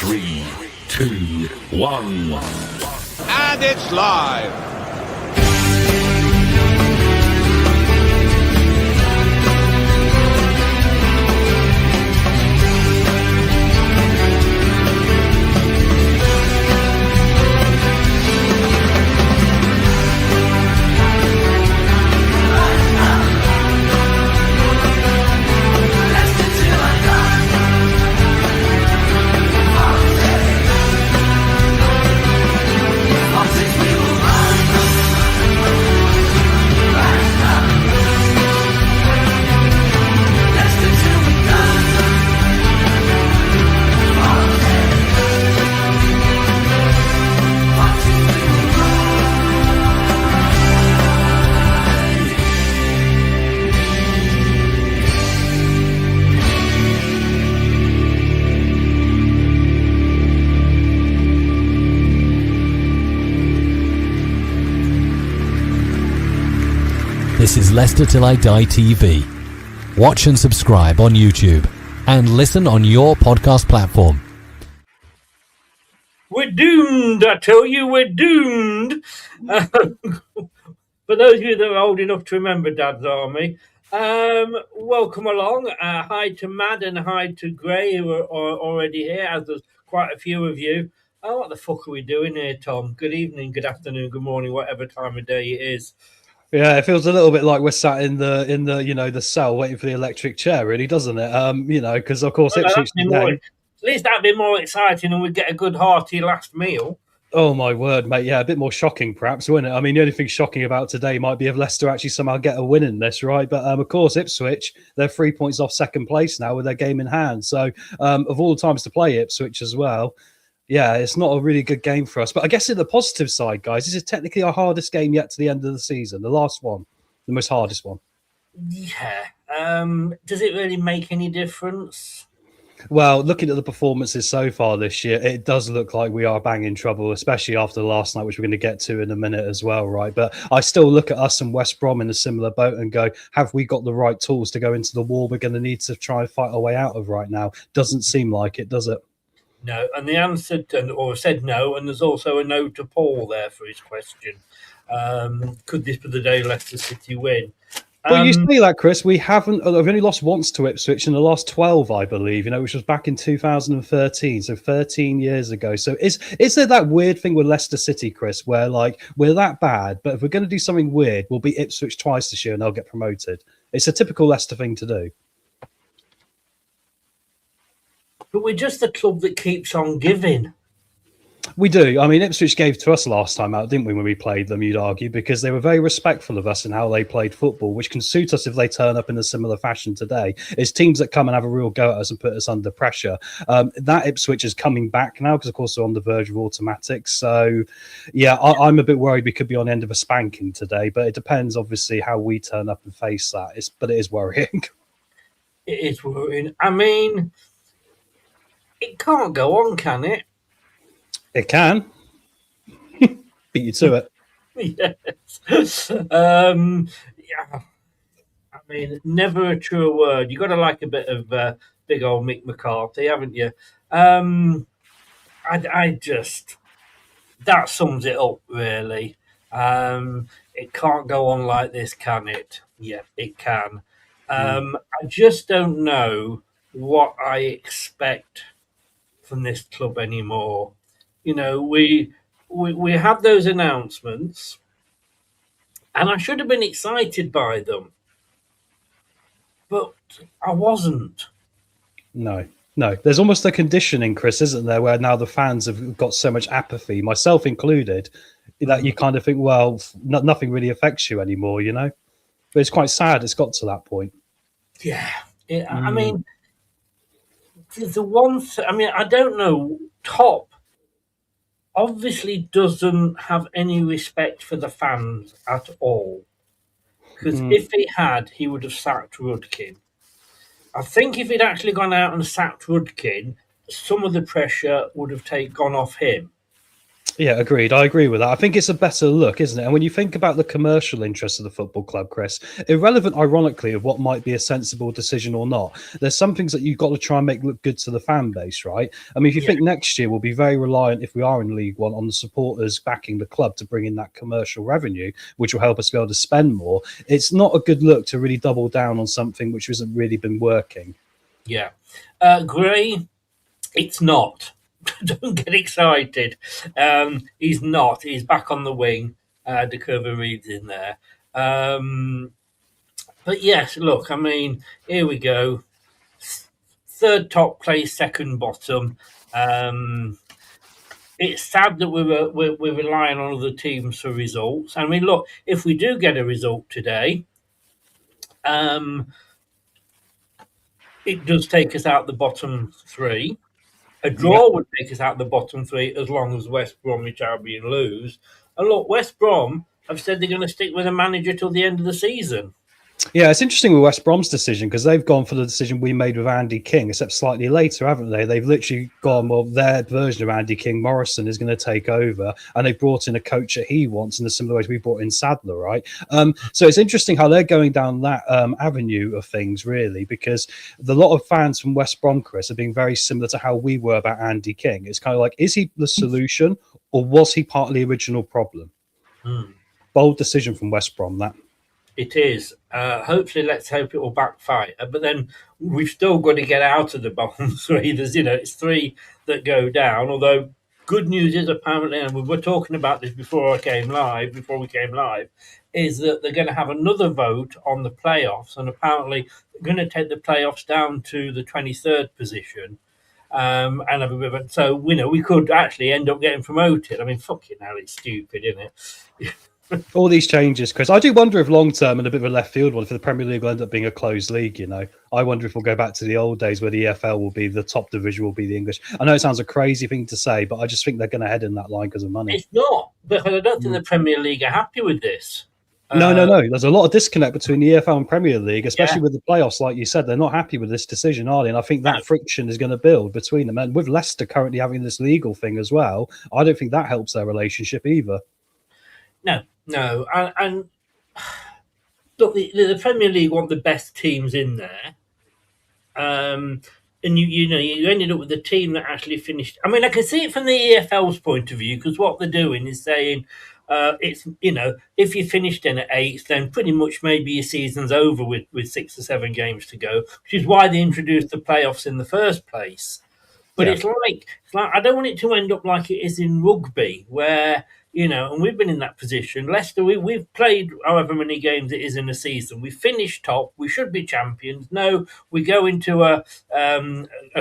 3, 2, 1. And it's live. This is Leicester Till I Die TV. Watch and subscribe on YouTube and listen on your podcast platform. We're doomed, I tell you, we're doomed. For those of you that are old enough to remember Dad's Army, welcome along. Hi to Mad and hi to Gray, who are already here, as there's quite a few of you. What the fuck are we doing here, Tom? Good evening, good afternoon, good morning, whatever time of day it is. Yeah, it feels a little bit like we're sat in the the cell waiting for the electric chair, really, doesn't it? Because of course Ipswich today. At least that'd be more exciting, and we'd get a good hearty last meal. Oh my word, mate! Yeah, a bit more shocking, perhaps, wouldn't it? I mean, the only thing shocking about today might be if Leicester actually somehow get a win in this, right? But of course, Ipswich, they're 3 points off second place now with their game in hand. So, of all the times to play Ipswich as well. Yeah, it's not a really good game for us. But I guess in the positive side, guys, this is technically our hardest game yet to the end of the season. The last one, the most hardest one. Yeah. Does it really make any difference? Well, looking at the performances so far this year, it does look like we are banging trouble, especially after last night, which we're going to get to in a minute as well, right? But I still look at us and West Brom in a similar boat and go, have we got the right tools to go into the wall we're going to need to try and fight our way out of right now? Doesn't seem like it, does it? No, and the answer said no, and there's also a no to Paul there for his question. Could this be the day Leicester City win? Well, you see that, Chris. We've only lost once to Ipswich in the last 12, I believe, which was back in 2013, so 13 years ago. So is there that weird thing with Leicester City, Chris, where like we're that bad, but if we're going to do something weird, we'll beat Ipswich twice this year and they'll get promoted? It's a typical Leicester thing to do. But we're just the club that keeps on giving. We do. I mean, Ipswich gave to us last time out, didn't we, when we played them, you'd argue, because they were very respectful of us and how they played football, which can suit us if they turn up in a similar fashion today. It's teams that come and have a real go at us and put us under pressure. That Ipswich is coming back now because, of course, they're on the verge of automatics. So, yeah, I'm a bit worried we could be on the end of a spanking today, but it depends, obviously, how we turn up and face that. But it is worrying. It is worrying. I mean, it can't go on, can it? It can. Beat you to it. Yes. Yeah. I mean, never a truer word. You've got to like a bit of big old Mick McCarthy, haven't you? I just... That sums it up, really. It can't go on like this, can it? Yeah, it can. I just don't know what I expect from this club anymore. You know, we had those announcements, and I should have been excited by them, but I wasn't. No. There's almost a conditioning, Chris, isn't there, where now the fans have got so much apathy, myself included, that you kind of think, well, nothing really affects you anymore, you know? But it's quite sad it's got to that point. Yeah. I mean, the one... I don't know, Top obviously doesn't have any respect for the fans at all. Because if he had, he would have sacked Rudkin. I think if he'd actually gone out and sacked Rudkin, some of the pressure would have gone off him. Yeah, agreed. I agree with that. I think it's a better look, isn't it? And when you think about the commercial interests of the football club, Chris, irrelevant, ironically, of what might be a sensible decision or not, there's some things that you've got to try and make look good to the fan base, right? I mean, if you Yeah. think next year we'll be very reliant, if we are in League One, on the supporters backing the club to bring in that commercial revenue, which will help us be able to spend more, it's not a good look to really double down on something which hasn't really been working. Yeah. Gray, it's not. Don't get excited. He's not. He's back on the wing. De Curva Reed's in there. But yes, look, I mean, here we go. Third top place, second bottom. It's sad that we're relying on other teams for results. I mean, look, if we do get a result today, it does take us out the bottom three. A draw would take us out the bottom three as long as West Bromwich Albion lose. And look, West Brom have said they're going to stick with a manager till the end of the season. Yeah, it's interesting with West Brom's decision because they've gone for the decision we made with Andy King, except slightly later, haven't they? They've literally gone, well, their version of Andy King, Morrison, is going to take over, and they've brought in a coach that he wants in the similar ways we brought in Sadler, right? So it's interesting how they're going down that avenue of things, really, because the lot of fans from West Brom, Chris, are being very similar to how we were about Andy King. It's kind of like, is he the solution, or was he part of the original problem? Bold decision from West Brom, that. It is. Hopefully, let's hope it will backfire. But then we've still got to get out of the bottom three. There's, it's three that go down. Although good news is apparently, and we were talking about this before we came live, is that they're going to have another vote on the playoffs, and apparently they're going to take the playoffs down to the 23rd position. And have a bit of so we could actually end up getting promoted. I mean, fucking hell, it's stupid, isn't it? All these changes, Chris. I do wonder if long term and a bit of a left field one for the Premier League will end up being a closed league. I wonder if we'll go back to the old days where the EFL will be the top division, will be the English. I know it sounds a crazy thing to say, but I just think they're going to head in that line because of money. It's not, because I don't think the Premier League are happy with this. No. There's a lot of disconnect between the EFL and Premier League, especially with the playoffs. Like you said, they're not happy with this decision, are they? And I think that friction is going to build between them. And with Leicester currently having this legal thing as well, I don't think that helps their relationship either. No. And look, the Premier League want the best teams in there. And you ended up with a team that actually finished. I mean, I can see it from the EFL's point of view, because what they're doing is saying, it's if you finished in at 8th, then pretty much maybe your season's over with 6 or 7 games to go, which is why they introduced the playoffs in the first place. But it's like I don't want it to end up like it is in rugby, where and we've been in that position. Leicester, we've played however many games it is in a season. We finished top. We should be champions. No, we go into a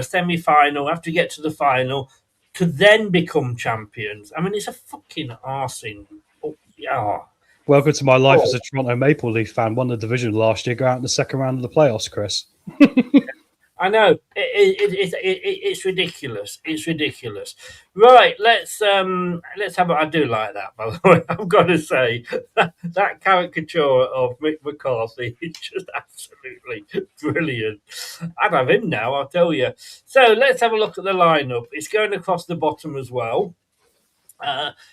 semi-final, have to get to the final to then become champions. I mean, it's a fucking arsing. Welcome to my life as a Toronto Maple Leaf fan. Won the division last year, go out in the second round of the playoffs, Chris. I know it's ridiculous. It's ridiculous. Right, let's have. I do like that, by the way. I've got to say that caricature of Mick McCarthy is just absolutely brilliant. I'd have him now, I'll tell you. So let's have a look at the lineup. It's going across the bottom as well.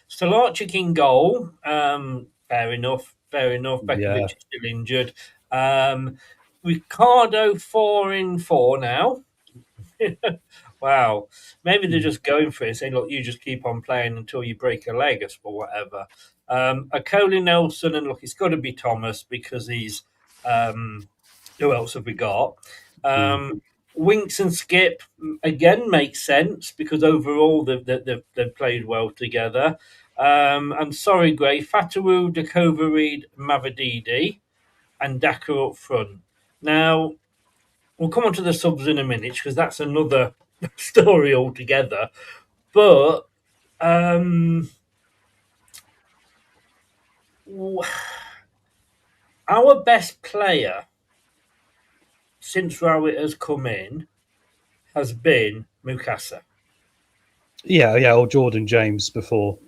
Stolarczyk in goal. Fair enough. Bekovic is still injured. Ricardo 4-in-4 now. Wow. Maybe they're just going for it and saying, look, you just keep on playing until you break a leg or whatever. Coley Nelson, and look, it's got to be Thomas because he's who else have we got? Winks and Skip again makes sense because overall they've played well together. I'm sorry, Gray. Fatawu, Dakova Reed, Mavadidi, and Daka up front. Now, we'll come on to the subs in a minute because that's another story altogether. But our best player since Rowett has come in has been Mukasa. Yeah, or Jordan James before.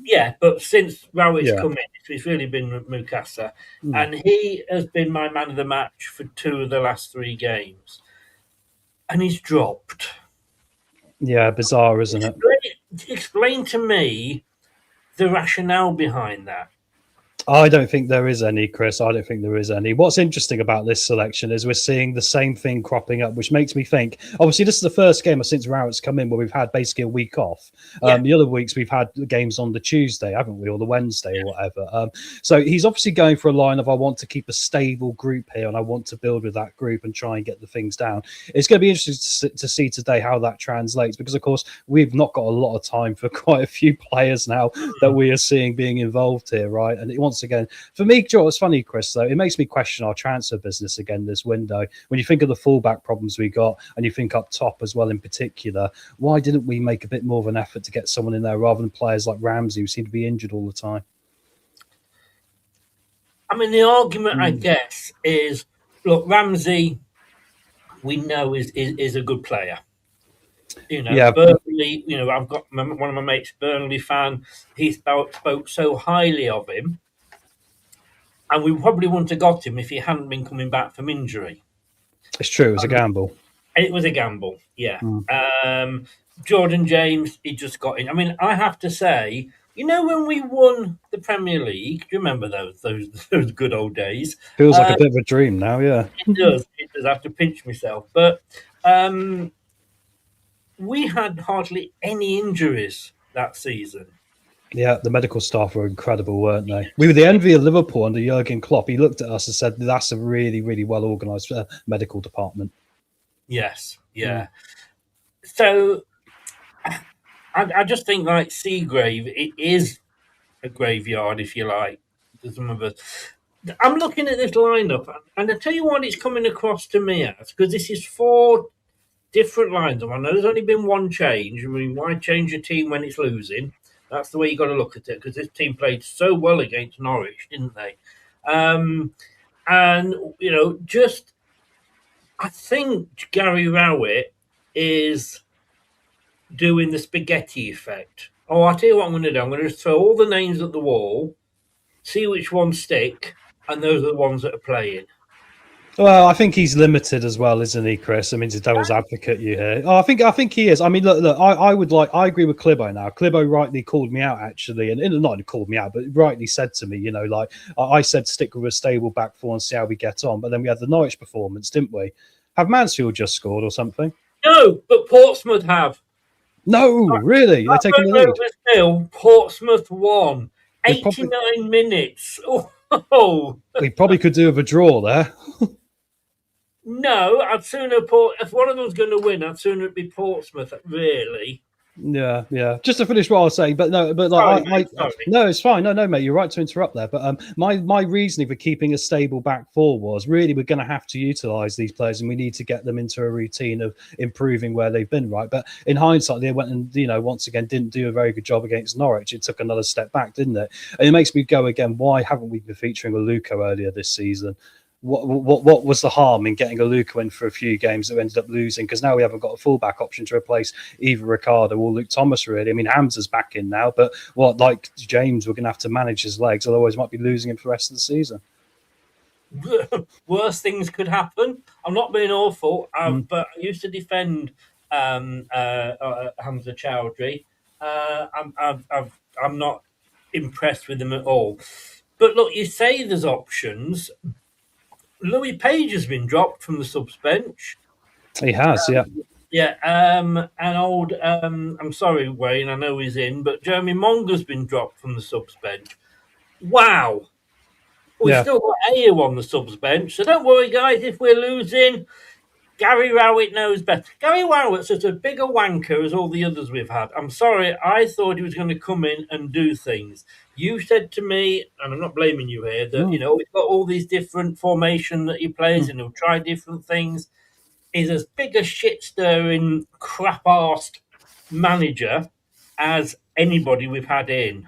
Yeah, but since Rowett's come in, it's really been Mukasa. And he has been my man of the match for 2 of the last 3 games. And he's dropped. Yeah, bizarre, isn't it? Explain to me the rationale behind that? I don't think there is any, Chris. I don't think there is any. What's interesting about this selection is we're seeing the same thing cropping up, which makes me think, obviously, this is the first game since Rowett's come in where we've had basically a week off. Yeah. The other weeks we've had games on the Tuesday, haven't we, or the Wednesday or whatever. So he's obviously going for a line of, I want to keep a stable group here and I want to build with that group and try and get the things down. It's going to be interesting to see today how that translates because, of course, we've not got a lot of time for quite a few players now that we are seeing being involved here, right? And once again, for me, Joe, it's funny, Chris, though, it makes me question our transfer business again this window. When you think of the fullback problems we got and you think up top as well in particular, why didn't we make a bit more of an effort to get someone in there rather than players like Ramsey who seem to be injured all the time? I mean, the argument, I guess, is, look, Ramsey, we know is a good player. You know, Yeah. Burnley, you know, I've got one of my mates, Burnley fan, he spoke so highly of him. And we probably wouldn't have got him if he hadn't been coming back from injury. It's true. It was a gamble. It was a gamble, yeah. Jordan James, he just got in. I mean, I have to say, you know, when we won the Premier League, do you remember those good old days? Feels like a bit of a dream now, yeah. It does. I have to pinch myself. But we had hardly any injuries that season. Yeah, the medical staff were incredible, weren't they? We were the envy of Liverpool under Jurgen Klopp. He looked at us and said, that's a really, really well-organised medical department. Yes, yeah. So I just think, like Seagrave, it is a graveyard, if you like. To some of us. I'm looking at this lineup, and I tell you what it's coming across to me as, because this is 4 different lines. I know there's only been one change. I mean, why change a team when it's losing? That's the way you got to look at it, because this team played so well against Norwich, didn't they? And, you know, just I think Gary Rowett is doing the spaghetti effect. Oh, I'll tell you what I'm going to do. I'm going to just throw all the names at the wall, see which ones stick, and those are the ones that are playing. Well, I think he's limited as well, isn't he, Chris? I mean, to devil's advocate you here. Oh, I think he is. I mean, look, I agree with Clibbo now. Clibbo rightly called me out, actually, and not called me out, but rightly said to me, you know, like I said, stick with a stable back four and see how we get on. But then we had the Norwich performance, didn't we? Have Mansfield just scored or something? No, but Portsmouth have. No, really? They're taking the lead. Still, Portsmouth won. 89 minutes. Oh. We probably could do with a draw there. No, I'd sooner if one of them's going to win, I'd sooner it be Portsmouth. Really. Yeah. Just to finish what I was saying, but no, no, it's fine. No, mate, you're right to interrupt there. But my reasoning for keeping a stable back four was really we're going to have to utilise these players, and we need to get them into a routine of improving where they've been. Right, but in hindsight, they went and once again didn't do a very good job against Norwich. It took another step back, didn't it? And it makes me go again. Why haven't we been featuring Aluko earlier this season? What was the harm in getting Aluko in for a few games that we ended up losing? Because now we haven't got a fullback option to replace either Ricardo or Luke Thomas, really. I mean, Hamza's back in now, but like James, we're going to have to manage his legs, otherwise might be losing him for the rest of the season. Worse things could happen. I'm not being awful, but I used to defend Hamza Chowdhury. I'm not impressed with him at all. But look, you say there's options. Louis Page has been dropped from the subs bench. He has, yeah. Yeah, and I'm sorry, Wayne, I know he's in, but Jeremy Monger's been dropped from the subs bench. Wow. We've still got Ayew on the subs bench, so don't worry, guys, if we're losing, Gary Rowett knows better. Gary Rowett's such a bigger wanker as all the others we've had. I'm sorry, I thought he was going to come in and do things. You said to me, and I'm not blaming you here, that, he's got all these different formation that he plays and he'll try different things. He's as big a shit-stirring, crap-arsed manager as anybody we've had in.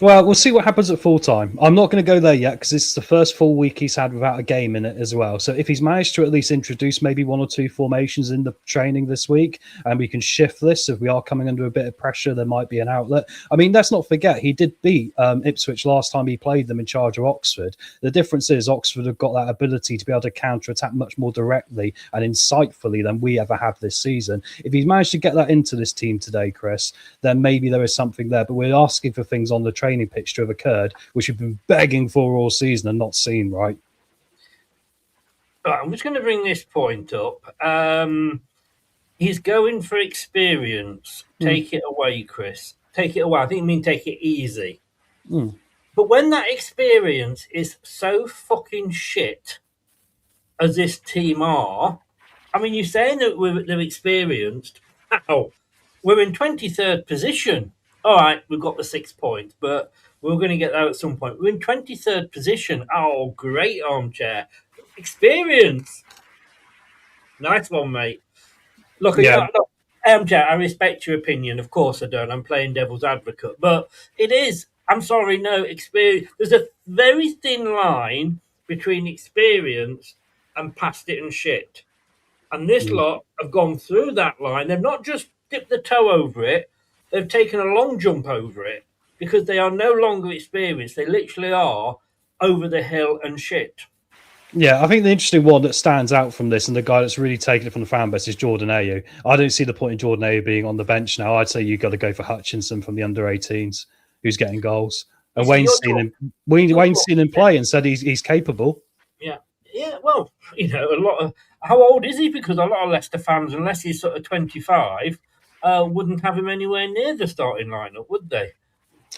Well, we'll see what happens at full time. I'm not going to go there yet because it's the first full week he's had without a game in it as well. So if he's managed to at least introduce maybe one or two formations in the training this week, and we can shift this, if we are coming under a bit of pressure, there might be an outlet. I mean, let's not forget he did beat Ipswich last time he played them in charge of Oxford. The difference is Oxford have got that ability to be able to counter-attack much more directly and insightfully than we ever have this season. If he's managed to get that into this team today, Chris, then maybe there is something there. But we're asking for things on the training pitch to have occurred, which we've been begging for all season and not seen, right? Right, I'm just going to bring this point up. He's going for experience. Take it away, Chris. Take it away. I think you mean take it easy. But when that experience is so fucking shit as this team are, I mean, you're saying that they're experienced. Wow. We're in 23rd position. All right, we've got the 6 points, but we're going to get there at some point. We're in 23rd position. Oh, great armchair. Experience. Nice one, mate. Look, armchair, I respect your opinion. Of course I don't. I'm playing devil's advocate. But it is, I'm sorry, no, experience. There's a very thin line between experience and past it and shit. And this lot have gone through that line. They've not just dipped the toe over it. They've taken a long jump over it because they are no longer experienced. They literally are over the hill and shit. Yeah, I think the interesting one that stands out from this and the guy that's really taken it from the fan base is Jordan Ayew. I don't see the point in Jordan Ayew being on the bench now. I'd say you've got to go for Hutchinson from the under-18s who's getting goals. And Wayne's seen him play and said he's capable. Yeah. Yeah, well, a lot of... How old is he? Because a lot of Leicester fans, unless he's sort of 25... wouldn't have him anywhere near the starting lineup, would they?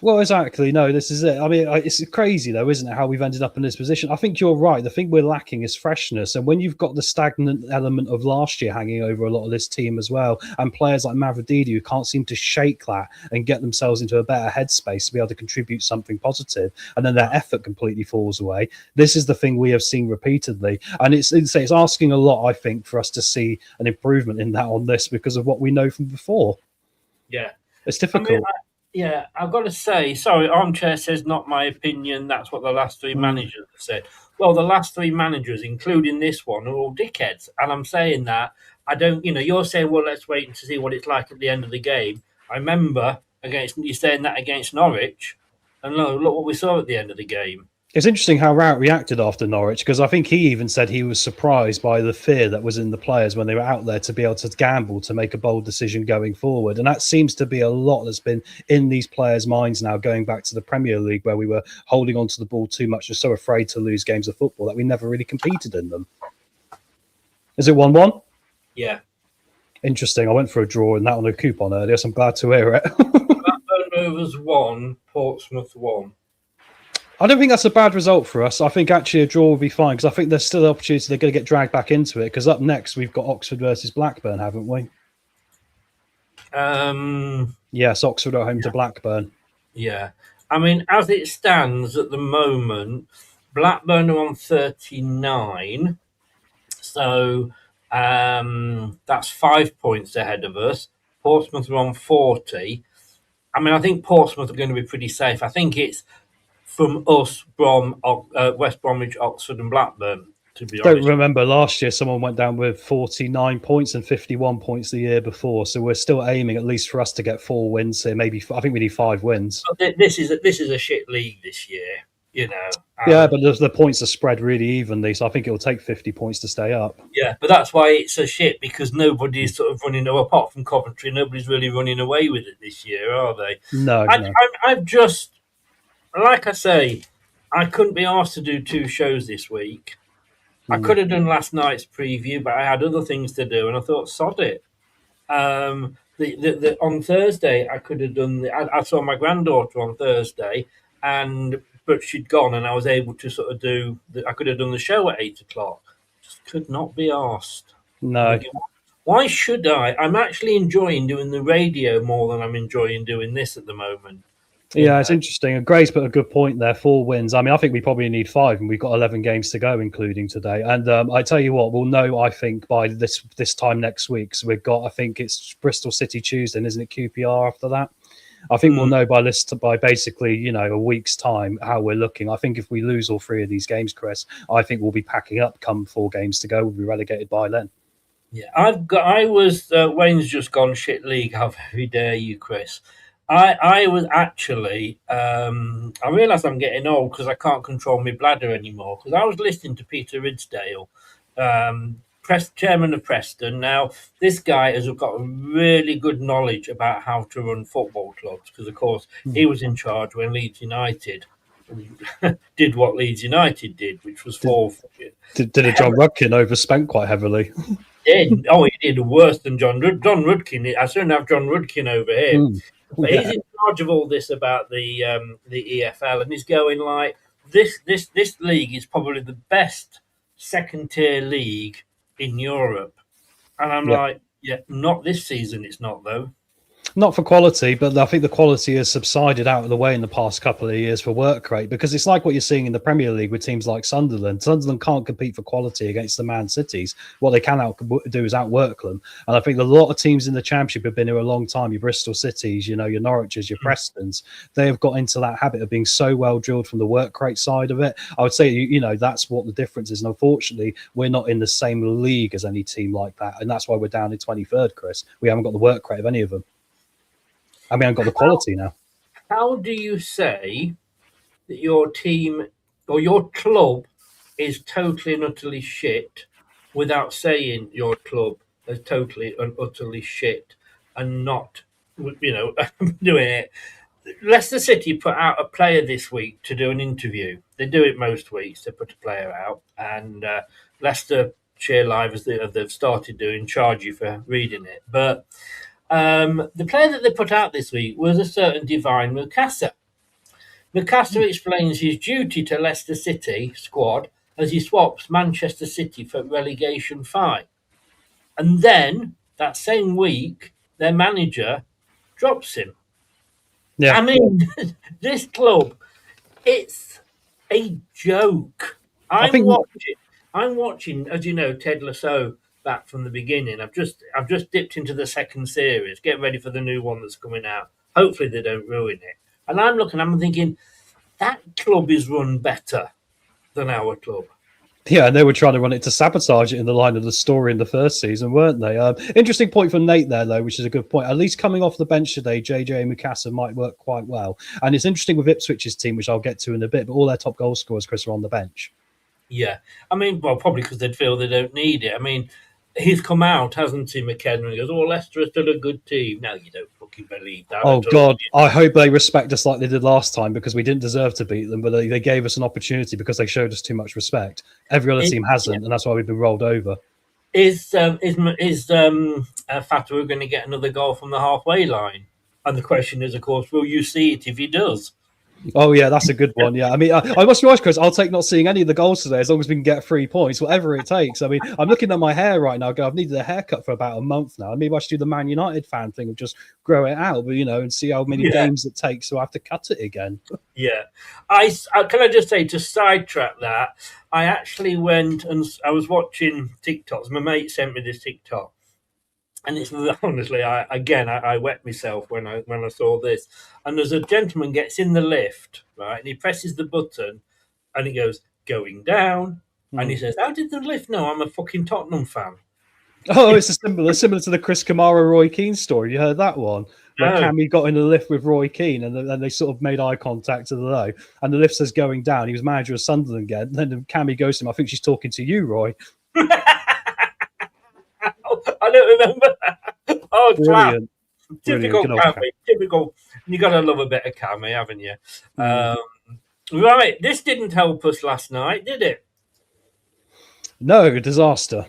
Well, exactly. No, this is it. I mean, it's crazy, though, isn't it, how we've ended up in this position? I think you're right. The thing we're lacking is freshness. And when you've got the stagnant element of last year hanging over a lot of this team as well, and players like Mavrodidi who can't seem to shake that and get themselves into a better headspace to be able to contribute something positive, and then their effort completely falls away, this is the thing we have seen repeatedly. And it's asking a lot, I think, for us to see an improvement in that on this because of what we know from before. Yeah. It's difficult. I've got to say, sorry, Armchair says not my opinion. That's what the last three managers have said. Well, the last three managers, including this one, are all dickheads. And I'm saying that. I don't, you're saying, well, let's wait and see what it's like at the end of the game. I remember you saying that against Norwich. And look what we saw at the end of the game. It's interesting how Rowett reacted after Norwich, because I think he even said he was surprised by the fear that was in the players when they were out there to be able to gamble, to make a bold decision going forward. And that seems to be a lot that's been in these players' minds now, going back to the Premier League, where we were holding on to the ball too much and so afraid to lose games of football that we never really competed in them. Is it 1-1? Yeah. Interesting. I went for a draw in that on a coupon earlier, so I'm glad to hear it. Blackburn Rovers 1, Portsmouth 1. I don't think that's a bad result for us. I think actually a draw will be fine because I think there's still an opportunity they're going to get dragged back into it because up next we've got Oxford versus Blackburn, haven't we? Yes, Oxford at home to Blackburn. Yeah. I mean, as it stands at the moment, Blackburn are on 39. So that's 5 points ahead of us. Portsmouth are on 40. I mean, I think Portsmouth are going to be pretty safe. I think it's from us, West Bromwich, Oxford and Blackburn, to be honest. Don't remember last year someone went down with 49 points and 51 points the year before. So we're still aiming at least for us to get 4 wins here. Maybe I think we need 5 wins. This is a shit league this year, Yeah, but the points are spread really evenly, so I think it'll take 50 points to stay up. Yeah, but that's why it's a shit, because nobody's sort of running, apart from Coventry, nobody's really running away with it this year, are they? No. I've just... Like I say, I couldn't be asked to do 2 shows this week. I could have done last night's preview, but I had other things to do, and I thought, sod it. On Thursday, I could have done... I saw my granddaughter on Thursday, but she'd gone, and I was able to sort of do... I could have done the show at 8 o'clock. Just could not be asked. No. Why should I? I'm actually enjoying doing the radio more than I'm enjoying doing this at the moment. Yeah, it's interesting. And Gray's put a good point there. 4 wins. I mean, I think we probably need 5, and we've got 11 games to go, including today. And I tell you what, we'll know, I think, by this time next week. So we've got, I think it's Bristol City Tuesday, isn't it? QPR after that. I think we'll know by basically, a week's time how we're looking. I think if we lose all 3 of these games, Chris, I think we'll be packing up come 4 games to go. We'll be relegated by then. Yeah, Wayne's just gone shit league. How very dare you, Chris? I was actually, I realise I'm getting old because I can't control my bladder anymore. Because I was listening to Peter Ridsdale, chairman of Preston. Now, this guy has got really good knowledge about how to run football clubs. Because, of course, he was in charge when Leeds United did what Leeds United did, which was fall. Did a John Rudkin overspent quite heavily? He did worse than John Rudkin. I shouldn't have John Rudkin over here. But he's in charge of all this about the EFL, and he's going like this league is probably the best second tier league in Europe. And I'm like, not this season. It's not though. Not for quality, but I think the quality has subsided out of the way in the past couple of years for work rate, because it's like what you're seeing in the Premier League with teams like Sunderland. Sunderland can't compete for quality against the Man Cities. What they can do is outwork them. And I think a lot of teams in the Championship have been here a long time. Your Bristol Cities, your Norwiches, your Prestons, they have got into that habit of being so well drilled from the work rate side of it. I would say, that's what the difference is. And unfortunately, we're not in the same league as any team like that. And that's why we're down in 23rd, Chris. We haven't got the work rate of any of them. I mean, I've got the quality now. How do you say that your team or your club is totally and utterly shit without saying your club is totally and utterly shit and not, doing it? Leicester City put out a player this week to do an interview. They do it most weeks. They put a player out, and Leicester Cheer Live, as they've started doing, charge you for reading it. But the player that they put out this week was a certain Divine Mukasa. Mukasa explains his duty to Leicester City squad as he swaps Manchester City for relegation fine. And then, that same week, their manager drops him. Yeah. I mean, this club, it's a joke. I'm watching, as you know, Ted Lasso back from the beginning. I've just dipped into the second series. Get ready for the new one that's coming out. Hopefully they don't ruin it. And I'm thinking, that club is run better than our club. Yeah, and they were trying to run it to sabotage it in the line of the story in the first season, weren't they? Interesting point from Nate there, though, which is a good point. At least coming off the bench today, JJ and Mukasa might work quite well. And it's interesting with Ipswich's team, which I'll get to in a bit, but all their top goal scorers, Chris, are on the bench. Yeah. I mean, well, probably because they'd feel they don't need it. I mean, he's come out, hasn't he, McKenna? And he goes, Leicester is still a good team. No, you don't fucking believe that. Oh, God. I hope they respect us like they did last time, because we didn't deserve to beat them, but they gave us an opportunity because they showed us too much respect. Every other team hasn't, and that's why we've been rolled over. Is Fatah going to get another goal from the halfway line? And the question is, of course, will you see it if he does? Oh, yeah, that's a good one. Yeah, I mean, I must be honest, Chris, I'll take not seeing any of the goals today as long as we can get 3 points, whatever it takes. I mean, I'm looking at my hair right now. I've needed a haircut for about a month now. Maybe I should do the Man United fan thing of just grow it out, but, and see how many games it takes, so I have to cut it again. Yeah. Can I just say, to sidetrack that, I actually went and I was watching TikToks. My mate sent me this TikTok. And it's honestly, I wet myself when I saw this. And as a gentleman gets in the lift, right, and he presses the button, and he goes going down, and he says, "How did the lift know I'm a fucking Tottenham fan?" Oh, it's similar to the Chris Kamara Roy Keane story. You heard that one? When Cammy got in the lift with Roy Keane, and then they sort of made eye contact to the low, and the lift says going down. He was manager of Sunderland again. And then Cammy goes to him, "I think she's talking to you, Roy." I don't remember that. Oh, brilliant. Typical Cammy. Typical. You got to love a bit of Cammy, haven't you? Right. This didn't help us last night, did it? No, disaster.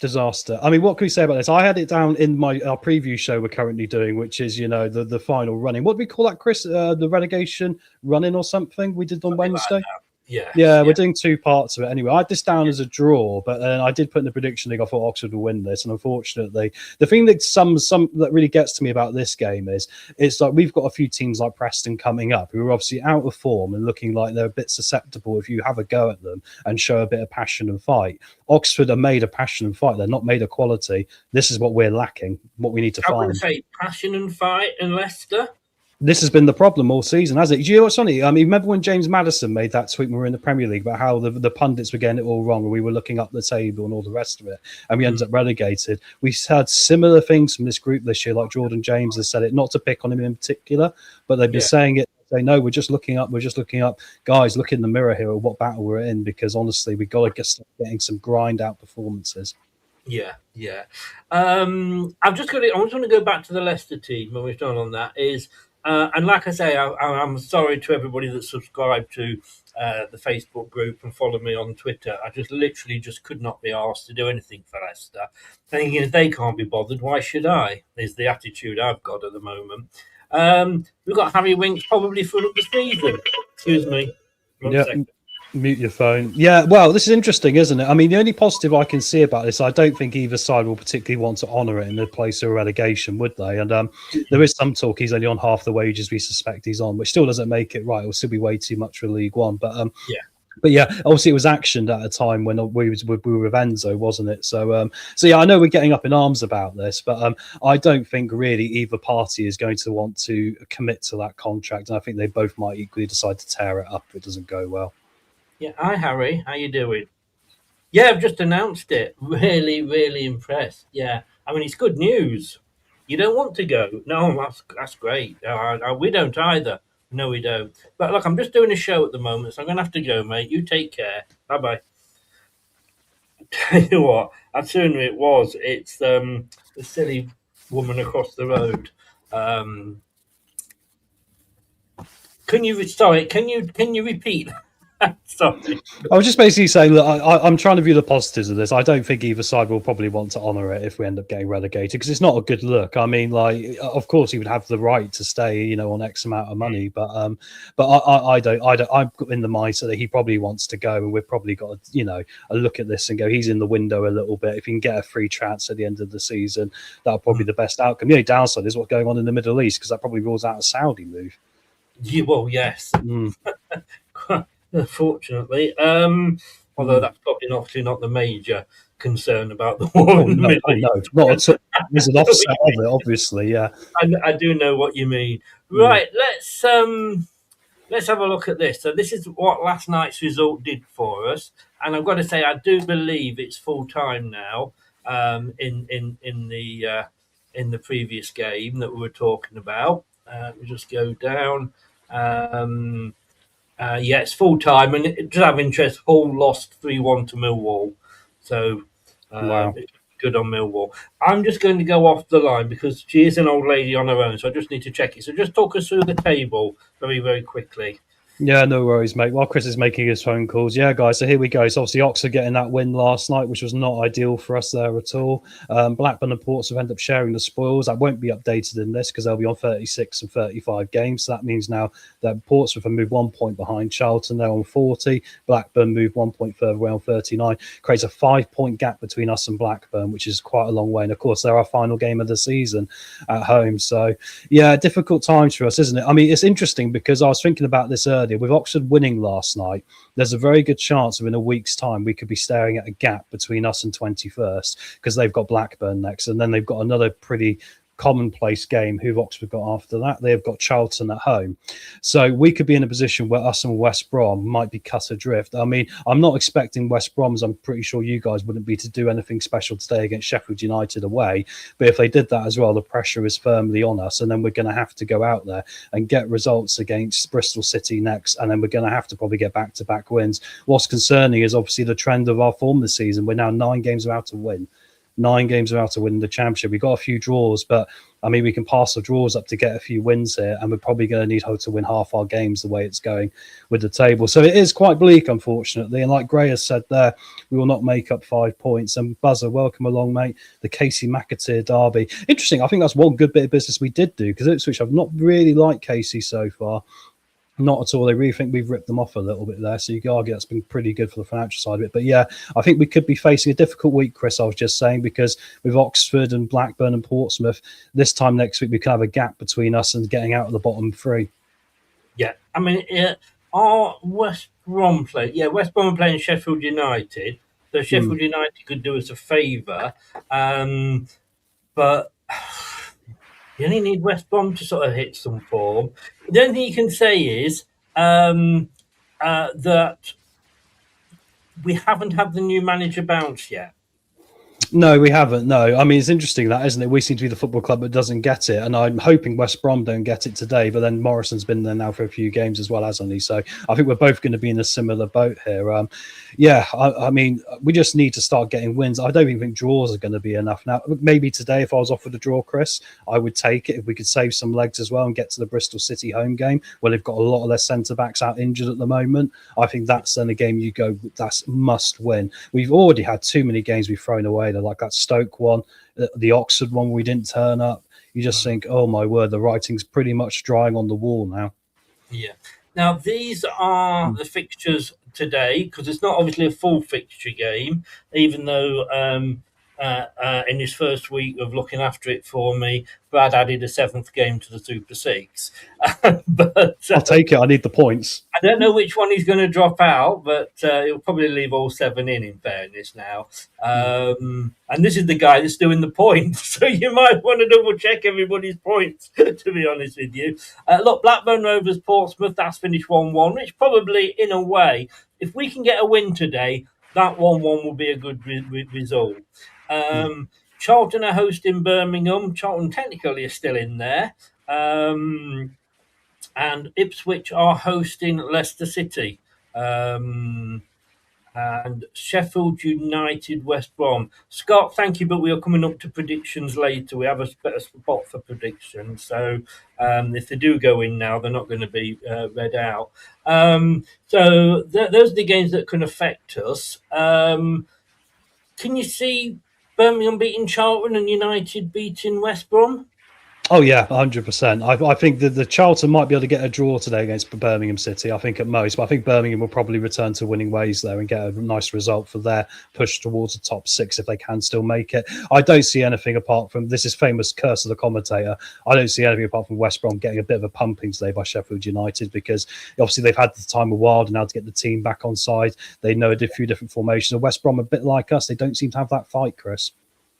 I mean, what can we say about this? I had it down in our preview show we're currently doing, which is, the final running. What do we call that, Chris? The relegation running or something we did on Wednesday? Yeah, we're doing two parts of it anyway. I had this down as a draw, but then I did put in the prediction league. I thought Oxford will win this, and unfortunately, the thing that some that really gets to me about this game is it's like we've got a few teams like Preston coming up who are obviously out of form and looking like they're a bit susceptible if you have a go at them and show a bit of passion and fight. Oxford are made of passion and fight; they're not made of quality. This is what we're lacking. What we need to I find. wouldn't say passion and fight in Leicester. This has been the problem all season, hasn't it? Do you know what's funny? I mean, remember when James Maddison made that tweet when we were in the Premier League about how the pundits were getting it all wrong and we were looking up the table and all the rest of it, and we ended up relegated. We've had similar things from this group this year, like Jordan James has said it, not to pick on him in particular, but they've been saying it. They know we're just looking up. We're just looking up. Guys, look in the mirror here at what battle we're in, because honestly, we've got to start getting some grind out performances. Yeah. I just want to go back to the Leicester team when we've done on that. And like I say, I'm sorry to everybody that subscribed to the Facebook group and follow me on Twitter. I literally could not be asked to do anything for Leicester. Thinking if they can't be bothered, why should I? Is the attitude I've got at the moment. We've got Harry Winks probably full of the season. Excuse me. One second. Mute your phone. Yeah, well, this is interesting, isn't it? I mean, the only positive I can see about this, I don't think either side will particularly want to honour it in the place of relegation, would they? And there is some talk he's only on half the wages we suspect he's on, which still doesn't make it right. It'll still be way too much for League One. But yeah, obviously it was actioned at a time when we were with Enzo, wasn't it? So yeah, I know we're getting up in arms about this, but I don't think really either party is going to want to commit to that contract, and I think they both might equally decide to tear it up if it doesn't go well. Yeah, hi Harry, how you doing? Yeah, I've just announced it. Really, really impressed. Yeah, I mean it's good news. You don't want to go? No, that's great. We don't either. No, we don't. But look, I'm just doing a show at the moment, so I'm gonna have to go, mate. You take care. Bye bye. Tell you what, I'd sooner it was. It's the silly woman across the road. Can you repeat? Sorry. I was just basically saying that I'm trying to view the positives of this. I don't think either side will probably want to honour it if we end up getting relegated, because it's not a good look. I mean, like, of course he would have the right to stay, on X amount of money, but I don't. I'm in the mindset that he probably wants to go, and we've probably got a look at this and go, he's in the window a little bit. If he can get a free transfer at the end of the season, that'll probably be the best outcome. The only downside is what's going on in the Middle East, because that probably rules out a Saudi move. Yeah, well, yes. Fortunately, although that's probably not the major concern about the war in the Middle East. No, not at all. There's an offset of it, obviously. Yeah, I do know what you mean. Right, let's have a look at this. So this is what last night's result did for us, and I've got to say I do believe it's full time now. In the previous game that we were talking about, we just go down. Yeah, it's full time, and it does have interest. Hull lost 3-1 to Millwall, so wow. It's good on Millwall. I'm just going to go off the line because she is an old lady on her own, so I just need to check it. So just talk us through the table very, very quickly. Yeah, no worries, mate. While Chris is making his phone calls, yeah, guys, so here we go. So obviously Oxford getting that win last night, which was not ideal for us there at all. Blackburn and Portsmouth end up sharing the spoils. That won't be updated in this because they'll be on 36 and 35 games. So that means now that Portsmouth have moved 1 point behind Charlton. They're on 40. Blackburn moved 1 point further away on 39. Creates a 5-point gap between us and Blackburn, which is quite a long way. And of course, they're our final game of the season at home. So yeah, difficult times for us, isn't it? I mean, it's interesting because I was thinking about this earlier. With Oxford winning last night, there's a very good chance of in a week's time we could be staring at a gap between us and 21st, because they've got Blackburn next, and then they've got another pretty commonplace game. Who've Oxford got after that? They've got Charlton at home, so we could be in a position where us and West Brom might be cut adrift. I mean, I'm not expecting West Brom, as I'm pretty sure you guys wouldn't be, to do anything special today against Sheffield United away, but if they did that as well, the pressure is firmly on us, and then we're going to have to go out there and get results against Bristol City next, and then we're going to have to probably get back-to-back wins. What's concerning is obviously the trend of our form this season. We're now 9 games without to win. 9 games without to win the championship. We've got a few draws, but I mean, we can pass the draws up to get a few wins here, and we're probably going to need to win half our games the way it's going with the table. So it is quite bleak, unfortunately. And like Gray has said there, we will not make up 5 points. And Buzzer, welcome along, mate. The Casey McAteer derby. Interesting. I think that's one good bit of business we did do, because Ipswich have not really liked Casey so far. Not at all. They really think we've ripped them off a little bit there. So you can argue that's been pretty good for the financial side of it. But yeah, I think we could be facing a difficult week, Chris, I was just saying, because with Oxford and Blackburn and Portsmouth, this time next week we could have a gap between us and getting out of the bottom three. Yeah, I mean, our West Brom play. Yeah, West Brom are playing Sheffield United. So Sheffield United could do us a favour. But you only need West Brom to sort of hit some form. The only thing you can say is that we haven't had the new manager bounce yet. No, we haven't. No, I mean, it's interesting that, isn't it? We seem to be the football club that doesn't get it, and I'm hoping West Brom don't get it today. But then Morrison's been there now for a few games as well, hasn't he? So I think we're both going to be in a similar boat here. I mean, we just need to start getting wins. I don't even think draws are going to be enough now. Maybe today, if I was offered a draw, Chris, I would take it if we could save some legs as well and get to the Bristol City home game where they've got a lot of their centre backs out injured at the moment. I think that's then a game you go, that's must win. We've already had too many games we've thrown away. Like that Stoke one, the Oxford one, we didn't turn up. You just think, oh my word, the writing's pretty much drying on the wall now. Yeah. Now, these are the fixtures today, because it's not obviously a full fixture game, even though in his first week of looking after it for me, Brad added a 7th game to the Super 6. But I'll take it. I need the points. I don't know which one he's going to drop out, but he'll probably leave all 7 in fairness now. And this is the guy that's doing the points, so you might want to double check everybody's points, to be honest with you. Look, Blackburn Rovers, Portsmouth, that's finished 1-1, which probably, in a way, if we can get a win today, that 1-1 will be a good result. Charlton are hosting Birmingham. Charlton technically are still in there. And Ipswich are hosting Leicester City. And Sheffield United, West Brom. Scott, thank you, but we are coming up to predictions later. We have a better spot for predictions. So if they do go in now, they're not going to be read out. So those are the games that can affect us. Can you see Birmingham beating Charlton and United beating West Brom? Oh, yeah, 100%. I think that the Charlton might be able to get a draw today against Birmingham City, I think, at most. But I think Birmingham will probably return to winning ways there and get a nice result for their push towards the top 6 if they can still make it. I don't see anything apart from, this is famous curse of the commentator, I don't see anything apart from West Brom getting a bit of a pumping today by Sheffield United, because obviously they've had the time of Wilder now to get the team back on side. They know a few different formations. And West Brom, a bit like us, they don't seem to have that fight, Chris.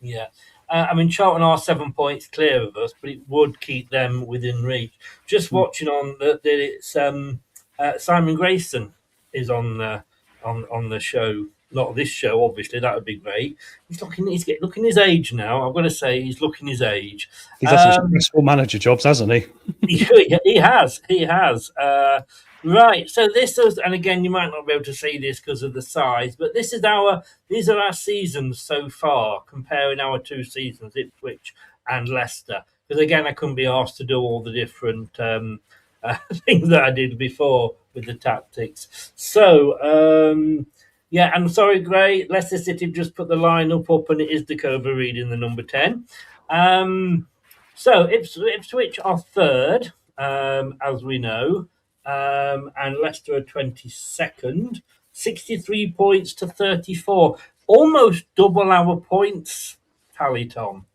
Yeah. I mean, Charlton are 7 points clear of us, but it would keep them within reach. Just watching on that, it's Simon Grayson is on the show. Not this show, obviously. That would be great. He's looking his age now. I've got to say, he's looking his age. He's had some successful manager jobs, hasn't he? He has. Right, so this is, and again, you might not be able to see this because of the size, but these are our seasons so far, comparing our 2 seasons, Ipswich and Leicester. Because again, I couldn't be asked to do all the different things that I did before with the tactics. So, yeah, I'm sorry, Gray, Leicester City have just put the lineup up, and it is Dakova reading the number 10. So Ipswich are 3rd, as we know. And Leicester are 22nd, 63 points to 34, almost double our points tally, Tom.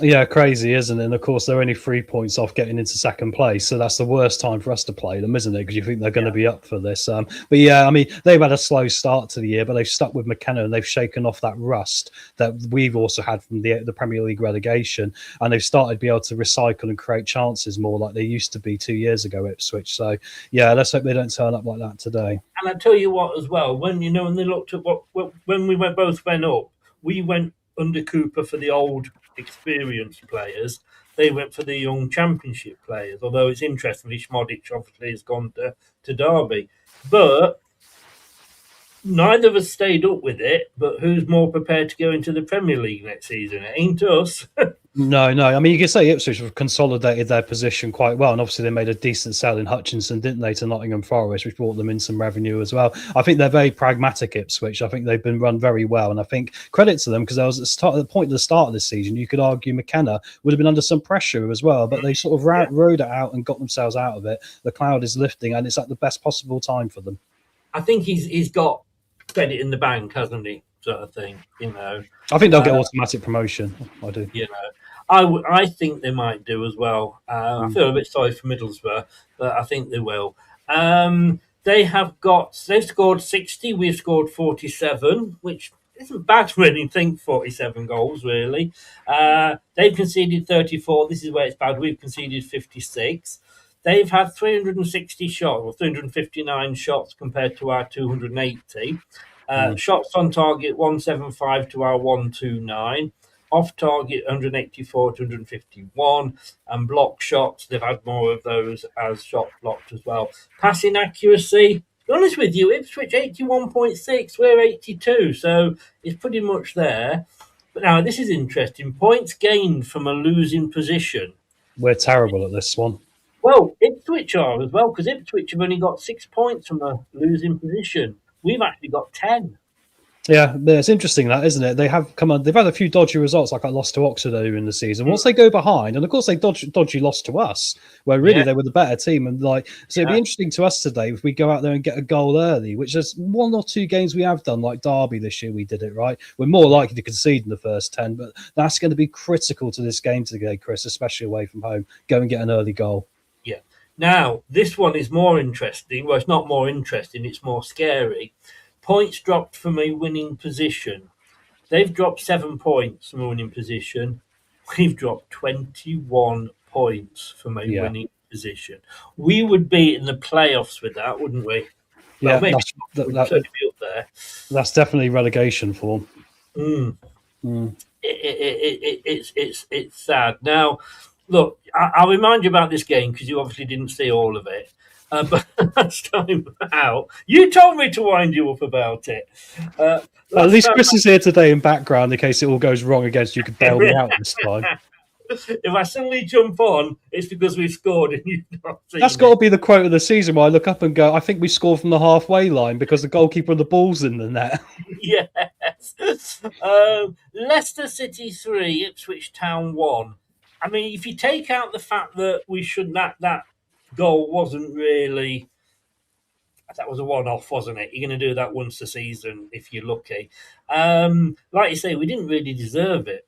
Yeah, crazy, isn't it? And of course, they're only 3 points off getting into 2nd place. So that's the worst time for us to play them, isn't it? Because you think they're going to be up for this. But yeah, I mean, they've had a slow start to the year, but they've stuck with McKenna and they've shaken off that rust that we've also had from the Premier League relegation. And they've started to be able to recycle and create chances more like they used to be 2 years ago, Ipswich. So yeah, let's hope they don't turn up like that today. And I tell you what, as well, when they looked at when we both went up, we went under Cooper for the old experienced players. They went for the young Championship players, although it's interesting, Schmodic obviously has gone to Derby. But neither of us stayed up with it, but who's more prepared to go into the Premier League next season? It ain't us. No. I mean, you can say Ipswich have consolidated their position quite well, and obviously they made a decent sell in Hutchinson, didn't they, to Nottingham Forest, which brought them in some revenue as well. I think they're very pragmatic, Ipswich. I think they've been run very well, and I think credit to them, because at the point at the start of the season, you could argue McKenna would have been under some pressure as well, but they sort of rode it out and got themselves out of it. The cloud is lifting, and it's at the best possible time for them. I think he's got credit in the bank, hasn't he? Sort of thing, I think they'll get automatic promotion. I do. I think they might do as well. I feel a bit sorry for Middlesbrough, but I think they will. They've scored 60. We've scored 47, which isn't bad when you think 47 goals, really. They've conceded 34. This is where it's bad. We've conceded 56. They've had 360 shots, or 359 shots compared to our 280. Shots on target 175 to our 129. Off target 184 to 151. And block shots, they've had more of those as shot blocked as well. Passing accuracy, to be honest with you, Ipswich 81.6, we're 82. So it's pretty much there. But now this is interesting. Points gained from a losing position. We're terrible at this one. Well, Ipswich are as well, because Ipswich have only got 6 points from a losing position. We've actually got 10. Yeah, it's interesting that, isn't it? They've had a few dodgy results, like I lost to Oxford earlier in the season. Once they go behind, and of course they dodgy lost to us, where really they were the better team. And it'd be interesting to us today if we go out there and get a goal early, which is 1 or 2 games we have done, like Derby this year, we did it right. We're more likely to concede in the first 10, but that's going to be critical to this game today, Chris, especially away from home. Go and get an early goal. Yeah. Now, this one is more interesting. Well, it's not more interesting, it's more scary. Points dropped from a winning position. They've dropped 7 points from a winning position. We've dropped 21 points from a winning position. We would be in the playoffs with that, wouldn't we? Well, maybe we'd certainly be up there. That's definitely relegation form. It's sad. Now, look, I'll remind you about this game because you obviously didn't see all of it. But last time out, you told me to wind you up about it. At least Chris is here today in background in case it all goes wrong against you. Could bail me out this time. If I suddenly jump on, it's because we've scored and you've not seen That's got to be the quote of the season where I look up and go, I think we scored from the halfway line because the goalkeeper and the ball's in the net. Yes. Leicester City 3, Ipswich Town 1. I mean, if you take out the fact that we should that goal wasn't really, that was a one-off, wasn't it? You're going to do that once a season if you're lucky. Like you say, we didn't really deserve it.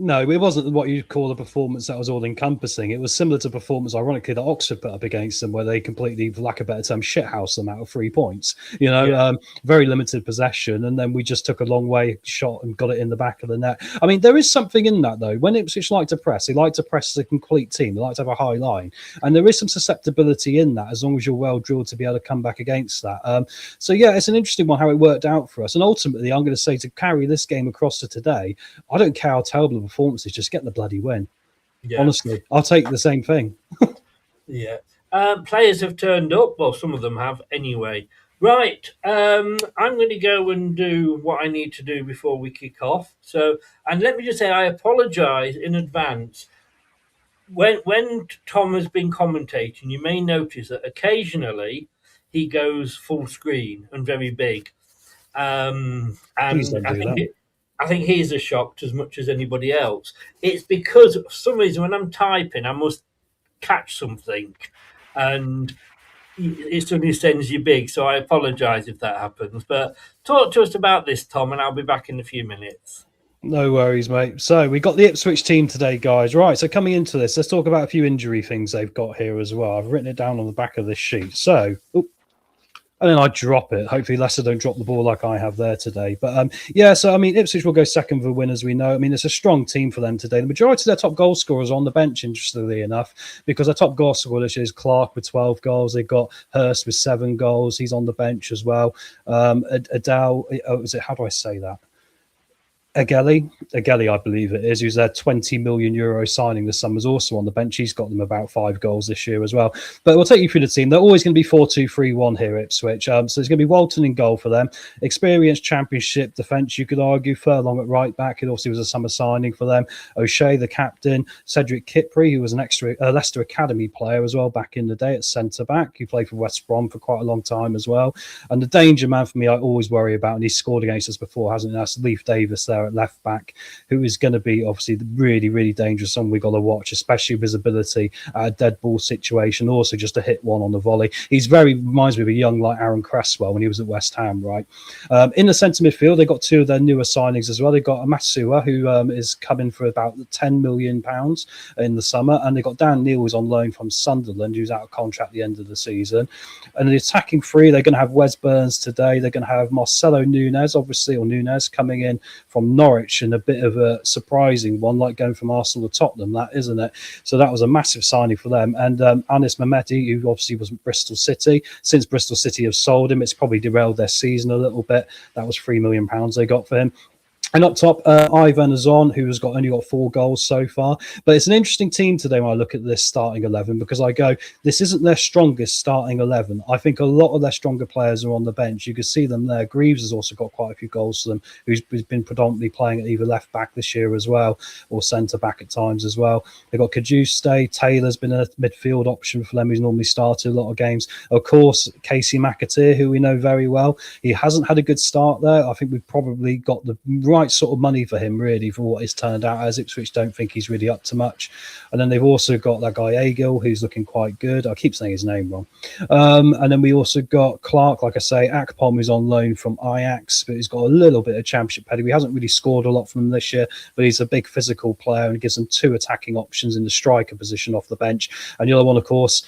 No, it wasn't what you'd call a performance that was all-encompassing. It was similar to performance, ironically, that Oxford put up against them, where they completely, for lack of a better term, shithouse them out of 3 points. Very limited possession, and then we just took a long way shot and got it in the back of the net. I mean, there is something in that, though. When Ipswich like to press, they like to press as a complete team. They like to have a high line. And there is some susceptibility in that, as long as you're well-drilled to be able to come back against that. It's an interesting one, how it worked out for us. And ultimately, I'm going to say, to carry this game across to today, I don't care how terrible the performances, just get the bloody win. Honestly, I'll take the same thing. Players have turned up. Well, some of them have anyway. Right, I'm going to go and do what I need to do before we kick off. And let me just say, I apologise in advance. When Tom has been commentating, you may notice that occasionally he goes full screen and very big. Please don't do that. I think he's as shocked as much as anybody else. It's because for some reason when I'm typing, I must catch something, and it suddenly sends you big. So I apologise if that happens. But talk to us about this, Tom, and I'll be back in a few minutes. No worries, mate. So we got the Ipswich team today, guys. Right, so coming into this, let's talk about a few injury things they've got here as well. I've written it down on the back of this sheet. So, and then I drop it. Hopefully Leicester don't drop the ball like I have there today. But Ipswich will go second for win, as we know. I mean, it's a strong team for them today. The majority of their top goal scorers are on the bench, interestingly enough, because their top goal scorer is Clark with 12 goals. They've got Hurst with 7 goals. He's on the bench as well. Adele, how do I say that? Egeli, I believe it is, who's their 20 million euro signing this summer, is also on the bench. He's got them about 5 goals this year as well. But we'll take you through the team. They're always going to be 4-2-3-1 here at Ipswich. So there's going to be Walton in goal for them. Experienced Championship defence, you could argue. Furlong at right back. It also was a summer signing for them. O'Shea, the captain. Cedric Kipri, who was an Leicester Academy player as well back in the day at centre back. He played for West Brom for quite a long time as well. And the danger man for me, I always worry about, and he's scored against us before, hasn't he? That's Leif Davis there at left back, who is going to be obviously really, really dangerous. Someone we've got to watch, especially visibility at a dead ball situation, also just to hit one on the volley. Reminds me of a young like Aaron Cresswell when he was at West Ham, right? In the centre midfield, they've got 2 of their newer signings as well. They've got Amasua, who is coming for about £10 million in the summer, and they've got Dan Neal, who's on loan from Sunderland, who's out of contract at the end of the season. And the attacking 3, they're going to have Wes Burns today. They're going to have Marcelo Nunes, coming in from Norwich, and a bit of a surprising one, like going from Arsenal to Tottenham, that isn't it? So that was a massive signing for them. And Anis Mehmeti, who obviously was at Bristol City. Since Bristol City have sold him, it's probably derailed their season a little bit. That was £3 million they got for him. And up top, Ivan Azon, who has only got 4 goals so far. But it's an interesting team today when I look at this starting 11, because I go, this isn't their strongest starting 11. I think a lot of their stronger players are on the bench. You can see them there. Greaves has also got quite a few goals for them, who's been predominantly playing at either left back this year as well, or centre back at times as well. They've got Kajuste. Taylor's been a midfield option for them, who's normally started a lot of games. Of course, Casey McAteer, who we know very well. He hasn't had a good start there. I think we've probably got the right sort of money for him, really, for what it's turned out as. Ipswich don't think he's really up to much. And then they've also got that guy Agil, who's looking quite good. I keep saying his name wrong. And then we also got Clark, like I say, Akpom, who's on loan from Ajax, but he's got a little bit of championship pedigree. He hasn't really scored a lot from them this year, but he's a big physical player and gives them 2 attacking options in the striker position off the bench. And the other one, of course,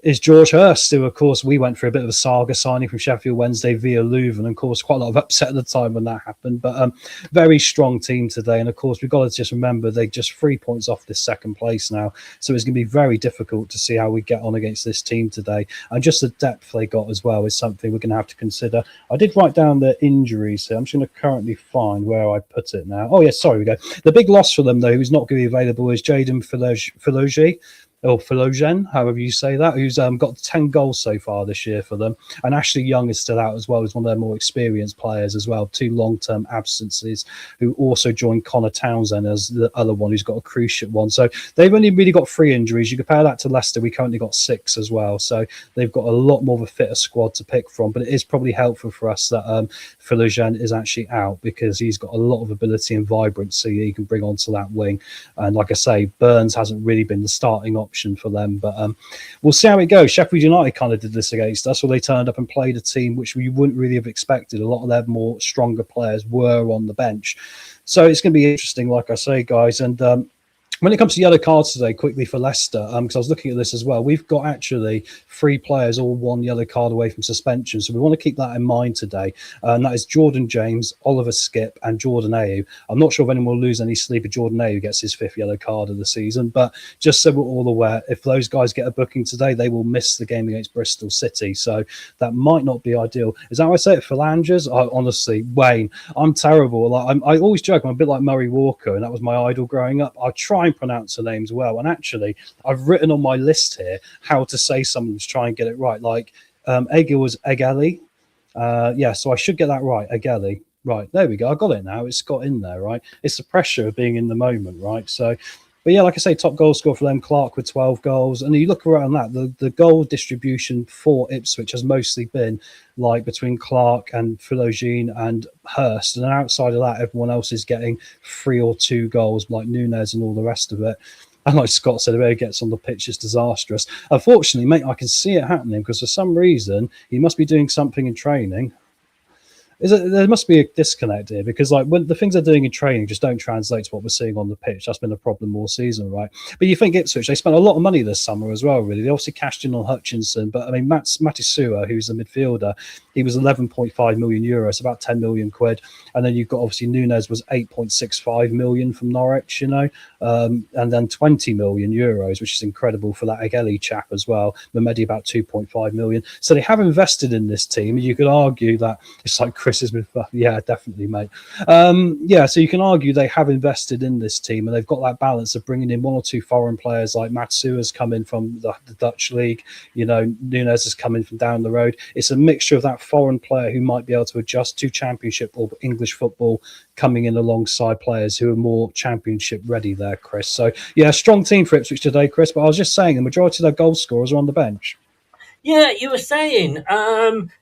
is George Hurst, who, of course, we went through a bit of a saga signing from Sheffield Wednesday via Leuven. And, of course, quite a lot of upset at the time when that happened. But very strong team today. And, of course, we've got to just remember they're just 3 points off this second place now. So it's going to be very difficult to see how we get on against this team today. And just the depth they got as well is something we're going to have to consider. I did write down the injuries here. I'm just going to currently find where I put it now. Oh, yes, sorry, we go. The big loss for them, though, who's not going to be available, is Jaden Philoge. Or Philogen, however you say that, who's got 10 goals so far this year for them. And Ashley Young is still out as well. He's one of their more experienced players as well. 2 long-term absences, who also joined Connor Townsend as the other one who's got a cruciate one. So they've only really got 3 injuries. You compare that to Leicester, we currently got 6 as well. So they've got a lot more of a fitter squad to pick from. But it is probably helpful for us that Philogen is actually out, because he's got a lot of ability and vibrancy he can bring onto that wing. And like I say, Burns hasn't really been the starting option for them, but we'll see how it goes. Sheffield United kind of did this against us, where they turned up and played a team which we wouldn't really have expected. A lot of their more stronger players were on the bench, so it's going to be interesting, like I say, guys. And when it comes to yellow cards today, quickly for Leicester, because I was looking at this as well, we've got actually 3 players, all 1 yellow card away from suspension. So we want to keep that in mind today. And that is Jordan James, Oliver Skipp, and Jordan Ayew. I'm not sure if anyone will lose any sleep if Jordan Ayew gets his 5th yellow card of the season. But just so we're all aware, if those guys get a booking today, they will miss the game against Bristol City. So that might not be ideal. Is that what I say it? Phalanges? Honestly, Wayne, I'm terrible. I always joke, I'm a bit like Murray Walker, and that was my idol growing up. I try and pronounce the names well, and actually I've written on my list here how to say some of them to try and get it right. Like Egil was Egeli, so I should get that right. Egeli, right, there we go, I got it now, it's got in there, right? It's the pressure of being in the moment, right? So, but yeah, like I say, top goal scorer for them, Clark with 12 goals. And you look around that, the goal distribution for Ipswich has mostly been like between Clark and Philogene and Hurst. And then outside of that, everyone else is getting 3 or 2 goals, like Nunes and all the rest of it. And like Scott said, where he gets on the pitch is disastrous. Unfortunately, mate, I can see it happening, because for some reason, he must be doing something in training. There must be a disconnect here, because like when the things they're doing in training just don't translate to what we're seeing on the pitch. That's been a problem all season, right? But you think Ipswich, they spent a lot of money this summer as well, really. They obviously cashed in on Hutchinson, but I mean, Matisua, who's the midfielder, he was 11.5 million euros, about 10 million quid. And then you've got obviously Nunes was 8.65 million from Norwich, and then 20 million euros, which is incredible for that Egeli chap as well. Mehmedi about 2.5 million. So they have invested in this team. You could argue that it's like Chris has been, yeah, definitely, mate. So you can argue they have invested in this team, and they've got that balance of bringing in one or two foreign players, like Matsua's coming from the Dutch league. Nunes is coming from down the road. It's a mixture of that foreign player who might be able to adjust to Championship or English football, coming in alongside players who are more Championship ready there, Chris. So, yeah, strong team for Ipswich today, Chris. But I was just saying, the majority of their goal scorers are on the bench. Yeah, you were saying,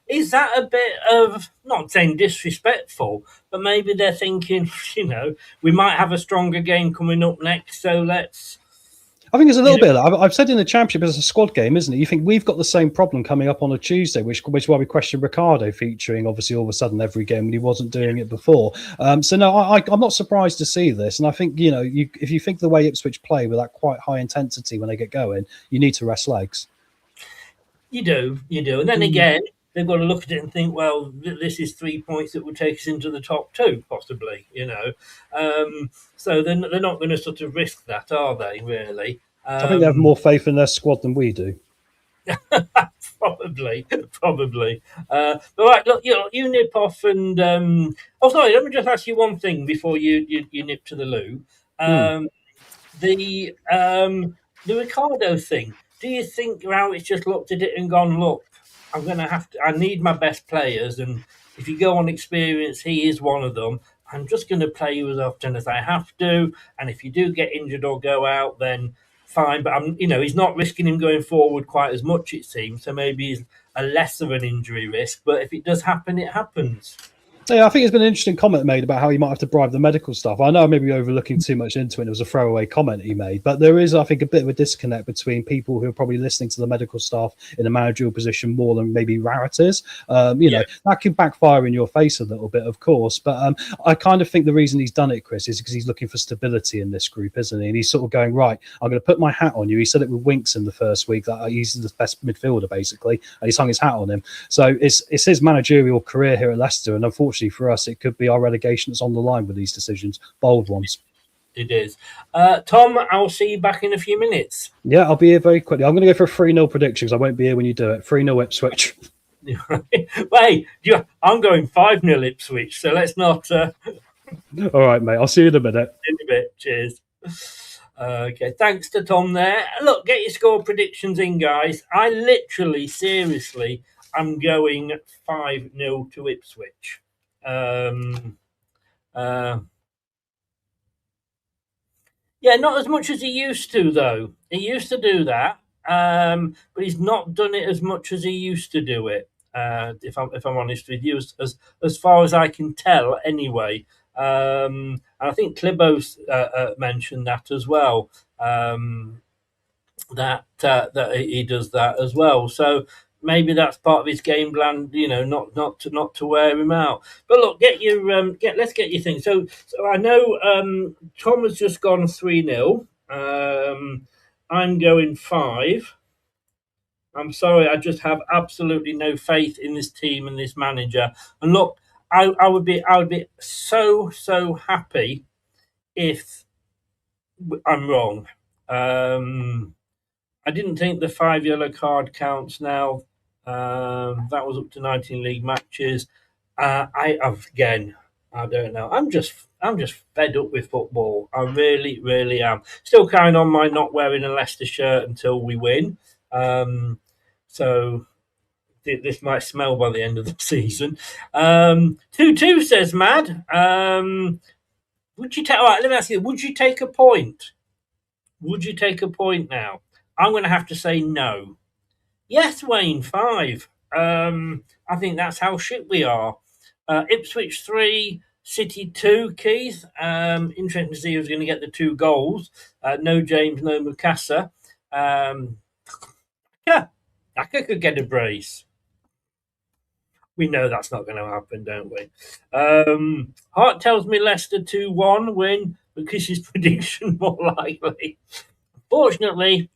is that a bit of, not saying disrespectful, but maybe they're thinking, we might have a stronger game coming up next, so let's... I think it's a little bit. I've said in the Championship it's a squad game, isn't it? You think we've got the same problem coming up on a Tuesday, which is why we question Ricardo featuring, obviously, all of a sudden every game when he wasn't doing it before. So no, I'm not surprised to see this, and I think if you think the way Ipswich play with that quite high intensity when they get going, you need to rest legs. You do, and then again, they've got to look at it and think, well, this is 3 points that would take us into the top two, possibly. So they're not going to sort of risk that, are they? Really? I think they have more faith in their squad than we do. Probably. But right, look, you nip off and. Sorry. Let me just ask you one thing before you nip to the loo. The Ricardo thing. Do you think Rowett's just looked at it and gone, look, I need my best players, and if you go on experience, he is one of them. I'm just going to play you as often as I have to, and if you do get injured or go out, then fine. But he's not risking him going forward quite as much, it seems. So maybe he's a less of an injury risk. But if it does happen, it happens. Yeah, I think it's been an interesting comment made about how you might have to bribe the medical staff. I know I may be overlooking too much into it. It was a throwaway comment he made, but there is, I think, a bit of a disconnect between people who are probably listening to the medical staff in a managerial position more than maybe Rowett is. That can backfire in your face a little bit, of course. But I kind of think the reason he's done it, Chris, is because he's looking for stability in this group, isn't he? And he's sort of going, right, I'm going to put my hat on you. He said it with Winks in the first week, that he's the best midfielder, basically, and he's hung his hat on him. So it's his managerial career here at Leicester, and unfortunately for us, it could be our relegation that's on the line with these decisions, bold ones. It is. Tom, I'll see you back in a few minutes. Yeah, I'll be here very quickly. I'm going to go for a 3-0 prediction because I won't be here when you do it. 3-0 Ipswich. Wait, I'm going 5-0 Ipswich, so let's not... All right, mate. I'll see you in a minute. In a bit. Cheers. Okay, thanks to Tom there. Look, get your score predictions in, guys. I literally, seriously, I'm going 5-0 to Ipswich. Not as much as he used to, though. He used to do that, but he's not done it as much as he used to do it. If I'm honest with you, as far as I can tell, anyway. And I think Clibo's mentioned that as well. That he does that as well. So maybe that's part of his game plan, not to wear him out. But look, let's get your thing. So I know Tom has just gone 3-0. I'm going 5. I'm sorry, I just have absolutely no faith in this team and this manager. And look, I would be so happy if I'm wrong. I didn't think the 5 yellow card counts now. That was up to 19 league matches. I don't know. I'm just fed up with football. I really, really am. Still carrying on my not wearing a Leicester shirt until we win. So this might smell by the end of the season. 2-2 says Mad. Would you take? All right, let me ask you. Would you take a point? Would you take a point now? I'm going to have to say no. Yes, Wayne, 5. I think that's how shit we are. Ipswich 3, City 2, Keith. Interesting to see who's going to get the 2 goals. No James, no Mukasa. Aka could get a brace. We know that's not going to happen, don't we? Hart tells me Leicester 2-1 win, because his prediction more likely. Unfortunately,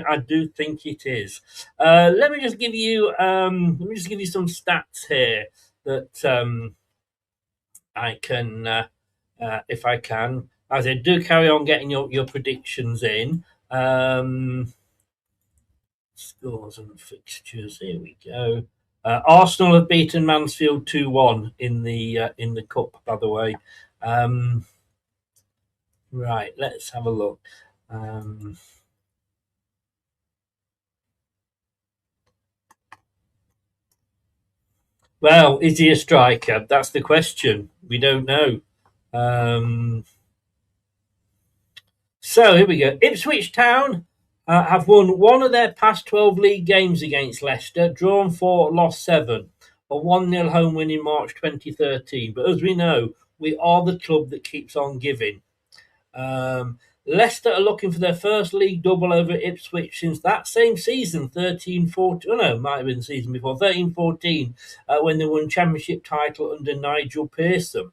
I do think it is. Let me just give you some stats here that I can, if I can. As I do, carry on getting your predictions in. Scores and fixtures. Here we go. Arsenal have beaten Mansfield 2-1 in the cup, by the way. Right, let's have a look. Well, is he a striker? That's the question. We don't know. So here we go. Ipswich Town have won one of their past 12 league games against Leicester, drawn 4, lost 7. A 1-0 home win in March 2013. But as we know, we are the club that keeps on giving. Leicester are looking for their first league double over Ipswich since that same season, 13-14. Oh no, might have been the season before, 13-14, when they won Championship title under Nigel Pearson.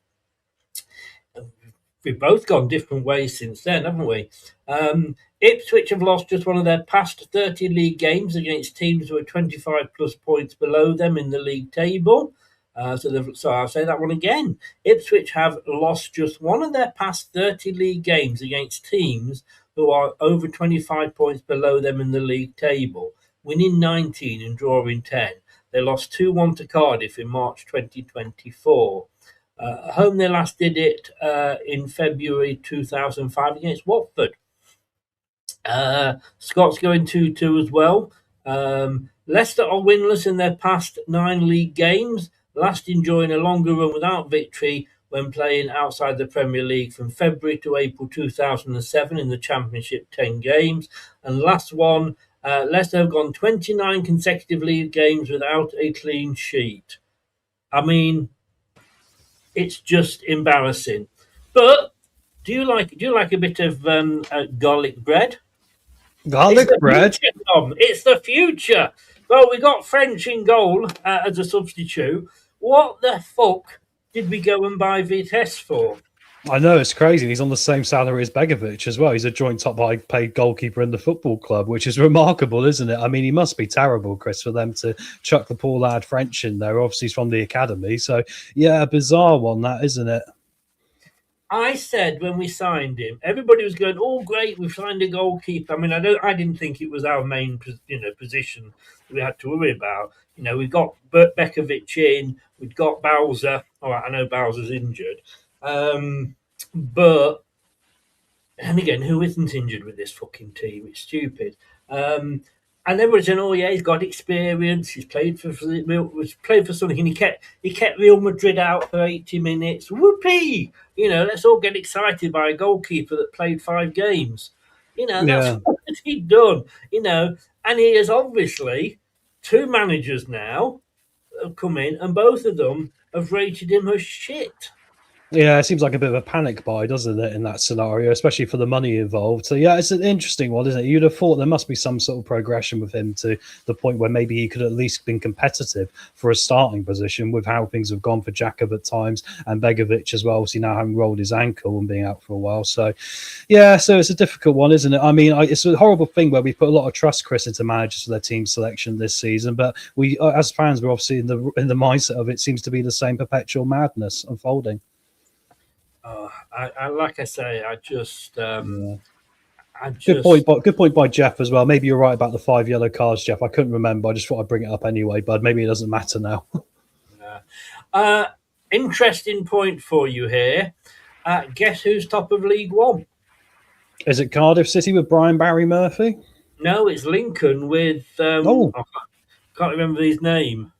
We've both gone different ways since then, haven't we? Ipswich have lost just one of their past 30 league games against teams who are 25 plus points below them in the league table. So I'll say that one again. Ipswich have lost just one of their past 30 league games against teams who are over 25 points below them in the league table, winning 19 and drawing 10. They lost 2-1 to Cardiff in March 2024. Home they last did it in February 2005 against Watford. Scott's going 2-2 as well. Leicester are winless in their past 9 league games, last enjoying a longer run without victory when playing outside the Premier League from February to April 2007 in the Championship 10 games. And last one, Leicester have gone 29 consecutive league games without a clean sheet. I mean, it's just embarrassing. But do you like a bit of garlic bread? Garlic bread? Future, Tom. It's the future. Well, we got French in goal as a substitute. What the fuck did we go and buy Vitesse for? I know, it's crazy. He's on the same salary as Begovic as well. He's a joint top paid goalkeeper in the football club, which is remarkable, isn't it? I mean, he must be terrible, Chris, for them to chuck the poor lad French in there. Obviously, he's from the academy. So, yeah, a bizarre one, that, isn't it? I said when we signed him, everybody was going, "Oh, great, we've signed a goalkeeper." I mean, I didn't think it was our main, position that we had to worry about. We've got Bekovic in, we've got Bowser. All right, I know Bowser's injured, but and again, who isn't injured with this fucking team? It's stupid. And everyone's saying, "Oh yeah, he's got experience. He's played for something." And he kept Real Madrid out for 80 minutes. Whoopee! Let's all get excited by a goalkeeper that played 5 games. That's what he'd done. And he has obviously 2 managers now have come in, and both of them have rated him as shit. Yeah, it seems like a bit of a panic buy, doesn't it, in that scenario, especially for the money involved. So, yeah, it's an interesting one, isn't it? You'd have thought there must be some sort of progression with him to the point where maybe he could at least been competitive for a starting position with how things have gone for Jakub at times and Begovic as well, obviously now having rolled his ankle and being out for a while. So, yeah, so it's a difficult one, isn't it? I mean, it's a horrible thing where we put a lot of trust, Chris, into managers for their team selection this season, but we, as fans, we're obviously in the mindset of it seems to be the same perpetual madness unfolding. Like I say, Good point by Jeff as well. Maybe you're right about the 5 yellow cards, Jeff. I couldn't remember. I just thought I'd bring it up anyway, but maybe it doesn't matter now. Interesting point for you here. Guess who's top of League One? Is it Cardiff City with Brian Barry Murphy? No, it's Lincoln with... I can't remember his name.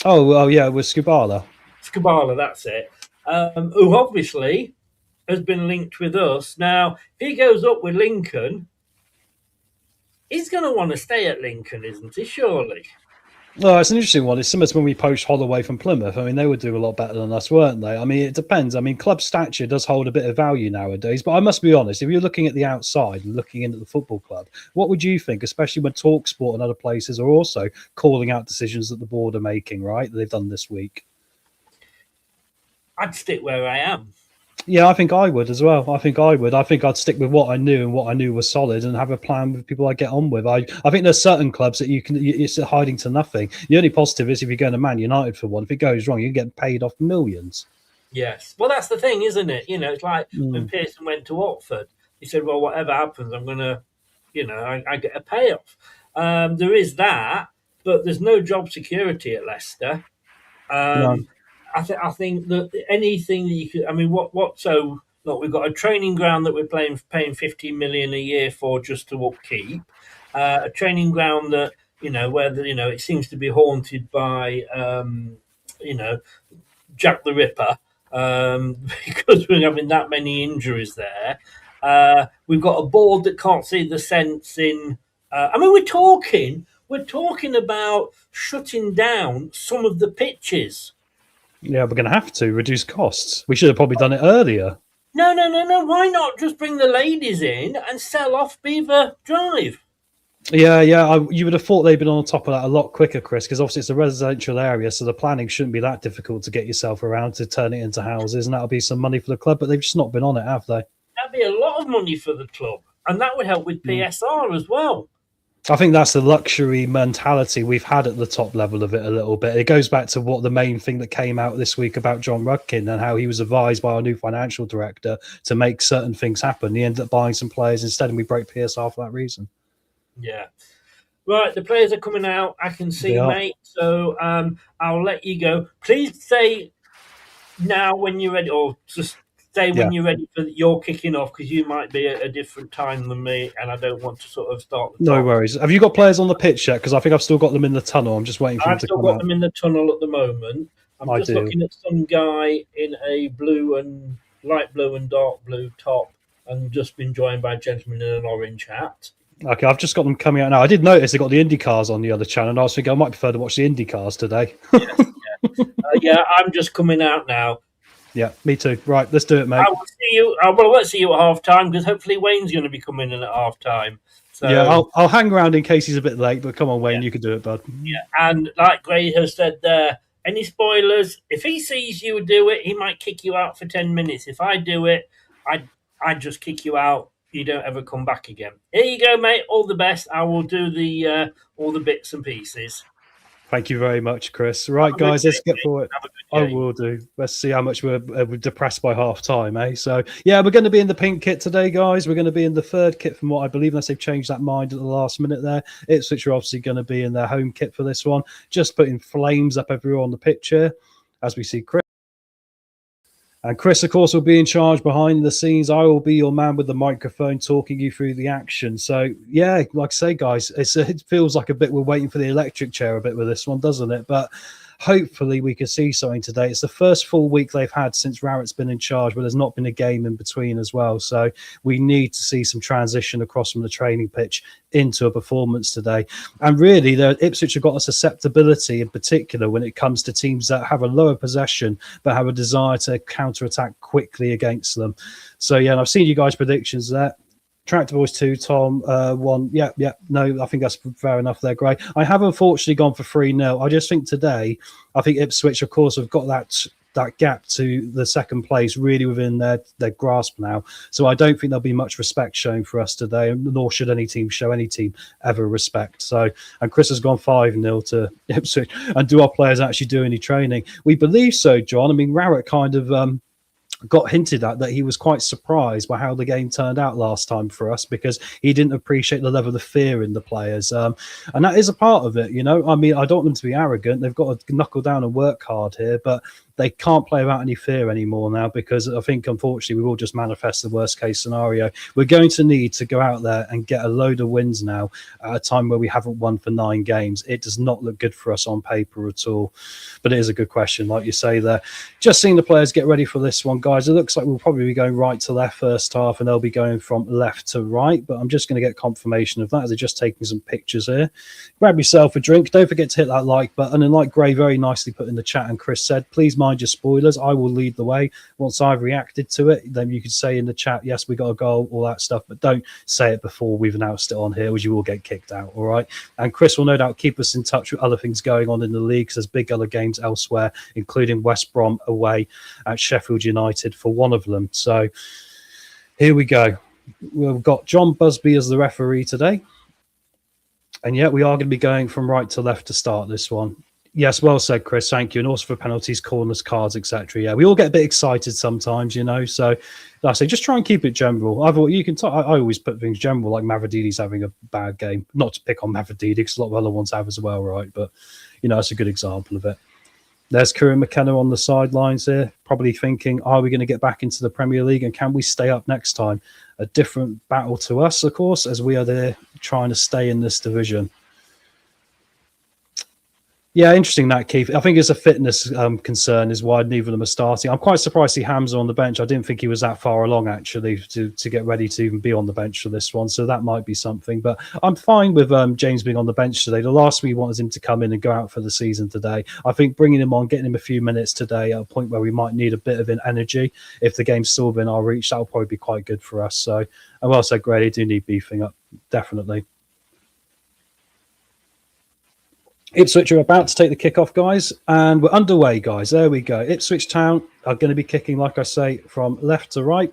Oh, well, yeah, with Skubala. Skubala, that's it. Who obviously has been linked with us. Now, if he goes up with Lincoln, he's going to want to stay at Lincoln, isn't he? Surely. No, it's an interesting one. It's similar to when we poached Holloway from Plymouth. I mean, they would do a lot better than us, weren't they? I mean, it depends. I mean, club stature does hold a bit of value nowadays. But I must be honest, if you're looking at the outside and looking into the football club, what would you think, especially when TalkSport and other places are also calling out decisions that the board are making, right, that they've done this week? I'd stick where I am. Yeah, I think I would as well. I think I'd stick with what I knew and what I knew was solid and have a plan with people I get on with. I think there's certain clubs that it's hiding to nothing. The only positive is if you're going to Man United for one, if it goes wrong, you get paid off millions. Yes. Well, that's the thing, isn't it? It's like when Pearson went to Watford, he said, well, whatever happens, I'm going to, I get a payoff. There is that. but there's no job security at Leicester. No. I think that anything that you could, I mean, so look, we've got a training ground that we're paying 15 million a year for just to upkeep, a training ground that, where it seems to be haunted by, you know, Jack the Ripper, because we're having that many injuries there. We've got a board that can't see the sense in. I mean, we're talking about shutting down some of the pitches. Yeah, we're going to have to reduce costs. We should have probably done it earlier. No. Why not just bring the ladies in and sell off Beaver Drive? Yeah. You would have thought they'd been on top of that a lot quicker, Chris, because obviously it's a residential area, so the planning shouldn't be that difficult to get yourself around to turn it into houses, and that'll be some money for the club, but they've just not been on it, have they? That'd be a lot of money for the club, and that would help with PSR as well. I think that's the luxury mentality we've had at the top level of it a little bit. It goes back to what the main thing that came out this week about John Rudkin and how he was advised by our new financial director to make certain things happen. He ended up buying some players instead, and we broke PSR for that reason. Yeah. Right, the players are coming out. I can see, mate. So I'll let you go. Please say now when you're ready, or just say when you're ready for your kicking off, because you might be at a different time than me, and I don't want to sort of start. No worries. Have you got players on the pitch yet? Because I think I've still got them in the tunnel. I'm just waiting for them to come out. I've still got them in the tunnel at the moment. I'm just looking at some guy in a light blue and dark blue top, and just been joined by a gentleman in an orange hat. Okay, I've just got them coming out now. I did notice they got the Indy cars on the other channel, and I was thinking I might prefer to watch the Indy cars today. Yeah, I'm just coming out now. Yeah, me too. Right, let's do it, mate. I will see you. I won't see you at half time, because hopefully Wayne's going to be coming in at half time. So, yeah, I'll hang around in case he's a bit late, but come on, Wayne, you can do it, bud. Yeah, and like Gray has said there, any spoilers, if he sees you do it, he might kick you out for 10 minutes. If I do it, I'd just kick you out. You don't ever come back again. Here you go, mate. All the best. I will do the all the bits and pieces. Thank you very much, Chris. Right, guys, let's get forward. I will do. Let's see how much we're depressed by half time, eh? So, yeah, we're going to be in the pink kit today, guys. We're going to be in the third kit from what I believe, unless they've changed that mind at the last minute there. Ipswich are obviously going to be in their home kit for this one. Just putting flames up everywhere on the pitch here, as we see Chris. And Chris, of course, will be in charge behind the scenes. I will be your man with the microphone talking you through the action. So, yeah, like I say, guys, it feels like a bit we're waiting for the electric chair a bit with this one, doesn't it? But hopefully we can see something today. It's the first full week they've had since Rowett's been in charge, but there's not been a game in between as well. So we need to see some transition across from the training pitch into a performance today. And really, the Ipswich have got a susceptibility in particular when it comes to teams that have a lower possession but have a desire to counter-attack quickly against them. So, yeah, and I've seen you guys' predictions there. Tractor Boys 2, Tom 1. Yeah. No, I think that's fair enough there, Gray. I have unfortunately gone for 3-0. I just think today, I think Ipswich, of course, have got that gap to the second place really within their grasp now. So I don't think there'll be much respect shown for us today, nor should any team show any team ever respect. So, and Chris has gone 5-0 to Ipswich. And do our players actually do any training? We believe so, John. I mean, Rowett kind of got hinted at that he was quite surprised by how the game turned out last time for us, because he didn't appreciate the level of fear in the players. And that is a part of it, you know. I mean, I don't want them to be arrogant. They've got to knuckle down and work hard here, but they can't play without any fear anymore now, because I think, unfortunately, we will just manifest the worst case scenario. We're going to need to go out there and get a load of wins now at a time where we haven't won for 9 games. It does not look good for us on paper at all, but it is a good question, like you say there. Just seeing the players get ready for this one, guys. It looks like we'll probably be going right to left first half, and they'll be going from left to right, but I'm just going to get confirmation of that. They're just taking some pictures here. Grab yourself a drink. Don't forget to hit that like button, and like Gray very nicely put in the chat and Chris said, please mind your spoilers. I will lead the way. Once I've reacted to it, then you can say in the chat, yes, we got a goal, all that stuff, but don't say it before we've announced it on here, which you will get kicked out. All right. And Chris will no doubt keep us in touch with other things going on in the league, because there's big other games elsewhere, including West Brom away at Sheffield United for one of them. So here we go. We've got John Busby as the referee today. And yet we are going to be going from right to left to start this one. Yes, well said, Chris. Thank you. And also for penalties, corners, cards, etc. Yeah, we all get a bit excited sometimes, So, like I say, just try and keep it general. You can. I always put things general, like Mavrididi's having a bad game. Not to pick on Mavrididi, because a lot of other ones have as well, right? But that's a good example of it. There's Kieran McKenna on the sidelines here, probably thinking, are we going to get back into the Premier League and can we stay up next time? A different battle to us, of course, as we are there trying to stay in this division. Yeah, interesting that, Keith. I think it's a fitness concern is why neither of them are starting. I'm quite surprised to see Hamza on the bench. I didn't think he was that far along, actually, to get ready to even be on the bench for this one. So that might be something. But I'm fine with James being on the bench today. The last we want is him to come in and go out for the season today. I think bringing him on, getting him a few minutes today at a point where we might need a bit of energy, if the game's still within our reach, that'll probably be quite good for us. So, and well said, Grady, do need beefing up, definitely. Ipswich are about to take the kickoff, guys, and we're underway, guys. There we go. Ipswich Town are going to be kicking, like I say, from left to right,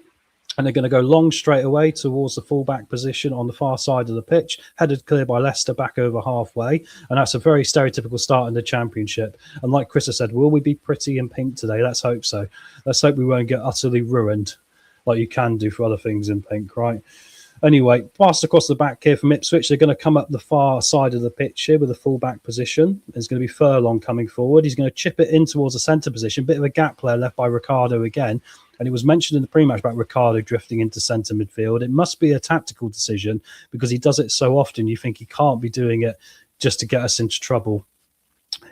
and they're going to go long straight away towards the fullback position on the far side of the pitch, headed clear by Leicester back over halfway, and that's a very stereotypical start in the Championship. And like Chris has said, will we be pretty in pink today? Let's hope so. Let's hope we won't get utterly ruined like you can do for other things in pink, right? Anyway, pass across the back here from Ipswich. They're going to come up the far side of the pitch here with the full-back position. There's going to be Furlong coming forward. He's going to chip it in towards the centre position. Bit of a gap player left by Ricardo again. And it was mentioned in the pre-match about Ricardo drifting into centre midfield. It must be a tactical decision because he does it so often. You think he can't be doing it just to get us into trouble.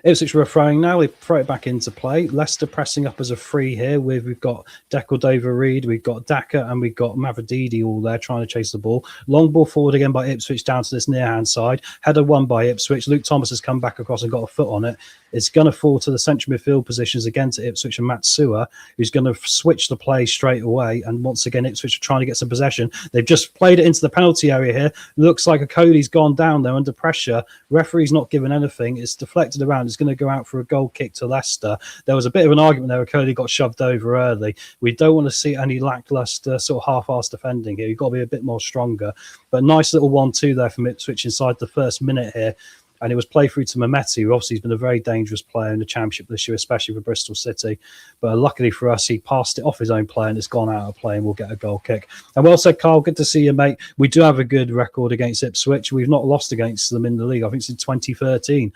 Ipswich were throwing now. They throw it back into play. Leicester pressing up as a free here. We've got Decordova-Reid, we've got Daka, and we've got Mavrididi all there trying to chase the ball. Long ball forward again by Ipswich down to this near-hand side. Header won by Ipswich. Luke Thomas has come back across and got a foot on it. It's going to fall to the central midfield positions again to Ipswich and Matsua, who's going to switch the play straight away. And once again, Ipswich are trying to get some possession. They've just played it into the penalty area here. Looks like a Cody's gone down there under pressure. Referee's not given anything. It's deflected around. It's going to go out for a goal kick to Leicester. There was a bit of an argument there where Cody got shoved over early. We don't want to see any lackluster sort of half-assed defending here. You've got to be a bit more stronger. But nice little 1-2 there from Ipswich inside the first minute here. And it was play through to Mehmeti, who obviously has been a very dangerous player in the Championship this year, especially for Bristol City. But luckily for us, he passed it off his own player and it's gone out of play and we'll get a goal kick. And well said, Carl. Good to see you, mate. We do have a good record against Ipswich. We've not lost against them in the league, I think, since 2013,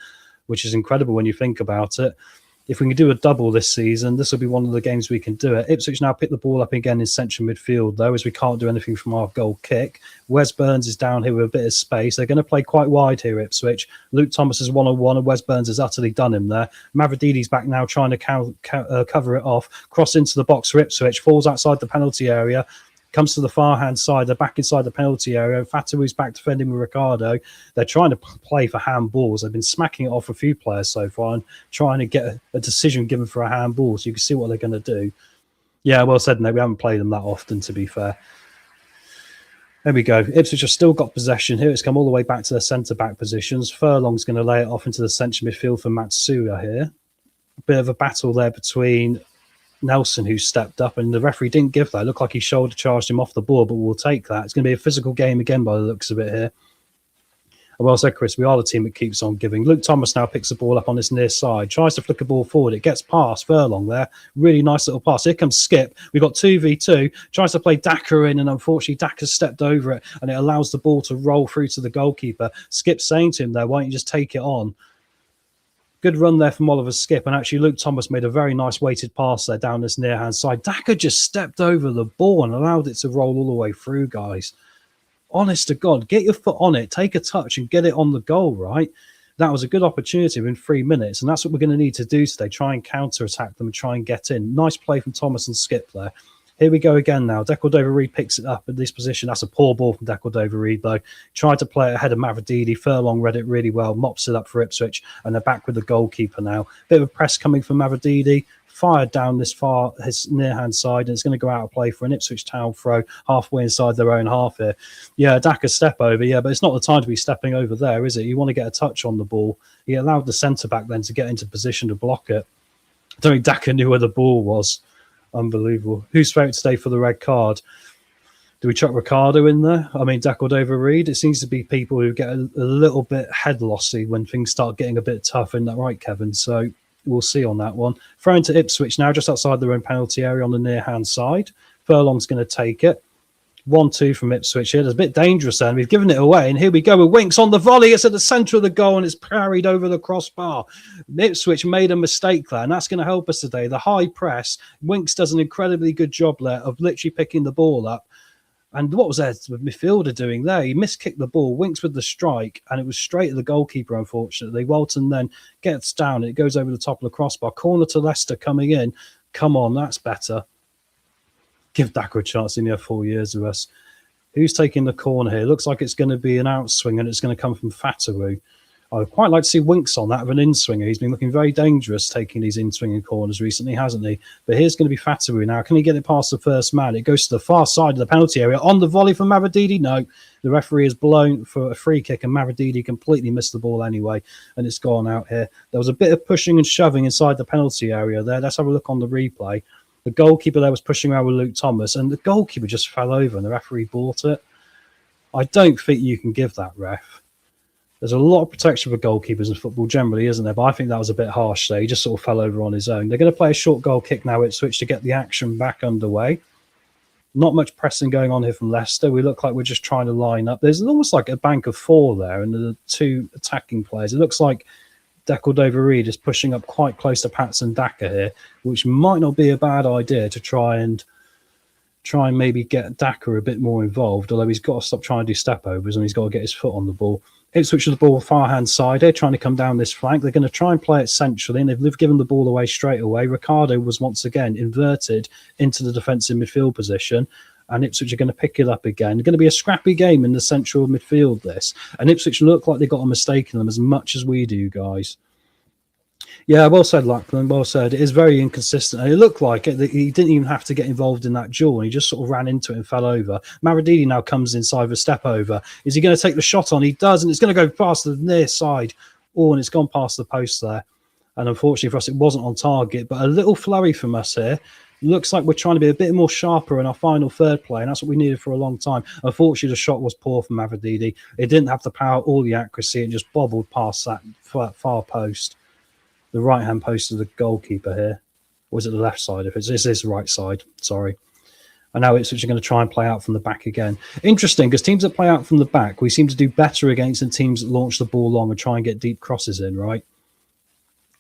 which is incredible when you think about it. If we can do a double this season, this will be one of the games we can do it. Ipswich now pick the ball up again in central midfield, though, as we can't do anything from our goal kick. Wes Burns is down here with a bit of space. They're going to play quite wide here, Ipswich. Luke Thomas is one-on-one, and Wes Burns has utterly done him there. Mavrididi's back now trying to cover it off. Cross into the box for Ipswich, falls outside the penalty area. Comes to the far-hand side. They're back inside the penalty area. Fataou's back defending with Ricardo. They're trying to play for handballs. They've been smacking it off a few players so far and trying to get a decision given for a handball so you can see what they're going to do. Yeah, well said, no, we haven't played them that often, to be fair. There we go. Ipswich have still got possession here. It's come all the way back to their centre-back positions. Furlong's going to lay it off into the central midfield for Matsua here. A bit of a battle there between Nelson, who stepped up, and the referee didn't give that. It looked like he shoulder charged him off the ball, but we'll take that. It's going to be a physical game again by the looks of it here. Well said, Chris. We are the team that keeps on giving. Luke Thomas now picks the ball up on this near side, tries to flick a ball forward. It gets past Furlong there. Really nice little pass. Here comes Skip. We've got 2v2. Tries to play Daka in, and unfortunately Daka's stepped over it, and it allows the ball to roll through to the goalkeeper. Skip's saying to him there, why don't you just take it on? Good run there from Oliver Skip, and actually Luke Thomas made a very nice weighted pass there down this near-hand side. Daka just stepped over the ball and allowed it to roll all the way through, guys. Honest to God, get your foot on it, take a touch and get it on the goal, right? That was a good opportunity within 3 minutes, and that's what we're going to need to do today, try and counter-attack them and try and get in. Nice play from Thomas and Skip there. Here we go again now. Decordova-Reid picks it up in this position. That's a poor ball from Decordova-Reid, though. Tried to play it ahead of Mavrididi. Furlong read it really well, mops it up for Ipswich, and they're back with the goalkeeper now. Bit of a press coming from Mavrididi. Fired down this far, his near-hand side, and it's going to go out of play for an Ipswich Town throw halfway inside their own half here. Yeah, Daka step over, yeah, but it's not the time to be stepping over there, is it? You want to get a touch on the ball. He allowed the centre-back then to get into position to block it. I don't think Daka knew where the ball was. Unbelievable. Who's favourite today for the red card? Do we chuck Ricardo in there? I mean, Decordova-Reid. It seems to be people who get a little bit head lossy when things start getting a bit tough. Isn't that right, Kevin? So we'll see on that one. Thrown to Ipswich now, just outside their own penalty area on the near-hand side. Furlong's going to take it. 1-2 from Ipswich here. It's a bit dangerous then. We've given it away, and here we go with Winks on the volley. It's at the centre of the goal, and it's parried over the crossbar. Ipswich made a mistake there, and that's going to help us today. The high press. Winks does an incredibly good job there of literally picking the ball up. And what was that midfielder doing there? He miskicked the ball, Winks with the strike, and it was straight at the goalkeeper, unfortunately. Walton then gets down, and it goes over the top of the crossbar. Corner to Leicester coming in. Come on, that's better. Give Daka a chance in the 4 years of us. Who's taking the corner here? Looks like it's going to be an outswing, and it's going to come from Fatawu. I'd quite like to see Winks on that of an in-swinger. He's been looking very dangerous taking these in-swinging corners recently, hasn't he? But here's going to be Fatawu now. Can he get it past the first man? It goes to the far side of the penalty area. On the volley from Mavididi? No. The referee is blown for a free kick, and Mavididi completely missed the ball anyway, and it's gone out here. There was a bit of pushing and shoving inside the penalty area there. Let's have a look on the replay. The goalkeeper there was pushing around with Luke Thomas, and the goalkeeper just fell over, and the referee bought it. I don't think you can give that, ref. There's a lot of protection for goalkeepers in football generally, isn't there? But I think that was a bit harsh there. He just sort of fell over on his own. They're going to play a short goal kick now at Ipswich to get the action back underway. Not much pressing going on here from Leicester. We look like we're just trying to line up. There's almost like a bank of four there, and the two attacking players. It looks like Decordova-Reid is pushing up quite close to Patson Daka here, which might not be a bad idea to try and maybe get Daka a bit more involved, although he's got to stop trying to do step overs and he's got to get his foot on the ball. Ipswich with the ball far hand side here, trying to come down this flank. They're going to try and play it centrally, and they've given the ball away straight away. Ricardo was once again inverted into the defensive midfield position, and Ipswich are going to pick it up again. It's going to be a scrappy game in the central midfield, this. And Ipswich look like they've got a mistake in them as much as we do, guys. Yeah, well said, Lackland. Well said. It is very inconsistent. And it looked like it, that he didn't even have to get involved in that duel. He just sort of ran into it and fell over. Mavididi now comes inside with a step over. Is he going to take the shot on? He does, and it's going to go past the near side. Oh, and it's gone past the post there. And unfortunately for us, it wasn't on target. But a little flurry from us here. Looks like we're trying to be a bit more sharper in our final third play, and that's what we needed for a long time. Unfortunately, the shot was poor from Mavididi. It didn't have the power or the accuracy. It just bobbled past that far post. The right-hand post of the goalkeeper here. Or is it the left side? If it's this right side, sorry. And now Ipswich are going to try and play out from the back again. Interesting, because teams that play out from the back, we seem to do better against than teams that launch the ball long and try and get deep crosses in, right?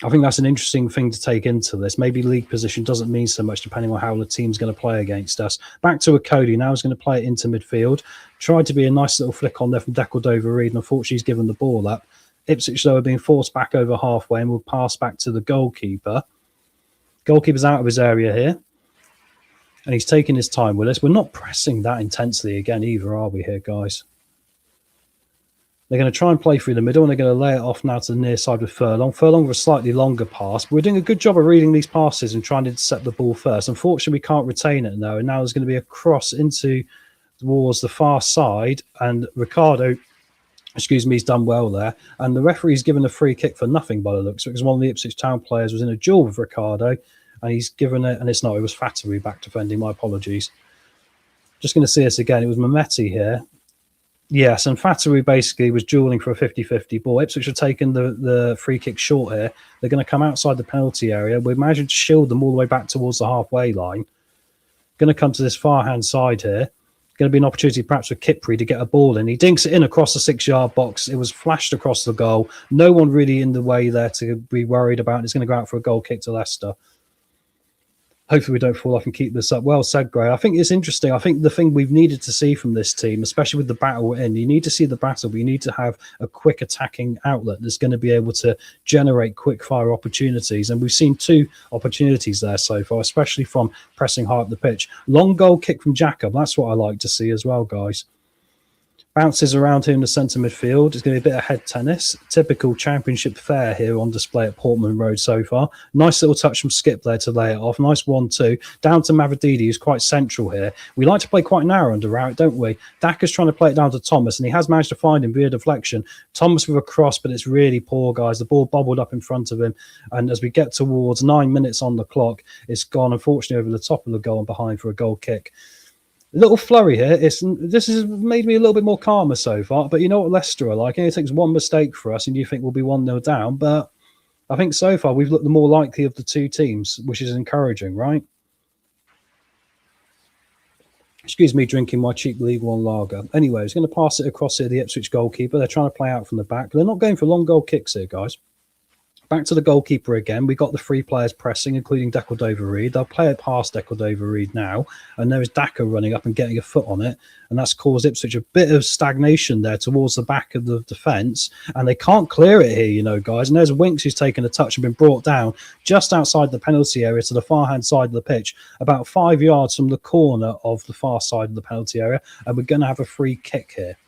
I think that's an interesting thing to take into this. Maybe league position doesn't mean so much depending on how the team's going to play against us. Back to a Cody now. He's going to play it into midfield. Tried to be a nice little flick on there from Decordova-Reid, and unfortunately he's given the ball up. Ipswich, though, are being forced back over halfway and will pass back to the goalkeeper. Goalkeeper's out of his area here. And he's taking his time with us. We're not pressing that intensely again either, are we here, guys? They're going to try and play through the middle, and they're going to lay it off now to the near side with Furlong. Furlong with a slightly longer pass. But we're doing a good job of reading these passes and trying to intercept the ball first. Unfortunately, we can't retain it now. And now there's going to be a cross towards the far side. And Ricardo... he's done well there. And the referee's given a free kick for nothing by the looks of it, because one of the Ipswich Town players was in a duel with Ricardo, and he's given it, and it was Fatawu back defending. My apologies. Just going to see us again. It was Mehmeti here. Yes, and Fatawu basically was duelling for a 50-50 ball. Ipswich have taken the free kick short here. They're going to come outside the penalty area. We've managed to shield them all the way back towards the halfway line. Going to come to this far-hand side here. Going to be an opportunity perhaps for Kipri to get a ball in. He dinks it in across the 6-yard box. It was flashed across the goal. No one really in the way there to be worried about. It's going to go out for a goal kick to Leicester. Hopefully we don't fall off and keep this up. Well said, Gray. I think it's interesting. I think the thing we've needed to see from this team, especially with the battle we're in, you need to see the battle, but you need to have a quick attacking outlet that's going to be able to generate quick fire opportunities. And we've seen 2 opportunities there so far, especially from pressing hard up the pitch. Long goal kick from Jacob. That's what I like to see as well, guys. Bounces around here in the centre midfield. It's going to be a bit of head tennis. Typical championship fare here on display at Portman Road so far. Nice little touch from Skip there to lay it off. Nice 1-2. Down to Mavididi, who's quite central here. We like to play quite narrow under Rowett, don't we? Daka's trying to play it down to Thomas, and he has managed to find him via deflection. Thomas with a cross, but it's really poor, guys. The ball bobbled up in front of him. And as we get towards 9 minutes on the clock, it's gone, unfortunately, over the top of the goal and behind for a goal kick. little flurry here. This has made me a little bit more calmer so far. But you know what Leicester are like? It takes one mistake for us, and you think we'll be 1-0 down. But I think so far we've looked the more likely of the two teams, which is encouraging, right? Excuse me, drinking my cheap League One lager. Anyway, I was going to pass it across here, the Ipswich goalkeeper. They're trying to play out from the back. They're not going for long goal kicks here, guys. Back to the goalkeeper again. We got the three players pressing, including Decordova-Reid. They'll play it past Decordova-Reid now. And there is Daka running up and getting a foot on it. And that's caused Ipswich a bit of stagnation there towards the back of the defence. And they can't clear it here, you know, guys. And there's Winks who's taken a touch and been brought down just outside the penalty area to the far-hand side of the pitch, about 5 yards from the corner of the far side of the penalty area. And we're going to have a free kick here.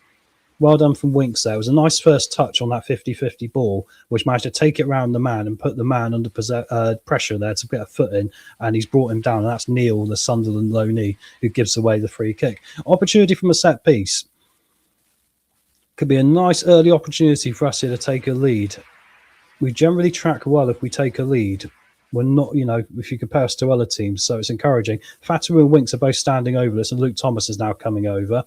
Well done from Winks there. It was a nice first touch on that 50-50 ball, which managed to take it round the man and put the man under pressure there to get a foot in, and he's brought him down. And that's Neil, the Sunderland loanee, who gives away the free kick. Opportunity from a set piece. Could be a nice early opportunity for us here to take a lead. We generally track well if we take a lead. We're not, you know, if you compare us to other teams, so it's encouraging. Fatu and Winks are both standing over us, and Luke Thomas is now coming over.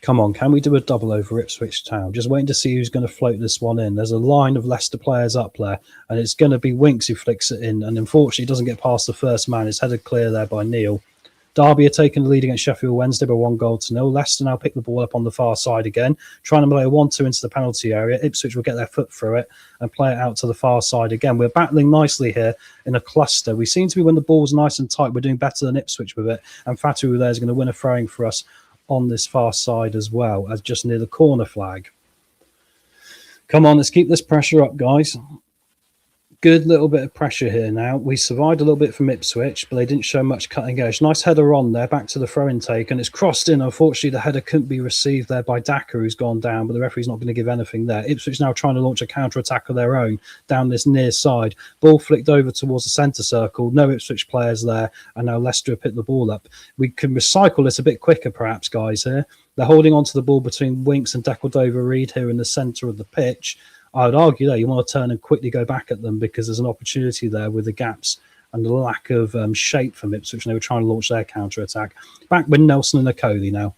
Come on, can we do a double over Ipswich Town? Just waiting to see who's going to float this one in. There's a line of Leicester players up there, and it's going to be Winks who flicks it in, and unfortunately it doesn't get past the first man. It's headed clear there by Neil. Derby are taking the lead against Sheffield Wednesday by 1-0. Leicester now pick the ball up on the far side again, trying to play a 1-2 into the penalty area. Ipswich will get their foot through it and play it out to the far side again. We're battling nicely here in a cluster. We seem to be, when the ball's nice and tight, we're doing better than Ipswich with it, and Fatu there is going to win a throwing for us on this far side as well, as just near the corner flag. Come on, let's keep this pressure up, guys. Good little bit of pressure here now. We survived a little bit from Ipswich, but they didn't show much cutting edge. Nice header on there, back to the throw-in take, and it's crossed in. Unfortunately, the header couldn't be received there by Daka, who's gone down, but the referee's not going to give anything there. Ipswich now trying to launch a counter-attack of their own down this near side. Ball flicked over towards the centre circle. No Ipswich players there, and now Leicester have picked the ball up. We can recycle this a bit quicker, perhaps, guys, here. They're holding on to the ball between Winks and Decordova-Reid here in the centre of the pitch. I would argue that you want to turn and quickly go back at them, because there's an opportunity there with the gaps and the lack of shape from Ipswich, and they were trying to launch their counter-attack. Back with Nelson and Okoli now.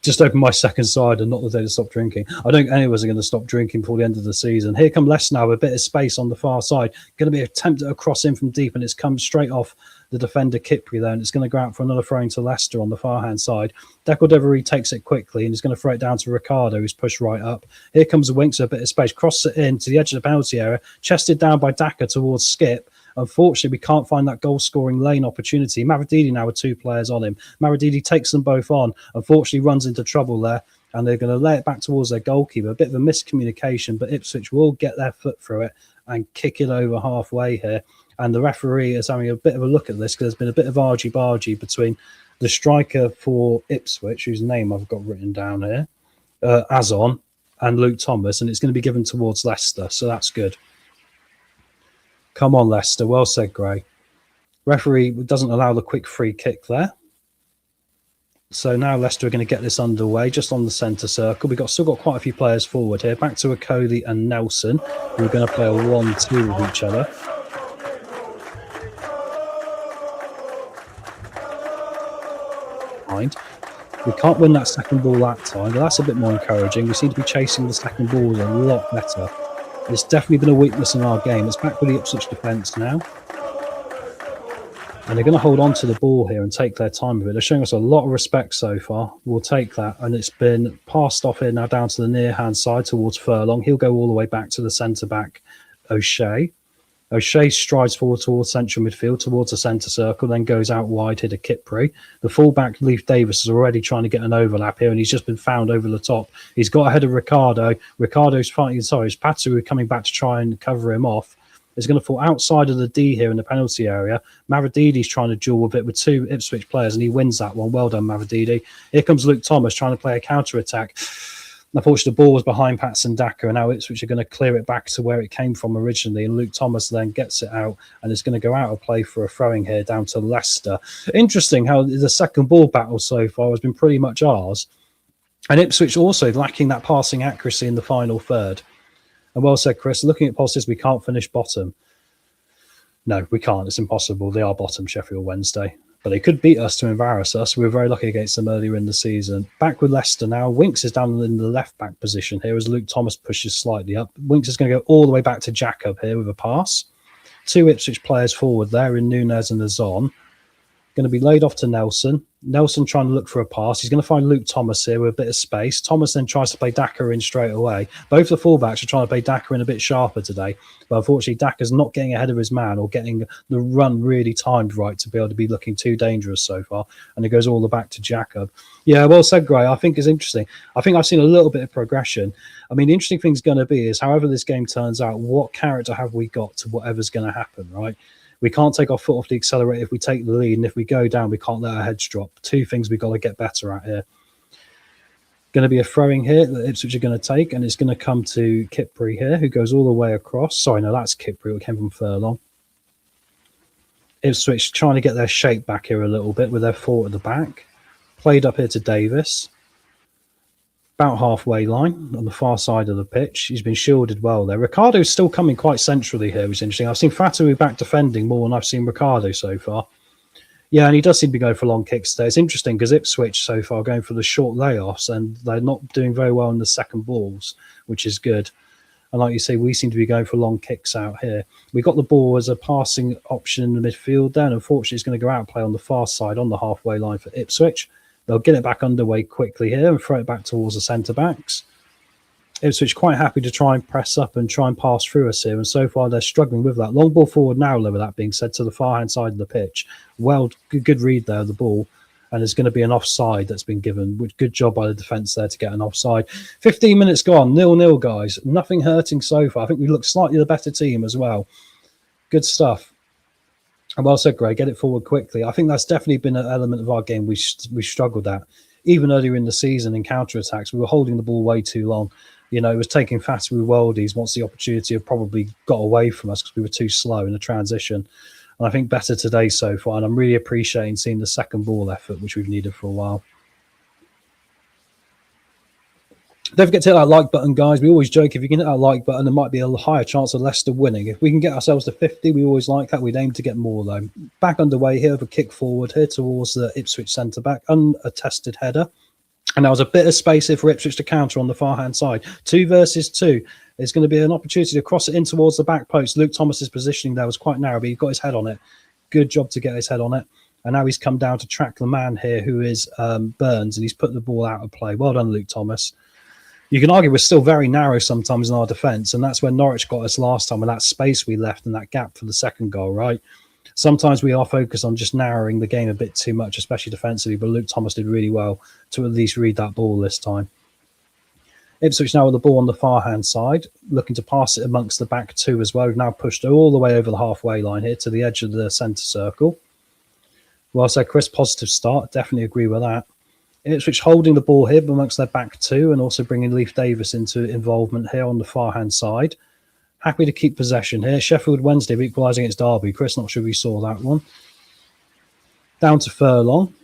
Just open my second side and not the day to stop drinking. I don't think any of us are going to stop drinking before the end of the season. Here come Leicester now with a bit of space on the far side. Going to be attempted a cross in from deep, and it's come straight off the defender Kipri there, and it's going to go out for another throwing to Leicester on the far-hand side. Decordova-Reid takes it quickly, and he's going to throw it down to Ricardo, who's pushed right up. Here comes Winks with a bit of space, crosses it in to the edge of the penalty area, chested down by Daka towards Skip. Unfortunately, we can't find that goal-scoring lane opportunity. Mavididi now with two players on him. Mavididi takes them both on. Unfortunately, runs into trouble there, and they're going to lay it back towards their goalkeeper. A bit of a miscommunication, but Ipswich will get their foot through it and kick it over halfway here. And the referee is having a bit of a look at this, because there's been a bit of argy-bargy between the striker for Ipswich, whose name I've got written down here, Azon, and Luke Thomas, and it's going to be given towards Leicester, so that's good. Come on, Leicester. Well said, Gray. Referee doesn't allow the quick free kick there. So now Leicester are going to get this underway just on the centre circle. We've still got quite a few players forward here. Back to Okoli and Nelson, who are going to play a 1-2 with each other. We can't win that second ball that time, but that's a bit more encouraging. We seem to be chasing the second balls a lot better. It's definitely been a weakness in our game. It's back with the Ipswich defence now. And they're going to hold on to the ball here and take their time with it. They're showing us a lot of respect so far. We'll take that. And it's been passed off here now down to the near-hand side towards Furlong. He'll go all the way back to the centre-back, O'Shea. O'Shea strides forward towards central midfield, towards the centre circle, then goes out wide here to Kipri. The fullback, Leif Davis, is already trying to get an overlap here, and he's just been found over the top. He's got ahead of Ricardo. Ricardo's fighting, it's Patu coming back to try and cover him off. He's going to fall outside of the D here in the penalty area. Mavididi's trying to duel a bit with two Ipswich players, and he wins that one. Well done, Mavididi. Here comes Luke Thomas trying to play a counter-attack. Unfortunately, the ball was behind Patson Daka, and now Ipswich are going to clear it back to where it came from originally. And Luke Thomas then gets it out, and is going to go out of play for a throwing here down to Leicester. Interesting how the second ball battle so far has been pretty much ours. And Ipswich also lacking that passing accuracy in the final third. And well said, Chris. Looking at positives, we can't finish bottom. No, we can't. It's impossible. They are bottom, Sheffield Wednesday. but they could beat us to embarrass us. We were very lucky against them earlier in the season. Back with Leicester now. Winks is down in the left-back position here as Luke Thomas pushes slightly up. Winks is going to go all the way back to Jacob here with a pass. 2 Ipswich players forward there in Nunez and Azon. Going to be laid off to Nelson. Nelson trying to look for a pass. He's going to find Luke Thomas here with a bit of space. Thomas then tries to play Daka in straight away. Both the fullbacks are trying to play Daka in a bit sharper today. But unfortunately, Daka's not getting ahead of his man or getting the run really timed right to be able to be looking too dangerous so far. And it goes all the back to Jacob. Yeah, well said, Gray. I think it's interesting. I think I've seen a little bit of progression. I mean, the interesting thing's going to be is however this game turns out, what character have we got to whatever's going to happen, right? We can't take our foot off the accelerator if we take the lead, and if we go down, we can't let our heads drop. 2 things we've got to get better at here. Going to be a throwing here that Ipswich are going to take, and it's going to come to Kipri here, who goes all the way across. Sorry, no, that's Kipri. It came from Furlong. Ipswich trying to get their shape back here a little bit with their 4 at the back. Played up here to Davis. About halfway line on the far side of the pitch. He's been shielded well there. Ricardo's still coming quite centrally here, which is interesting. I've seen Fatawu back defending more than I've seen Ricardo so far. Yeah, and he does seem to be going for long kicks there. It's interesting because Ipswich so far are going for the short layoffs and they're not doing very well in the second balls, which is good. And like you say, we seem to be going for long kicks out here. We got the ball as a passing option in the midfield there, and unfortunately it's going to go out and play on the far side on the halfway line for Ipswich. They'll get it back underway quickly here and throw it back towards the centre-backs. Ipswich quite happy to try and press up and try and pass through us here. And so far, they're struggling with that. Long ball forward now, with that being said, to the far-hand side of the pitch. Well, good read there of the ball. And there's going to be an offside that's been given. Which good job by the defence there to get an offside. 15 minutes gone. 0-0, guys. Nothing hurting so far. I think we look slightly the better team as well. Good stuff. And well said, Greg. Get it forward quickly. I think that's definitely been an element of our game we struggled at. Even earlier in the season in counter-attacks, we were holding the ball way too long. You know, it was taking Fatawu worldies once the opportunity had probably got away from us because we were too slow in the transition. And I think better today so far. And I'm really appreciating seeing the second ball effort, which we've needed for a while. Don't forget to hit that like button, guys. We always joke if you can hit that like button, there might be a higher chance of Leicester winning. If we can get ourselves to 50, we always like that. We'd aim to get more, though. Back underway here with a kick forward here towards the Ipswich centre-back. Unattested header. And there was a bit of space here for Ipswich to counter on the far-hand side. 2 versus 2. There's going to be an opportunity to cross it in towards the back post. Luke Thomas's positioning there was quite narrow, but he got his head on it. Good job to get his head on it. And now he's come down to track the man here, who is Burns, and he's put the ball out of play. Well done, Luke Thomas. You can argue we're still very narrow sometimes in our defence, and that's where Norwich got us last time, with that space we left and that gap for the second goal, right? Sometimes we are focused on just narrowing the game a bit too much, especially defensively, but Luke Thomas did really well to at least read that ball this time. Ipswich now with the ball on the far-hand side, looking to pass it amongst the back 2 as well. We've now pushed all the way over the halfway line here to the edge of the centre circle. Well said, Chris, positive start. Definitely agree with that. Ipswich holding the ball here amongst their back 2 and also bringing Leif Davis into involvement here on the far-hand side. Happy to keep possession here. Sheffield Wednesday equalising against Derby. Chris, not sure we saw that one. Down to Furlong.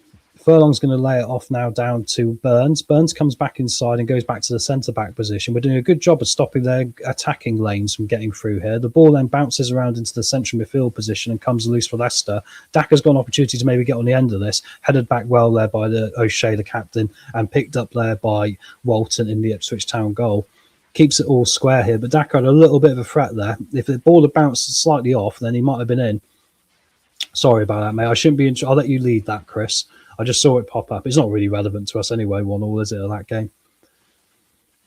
Furlong's going to lay it off now down to Burns. Burns comes back inside and goes back to the centre-back position. We're doing a good job of stopping their attacking lanes from getting through here. The ball then bounces around into the central midfield position and comes loose for Leicester. Daka's got an opportunity to maybe get on the end of this. Headed back well there by O'Shea, the captain, and picked up there by Walton in the Ipswich Town goal. Keeps it all square here, but Daka had a little bit of a threat there. If the ball had bounced slightly off, then he might have been in. Sorry about that, mate. I shouldn't be. I'll let you lead that, Chris. I just saw it pop up. It's not really relevant to us anyway. 1-1, is it, of that game?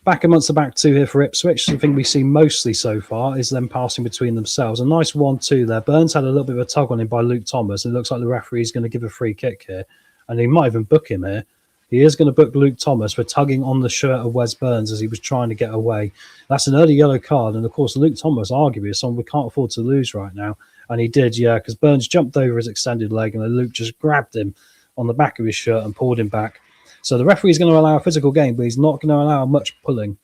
Back amongst the back 2 here for Ipswich. The thing we see mostly so far is them passing between themselves. A nice 1-2 there. Burns had a little bit of a tug on him by Luke Thomas. It looks like the referee is going to give a free kick here, and he might even book him here. He is going to book Luke Thomas for tugging on the shirt of Wes Burns as he was trying to get away. That's an early yellow card. And, of course, Luke Thomas arguably is someone we can't afford to lose right now. And he did, yeah, because Burns jumped over his extended leg and then Luke just grabbed him on the back of his shirt and pulled him back. So the referee is going to allow a physical game, but he's not going to allow much pulling.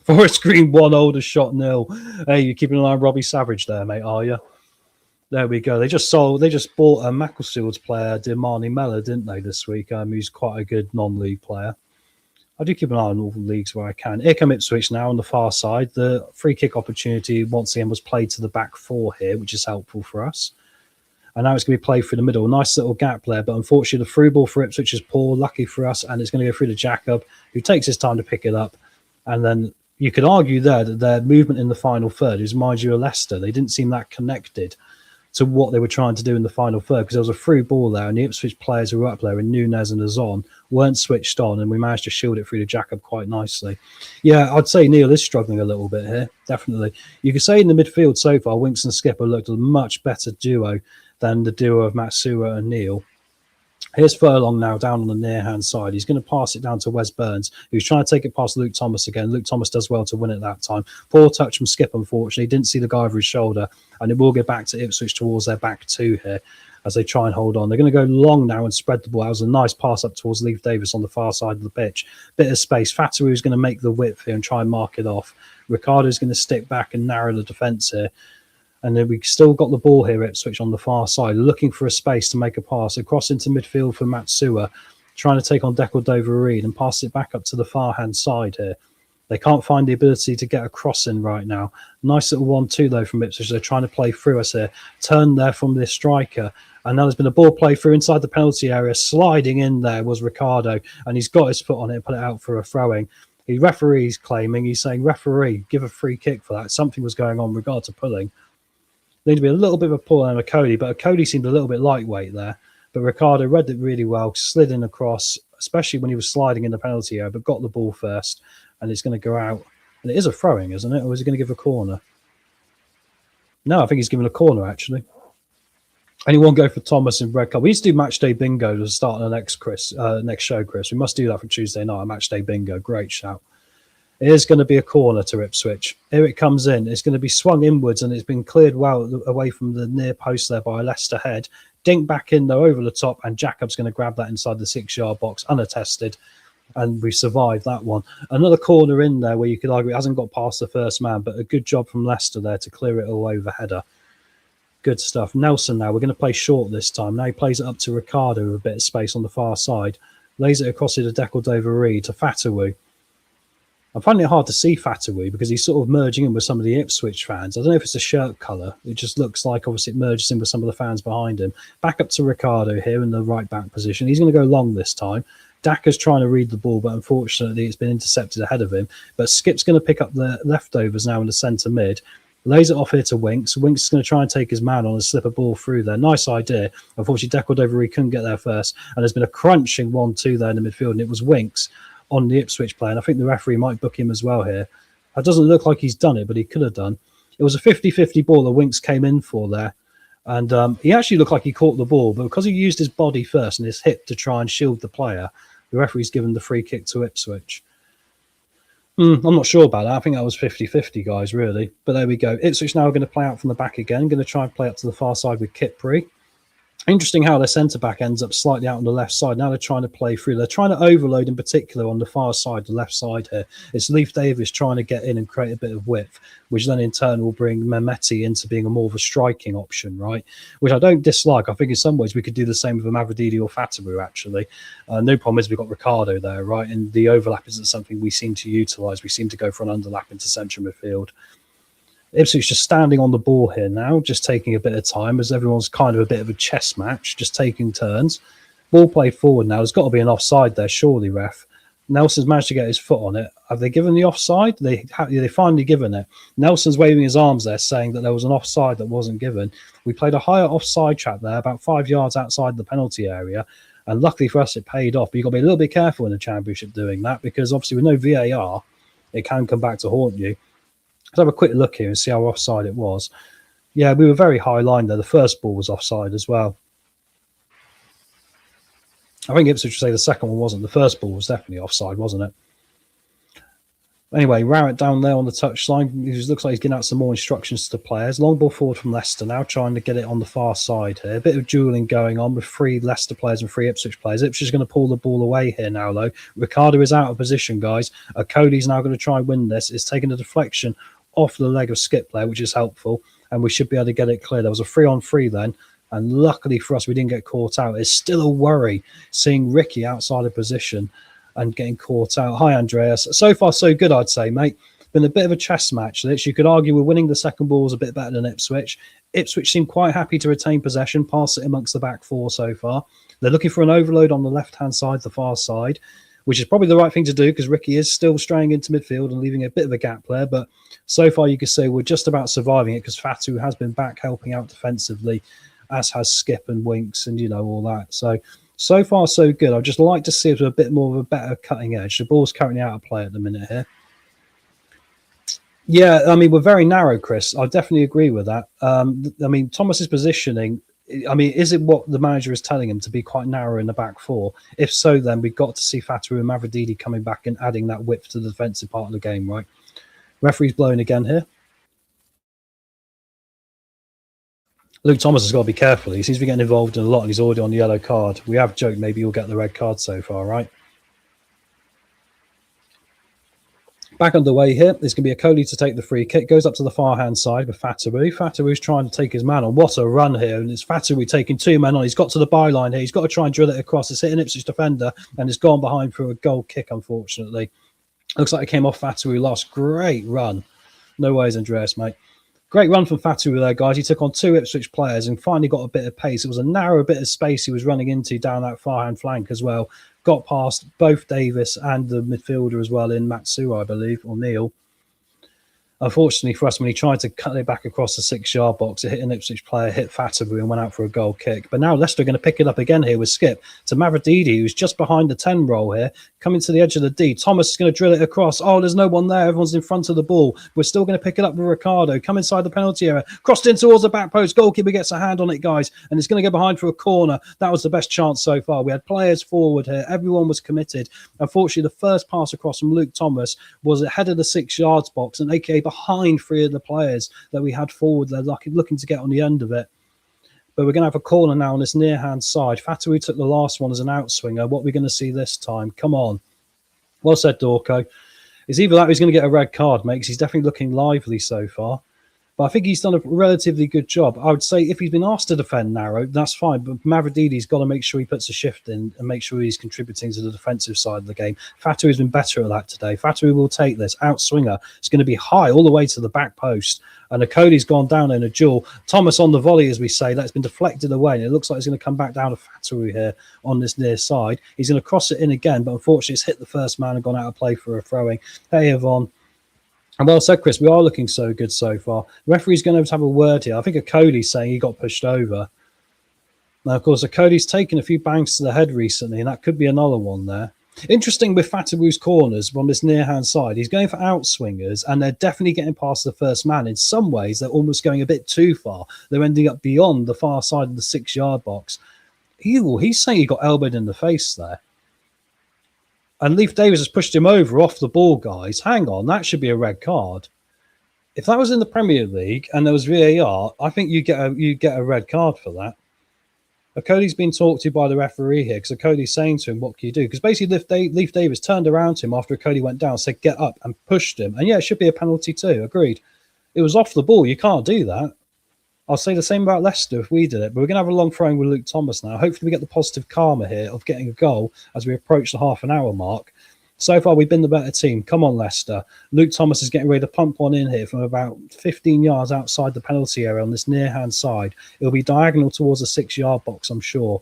Forest Green 1, Older shot 0. Hey, you're keeping an eye on Robbie Savage there, mate, are you? There we go. They just bought a Macclesfield's player, Dimani Mella, didn't they, this week? Who's quite a good non-league player. I do keep an eye on all the leagues where I can. Here come Ipswich now on the far side. The free kick opportunity once again was played to the back 4 here, which is helpful for us. And now it's going to be played through the middle. Nice little gap there, but unfortunately the through ball for Ipswich is poor. Lucky for us, and it's going to go through to Jacob, who takes his time to pick it up. And then you could argue there that their movement in the final third is, mind you, a Leicester. They didn't seem that connected to what they were trying to do in the final third, because there was a through ball there, and the Ipswich players who were up there, and Nunes and Azon, weren't switched on, and we managed to shield it through to Jacob quite nicely. Yeah, I'd say Neil is struggling a little bit here, definitely. You could say in the midfield so far, Winks and Skipper looked a much better duo than the duo of Matsuo and Neil. Here's Furlong now down on the near-hand side. He's going to pass it down to Wes Burns, who's trying to take it past Luke Thomas again. Luke Thomas does well to win it that time. Poor touch from Skip, unfortunately. Didn't see the guy over his shoulder, and it will get back to Ipswich towards their back two here as they try and hold on. They're going to go long now and spread the ball. That was a nice pass up towards Leif Davis on the far side of the pitch. Bit of space. Fatawu is going to make the width here and try and mark it off. Ricardo's going to stick back and narrow the defence here. And then we've still got the ball here, Ipswich, on the far side, looking for a space to make a pass across into midfield for Matsuo, trying to take on Declan Dover-Reid and pass it back up to the far-hand side here. They can't find the ability to get a cross in right now. Nice little 1-2, though, from Ipswich. They're trying to play through us here. Turn there from this striker. And now there's been a ball play through inside the penalty area. Sliding in there was Ricardo, and he's got his foot on it and put it out for a throwing. The referee's claiming, he's saying, referee, give a free kick for that. Something was going on with regard to pulling. Need to be a little bit of a pull on Cody, but Cody seemed a little bit lightweight there. But Ricardo read it really well, slid in across, especially when he was sliding in the penalty area, but got the ball first, and it's going to go out. And it is a throwing, isn't it? Or is he going to give a corner? No, I think he's giving a corner, actually. And he won't go for Thomas in red card. We need to do match day bingo to start on the next show, Chris. We must do that for Tuesday night, match day bingo. Great shout. It is going to be a corner to Ipswich. Here it comes in. It's going to be swung inwards, and it's been cleared well away from the near post there by a Leicester head. Dink back in, though, over the top, and Jacob's going to grab that inside the 6-yard box, unattested, and we survived that one. Another corner in there where you could argue it hasn't got past the first man, but a good job from Leicester there to clear it all over header. Good stuff. Nelson now, we're going to play short this time. Now he plays it up to Ricardo with a bit of space on the far side. Lays it across to Declan Dover-Reid to Fatawu. I'm finding it hard to see Fatawu because he's sort of merging in with some of the Ipswich fans. I don't know if it's a shirt colour. It just looks like, obviously, it merges in with some of the fans behind him. Back up to Ricardo here in the right-back position. He's going to go long this time. Daka's trying to read the ball, but unfortunately it's been intercepted ahead of him. But Skip's going to pick up the leftovers now in the centre mid. Lays it off here to Winks. Winks is going to try and take his man on and slip a ball through there. Nice idea. Unfortunately, Declan Dover-Reid couldn't get there first. And there's been a crunching 1-2 there in the midfield, and it was Winks on the Ipswich player, and I think the referee might book him as well here. It doesn't look like he's done it, but he could have done. It was a 50-50 ball that Winks came in for there, and he actually looked like he caught the ball, but because he used his body first and his hip to try and shield the player, the referee's given the free kick to Ipswich. I'm not sure about that. I think that was 50-50, guys, really. But there we go. Ipswich now are going to play out from the back again, going to try and play up to the far side with Kipri. Interesting how their centre-back ends up slightly out on the left side. Now they're trying to play through. They're trying to overload in particular on the far side, the left side here. It's Leif Davis trying to get in and create a bit of width, which then in turn will bring Mehmeti into being a more of a striking option, right? Which I don't dislike. I think in some ways we could do the same with a Mavrodidi or Fatawu, actually. No problem is we've got Ricardo there, right? And the overlap isn't something we seem to utilise. We seem to go for an underlap into central midfield. Ipswich just standing on the ball here now, just taking a bit of time as everyone's kind of a bit of a chess match, just taking turns. Ball played forward now. There's got to be an offside there, surely, ref. Nelson's managed to get his foot on it. Have they given the offside? They finally given it. Nelson's waving his arms there, saying that there was an offside that wasn't given. We played a higher offside trap there, about 5 yards outside the penalty area. And luckily for us, it paid off. But you've got to be a little bit careful in the Championship doing that because obviously with no VAR, it can come back to haunt you. Let's have a quick look here and see how offside it was. Yeah, we were very high line there. The first ball was offside as well. I think Ipswich would say the second one wasn't. The first ball was definitely offside, wasn't it? Anyway, Rowett down there on the touchline. It looks like he's getting out some more instructions to the players. Long ball forward from Leicester now, trying to get it on the far side here. A bit of duelling going on with 3 Leicester players and 3 Ipswich players. Ipswich is going to pull the ball away here now, though. Ricardo is out of position, guys. Cody's now going to try and win this. It's taking a deflection off the leg of Skip there, which is helpful, and we should be able to get it clear. There was a 3-on-3 then, and luckily for us, we didn't get caught out. It's still a worry seeing Ricky outside of position and getting caught out. Hi, Andreas. So far, so good, I'd say, mate. Been a bit of a chess match. This, you could argue we're winning the second balls a bit better than Ipswich. Ipswich seem quite happy to retain possession, pass it amongst the back four so far. They're looking for an overload on the left-hand side, the far side, which is probably the right thing to do because Ricky is still straying into midfield and leaving a bit of a gap there. But so far, you could say we're just about surviving it because Fatu has been back helping out defensively, as has Skip and Winks and, all that. So far, so good. I'd just like to see it with a bit more of a better cutting edge. The ball's currently out of play at the minute here. Yeah, I mean, we're very narrow, Chris. I definitely agree with that. I mean, Thomas's positioning, is it what the manager is telling him to be quite narrow in the back four? If so, then we've got to see Fatu and Mavrodidi coming back and adding that width to the defensive part of the game, right? Referee's blowing again here. Luke Thomas has got to be careful. He seems to be getting involved in a lot and he's already on the yellow card. We have joked maybe he'll get the red card so far, right? Back underway here. There's going to be a Coley to take the free kick. Goes up to the far-hand side with Fatawu. Fatawu's trying to take his man on. What a run here. And it's Fatawu taking two men on. He's got to the byline here. He's got to try and drill it across. It's hit an Ipswich defender and it's gone behind for a goal kick, unfortunately. Looks like it came off Fatawu last. Great run. No ways, Andreas, mate. Great run from Fatawu there, guys. He took on two Ipswich players and finally got a bit of pace. It was a narrow bit of space he was running into down that far-hand flank as well. Got past both Davis and the midfielder as well in Matsuo, I believe, or Neil. Unfortunately for us, when he tried to cut it back across the 6-yard box, it hit an Ipswich player, hit Fatawu and went out for a goal kick. But now Leicester are going to pick it up again here with Skip to Mavrodidi, who's just behind the 10 roll here, coming to the edge of the D. Thomas is going to drill it across. Oh, there's no one there. Everyone's in front of the ball. We're still going to pick it up with Ricardo. Come inside the penalty area. Crossed in towards the back post. Goalkeeper gets a hand on it, guys, and it's going to go behind for a corner. That was the best chance so far. We had players forward here. Everyone was committed. Unfortunately, the first pass across from Luke Thomas was ahead of the 6-yard box and aka behind three of the players that we had forward. They're looking to get on the end of it. But we're going to have a corner now on this near-hand side. Fatawu took the last one as an outswinger. What are we going to see this time? Come on. Well said, Dorco. It's either that or he's going to get a red card, mate, because he's definitely looking lively so far. But I think he's done a relatively good job. I would say if he's been asked to defend narrow, that's fine. But Mavrodidi's got to make sure he puts a shift in and make sure he's contributing to the defensive side of the game. Fatawu has been better at that today. Fatawu will take this. Outswinger. It's going to be high all the way to the back post. And Cody's gone down in a duel. Thomas on the volley, as we say. That's been deflected away. And it looks like it's going to come back down to Fatawu here on this near side. He's going to cross it in again. But unfortunately, it's hit the first man and gone out of play for a throwing. Hey, Yvonne. And well said, Chris. We are looking so good so far. The referee's going to have a word here. I think Cody's saying he got pushed over. Now, of course, Cody's taken a few bangs to the head recently, and that could be another one there. Interesting with Fatawu's corners on this near-hand side. He's going for outswingers, and they're definitely getting past the first man. In some ways, they're almost going a bit too far. They're ending up beyond the far side of the 6-yard box. Ew, he's saying he got elbowed in the face there. And Leif Davis has pushed him over off the ball, guys. Hang on, that should be a red card. If that was in the Premier League and there was VAR, I think you get a red card for that. But Cody's been talked to by the referee here because Cody's saying to him, what can you do? Because basically Leif Davis turned around to him after Cody went down, said, get up, and pushed him. And yeah, it should be a penalty too, agreed. It was off the ball. You can't do that. I'll say the same about Leicester if we did it, but we're going to have a long throwing with Luke Thomas now. Hopefully we get the positive karma here of getting a goal as we approach the half-an-hour mark. So far, we've been the better team. Come on, Leicester. Luke Thomas is getting ready to pump one in here from about 15 yards outside the penalty area on this near-hand side. It'll be diagonal towards the 6-yard box, I'm sure.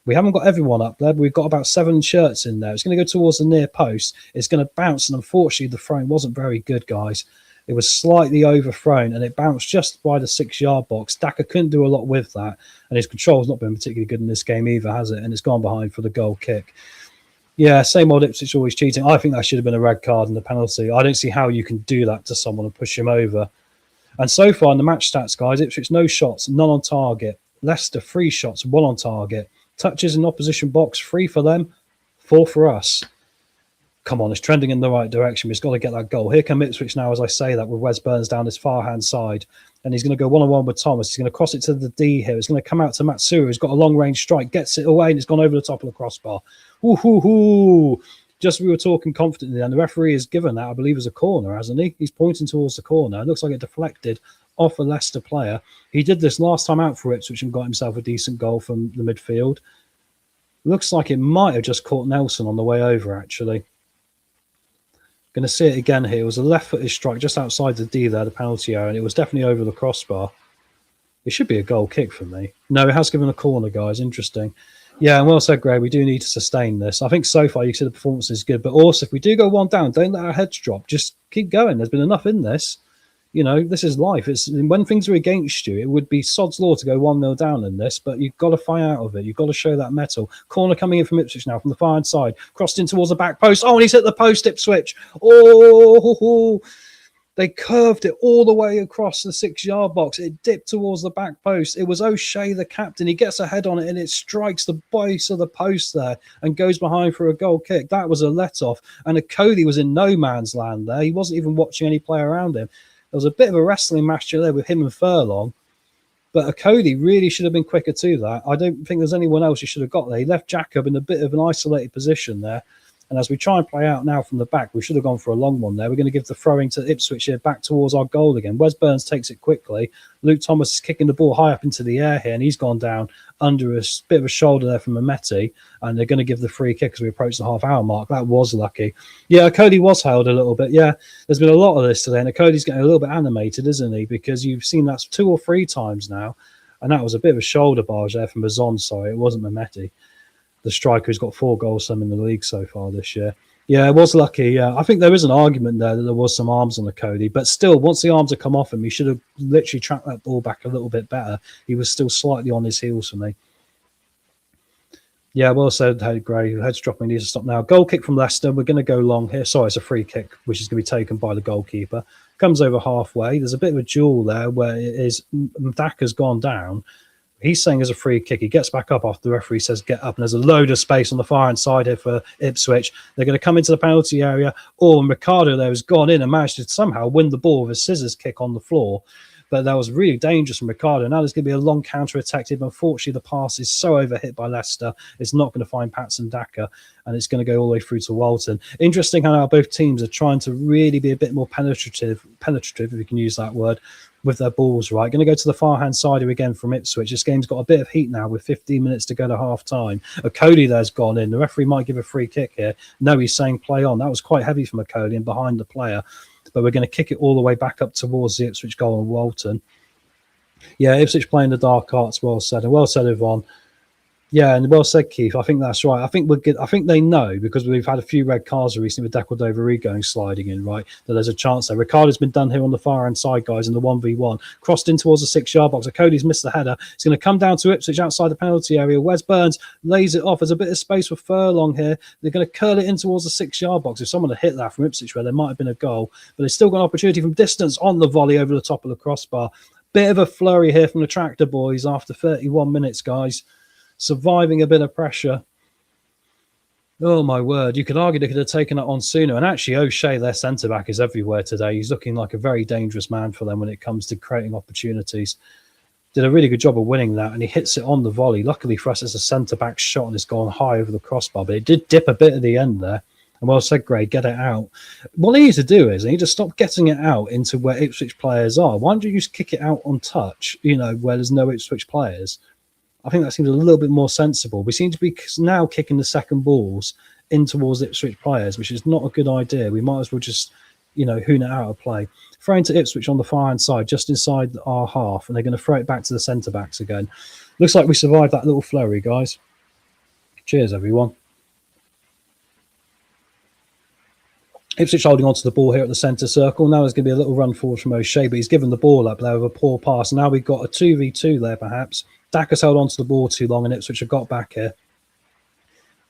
We haven't got everyone up there, but we've got about 7 shirts in there. It's going to go towards the near post. It's going to bounce, and unfortunately, the throwing wasn't very good, guys. It was slightly overthrown and it bounced just by the 6-yard box. Daka couldn't do a lot with that. And his control's not been particularly good in this game either, has it? And it's gone behind for the goal kick. Yeah, same old Ipswich always cheating. I think that should have been a red card in the penalty. I don't see how you can do that to someone and push him over. And so far in the match stats, guys, Ipswich no shots, none on target. Leicester 3 shots, 1 on target. Touches in opposition box, 3 for them, 4 for us. Come on, it's trending in the right direction. We've got to get that goal. Here come Ipswich now, as I say that, with Wes Burns down his far-hand side. And he's going to go one-on-one with Thomas. He's going to cross it to the D here. It's going to come out to Matsuo, who's got a long-range strike, gets it away, and it's gone over the top of the crossbar. Ooh. Just we were talking confidently, and the referee has given that, I believe, as a corner, hasn't he? He's pointing towards the corner. It looks like it deflected off a Leicester player. He did this last time out for Ipswich and got himself a decent goal from the midfield. Looks like it might have just caught Nelson on the way over, actually. Going to see it again here. It was a left-footed strike just outside the D there, the penalty area, and it was definitely over the crossbar. It should be a goal kick for me. No, it has given a corner, guys. Interesting. Yeah, and well said, Gray. We do need to sustain this. I think so far you see the performance is good, but also if we do go one down, don't let our heads drop. Just keep going. There's been enough in this. You know, this is life. It's when things are against you, it would be sod's law to go 1-0 down in this, but you've got to fight out of it. You've got to show that mettle. Corner coming in from Ipswich now from the far hand side, crossed in towards the back post. Oh, and he's hit the post, Ipswich. Oh, they curved it all the way across the 6-yard box. It dipped towards the back post. It was O'Shea, the captain. He gets a head on it and it strikes the base of the post there and goes behind for a goal kick. That was a let-off. And Cody was in no man's land there. He wasn't even watching any play around him. There was a bit of a wrestling match there with him and Furlong. But Cody really should have been quicker to that. I don't think there's anyone else who should have got there. He left Jacob in a bit of an isolated position there. And as we try and play out now from the back, we should have gone for a long one there. We're going to give the throwing to Ipswich here back towards our goal again. Wes Burns takes it quickly. Luke Thomas is kicking the ball high up into the air here, and he's gone down under a bit of a shoulder there from Mehmeti. And they're going to give the free kick as we approach the half-hour mark. That was lucky. Yeah, Cody was held a little bit. Yeah, there's been a lot of this today, and Cody's getting a little bit animated, isn't he? Because you've seen that 2 or 3 times now, and that was a bit of a shoulder barge there from Mazon. Sorry, it wasn't Mehmeti, the striker who's got 4 goals some in the league so far this year. Yeah, it was lucky. Yeah, I think there is an argument there that there was some arms on the Cody, but still, once the arms had come off him, he should have literally tracked that ball back a little bit better. He was still slightly on his heels for me. Yeah, well said, Head Gray. Head's dropping, needs to stop now. Goal kick from Leicester. We're going to go long here. Sorry, it's a free kick, which is going to be taken by the goalkeeper. Comes over halfway. There's a bit of a duel there where it is Mdaka's gone down. He's saying there's a free kick. He gets back up after the referee says get up, and there's a load of space on the far hand side here for Ipswich. They're going to come into the penalty area. Oh, and Ricardo there has gone in and managed to somehow win the ball with a scissors kick on the floor. But that was really dangerous from Ricardo. Now there's going to be a long counter-attack. Unfortunately, the pass is so overhit by Leicester, it's not going to find Patson Daka, and it's going to go all the way through to Walton. Interesting how now both teams are trying to really be a bit more penetrative, if you can use that word, with their balls, right? Going to go to the far-hand side here again from Ipswich. This game's got a bit of heat now with 15 minutes to go to half-time. Cody there's gone in. The referee might give a free kick here. No, he's saying play on. That was quite heavy from Cody and behind the player. But we're going to kick it all the way back up towards the Ipswich goal and Walton. Yeah, Ipswich playing the dark arts, well said. And well said, Yvonne. Yeah, and well said, Keith. I think that's right. I think we're good. I think they know, because we've had a few red cards recently with Declan Dovery going sliding in, right, that there's a chance there. Ricardo's been done here on the far hand side, guys, in the 1v1. Crossed in towards the 6-yard box. Cody's missed the header. It's going to come down to Ipswich outside the penalty area. Wes Burns lays it off. There's a bit of space for Furlong here. They're going to curl it in towards the 6-yard box. If someone had hit that from Ipswich, where there might have been a goal, but they've still got an opportunity from distance on the volley over the top of the crossbar. Bit of a flurry here from the Tractor boys after 31 minutes, guys. Surviving a bit of pressure. Oh, my word. You could argue they could have taken it on sooner. And actually, O'Shea, their centre-back, is everywhere today. He's looking like a very dangerous man for them when it comes to creating opportunities. Did a really good job of winning that, and he hits it on the volley. Luckily for us, it's a centre-back shot, and it's gone high over the crossbar. But it did dip a bit at the end there. And well said, Gray, get it out. What they need to do is they need to stop getting it out into where Ipswich players are. Why don't you just kick it out on touch, where there's no Ipswich players? I think that seems a little bit more sensible. We seem to be now kicking the second balls in towards Ipswich players, which is not a good idea. We might as well just, hoon it out of play. Throwing to Ipswich on the far-hand side, just inside our half, and they're going to throw it back to the centre-backs again. Looks like we survived that little flurry, guys. Cheers, everyone. Ipswich holding onto the ball here at the centre circle. Now there's going to be a little run forward from O'Shea, but he's given the ball up there with a poor pass. Now we've got a 2v2 there, perhaps. Daka's held onto the ball too long, and Ipswich have got back here.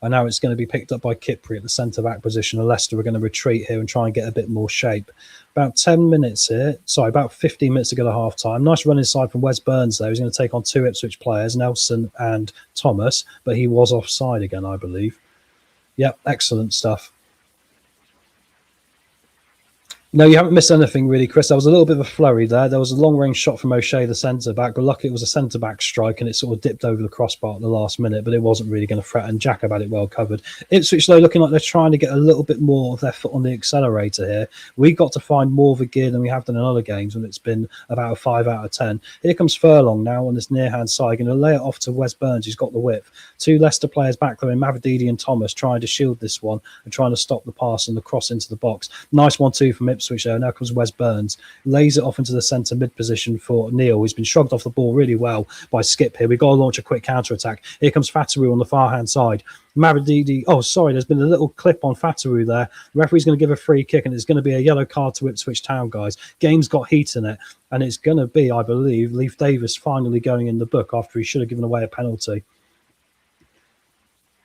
And now it's going to be picked up by Kipri at the centre-back position. And Leicester are going to retreat here and try and get a bit more shape. About 10 minutes here. Sorry, about 15 minutes to go to half-time. Nice run inside from Wes Burns there. He's going to take on 2 Ipswich players, Nelson and Thomas. But he was offside again, I believe. Yep, excellent stuff. No, you haven't missed anything really, Chris. There was a little bit of a flurry there. There was a long-range shot from O'Shea, the centre-back, but luckily it was a centre-back strike and it sort of dipped over the crossbar at the last minute, but it wasn't really going to threaten. Jacob had it well covered. Ipswich, though, looking like they're trying to get a little bit more of their foot on the accelerator here. We've got to find more of a gear than we have done in other games when it's been about a 5 out of 10. Here comes Furlong now on this near-hand side, going to lay it off to Wes Burns, who's got the width. Two Leicester players back there in Mavididi and Thomas trying to shield this one and trying to stop the pass and the cross into the box. Nice 1-2 from Ipswich there. Now comes Wes Burns, lays it off into the centre mid position for Neil, who's been shrugged off the ball really well by Skip here. We've got to launch a quick counter attack. Here comes Fataru on the far hand side. Mavididi, there's been a little clip on Fataru there. The referee's going to give a free kick and it's going to be a yellow card to Ipswich Town, guys. Game's got heat in it and it's going to be, I believe, Leif Davis finally going in the book after he should have given away a penalty.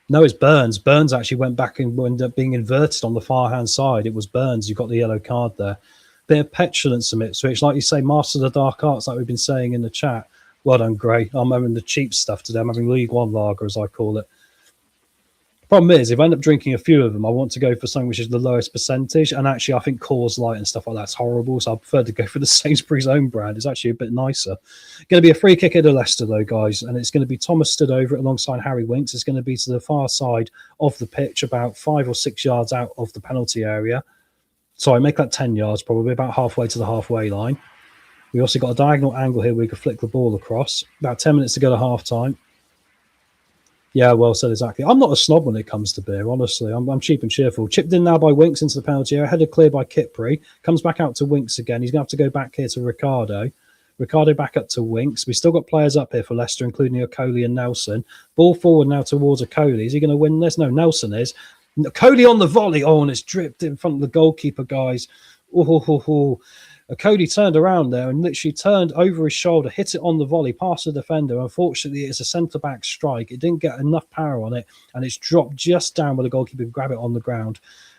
No, it's Burns. Burns actually went back and ended up being inverted on the far-hand side. It was Burns who got the yellow card there. Bit of petulance from Ipswich. Like you say, master of the dark arts, like we've been saying in the chat. Well done, Gray. I'm having the cheap stuff today. I'm having League One lager, as I call it. Problem is, if I end up drinking a few of them, I want to go for something which is the lowest percentage. And actually, I think Coors Light and stuff like that's horrible. So I prefer to go for the Sainsbury's own brand. It's actually a bit nicer. Going to be a free kick at Leicester, though, guys. And it's going to be Thomas stood over it alongside Harry Winks. It's going to be to the far side of the pitch, about 5 or 6 yards out of the penalty area. Sorry, make that 10 yards, probably about halfway to the halfway line. We also got a diagonal angle here where we could flick the ball across. About 10 minutes to go to half time. Yeah, well said, exactly. I'm not a snob when it comes to beer, honestly. I'm cheap and cheerful. Chipped in now by Winks into the penalty area. Headed clear by Kipri. Comes back out to Winks again. He's going to have to go back here to Ricardo. Ricardo back up to Winks. We've still got players up here for Leicester, including Okoli and Nelson. Ball forward now towards Okoli. Is he going to win this? No, Nelson is. Okoli on the volley. Oh, and it's dripped in front of the goalkeeper, guys. Cody turned around there and literally turned over his shoulder, hit it on the volley, past the defender. Unfortunately, it's a centre-back strike. It didn't get enough power on it, and it's dropped just down where the goalkeeper can grab it on the ground.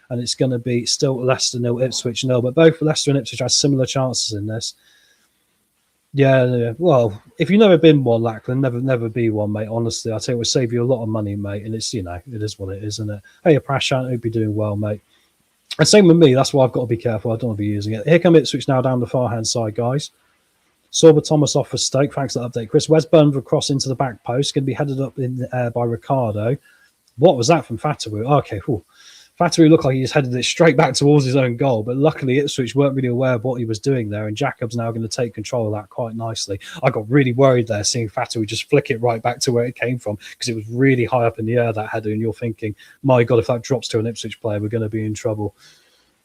And it's going to be still Leicester 0, Ipswich 0. But both Leicester and Ipswich had similar chances in this. Yeah, well, if you've never been one, Lackland, never be one, mate. Honestly, I tell you, it will save you a lot of money, mate. And it's, it is what it is, isn't it? Hey, Prashant, hope you're doing well, mate. And same with me, that's why I've got to be careful. I don't want to be using it. Here come Ipswich now down the far-hand side, guys. Sorba Thomas off for Stoke. Thanks for the update, Chris. Wes Burns will cross into the back post. Going to be headed up in the air by Ricardo. What was that from Fataru? Okay, cool. Fataru looked like he just headed it straight back towards his own goal, but luckily Ipswich weren't really aware of what he was doing there, and Jacob's now going to take control of that quite nicely. I got really worried there seeing Fataru just flick it right back to where it came from because it was really high up in the air, that header, and you're thinking, my God, if that drops to an Ipswich player, we're going to be in trouble.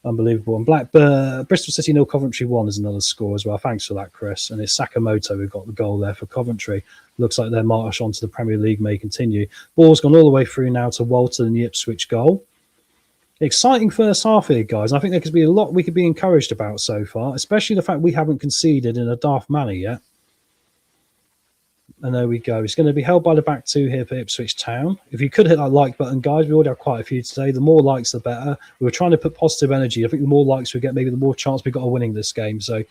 Unbelievable. And Bristol City 0, Coventry 1 is another score as well. Thanks for that, Chris. And it's Sakamoto who got the goal there for Coventry. Looks like their march on to the Premier League may continue. Ball's gone all the way through now to Walton and the Ipswich goal. Exciting first half here, guys. And I think there could be a lot we could be encouraged about so far, especially the fact we haven't conceded in a daft manner yet. And there we go. It's going to be held by the back two here for Ipswich Town. If you could hit that like button, guys, we already have quite a few today. The more likes, the better. We were trying to put positive energy. I think the more likes we get, maybe the more chance we got of winning this game. So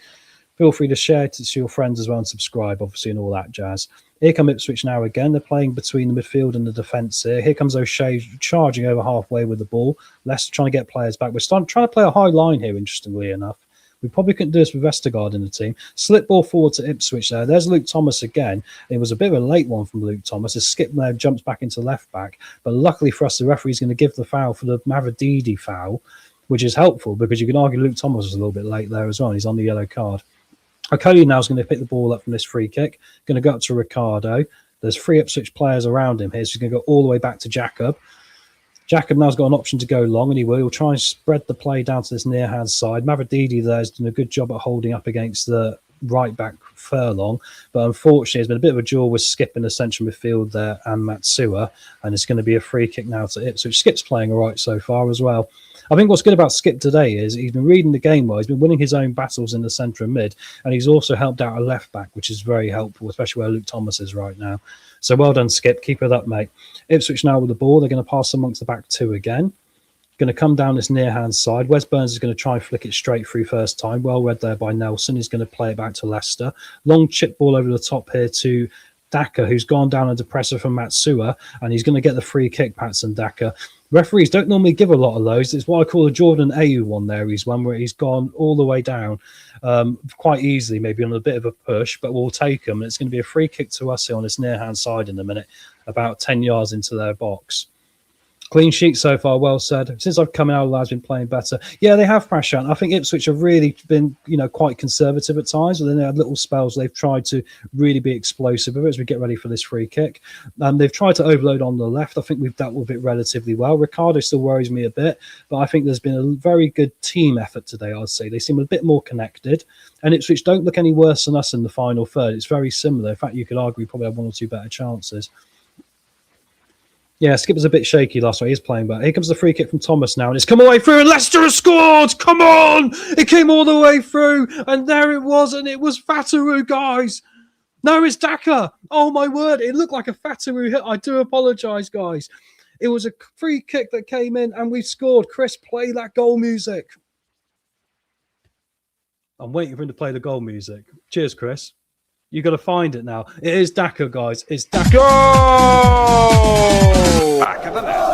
feel free to share it to your friends as well and subscribe, obviously, and all that jazz. Here come Ipswich now again. They're playing between the midfield and the defence here. Here comes O'Shea charging over halfway with the ball. Leicester trying to get players back. We're trying to play a high line here, interestingly enough. We probably couldn't do this with Vestergaard in the team. Slip ball forward to Ipswich there. There's Luke Thomas again. It was a bit of a late one from Luke Thomas. A skip there, jumps back into left back. But luckily for us, the referee's going to give the foul for the Mavididi foul, which is helpful because you can argue Luke Thomas was a little bit late there as well. He's on the yellow card. Okoli now is going to pick the ball up from this free kick. Going to go up to Ricardo. There's 3 Ipswich players around him here, so he's going to go all the way back to Jacob. Jacob now's got an option to go long, and he will. He'll try and spread the play down to this near-hand side. Mavididi there has done a good job at holding up against the right-back Furlong, but unfortunately there's been a bit of a duel with Skip in the central midfield there and Matsua, and it's going to be a free kick now to Ipswich. Skip's playing all right so far as well. I think what's good about Skip today is he's been reading the game well. He's been winning his own battles in the centre and mid, and he's also helped out a left-back, which is very helpful, especially where Luke Thomas is right now. So well done, Skip. Keep it up, mate. Ipswich now with the ball. They're going to pass amongst the back two again. Going to come down this near-hand side. Wes Burns is going to try and flick it straight through first time. Well read there by Nelson. He's going to play it back to Leicester. Long chip ball over the top here to Daka, who's gone down under pressure from Matsua, and he's going to get the free kick, Patson Daka. Referees don't normally give a lot of those. It's what I call a Jordan Ayew one there. He's one where he's gone all the way down quite easily, maybe on a bit of a push, but we'll take him. And it's going to be a free kick to us here on this near-hand side in a minute, about 10 yards into their box. Clean sheet so far, well said. Since I've come out, the lads been playing better. Yeah, they have, Prashant. I think Ipswich have really been, quite conservative at times, but then they had little spells they've tried to really be explosive with it as we get ready for this free kick. They've tried to overload on the left. I think we've dealt with it relatively well. Ricardo still worries me a bit, but I think there's been a very good team effort today, I'd say. They seem a bit more connected, and Ipswich don't look any worse than us in the final third. It's very similar. In fact, you could argue we probably have one or two better chances. Yeah, Skipper's a bit shaky last night. He's playing back. Here comes the free kick from Thomas now, and it's come away through, and Leicester has scored! Come on! It came all the way through, and there it was, and it was Fataru, guys! No, it's Daka! Oh, my word, it looked like a Fataru hit. I do apologise, guys. It was a free kick that came in, and we scored. Chris, play that goal music. I'm waiting for him to play the goal music. Cheers, Chris. You got to find it now. It is Daka, guys. It's Daka. Goal! Back of the net.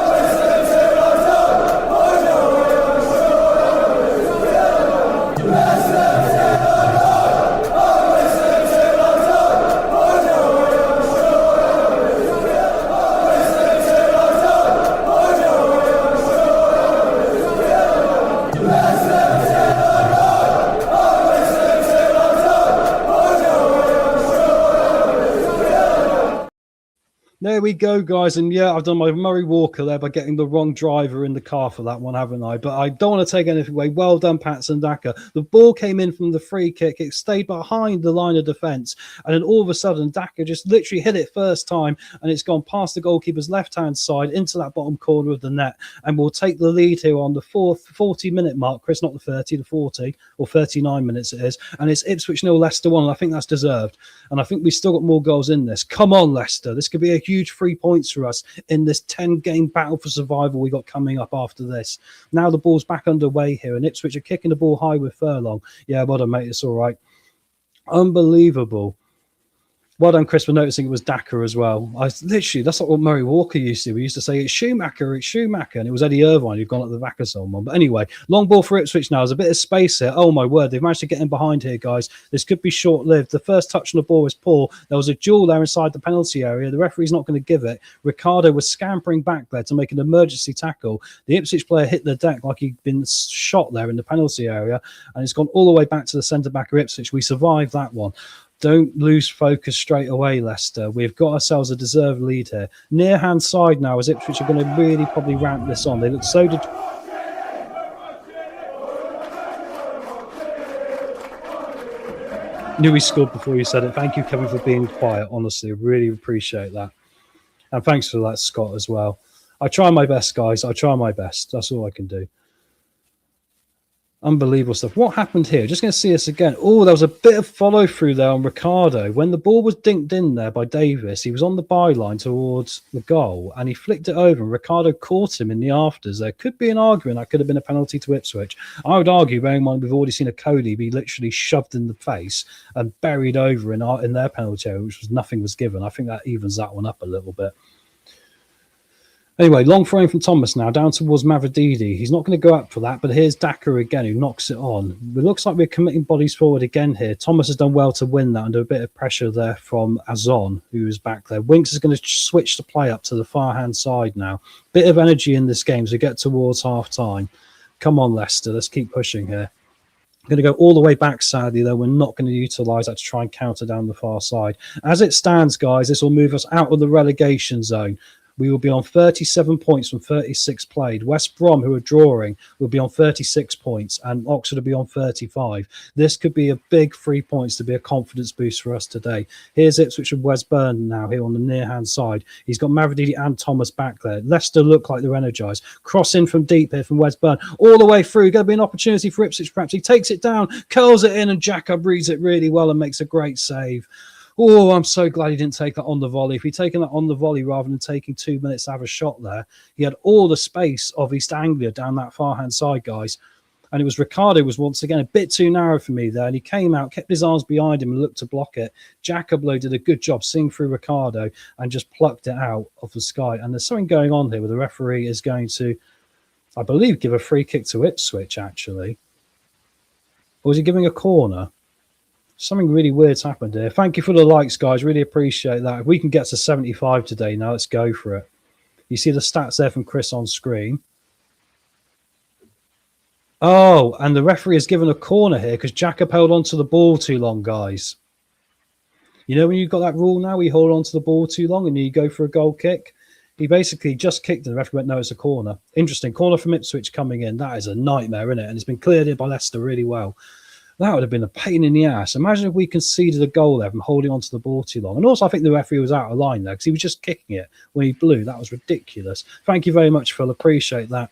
There we go, guys. And yeah, I've done my Murray Walker there by getting the wrong driver in the car for that one, haven't I? But I don't want to take anything away. Well done, Patson Daka. The ball came in from the free kick. It stayed behind the line of defence. And then all of a sudden, Daka just literally hit it first time. And it's gone past the goalkeeper's left-hand side into that bottom corner of the net. And we'll take the lead here on the 40-minute mark. Chris, not the 30, the 40, or 39 minutes it is. And it's Ipswich 0, Leicester 1. And I think that's deserved. And I think we've still got more goals in this. Come on, Leicester. This could be a huge 3 points for us in this 10-game battle for survival we got coming up after this. Now the ball's back underway here, and Ipswich are kicking the ball high with Furlong. Yeah, well done, mate. It's all right. Unbelievable. Well done, Chris, for noticing it was Daka as well. That's like what Murray Walker used to. We used to say, it's Schumacher, and it was Eddie Irvine who'd gone up the back of someone. But anyway, long ball for Ipswich now. There's a bit of space here. Oh, my word. They've managed to get in behind here, guys. This could be short-lived. The first touch on the ball was poor. There was a duel there inside the penalty area. The referee's not going to give it. Ricardo was scampering back there to make an emergency tackle. The Ipswich player hit the deck like he'd been shot there in the penalty area, and it's gone all the way back to the centre-back of Ipswich. We survived that one. Don't lose focus straight away, Leicester. We've got ourselves a deserved lead here. Near hand side now, as Ipswich are going to really probably ramp this on. They look so... Knew he scored before you said it. Thank you, Kevin, for being quiet. Honestly, really appreciate that. And thanks for that, Scott, as well. I try my best, guys. I try my best. That's all I can do. Unbelievable stuff. What happened here? Just going to see this again. Oh, there was a bit of follow through there on Ricardo. When the ball was dinked in there by Davis, he was on the byline towards the goal and he flicked it over and Ricardo caught him in the afters. There could be an argument that could have been a penalty to Ipswich. I would argue, bearing in mind we've already seen a Cody be literally shoved in the face and buried over in their penalty area, which was nothing was given. I think that evens that one up a little bit. Anyway, long frame from Thomas now, down towards Mavrodidi. He's not going to go up for that, but here's Daka again, who knocks it on. It looks like we're committing bodies forward again here. Thomas has done well to win that under a bit of pressure there from Azon, who is back there. Winks is going to switch the play up to the far-hand side now. Bit of energy in this game as we get towards half-time. Come on, Leicester, let's keep pushing here. I'm going to go all the way back, sadly, though. We're not going to utilise that to try and counter down the far side. As it stands, guys, this will move us out of the relegation zone. We will be on 37 points from 36 played. West Brom, who are drawing, will be on 36 points, and Oxford will be on 35. This could be a big 3 points to be a confidence boost for us today. Here's Ipswich and Wes Burn now here on the near-hand side. He's got Mavrodidi and Thomas back there. Leicester look like they're energised. Cross in from deep here from Wes Burn. All the way through. Going to be an opportunity for Ipswich, perhaps. He takes it down, curls it in, and Jacob reads it really well and makes a great save. Oh, I'm so glad he didn't take that on the volley. If he'd taken that on the volley rather than taking 2 minutes to have a shot there, he had all the space of East Anglia down that far-hand side, guys. And it was Ricardo was once again a bit too narrow for me there. And he came out, kept his arms behind him and looked to block it. Jacoblo did a good job seeing through Ricardo and just plucked it out of the sky. And there's something going on here where the referee is going to, I believe, give a free kick to Ipswich, actually. Or was he giving a corner? Something really weird's happened here. Thank you for the likes, guys. Really appreciate that. If we can get to 75 today now, let's go for it. You see the stats there from Chris on screen. Oh, and the referee has given a corner here because Jacob held on to the ball too long, guys. You know when you've got that rule now, we hold on to the ball too long and you go for a goal kick? He basically just kicked and the referee went, no, it's a corner. Interesting. Corner from Ipswich coming in. That is a nightmare, isn't it? And it's been cleared in by Leicester really well. That would have been a pain in the ass. Imagine if we conceded a goal there from holding on to the ball too long. And also, I think the referee was out of line there because he was just kicking it when he blew. That was ridiculous. Thank you very much, Phil. Appreciate that.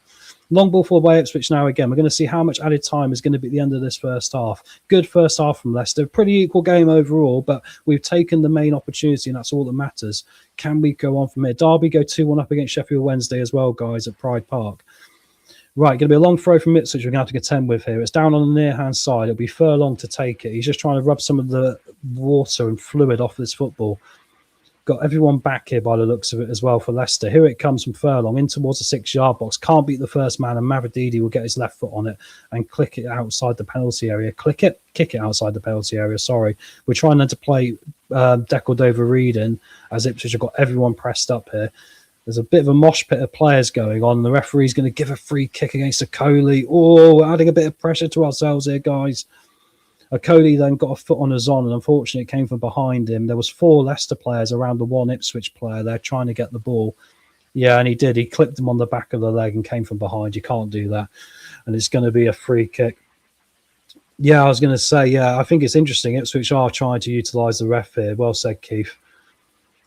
Long ball forward by Ipswich now again. We're going to see how much added time is going to be at the end of this first half. Good first half from Leicester. Pretty equal game overall, but we've taken the main opportunity, and that's all that matters. Can we go on from here? Derby go 2-1 up against Sheffield Wednesday as well, guys, at Pride Park. Right, going to be a long throw from Ipswich we're going to have to contend with here. It's down on the near-hand side. It'll be Furlong to take it. He's just trying to rub some of the water and fluid off this football. Got everyone back here by the looks of it as well for Leicester. Here it comes from Furlong in towards the 6-yard box. Can't beat the first man, and Mavididi will get his left foot on it and click it outside the penalty area. Kick it outside the penalty area, sorry. We're trying then to play Decordova-Reid in as Ipswich have got everyone pressed up here. There's a bit of a mosh pit of players going on. The referee's going to give a free kick against Okoli. Oh, we're adding a bit of pressure to ourselves here, guys. Okoli then got a foot on us on, and unfortunately it came from behind him. There was 4 Leicester players around the 1 Ipswich player there trying to get the ball. Yeah, and he did. He clipped him on the back of the leg and came from behind. You can't do that. And it's going to be a free kick. Yeah, I was going to say, yeah, I think it's interesting. Ipswich are trying to utilise the ref here. Well said, Keith.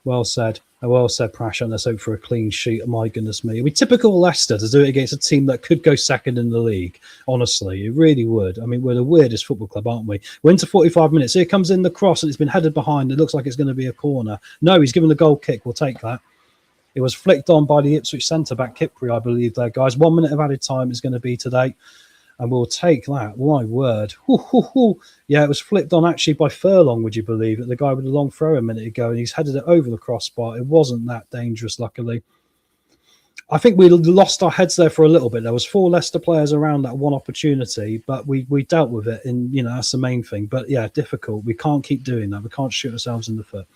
Well said. Well said, Prash. And let's hope for a clean sheet. Oh, my goodness me. It'd be typical Leicester to do it against a team that could go second in the league. Honestly, it really would. I mean, we're the weirdest football club, aren't we? We're into 45 minutes. Here comes in the cross, and it's been headed behind. It looks like it's going to be a corner. No, he's given the goal kick. We'll take that. It was flicked on by the Ipswich centre-back, Kipri, I believe, there, guys. 1 minute of added time is going to be today. And we'll take that. My word. Yeah, it was flipped on actually by Furlong, would you believe it? The guy with the long throw a minute ago, and he's headed it over the crossbar. It wasn't that dangerous, luckily. I think we lost our heads there for a little bit. There was 4 Leicester players around that one opportunity, but we dealt with it, and that's the main thing. But yeah, difficult. We can't keep doing that. We can't shoot ourselves in the foot.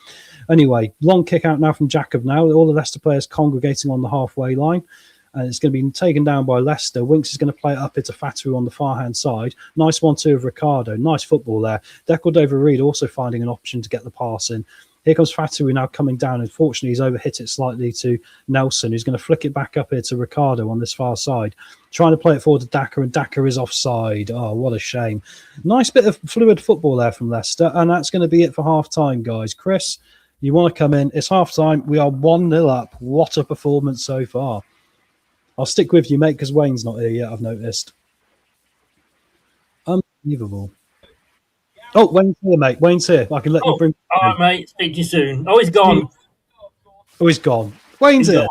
Anyway, long kick out now from Jacob now. All the Leicester players congregating on the halfway line. And it's going to be taken down by Leicester. Winks is going to play it up into Fatu on the far-hand side. Nice 1-2 of Ricardo. Nice football there. Decordova-Reid also finding an option to get the pass in. Here comes Fatu now coming down. Unfortunately, he's overhit it slightly to Nelson, who's going to flick it back up here to Ricardo on this far side. Trying to play it forward to Daka, and Daka is offside. Oh, what a shame. Nice bit of fluid football there from Leicester. And that's going to be it for half-time, guys. Chris, you want to come in? It's half-time. We are 1-0 up. What a performance so far. I'll stick with you, mate, because Wayne's not here yet, I've noticed. Unbelievable. Oh, Wayne's here, mate. Wayne's here. I can let you bring... All right, mate. Speak to you soon. Oh, he's gone. Oh, he's gone. Wayne's here.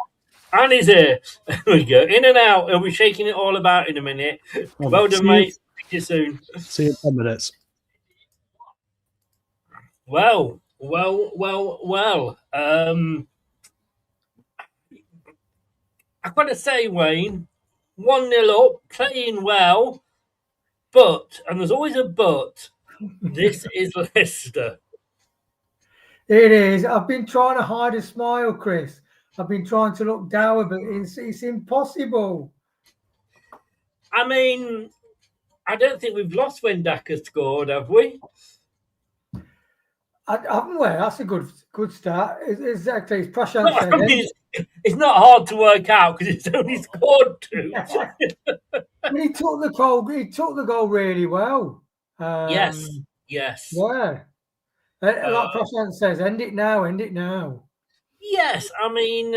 Gone. And he's here. There we go. In and out. He'll be shaking it all about in a minute. Well done, mate. Speak to you soon. See you in 10 minutes. Well. I've got to say, Wayne, 1-0 up, playing well, but, and there's always a but, this is Leicester. It is. I've been trying to hide a smile, Chris. I've been trying to look dour, but it's impossible. I mean, I don't think we've lost when Daka scored, have we? Haven't we? That's a good start. Exactly. It's Prashant said. It's not hard to work out because it's only scored 2. He took the goal. He took the goal really well. Yes. Yeah. Like Prashant says, end it now. Yes, I mean,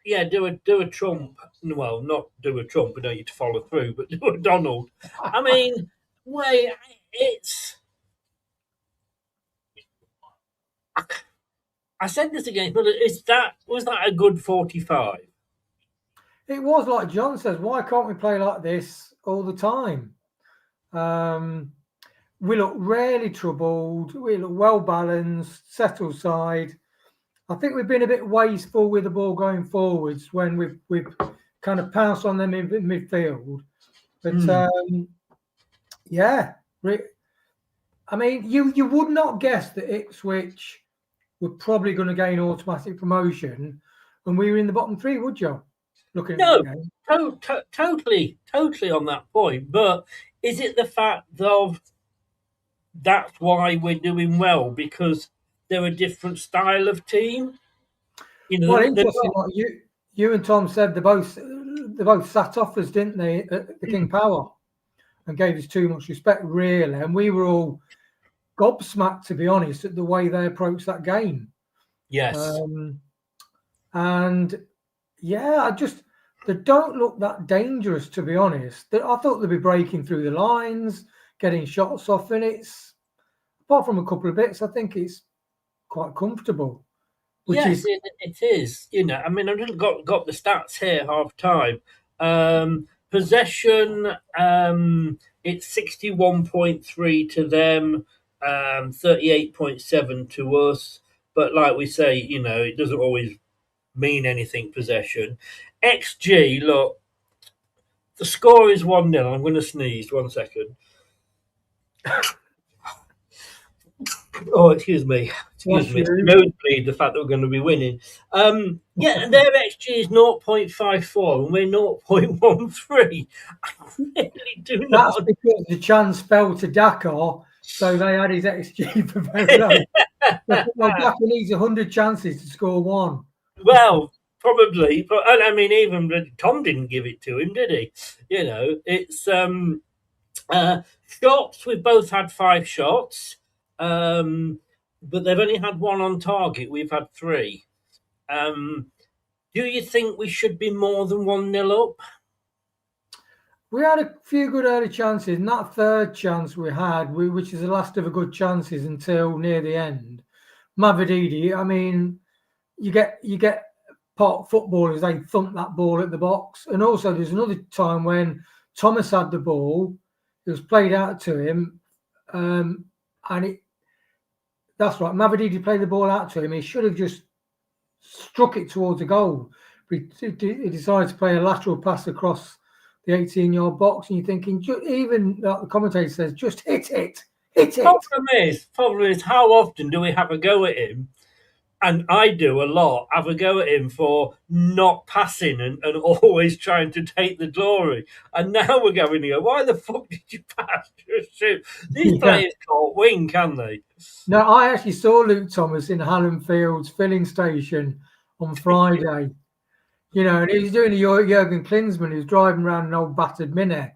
yeah, do a Trump. Well, not do a Trump. We don't need to follow through, but do a Donald. I mean, wait, it's. I said this again, but was that a good 45? It was, like John says. Why can't we play like this all the time? We look really troubled. We look well balanced, settled side. I think we've been a bit wasteful with the ball going forwards when we've kind of pounced on them in midfield. But yeah, I mean, you would not guess that Ipswich were probably going to gain automatic promotion when we were in the bottom three, would you? Looking at the game. Totally on that point. But is it the fact of that's why we're doing well because they're a different style of team? You know, well, interesting. What you and Tom said, they both sat off us, didn't they, at the King Power, and gave us too much respect, really. And we were all gobsmacked, to be honest, at the way they approached that game. Yes. And yeah, they don't look that dangerous, to be honest. I thought they'd be breaking through the lines, getting shots off, and it's, apart from a couple of bits, I think it's quite comfortable. Yes, it is. You know, I mean, I've just got the stats here half time. Possession, it's 61.3 to them, 38.7 to us. But like we say, you know, it doesn't always mean anything, possession. XG, look, the score is 1-0. I'm going to sneeze. 1 second. Oh, excuse me. Nosebleed, the fact that we're going to be winning. Yeah, and their XG is 0.54 and we're 0.13. I really do not. That's because the chance fell to Dakar, so they had his XG for very low. Well, Dakar needs 100 chances to score one. Well, probably. But I mean, even Tom didn't give it to him, did he? You know, it's shots. We've both had 5 shots. But they've only had 1 on target. We've had 3. Do you think we should be more than 1-0 up? We had a few good early chances, and that third chance we had, which is the last of the good chances until near the end. Mavididi, I mean, you get part footballers, they thump that ball at the box. And also there's another time when Thomas had the ball, it was played out to him, and that's right, Mavididi played the ball out to him. He should have just struck it towards the goal. But he decided to play a lateral pass across the 18-yard box, and you're thinking, even like the commentator says, just hit it. Problem is, how often do we have a go at him? And I do a lot, have a go at him for not passing and always trying to take the glory. And now we're going to go, why the fuck did you pass? Just shoot. These players can't win, can they? No, I actually saw Luke Thomas in Hallam Field's filling station on Friday. You know, and he was doing a Jurgen Klinsmann, who was driving around an old battered Mini.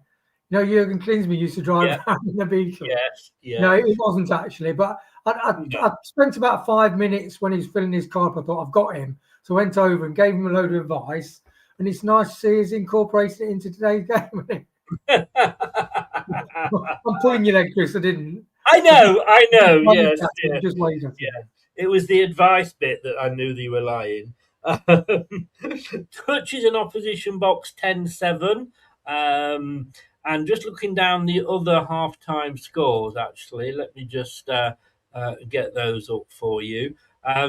You know, Jurgen Klinsmann used to drive around in a Beetle. Yes, yeah. No, it wasn't actually, but I spent about 5 minutes when he was filling his car up. I thought, I've got him. So I went over and gave him a load of advice. And it's nice to see he's incorporated it into today's game. I'm pulling your leg, Chris. I didn't. I know. Yes. Yeah. Just wait. Yeah. It was the advice bit that I knew that you were lying. Touches an opposition box 10-7. And just looking down the other half-time scores, actually, let me just get those up for you.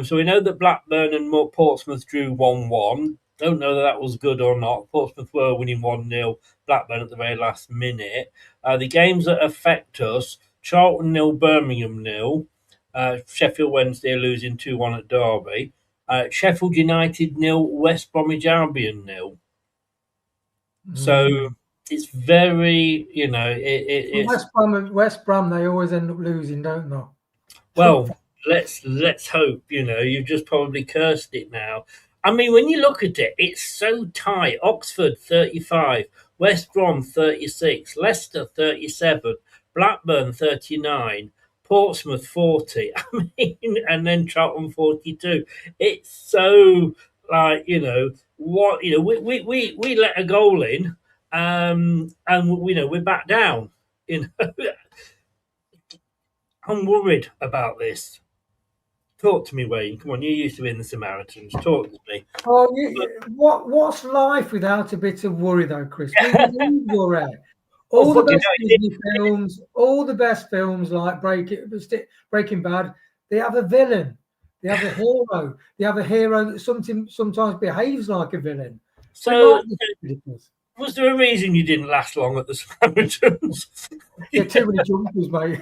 So we know that Blackburn and Portsmouth drew 1-1. Don't know that was good or not. Portsmouth were winning 1-0, Blackburn at the very last minute. The games that affect us, Charlton 0, Birmingham 0. Sheffield Wednesday losing 2-1 at Derby. Sheffield United 0, West Bromwich Albion 0. So it's very, you know, it's West Brom. They always end up losing, don't they? Well, let's hope. You know, you've just probably cursed it now. I mean, when you look at it, it's so tight. Oxford 35, West Brom 36, Leicester 37, Blackburn 39. Portsmouth 40, I mean, and then Charlton 42. It's so like, you know, what, you know, we let a goal in, and you know, we're back down. You know, I'm worried about this. Talk to me, Wayne. Come on, you used to be in the Samaritans. Talk to me. Oh, what's life without a bit of worry, though, Chris? We need worry. All the fucking best hell, Disney films, all the best films like Breaking Bad, they have a villain. They have a hero. They have a hero that sometimes behaves like a villain. We So, like this ridiculous. was there a reason you didn't last long at the Samaritans? Yeah, too many jumpers, mate.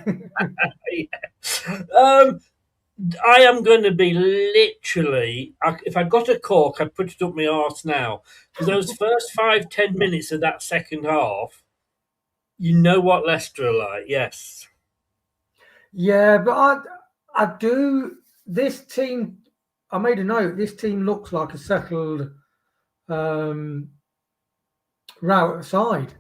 I am going to be literally. If I got a cork, I'd put it up my arse now. Because those first 5-10 minutes of that second half, you know what Leicester are like. Yes. Yeah, but I do. This team, I made a note. This team looks like a settled Rowett side.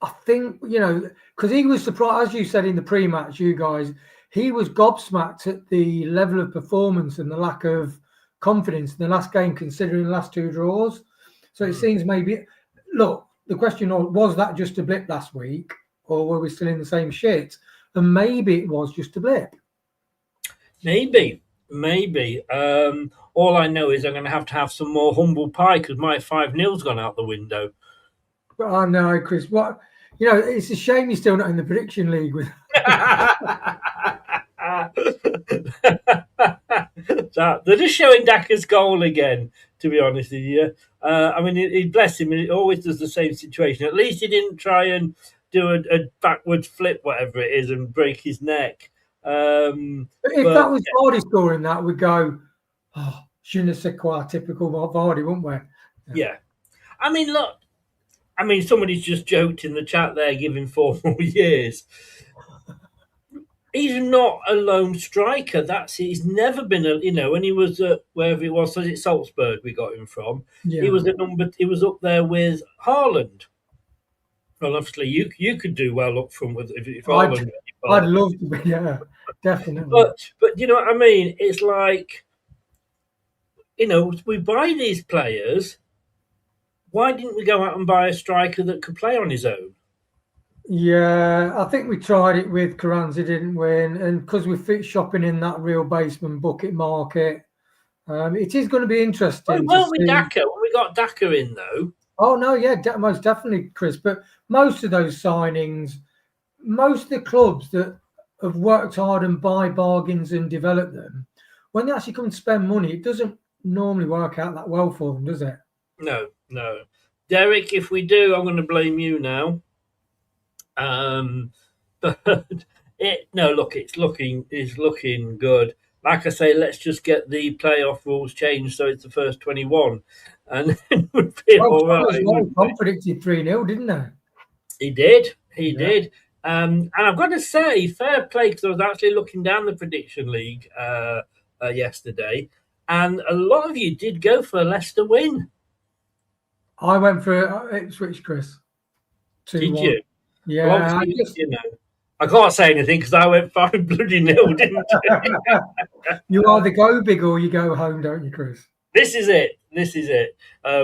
I think, because he was surprised, as you said in the pre-match, you guys, he was gobsmacked at the level of performance and the lack of confidence in the last game, considering the last 2 draws. So it seems maybe, look, the question was that just a blip last week, or were we still in the same shit? And maybe it was just a blip. Maybe. All I know is I'm going to have some more humble pie because my 5-0's gone out the window. But I know, Chris. What it's a shame you're still not in the prediction league with. They're just showing Daka's goal again. To be honest with you, I mean, he bless him. He always does the same situation. At least he didn't try and do a backwards flip, whatever it is, and break his neck. If that was Vardy scoring that, we'd go, oh, je ne sais quoi, typical Vardy, wouldn't we? Yeah. I mean, look. I mean, somebody's just joked in the chat there, giving 4 more years. He's not a lone striker. He's never been when he was at wherever it was it Salzburg we got him from. Yeah. He was he was up there with Haaland. Well, obviously you could do well up front with if Haaland. I'd love to be, yeah, definitely. But you know what I mean? It's like, we buy these players. Why didn't we go out and buy a striker that could play on his own? Yeah, I think we tried it with Carranza, didn't we? And because we fit shopping in that real basement bucket market, it is going to be interesting. Weren't we Daka? When we got Daka in, though. Oh, no, yeah, most definitely, Chris. But most of those signings, most of the clubs that have worked hard and buy bargains and develop them, when they actually come and spend money, it doesn't normally work out that well for them, does it? No. Derek, if we do, I'm going to blame you now. But it's looking good. Like I say, let's just get the playoff rules changed so it's the first 21, and then we'd be all right. Tom predicted 3-0, didn't they? He did. He did. And I've got to say, fair play, because I was actually looking down the prediction league yesterday, and a lot of you did go for a Leicester win. I went for Ipswich, Chris. 2-1. Did you? Yeah. Well, I can't say anything because I went 5 bloody nil, didn't I? You either go big or you go home, don't you, Chris? This is it.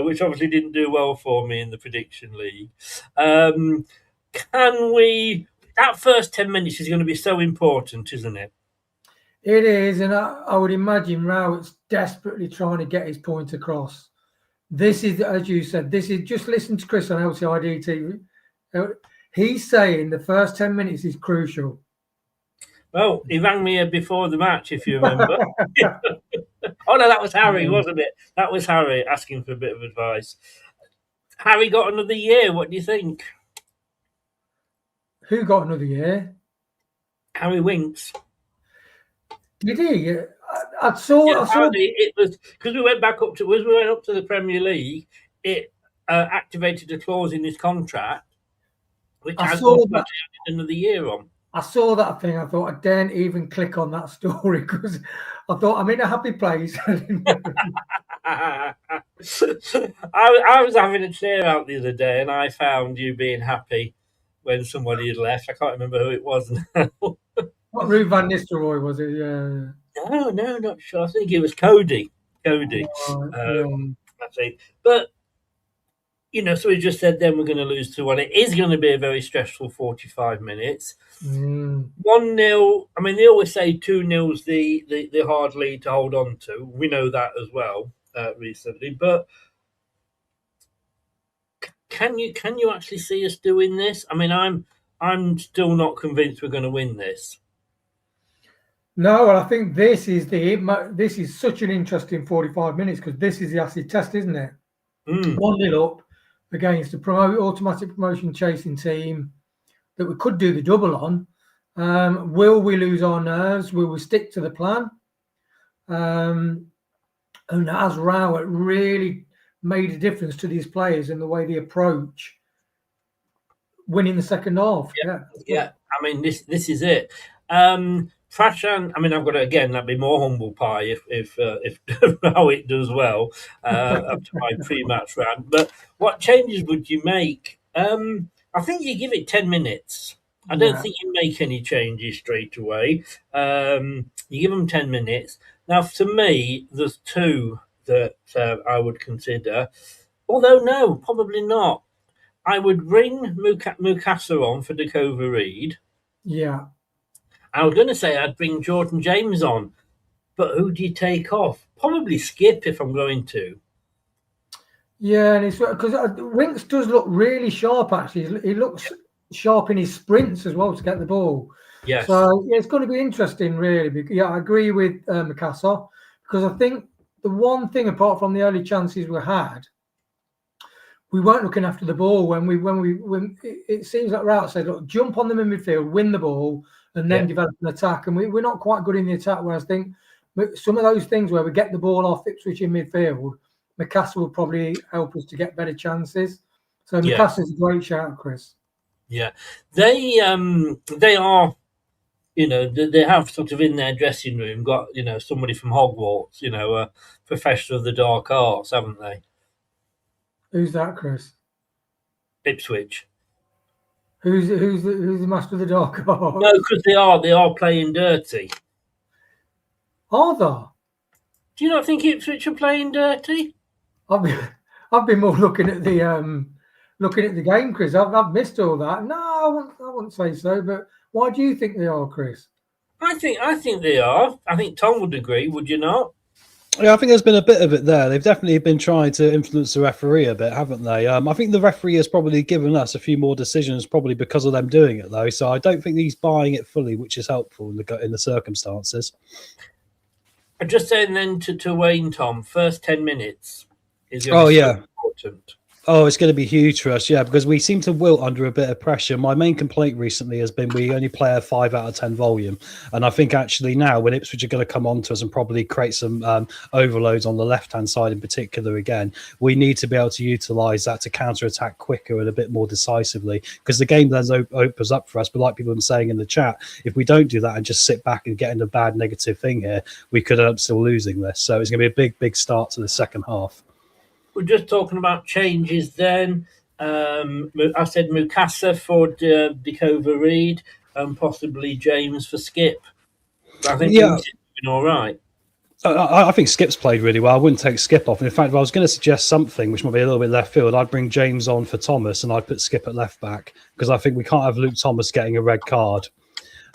Which obviously didn't do well for me in the prediction league. Can we? That first 10 minutes is going to be so important, isn't it? It is, and I would imagine Rowett's desperately trying to get his point across. This is, as you said, just listen to Chris on LCID TV. He's saying the first 10 minutes is crucial. Well, he rang me before the match, if you remember. Oh, no, that was Harry, wasn't it? That was Harry asking for a bit of advice. Harry got another year. What do you think? Who got another year? Harry Winks. Did he? I saw. It was because we went up to the Premier League. It activated a clause in his contract, which I saw that another year on. I saw that thing. I thought I daren't even click on that story because I thought I'm in a happy place. I was having a cheer out the other day, and I found you being happy when somebody had left. I can't remember who it was now. What, Ruud van Nistelrooy was it? Yeah. No, not sure. I think it was Cody. I think. But, so we just said then we're going to lose 2-1. It is going to be a very stressful 45 minutes. 1-0. I mean, they always say 2-0's the hard lead to hold on to. We know that as well recently. But can you actually see us doing this? I mean, I'm still not convinced we're going to win this. No, well, I think this is such an interesting 45 minutes because this is the acid test, isn't it? 1-0 up against a automatic promotion chasing team that we could do the double on. Will we lose our nerves? Will we stick to the plan? And has Rowett really made a difference to these players and the way they approach winning the second half? Yeah. I mean, this is it. Prashan, I mean, I've got to, again, that'd be more humble pie if Rowett does well up to my pre-match round. But what changes would you make? I think you give it 10 minutes. I don't think you make any changes straight away. You give them 10 minutes. Now, to me, there's two that I would consider. Although, no, probably not. I would bring Mukasa on for Dakova Reed. Yeah. I was going to say I'd bring Jordan James on, but who do you take off? Probably Skip if I'm going to. Yeah, and it's because Winks does look really sharp. Actually, he looks sharp in his sprints as well to get the ball. Yes. So yeah, it's going to be interesting, really. Because, I agree with Mukasa because I think the one thing apart from the early chances we had, we weren't looking after the ball when it seems like Rowett said, look, jump on them in midfield, win the ball, and then develop an attack. And we're not quite good in the attack. Whereas I think some of those things where we get the ball off Ipswich in midfield, Mukasa will probably help us to get better chances. So Mukasa's a great shout, Chris. Yeah, they are, they have sort of in their dressing room got, somebody from Hogwarts, a professor of the dark arts, haven't they? Who's that, Chris? Ipswich. Who's the master of the dark arts? No, because they are playing dirty. Are they? Do you not think Ipswich are playing dirty? I've been more looking at the game, Chris. I've missed all that. No, I wouldn't say so. But why do you think they are, Chris? I think they are. I think Tom would agree. Would you not? Yeah, I think there's been a bit of it there. They've definitely been trying to influence the referee a bit, haven't they? I think the referee has probably given us a few more decisions, probably because of them doing it, though. So I don't think he's buying it fully, which is helpful in the circumstances. I'm just saying then to Wayne, Tom, first 10 minutes is going to be so important. Oh, it's going to be huge for us, because we seem to wilt under a bit of pressure. My main complaint recently has been we only play a 5 out of 10 volume. And I think actually now when Ipswich are going to come on to us and probably create some overloads on the left-hand side in particular again, we need to be able to utilise that to counter-attack quicker and a bit more decisively because the game then opens up for us. But like people have been saying in the chat, if we don't do that and just sit back and get in a bad negative thing here, we could end up still losing this. So it's going to be a big, big start to the second half. We're just talking about changes then. I said Mukasa for Dakova Reed and possibly James for Skip. But I think he's doing all right. I think Skip's played really well. I wouldn't take Skip off. And in fact, if I was going to suggest something which might be a little bit left field, I'd bring James on for Thomas and I'd put Skip at left back because I think we can't have Luke Thomas getting a red card.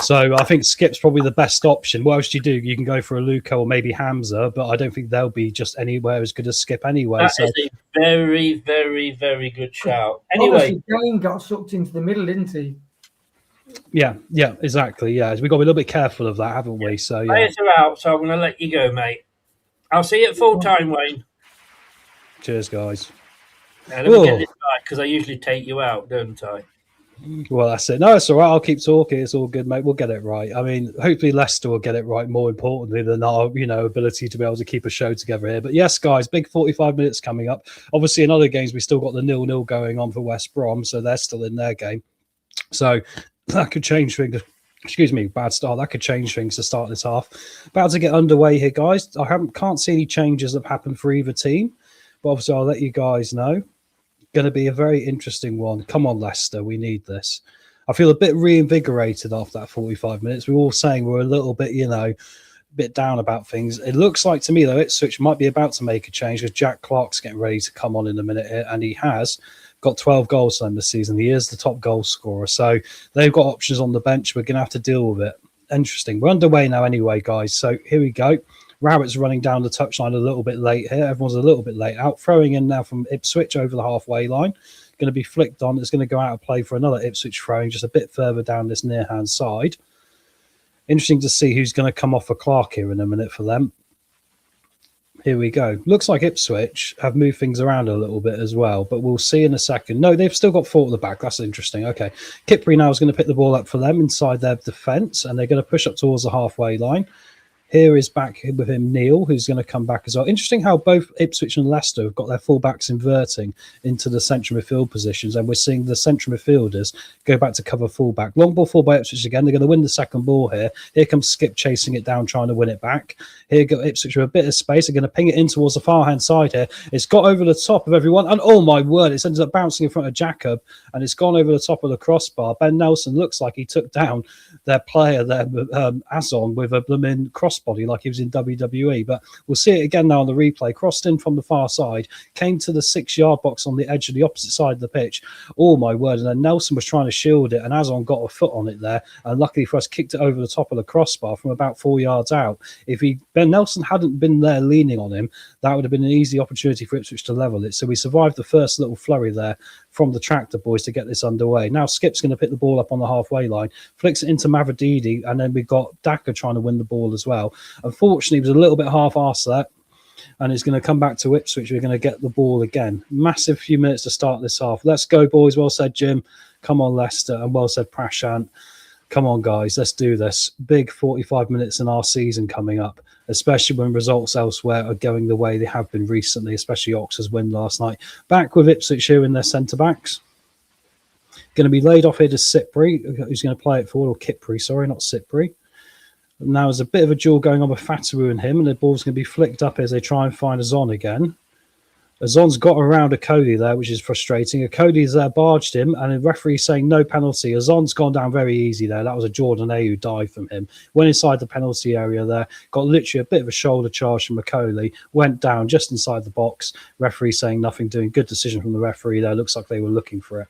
So I think Skip's probably the best option. What else do you do? You can go for a Luca or maybe Hamza, but I don't think they'll be just anywhere as good as Skip anyway. That is a very, very, very good shout. Anyway, Dane got sucked into the middle, didn't he? Yeah, exactly. Yeah, we've got to be a little bit careful of that, haven't we? So players are out, so I'm going to let you go, mate. I'll see you at full time, Wayne. Cheers, guys. Now, let me get this right because I usually take you out, don't I? Well, that's it. No, it's all right. I'll keep talking. It's all good, mate. We'll get it right. I mean, hopefully Leicester will get it right more importantly than our, ability to be able to keep a show together here. But yes, guys, big 45 minutes coming up. Obviously, in other games, we still got the 0-0 going on for West Brom, so they're still in their game. So that could change things. Excuse me, bad start. That could change things to start this half. About to get underway here, guys. I can't see any changes that have happened for either team, but obviously I'll let you guys know. Going to be a very interesting one. Come on, Leicester, we need this. I feel a bit reinvigorated after that 45 minutes. We're all saying we're a little bit, bit down about things. It looks like to me, though, Ipswich might be about to make a change because Jack Clark's getting ready to come on in a minute here, and he has got 12 goals for them this season. He is the top goal scorer. So they've got options on the bench. We're going to have to deal with it. Interesting. We're underway now anyway, guys. So here we go. Rowett's running down the touchline a little bit late here. Everyone's a little bit late out. Throwing in now from Ipswich over the halfway line. going to be flicked on. It's going to go out of play for another Ipswich throwing just a bit further down this near-hand side. Interesting to see who's going to come off for Clark here in a minute for them. Here we go. Looks like Ipswich have moved things around a little bit as well, but we'll see in a second. No, they've still got 4 at the back. That's interesting. Okay. Kipri now is going to pick the ball up for them inside their defence, and they're going to push up towards the halfway line. Here is back with him, Neil, who's going to come back as well. Interesting how both Ipswich and Leicester have got their fullbacks inverting into the central midfield positions, and we're seeing the central midfielders go back to cover fullback. Long ball forward by Ipswich again. They're going to win the second ball here. Here comes Skip chasing it down, trying to win it back. Here go Ipswich with a bit of space. They're going to ping it in towards the far-hand side here. It's got over the top of everyone, and oh my word, it's ended up bouncing in front of Jacob, and it's gone over the top of the crossbar. Ben Nelson looks like he took down their player there, Azon, with a blooming crossbody like he was in WWE, but we'll see it again now on the replay. Crossed in from the far side, came to the 6-yard box on the edge of the opposite side of the pitch. Oh my word, and then Nelson was trying to shield it, and Azon got a foot on it there, and luckily for us kicked it over the top of the crossbar from about 4 yards out. If Ben Nelson hadn't been there leaning on him, that would have been an easy opportunity for Ipswich to level it. So we survived the first little flurry there from the tractor boys to get this underway. Now Skip's going to pick the ball up on the halfway line, flicks it into Mavrididi, and then we've got Daka trying to win the ball as well. Unfortunately, he was a little bit half-arsed that, and it's going to come back to Ipswich. We're going to get the ball again. Massive few minutes to start this half. Let's go, boys. Well said, Jim. Come on, Leicester. And well said, Prashant. Come on, guys. Let's do this. Big 45 minutes in our season coming up, especially when results elsewhere are going the way they have been recently, especially Oxford's win last night. Back with Ipswich here in their centre-backs. Going to be laid off here to Sipri, who's going to play it forward, or Kipri, sorry, not Sipri. Now there's a bit of a duel going on with Fatawu and him, and the ball's going to be flicked up as they try and find Azon again. Azon's got around Akodi there, which is frustrating. Akodi's barged him, and the referee's saying no penalty. Azon's gone down very easy there. That was a Jordan Ayew dive from him. Went inside the penalty area there, got literally a bit of a shoulder charge from Macaulay, went down just inside the box. Referee saying nothing, doing good decision from the referee there. Looks like they were looking for it.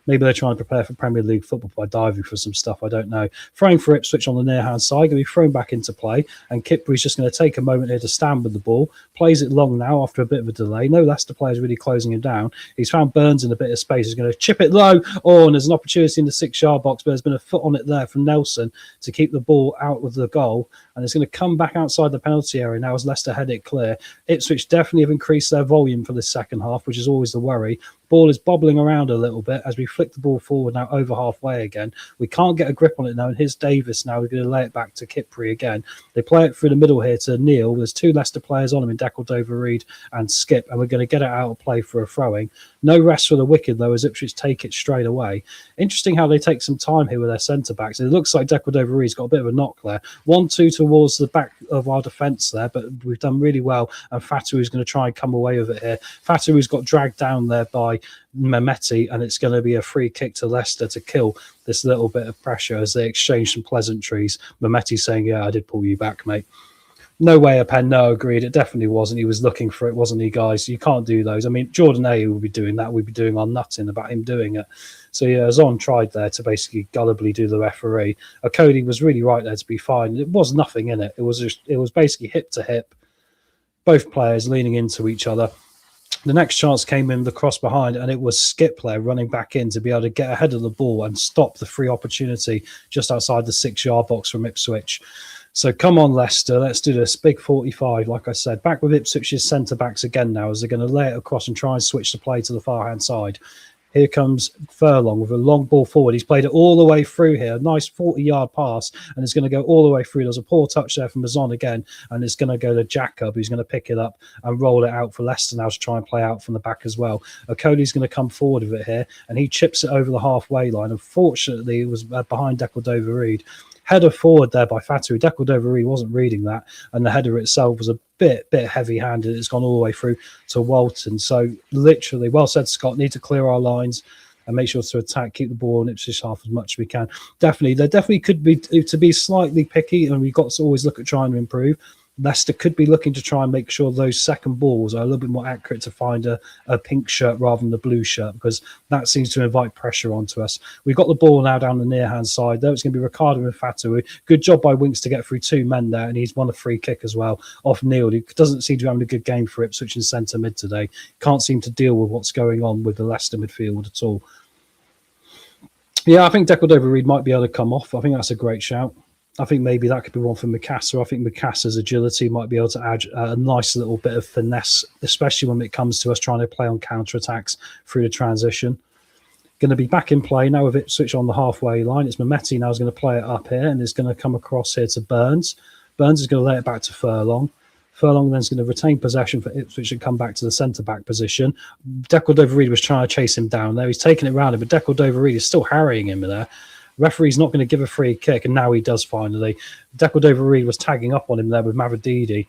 Maybe they're trying to prepare for Premier League football by diving for some stuff. I don't know. Throwing for Ipswich on the near-hand side, going to be thrown back into play. And Kipri's just going to take a moment here to stand with the ball. Plays it long now after a bit of a delay. No Leicester players really closing him down. He's found Burns in a bit of space. He's going to chip it low. Oh, and there's an opportunity in the 6-yard box, but there's been a foot on it there from Nelson to keep the ball out with the goal. And it's going to come back outside the penalty area now as Leicester head it clear. Ipswich definitely have increased their volume for the second half, which is always the worry. Ball is bobbling around a little bit as we flick the ball forward now over halfway again. We can't get a grip on it now, and here's Davis now. We're going to lay it back to Kipri again. They play it through the middle here to Neil. There's 2 Leicester players on him in Declan Dover-Reid and Skip, and we're going to get it out of play for a throwing. No rest for the wicked, though, as Ipswich take it straight away. Interesting how they take some time here with their centre-backs. It looks like Declan Dover-Reid's got a bit of a knock there. 1-2 towards the back of our defence there, but we've done really well, and Fatawu going to try and come away with it here. Fatawu's got dragged down there by Mehmeti, and it's going to be a free kick to Leicester to kill this little bit of pressure as they exchange some pleasantries. Mehmeti saying, yeah, I did pull you back, mate. No way a pen, no, agreed. It definitely wasn't. He was looking for it, wasn't he, guys? You can't do those. I mean, Jordan Ayew will be doing that. We'd be doing our nutting about him doing it. So, yeah, Azon tried there to basically gullibly do the referee. Cody was really right there to be fine. It was nothing in it. It was basically hip to hip. Both players leaning into each other. The next chance came in the cross behind, and it was Skip there running back in to be able to get ahead of the ball and stop the free opportunity just outside the 6-yard box from Ipswich. So come on, Leicester, let's do this. Big 45, like I said. Back with Ipswich's centre-backs again now as they're going to lay it across and try and switch the play to the far-hand side. Here comes Furlong with a long ball forward. He's played it all the way through here. A nice 40-yard pass, and it's going to go all the way through. There's a poor touch there from Azon again, and it's going to go to Jacob, who's going to pick it up and roll it out for Leicester now to try and play out from the back as well. Cody's going to come forward with it here, and he chips it over the halfway line. Unfortunately, it was behind Declan Dover-Reid. Header forward there by Fatawu. Declan Dover-Reid wasn't reading that, and the header itself was a bit heavy-handed. It's gone all the way through to Walton. So literally, well said, Scott. Need to clear our lines and make sure to attack, keep the ball in Ipswich half as much as we can. There definitely could be to be slightly picky, and we've got to always look at trying to improve. Leicester could be looking to try and make sure those second balls are a little bit more accurate to find a pink shirt rather than the blue shirt, because that seems to invite pressure onto us. We've got the ball now down the near-hand side, though. It's going to be Ricardo and Fatawu. Good job by Winks to get through two men there, and he's won a free kick as well off Neil. He doesn't seem to be having a good game for Ipswich in centre mid today. Can't seem to deal with what's going on with the Leicester midfield at all. Yeah, I think Decordova-Reid might be able to come off. I think that's a great shout. I think maybe that could be one for Mikasa. I think Mikasa's agility might be able to add a nice little bit of finesse, especially when it comes to us trying to play on counter-attacks through the transition. Going to be back in play now with Ipswich on the halfway line. It's Mehmeti now is going to play it up here, and it's going to come across here to Burns. Burns is going to lay it back to Furlong. Furlong then is going to retain possession for Ipswich and come back to the centre-back position. Decordova-Reid was trying to chase him down there. He's taking it round him, but Decordova-Reid is still harrying him there. Referee's not going to give a free kick, and now he does finally. Decordova-Reid was tagging up on him there with Mavididi,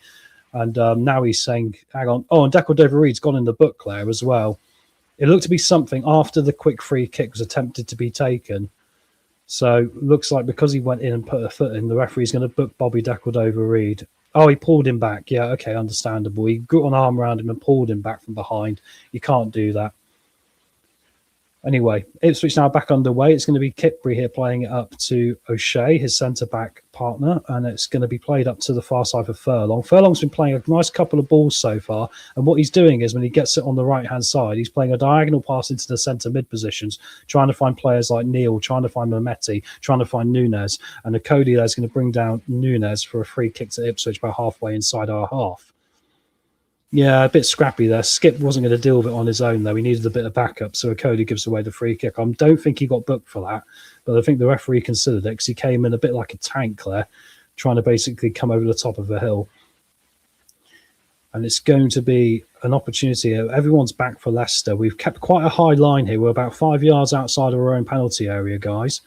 and now he's saying, hang on. Oh, and Decordova-Reid's gone in the book there as well. It looked to be something after the quick free kick was attempted to be taken. So looks like because he went in and put a foot in, the referee's going to book Bobby Decordova-Reid. Oh, he pulled him back. Yeah, okay, understandable. He got an arm around him and pulled him back from behind. You can't do that. Anyway, Ipswich now back underway. It's going to be Kipri here playing it up to O'Shea, his centre-back partner, and it's going to be played up to the far side for Furlong. Furlong's been playing a nice couple of balls so far, and what he's doing is when he gets it on the right-hand side, he's playing a diagonal pass into the centre-mid positions, trying to find players like Neil, trying to find Mehmeti, trying to find Nunes, and Cody there's going to bring down Nunes for a free kick to Ipswich about halfway inside our half. Yeah, a bit scrappy there. Skip wasn't going to deal with it on his own, though. He needed a bit of backup, so Cody gives away the free kick. I don't think he got booked for that, but I think the referee considered it because he came in a bit like a tank there, trying to basically come over the top of the hill. And it's going to be an opportunity. Everyone's back for Leicester. We've kept quite a high line here. We're about 5 yards outside of our own penalty area, guys.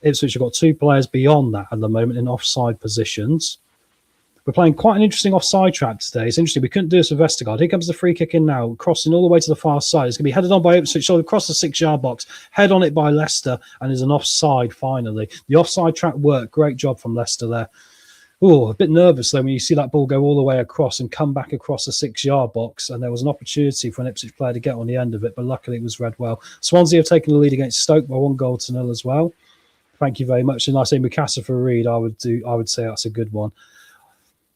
Ipswich have got two players beyond that at the moment in offside positions. We're playing quite an interesting offside trap today. It's interesting. We couldn't do this with Vestergaard. Here comes the free kick in now, crossing all the way to the far side. It's going to be headed on by Ipswich, so across the 6-yard box, head on it by Leicester, and is an offside finally. The offside trap worked. Great job from Leicester there. Oh, a bit nervous though when you see that ball go all the way across and come back across the 6-yard box, and there was an opportunity for an Ipswich player to get on the end of it, but luckily it was read well. Swansea have taken the lead against Stoke by 1-0 as well. Thank you very much. And I say Mikasa for Reid, I would say that's a good one.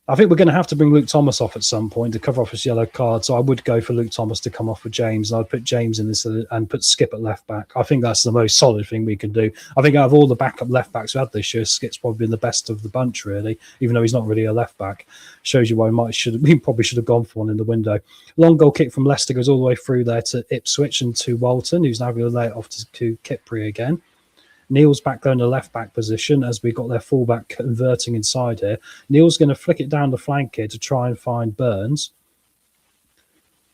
I think we're going to have to bring Luke Thomas off at some point to cover off his yellow card. So I would go for Luke Thomas to come off with James. And I'd put James in this and put Skip at left back. I think that's the most solid thing we can do. I think out of all the backup left backs we had this year, Skip's probably been the best of the bunch, really, even though he's not really a left back. Shows you why we probably should have gone for one in the window. Long goal kick from Leicester goes all the way through there to Ipswich and to Walton, who's now going to lay it off to Kipri again. Neil's back there in the left-back position as we got their full-back converting inside here. Neil's going to flick it down the flank here to try and find Burns.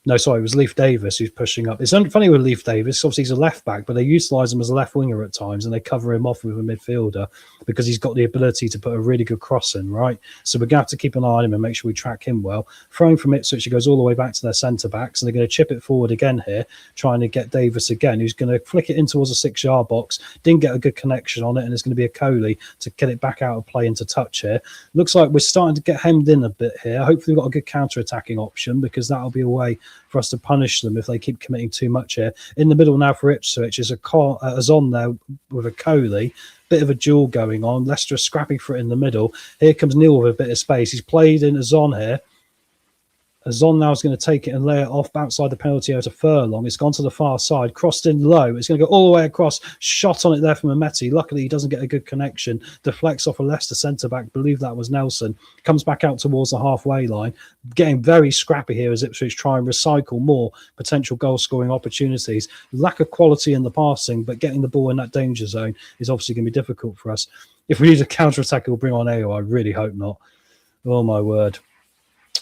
No, sorry, it was Leif Davis who's pushing up. It's funny with Leif Davis. Obviously, he's a left-back, but they utilise him as a left winger at times, and they cover him off with a midfielder because he's got the ability to put a really good cross in, right? So we're going to have to keep an eye on him and make sure we track him well. Throwing from Ipswich, it goes all the way back to their centre-backs, and they're going to chip it forward again here, trying to get Davis again, who's going to flick it in towards a 6-yard box. Didn't get a good connection on it, and it's going to be a Coley to get it back out of play into touch here. Looks like we're starting to get hemmed in a bit here. Hopefully we've got a good counter-attacking option because that'll be a way for us to punish them if they keep committing too much here. In the middle now for Ipswich is a Zon there with a Coley. Bit of a duel going on. Leicester are scrappy for it in the middle. Here comes Neil with a bit of space. He's played in a Zon here. Zon now is going to take it and lay it off outside the penalty area to Furlong. It's gone to the far side, crossed in low. It's going to go all the way across. Shot on it there from Mehmeti. Luckily, he doesn't get a good connection. Deflects off a Leicester centre-back. Believe that was Nelson. Comes back out towards the halfway line. Getting very scrappy here as Ipswich try and recycle more potential goal-scoring opportunities. Lack of quality in the passing, but getting the ball in that danger zone is obviously going to be difficult for us. If we need a counter-attack, we'll bring on Ayo. I really hope not. Oh, my word.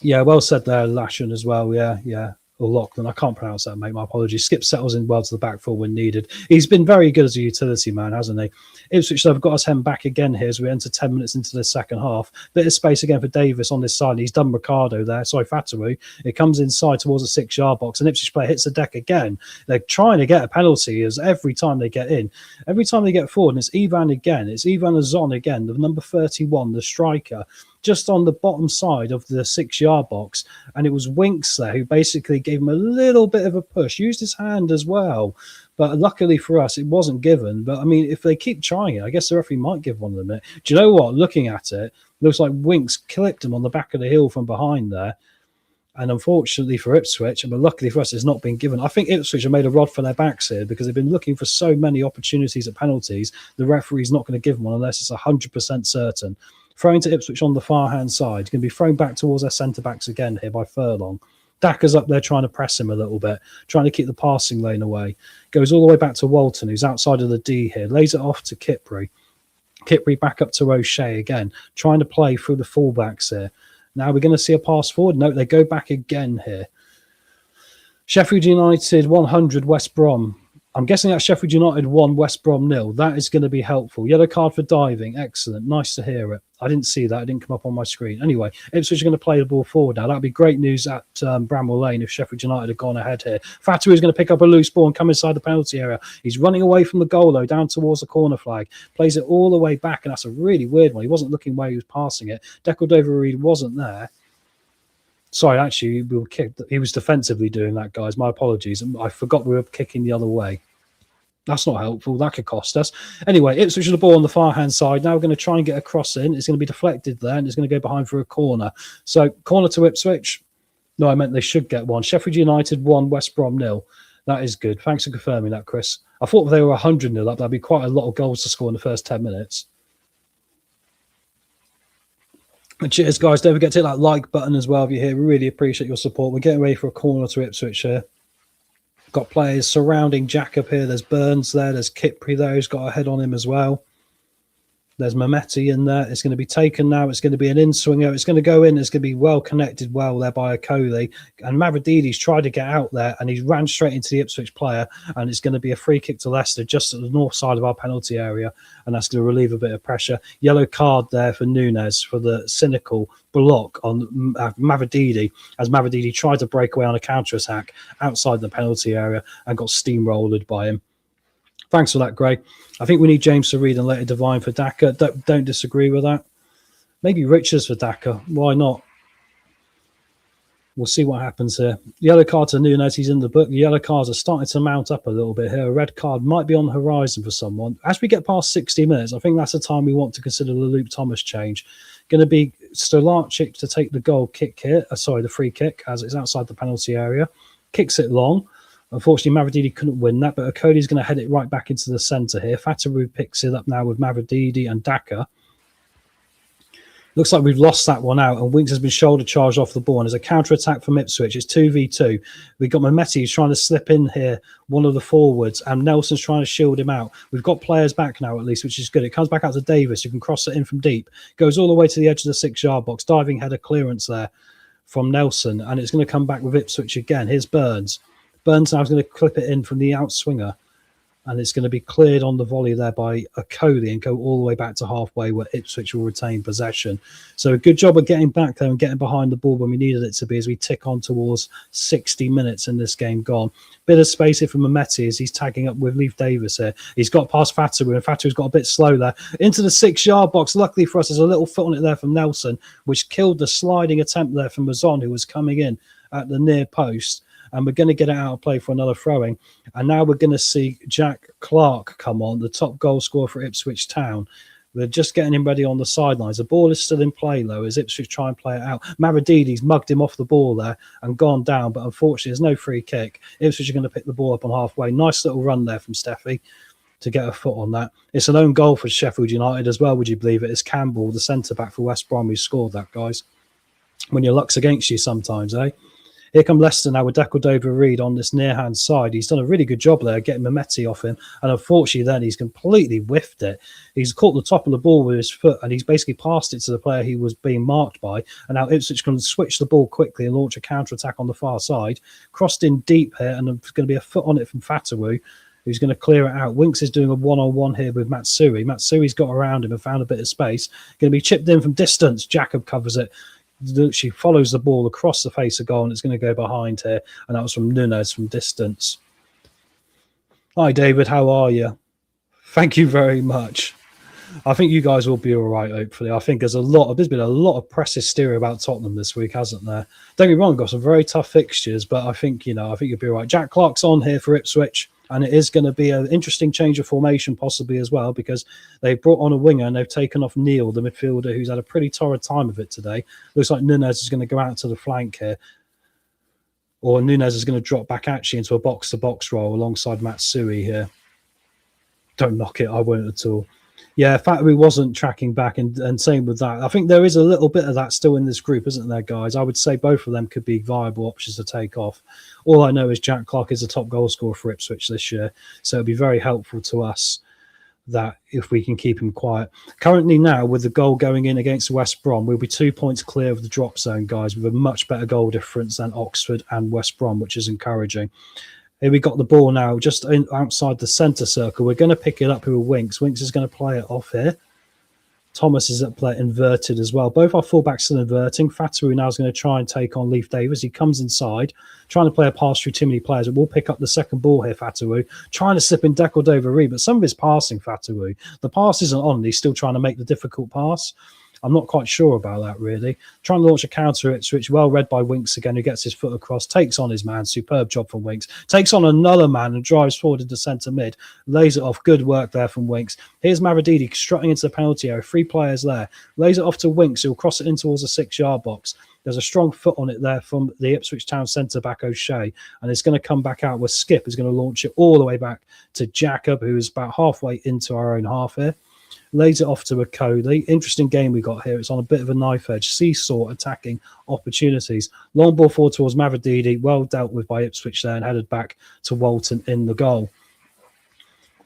Yeah, well said there, Lashen as well. Yeah. Or Lachlan. I can't pronounce that, mate. My apologies. Skip settles in well to the back four when needed. He's been very good as a utility man, hasn't he? Ipswich have got us hemmed back again here as we enter 10 minutes into the second half. Bit of space again for Davis on this side. He's done Ricardo there. Sorry, Fatawu. It comes inside towards the 6-yard box, and Ipswich player hits the deck again. They're trying to get a penalty as every time they get in. Every time they get forward, and it's Ivan again. It's Ivan Azon again, the number 31, the striker. just on the bottom side of the 6-yard box, and it was Winks there who basically gave him a little bit of a push, used his hand as well. But luckily for us, it wasn't given. But I mean, if they keep trying it, I guess the referee might give one of them it. Do you know what? Looking at it, looks like Winks clipped him on the back of the heel from behind there. And unfortunately for Ipswich, but luckily for us, it's not been given. I think Ipswich have made a rod for their backs here because they've been looking for so many opportunities at penalties. The referee's not going to give them one unless it's 100% certain. Throwing to Ipswich on the far-hand side. Going to be thrown back towards their centre-backs again here by Furlong. Dacker's up there trying to press him a little bit, trying to keep the passing lane away. Goes all the way back to Walton, who's outside of the D here. Lays it off to Kipri. Kipri back up to O'Shea again, trying to play through the fullbacks here. Now we're going to see a pass forward. No, they go back again here. Sheffield United 100, West Brom. I'm guessing that's Sheffield United 1, West Brom 0. That is going to be helpful. Yellow card for diving. Excellent. Nice to hear it. I didn't see that. It didn't come up on my screen. Anyway, Ipswich are going to play the ball forward now. That would be great news at Bramwell Lane if Sheffield United had gone ahead here. Fatu is going to pick up a loose ball and come inside the penalty area. He's running away from the goal, though, down towards the corner flag. Plays it all the way back, and that's a really weird one. He wasn't looking where he was passing it. Decordova-Reid wasn't there. Sorry, actually, we were kicked. He was defensively doing that, guys. My apologies. I forgot we were kicking the other way. That's not helpful. That could cost us. Anyway, Ipswich with the ball on the far-hand side. Now we're going to try and get a cross in. It's going to be deflected there, and it's going to go behind for a corner. So, corner to Ipswich. No, I meant they should get one. Sheffield United 1, West Brom 0. That is good. Thanks for confirming that, Chris. I thought if they were 100-0 up, that'd be quite a lot of goals to score in the first 10 minutes. And cheers, guys. Don't forget to hit that like button as well if you're here. We really appreciate your support. We're getting ready for a corner to Ipswich here. Got players surrounding Jack up here. There's Burns there. There's Kipri there who's got a head on him as well. There's Mehmeti in there. It's going to be taken now. It's going to be an in-swinger. It's going to go in. It's going to be well connected well there by Akoli. And Mavrididi's tried to get out there and he's ran straight into the Ipswich player. And it's going to be a free kick to Leicester just at the north side of our penalty area. And that's going to relieve a bit of pressure. Yellow card there for Nunes for the cynical block on Mavrididi as Mavrididi tried to break away on a counter-attack outside the penalty area and got steamrolled by him. Thanks for that, Gray. I think we need James to read and later Divine for Daka. Don't disagree with that. Maybe Richards for Daka. Why not? We'll see what happens here. Yellow card to Nunes. He's in the book. The yellow cards are starting to mount up a little bit here. A red card might be on the horizon for someone. As we get past 60 minutes, I think that's the time we want to consider the Luke Thomas change. Going to be Stolarczyk to take the goal kick here. The free kick as it's outside the penalty area. Kicks it long. Unfortunately, Mavrididi couldn't win that, but Akodi's going to head it right back into the centre here. Fataru picks it up now with Mavrididi and Daka. Looks like we've lost that one out, and Winks has been shoulder charged off the ball. And there's a counter-attack from Ipswich. It's 2v2. We've got Mehmeti who's trying to slip in here, one of the forwards, and Nelson's trying to shield him out. We've got players back now, at least, which is good. It comes back out to Davis, who can cross it in from deep. Goes all the way to the edge of the 6-yard box. Diving header clearance there from Nelson, and it's going to come back with Ipswich again. Here's Burns. Burns now is going to clip it in from the outswinger, and it's going to be cleared on the volley there by Akoli and go all the way back to halfway where Ipswich will retain possession. So a good job of getting back there and getting behind the ball when we needed it to be as we tick on towards 60 minutes in this game gone. Bit of space here from Mehmeti as he's tagging up with Leif Davis here. He's got past Fataru, and Fataru's got a bit slow there. Into the 6-yard box. Luckily for us, there's a little foot on it there from Nelson, which killed the sliding attempt there from Mazon, who was coming in at the near post. And we're going to get it out of play for another throwing. And now we're going to see Jack Clark come on, the top goal scorer for Ipswich Town. They're just getting him ready on the sidelines. The ball is still in play, though, as Ipswich try and play it out. Mavrididi's mugged him off the ball there and gone down, but unfortunately there's no free kick. Ipswich are going to pick the ball up on halfway. Nice little run there from Steffi to get a foot on that. It's an own goal for Sheffield United as well, would you believe it? It's Campbell, the centre-back for West Brom, who scored that, guys. When your luck's against you sometimes, eh? Here come Leicester now with Decordova-Reid on this near-hand side. He's done a really good job there getting Mehmeti off him. And unfortunately then he's completely whiffed it. He's caught the top of the ball with his foot and he's basically passed it to the player he was being marked by. And now Ipswich can switch the ball quickly and launch a counter-attack on the far side. Crossed in deep here and there's going to be a foot on it from Fatawu, who's going to clear it out. Winks is doing a one-on-one here with Matsui. Matsui's got around him and found a bit of space. Going to be chipped in from distance. Jacob covers it. She follows the ball across the face of goal and it's going to go behind here. And that was from Nunes from distance. Hi, David. How are you? Thank you very much. I think you guys will be all right, hopefully. I think there's been a lot of press hysteria about Tottenham this week, hasn't there? Don't get me wrong, got some very tough fixtures, but I think you'll be all right. Jack Clark's on here for Ipswich, and it is going to be an interesting change of formation possibly as well, because they've brought on a winger and they've taken off Neil, the midfielder, who's had a pretty torrid time of it today. Looks like Nunez is going to go out to the flank here. Or Nunez is going to drop back actually into a box-to-box role alongside Matsui here. Don't knock it, I won't at all. Yeah, Fatawu wasn't tracking back, and same with that. I think there is a little bit of that still in this group, isn't there, guys? I would say both of them could be viable options to take off. All I know is Jack Clark is the top goal scorer for Ipswich this year, so it'd be very helpful to us that if we can keep him quiet. Currently now, with the goal going in against West Brom, we'll be 2 points clear of the drop zone, guys, with a much better goal difference than Oxford and West Brom, which is encouraging. Here we got the ball now, just outside the centre circle. We're going to pick it up with Winks. Winks is going to play it off here. Thomas is at play inverted as well. Both our fullbacks still inverting. Fatawu now is going to try and take on Leif Davis. He comes inside, trying to play a pass through too many players. But we'll pick up the second ball here, Fatawu. Trying to slip in Deckled over Reed, but some of his passing, Fatawu. The pass isn't on. He's still trying to make the difficult pass. I'm not quite sure about that, really. Trying to launch a counter at Ipswich, well read by Winks again, who gets his foot across, takes on his man. Superb job from Winks. Takes on another man and drives forward into centre mid. Lays it off. Good work there from Winks. Here's Mavididi strutting into the penalty area. 3 players there. Lays it off to Winks, who'll cross it in towards the 6-yard box. There's a strong foot on it there from the Ipswich Town centre-back O'Shea, and it's going to come back out where Skip is going to launch it all the way back to Jacob, who is about halfway into our own half here. Lays it off to a Coley. Interesting game we got here. It's on a bit of a knife edge. Seesaw attacking opportunities. Long ball forward towards Mavididi. Well dealt with by Ipswich there and headed back to Walton in the goal.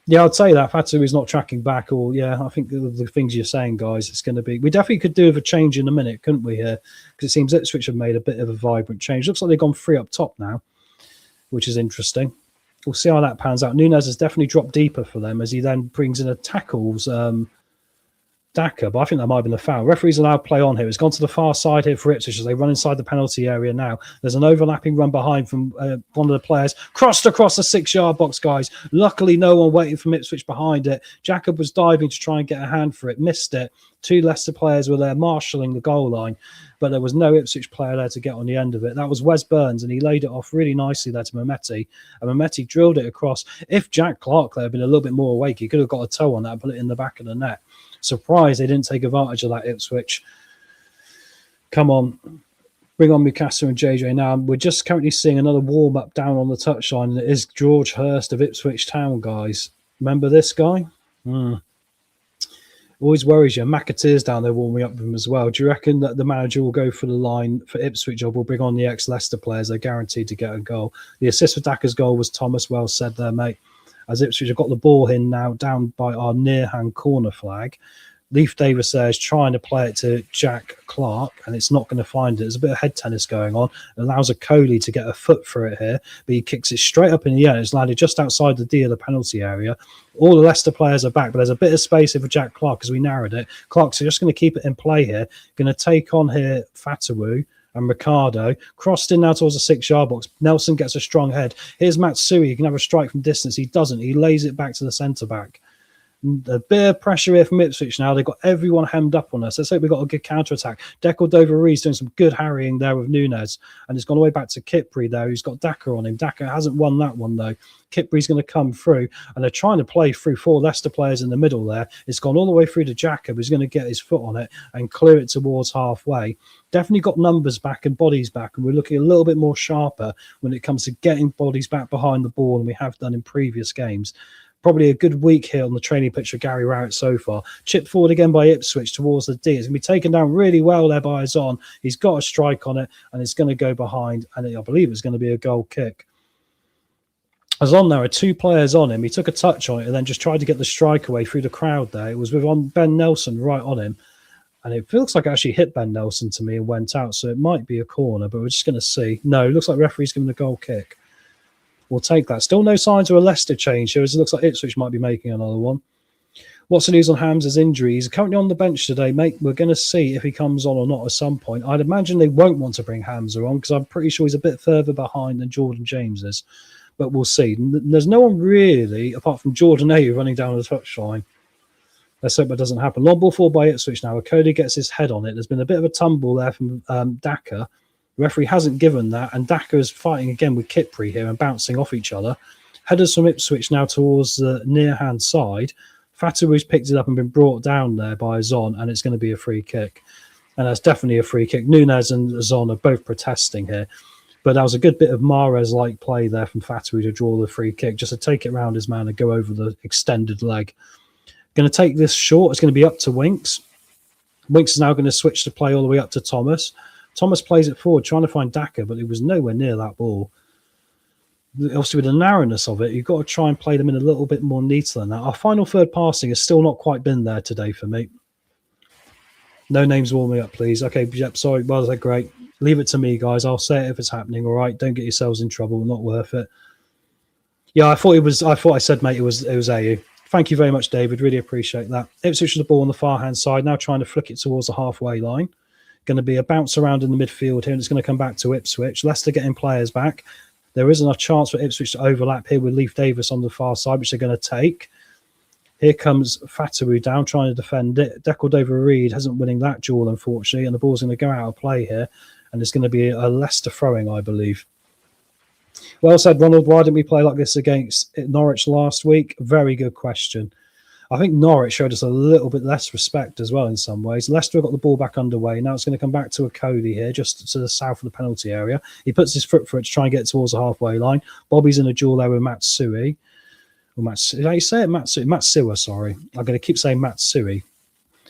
Yeah, I'd say that. Fatawu is not tracking back. Or, yeah, I think the things you're saying, guys, it's going to be... We definitely could do with a change in a minute, couldn't we, here? Because it seems Ipswich have made a bit of a vibrant change. Looks like they've gone 3 up top now, which is interesting. We'll see how that pans out. Nunez has definitely dropped deeper for them as he then brings in a tackles Daka, but I think that might have been a foul. Referee's allowed play on here. It's gone to the far side here for Ipswich as they run inside the penalty area now. There's an overlapping run behind from one of the players. Crossed across the 6-yard box, guys. Luckily, no one waiting from Ipswich behind it. Jacob was diving to try and get a hand for it. Missed it. 2 Leicester players were there marshalling the goal line, but there was no Ipswich player there to get on the end of it. That was Wes Burns, and he laid it off really nicely there to Mehmeti, and Mehmeti drilled it across. If Jack Clark there had been a little bit more awake, he could have got a toe on that and put it in the back of the net. Surprised they didn't take advantage of that, Ipswich. Come on. Bring on Mikasa and JJ now. We're just currently seeing another warm-up down on the touchline, and it is George Hurst of Ipswich Town, guys. Remember this guy? Always worries you. McAteer's down there warming up with him as well. Do you reckon that the manager will go for the line for Ipswich, or will bring on the ex-Leicester players? They're guaranteed to get a goal. The assist for Daka's goal was Thomas. Well said there, mate. As Ipswich have got the ball in now, down by our near-hand corner flag. Leif Davis there is trying to play it to Jack Clark, and it's not going to find it. There's a bit of head tennis going on. It allows a Coley to get a foot for it here, but he kicks it straight up in the air. It's landed just outside the D of the penalty area. All the Leicester players are back, but there's a bit of space here for Jack Clark as we narrowed it. Clark's just going to keep it in play here. Going to take on here Fatawu and Ricardo. Crossed in now towards the 6-yard box. Nelson gets a strong head. Here's Matsui. He can have a strike from distance. He doesn't. He lays it back to the centre-back. A bit of pressure here from Ipswich now. They've got everyone hemmed up on us. Let's hope we've got a good counter-attack. Deckled over Reed's doing some good harrying there with Nunez. And it's gone away back to Kipri there, who's got Daka on him. Daka hasn't won that one, though. Kipri's going to come through, and they're trying to play through 4 Leicester players in the middle there. It's gone all the way through to Jacob, who's going to get his foot on it and clear it towards halfway. Definitely got numbers back and bodies back, and we're looking a little bit more sharper when it comes to getting bodies back behind the ball than we have done in previous games. Probably a good week here on the training pitch for Gary Rowett so far. Chipped forward again by Ipswich towards the D. It's going to be taken down really well there by Azon. He's got a strike on it, and it's going to go behind, and I believe it's going to be a goal kick. Azon there are 2 players on him. He took a touch on it and then just tried to get the strike away through the crowd there. It was with Ben Nelson right on him, and it feels like it actually hit Ben Nelson to me and went out, so it might be a corner, but we're just going to see. No, it looks like referee's giving a goal kick. We'll take that. Still no signs of a Leicester change here, as it looks like Ipswich might be making another one. What's the news on Hamza's injury? He's currently on the bench today, mate. We're going to see if he comes on or not at some point. I'd imagine they won't want to bring Hamza on because I'm pretty sure he's a bit further behind than Jordan James is. But we'll see. There's no one really, apart from Jordan A, running down the touchline. Let's hope that doesn't happen. Long ball forward by Ipswich now. Cody gets his head on it. There's been a bit of a tumble there from Daka. The referee hasn't given that, and Daka is fighting again with Kipri here and bouncing off each other. Headers from Ipswich now towards the near-hand side. Fataru's picked it up and been brought down there by Zon, and it's going to be a free kick. And that's definitely a free kick. Nunez and Zon are both protesting here. But that was a good bit of Mahrez-like play there from Fataru to draw the free kick, just to take it round his man and go over the extended leg. Going to take this short. It's going to be up to Winks. Winks is now going to switch to play all the way up to Thomas. Thomas plays it forward, trying to find Daka, but he was nowhere near that ball. Obviously, with the narrowness of it, you've got to try and play them in a little bit more neater than that. Our final third passing has still not quite been there today for me. No names warm me up, please. Okay, yep, sorry. Well, that's great. Leave it to me, guys. I'll say it if it's happening, all right? Don't get yourselves in trouble. Not worth it. Yeah, I thought I said, mate, it was AU. Thank you very much, David. Really appreciate that. Ipswich with the ball on the far-hand side, now trying to flick it towards the halfway line. Going to be a bounce around in the midfield here, and it's going to come back to Ipswich. Leicester getting players back. There isn't a chance for Ipswich to overlap here with Leif Davis on the far side, which they're going to take. Here comes Fataru down, trying to defend it. Decordova-Reid hasn't winning that duel, unfortunately, and the ball's going to go out of play here, and it's going to be a Leicester throwing, I believe. Well said, Ronald. Why didn't we play like this against Norwich last week? Very good question. I think Norwich showed us a little bit less respect as well in some ways. Leicester have got the ball back underway. Now it's going to come back to a Cody here, just to the south of the penalty area. He puts his foot for it to try and get towards the halfway line. Bobby's in a duel there with Matsui. Did I say it? Matsua, sorry. I'm going to keep saying Matsui.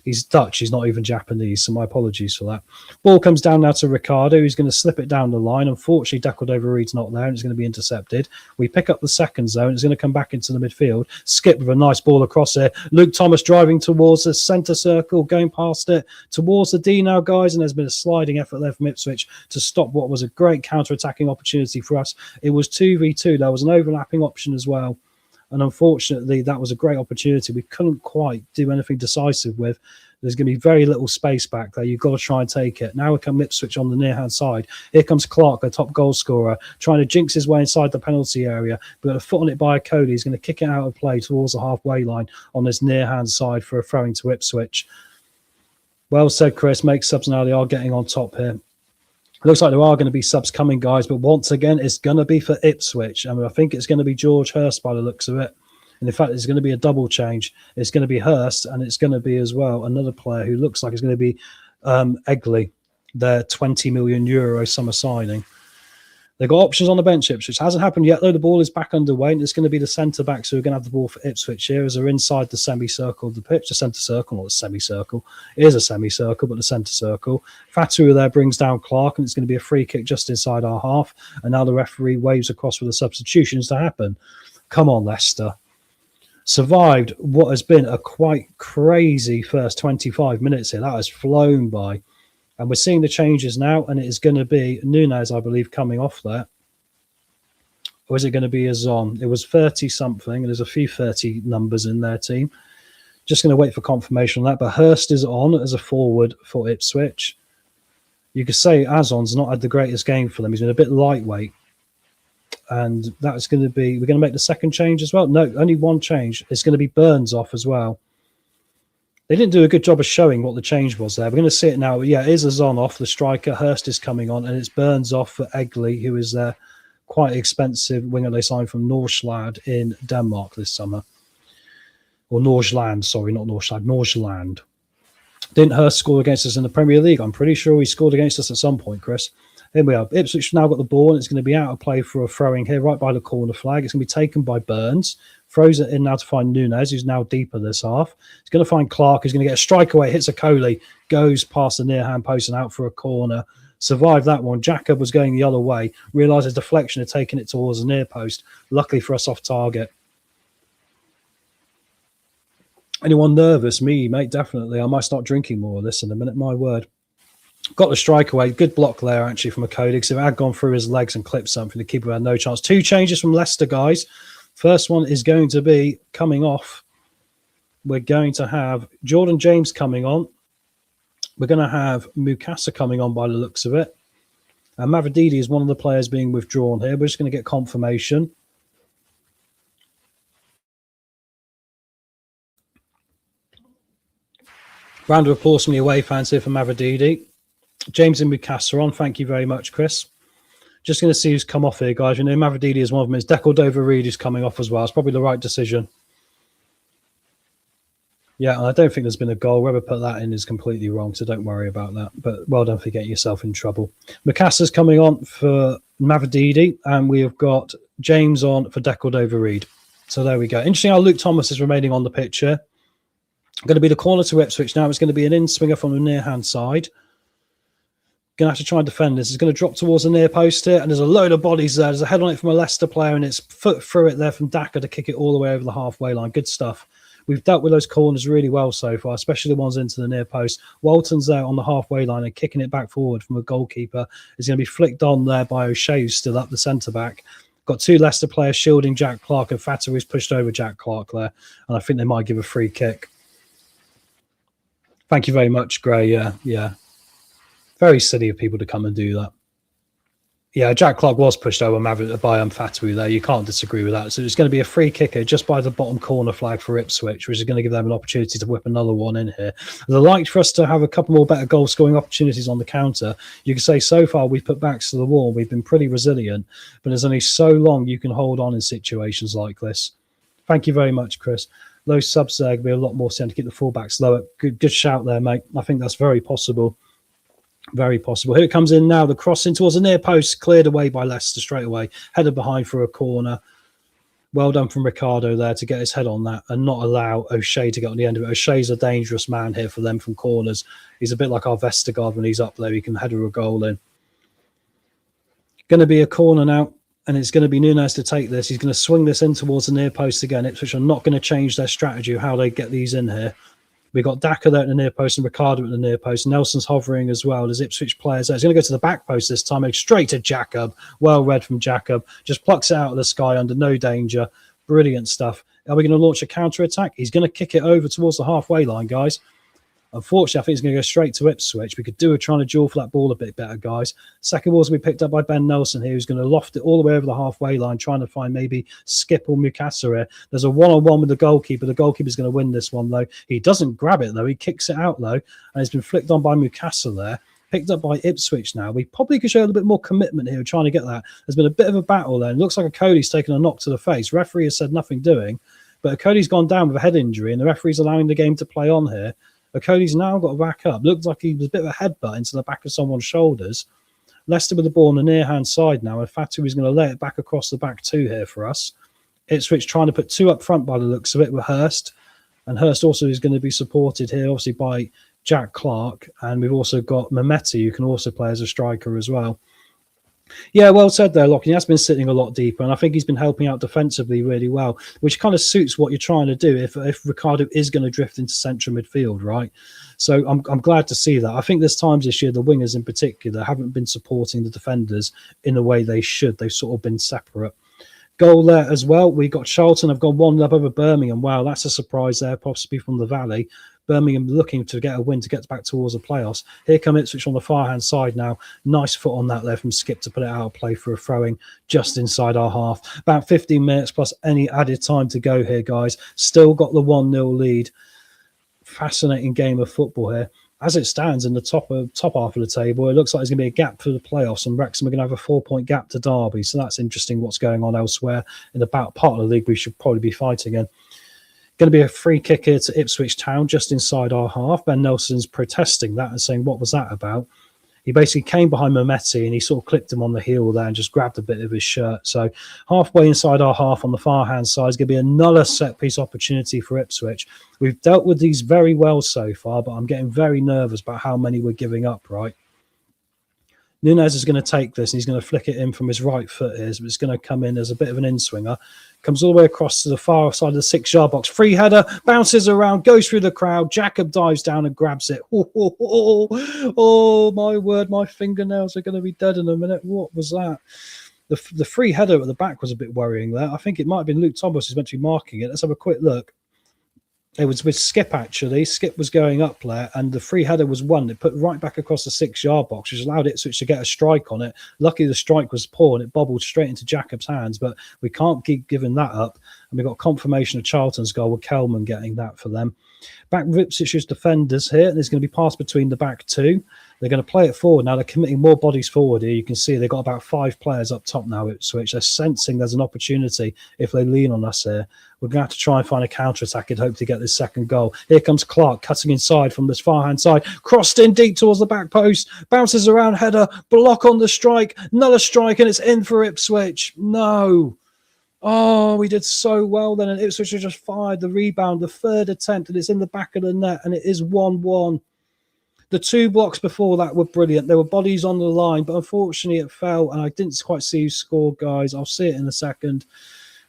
He's Dutch. He's not even Japanese, so my apologies for that. Ball comes down now to Ricardo. Who's going to slip it down the line. Unfortunately, Decordova-Reid's not there, and it's going to be intercepted. We pick up the second zone. It's going to come back into the midfield. Skip with a nice ball across there. Luke Thomas driving towards the centre circle, going past it towards the D now, guys, and there's been a sliding effort there from Ipswich to stop what was a great counter-attacking opportunity for us. It was 2v2. There was an overlapping option as well. And unfortunately, that was a great opportunity. We couldn't quite do anything decisive with. There's going to be very little space back there. You've got to try and take it. Now we come Ipswich on the near-hand side. Here comes Clark, the top goal scorer, trying to jinx his way inside the penalty area. But a foot on it by Cody. He's going to kick it out of play towards the halfway line on this near-hand side for a throwing to Ipswich. Well said, Chris. Make subs now. They are getting on top here. Looks like there are going to be subs coming, guys, but once again, it's going to be for Ipswich. I mean, I think it's going to be George Hurst by the looks of it. And in fact, it's going to be a double change. It's going to be Hurst, and it's going to be as well another player who looks like it's going to be Egley, their €20 million summer signing. They've got options on the bench, Ipswich. Hasn't happened yet, though. The ball is back underway, and it's going to be the centre-backs who are going to have the ball for Ipswich here as they're inside the semicircle of the pitch. The centre circle, not the semicircle. It is a semicircle, but the centre circle. Fatu there brings down Clark, and it's going to be a free kick just inside our half. And now the referee waves across for the substitutions to happen. Come on, Leicester. Survived what has been a quite crazy first 25 minutes here. That has flown by. And we're seeing the changes now, and it is going to be Nunez, I believe, coming off there. Or is it going to be a Zon? It was 30-something, and there's a few 30 numbers in their team. Just going to wait for confirmation on that. But Hurst is on as a forward for Ipswich. You could say Azon's not had the greatest game for them. He's been a bit lightweight. And that's going to be... We're going to make the second change as well? No, only one change. It's going to be Burns off as well. They didn't do a good job of showing what the change was there. We're going to see it now. Yeah, it is a Zon off, the striker. Hurst is coming on, and it's Burns off for Egley, who is their quite expensive winger they signed from Nordsjælland in Denmark this summer. Or Nordsjælland, sorry, not Nordsjælland, Nordsjælland. Didn't Hurst score against us in the Premier League? I'm pretty sure he scored against us at some point, Chris. Here we are. Ipswich now got the ball, and it's going to be out of play for a throwing here, right by the corner flag. It's going to be taken by Burns. Throws it in now to find Nunez, who's now deeper this half. He's going to find Clark, who's going to get a strike away, hits a Coley, goes past the near-hand post and out for a corner. Survived that one. Jacob was going the other way, realised his deflection had taken it towards the near post. Luckily for us, off target. Anyone nervous? Me, mate, definitely. I might start drinking more of this in a minute, my word. Got the strike away. Good block there, actually, from a Cody, because if it had gone through his legs and clipped something, the keeper had no chance. Two changes from Leicester, guys. First one is going to be coming off. We're going to have Jordan James coming on. We're going to have Mukasa coming on by the looks of it. And Mavididi is one of the players being withdrawn here. We're just going to get confirmation. Round of applause from the away fans here for Mavrididi. James and Mukasa on. Thank you very much, Chris. Just going to see who's come off here, guys. You know, Mavrididi is one of them. It's Decordova-Reid who's coming off as well. It's probably the right decision. Yeah, I don't think there's been a goal. Whoever put that in is completely wrong, so don't worry about that. But well done for getting yourself in trouble. Mukasa's coming on for Mavrididi, and we have got James on for Decordova-Reid. So there we go. Interesting how Luke Thomas is remaining on the pitch here. Going to be the corner to Ipswich now. It's going to be an in-swinger from the near-hand side. Going to have to try and defend this. It's going to drop towards the near post here, and there's a load of bodies there. There's a head on it from a Leicester player, and it's foot through it there from Daka to kick it all the way over the halfway line. Good stuff. We've dealt with those corners really well so far, especially the ones into the near post. Walton's there on the halfway line and kicking it back forward from a goalkeeper. Is going to be flicked on there by O'Shea, who's still up, the centre-back. Got two Leicester players shielding Jack Clark, and Fatou who's pushed over Jack Clark there. And I think they might give a free kick. Thank you very much, Gray. Yeah. Very silly of people to come and do that. Yeah, Jack Clark was pushed over by Fatou there. You can't disagree with that. So it's going to be a free kicker just by the bottom corner flag for Ipswich, which is going to give them an opportunity to whip another one in here. I'd like for us to have a couple more better goal scoring opportunities on the counter. You can say so far we've put backs to the wall. We've been pretty resilient, but there's only so long you can hold on in situations like this. Thank you very much, Chris. Low subs there could be a lot more to keep the fullbacks lower. Good shout there, mate. I think that's very possible. Very possible. Here it comes in now. The cross in towards the near post, cleared away by Leicester straight away. Headed behind for a corner. Well done from Ricardo there to get his head on that and not allow O'Shea to get on the end of it. O'Shea's a dangerous man here for them from corners. He's a bit like our Vestergaard when he's up there. He can header a goal in. Going to be a corner now, and it's going to be Nunes to take this. He's going to swing this in towards the near post again. Ipswich are not going to change their strategy of how they get these in here. We've got Daka there at the near post and Ricardo at the near post. Nelson's hovering as well. There's Ipswich players there. He's going to go to the back post this time, straight to Jacob. Well read from Jacob. Just plucks it out of the sky under no danger. Brilliant stuff. Are we going to launch a counter-attack? He's going to kick it over towards the halfway line, guys. Unfortunately, I think he's going to go straight to Ipswich. We could do a trying to duel for that ball a bit better, guys. Second ball's going to be picked up by Ben Nelson here, who's going to loft it all the way over the halfway line, trying to find maybe Skip or Mukasa here. There's a one-on-one with the goalkeeper. The goalkeeper's going to win this one, though. He doesn't grab it, though. He kicks it out, though, and it's been flicked on by Mukasa there. Picked up by Ipswich now. We probably could show a little bit more commitment here, trying to get that. There's been a bit of a battle there. It looks like Cody's taken a knock to the face. Referee has said nothing doing, but Cody's gone down with a head injury, and the referee's allowing the game to play on here. Cody's now got to back up. Looks like he was a bit of a headbutt into the back of someone's shoulders. Leicester with the ball on the near-hand side now, and Fatou is going to lay it back across the back two here for us. Ipswich trying to put two up front by the looks of it with Hurst. And Hurst also is going to be supported here, obviously, by Jack Clark. And we've also got Mehmeti, who can also play as a striker as well. Yeah, well said there, Lockie. He has been sitting a lot deeper, and I think he's been helping out defensively really well, which kind of suits what you're trying to do if Ricardo is going to drift into central midfield, right? So I'm glad to see that. I think there's times this year the wingers in particular haven't been supporting the defenders in the way they should. They've sort of been separate. Goal there as well. We got Charlton. I've got 1-0 over Birmingham. Wow, that's a surprise there, possibly from the Valley. Birmingham looking to get a win to get back towards the playoffs. Here come Ipswich on the far-hand side now. Nice foot on that there from Skip to put it out of play for a throwing just inside our half. About 15 minutes plus any added time to go here, guys. Still got the 1-0 lead. Fascinating game of football here. As it stands in the top half of the table, it looks like there's going to be a gap for the playoffs, and Wrexham are going to have a 4-point gap to Derby. So that's interesting what's going on elsewhere in the part of the league we should probably be fighting in. Going to be a free kick here to Ipswich Town just inside our half. Ben Nelson's protesting that and saying, what was that about? He basically came behind Mehmeti and he sort of clipped him on the heel there and just grabbed a bit of his shirt. So halfway inside our half on the far-hand side is going to be another set-piece opportunity for Ipswich. We've dealt with these very well so far, but I'm getting very nervous about how many we're giving up, right? Nunes is going to take this and he's going to flick it in from his right foot here. So it's going to come in as a bit of an in-swinger. Comes all the way across to the far side of the 6-yard box. Free header, bounces around, goes through the crowd. Jacob dives down and grabs it. Oh, my word, my fingernails are going to be dead in a minute. What was that? The free header at the back was a bit worrying there. I think it might have been Luke Thomas who's meant to be marking it. Let's have a quick look. It was with Skip, actually. Skip was going up there, and the free header was won. It put right back across the 6-yard box, which allowed Ipswich to get a strike on it. Luckily, the strike was poor, and it bobbled straight into Jacob's hands, but we can't keep giving that up. And we got confirmation of Charlton's goal with Kelman getting that for them. Back with Ipswich's defenders here, and there's going to be passed between the back two. They're going to play it forward now. They're committing more bodies forward here. You can see they've got about 5 players up top now, Ipswich. They're sensing there's an opportunity if they lean on us here. We're going to have to try and find a counter-attack and hope to get this second goal. Here comes Clark cutting inside from this far-hand side. Crossed in deep towards the back post. Bounces around header. Block on the strike. Another strike, and it's in for Ipswich. No. Oh, we did so well then. And Ipswich just fired the rebound, the third attempt, and it's in the back of the net, and it is 1-1. The 2 blocks before that were brilliant. There were bodies on the line, but unfortunately it fell, and I didn't quite see who scored, guys. I'll see it in a second.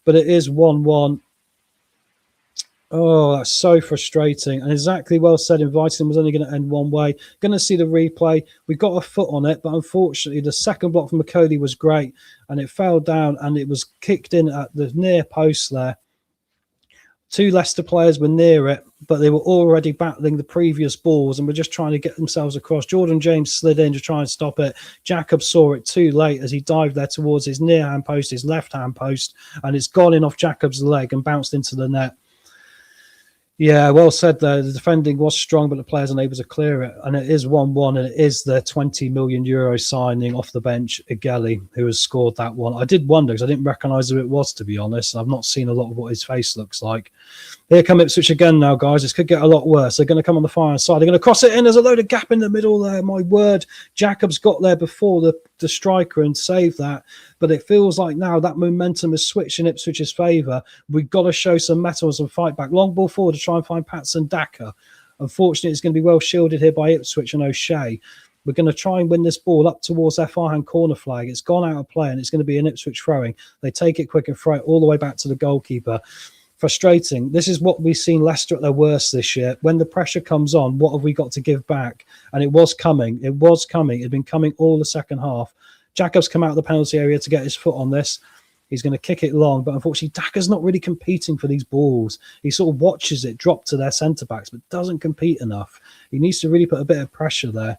But it is 1-1. Oh, that's so frustrating. And exactly well said, inviting was only going to end one way. Going to see the replay. We got a foot on it, but unfortunately the second block from McCauley was great, and it fell down, and it was kicked in at the near post there. 2 Leicester players were near it, but they were already battling the previous balls and were just trying to get themselves across. Jordan James slid in to try and stop it. Jacob saw it too late as he dived there towards his near-hand post, his left-hand post, and it's gone in off Jacob's leg and bounced into the net. Yeah, well said there. The defending was strong, but the players unable to clear it. And it is 1-1, and it is the 20 million euro signing off the bench, Igeli, who has scored that one. I did wonder because I didn't recognise who it was, to be honest. I've not seen a lot of what his face looks like. Here come Ipswich again now, guys. This could get a lot worse. They're going to come on the far side. They're going to cross it in. There's a load of gap in the middle there. My word. Jacobs got there before the striker and saved that. But it feels like now that momentum has switched in Ipswich's favour. We've got to show some mettle and some fight back. Long ball forward to try and find Patson Daka. Unfortunately, it's going to be well shielded here by Ipswich and O'Shea. We're going to try and win this ball up towards their far-hand corner flag. It's gone out of play, and it's going to be an Ipswich throwing. They take it quick and throw it all the way back to the goalkeeper. Frustrating. This is what we've seen Leicester at their worst this year. When the pressure comes on, what have we got to give back? And it was coming. It was coming. It had been coming all the second half. Jacobs come out of the penalty area to get his foot on this. He's going to kick it long, but unfortunately, Daka's not really competing for these balls. He sort of watches it drop to their centre-backs, but doesn't compete enough. He needs to really put a bit of pressure there.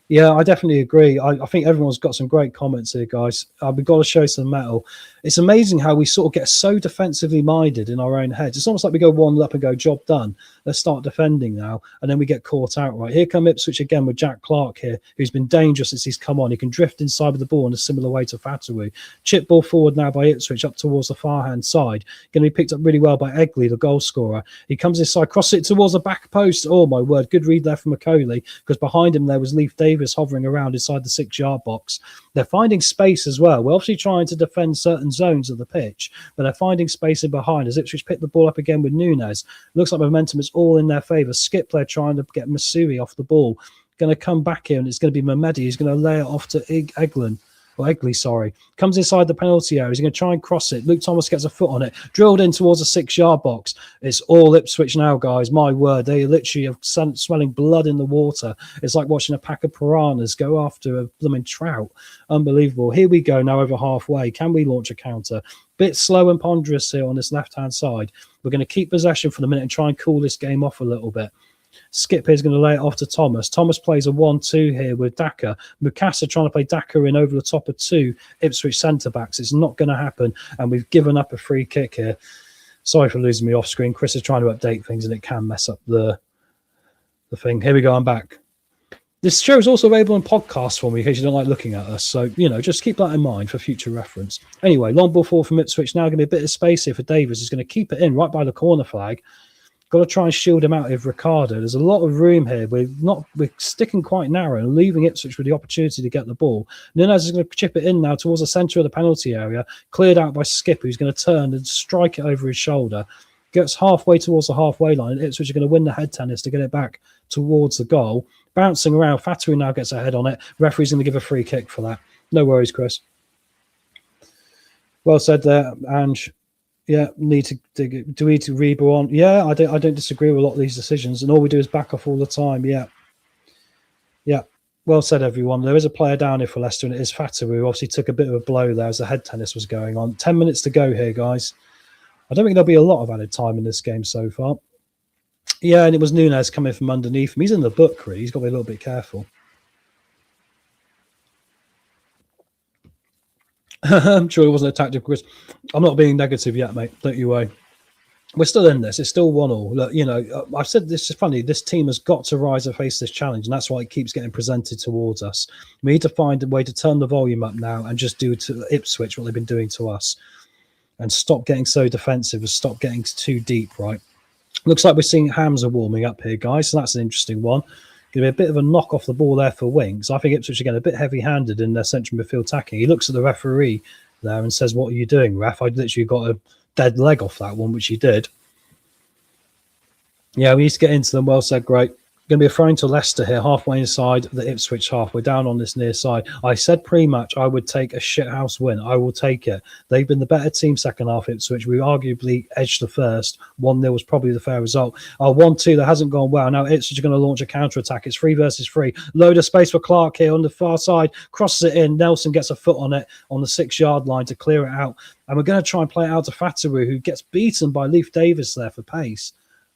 Yeah, I definitely agree. I think everyone's got some great comments here, guys. We've got to show some mettle. It's amazing how we sort of get so defensively minded in our own heads. It's almost like we go 1-up and go, job done. Let's start defending now. And then we get caught outright. Here come Ipswich again with Jack Clark here, who's been dangerous since he's come on. He can drift inside with the ball in a similar way to Fatawu. Chip ball forward now by Ipswich up towards the far-hand side. Going to be picked up really well by Egley, the goal scorer. He comes inside, crosses it towards the back post. Oh, my word. Good read there from McCauley, because behind him there was Leif Davis hovering around inside the 6-yard box. They're finding space as well. We're obviously trying to defend certain zones of the pitch, but they're finding space in behind as Ipswich pick the ball up again with Nunes. Looks like momentum is all in their favour. Skip there trying to get Masui off the ball. Going to come back here, and it's going to be Mehmedi. He's going to lay it off to Egley, sorry. Comes inside the penalty area. He's going to try and cross it. Luke Thomas gets a foot on it. Drilled in towards a 6-yard box. It's all Ipswich now, guys. My word. They literally are smelling blood in the water. It's like watching a pack of piranhas go after a blooming trout. Unbelievable. Here we go now over halfway. Can we launch a counter? Bit slow and ponderous here on this left-hand side. We're going to keep possession for the minute and try and cool this game off a little bit. Skip here is going to lay it off to Thomas. Thomas plays a 1-2 here with Daka. Mukasa trying to play Daka in over the top of 2 Ipswich centre-backs. It's not going to happen, and we've given up a free kick here. Sorry for losing me off screen. Chris is trying to update things, and it can mess up the thing. Here we go. I'm back. This show is also available in podcast for me in case you don't like looking at us. So, just keep that in mind for future reference. Anyway, long ball forward from Ipswich. Now going to be a bit of space here for Davis. He's going to keep it in right by the corner flag. Got to try and shield him out of Ricardo. There's a lot of room here. We're sticking quite narrow and leaving Ipswich with the opportunity to get the ball. Nunes is going to chip it in now towards the centre of the penalty area, cleared out by Skip, who's going to turn and strike it over his shoulder. Gets halfway towards the halfway line, and Ipswich are going to win the head tennis to get it back towards the goal. Bouncing around, Fatawu now gets a head on it. Referee's going to give a free kick for that. No worries, Chris. Well said there, Ange. Yeah, do we need to Reba on? Yeah, I don't disagree with a lot of these decisions, and all we do is back off all the time. Yeah. Well said, everyone. There is a player down here for Leicester, and it is Fatawu, who obviously took a bit of a blow there as the head tennis was going on. 10 minutes to go here, guys. I don't think there'll be a lot of added time in this game so far. Yeah, and it was Nunes coming from underneath him. He's in the book, really. He's got to be a little bit careful. I'm sure it wasn't a tactical risk. I'm not being negative yet, mate. Don't you worry. We're still in this. It's still 1-1. Look, you know, I've said this is funny. This team has got to rise and face this challenge, and that's why it keeps getting presented towards us. We need to find a way to turn the volume up now and just do to Ipswich what they've been doing to us, and stop getting so defensive and stop getting too deep. Right? Looks like we're seeing Hamza warming up here, guys. So that's an interesting one. Going to be a bit of a knock off the ball there for Winks. I think Ipswich are getting a bit heavy-handed in their central midfield tackling. He looks at the referee there and says, "What are you doing, ref? I literally got a dead leg off that one," which he did. Yeah, we need to get into them. Well said, great. Going to be a throw into Leicester here, halfway inside the Ipswich half. We're down on this near side. I said pre-match I would take a shithouse win. I will take it. They've been the better team second half, Ipswich. We arguably edged the first. 1-0 was probably the fair result. 1-2, that hasn't gone well. Now Ipswich are going to launch a counter-attack. It's 3 versus 3. Load of space for Clark here on the far side. Crosses it in. Nelson gets a foot on it on the 6-yard line to clear it out. And we're going to try and play it out to Fataru, who gets beaten by Leif Davis there for pace.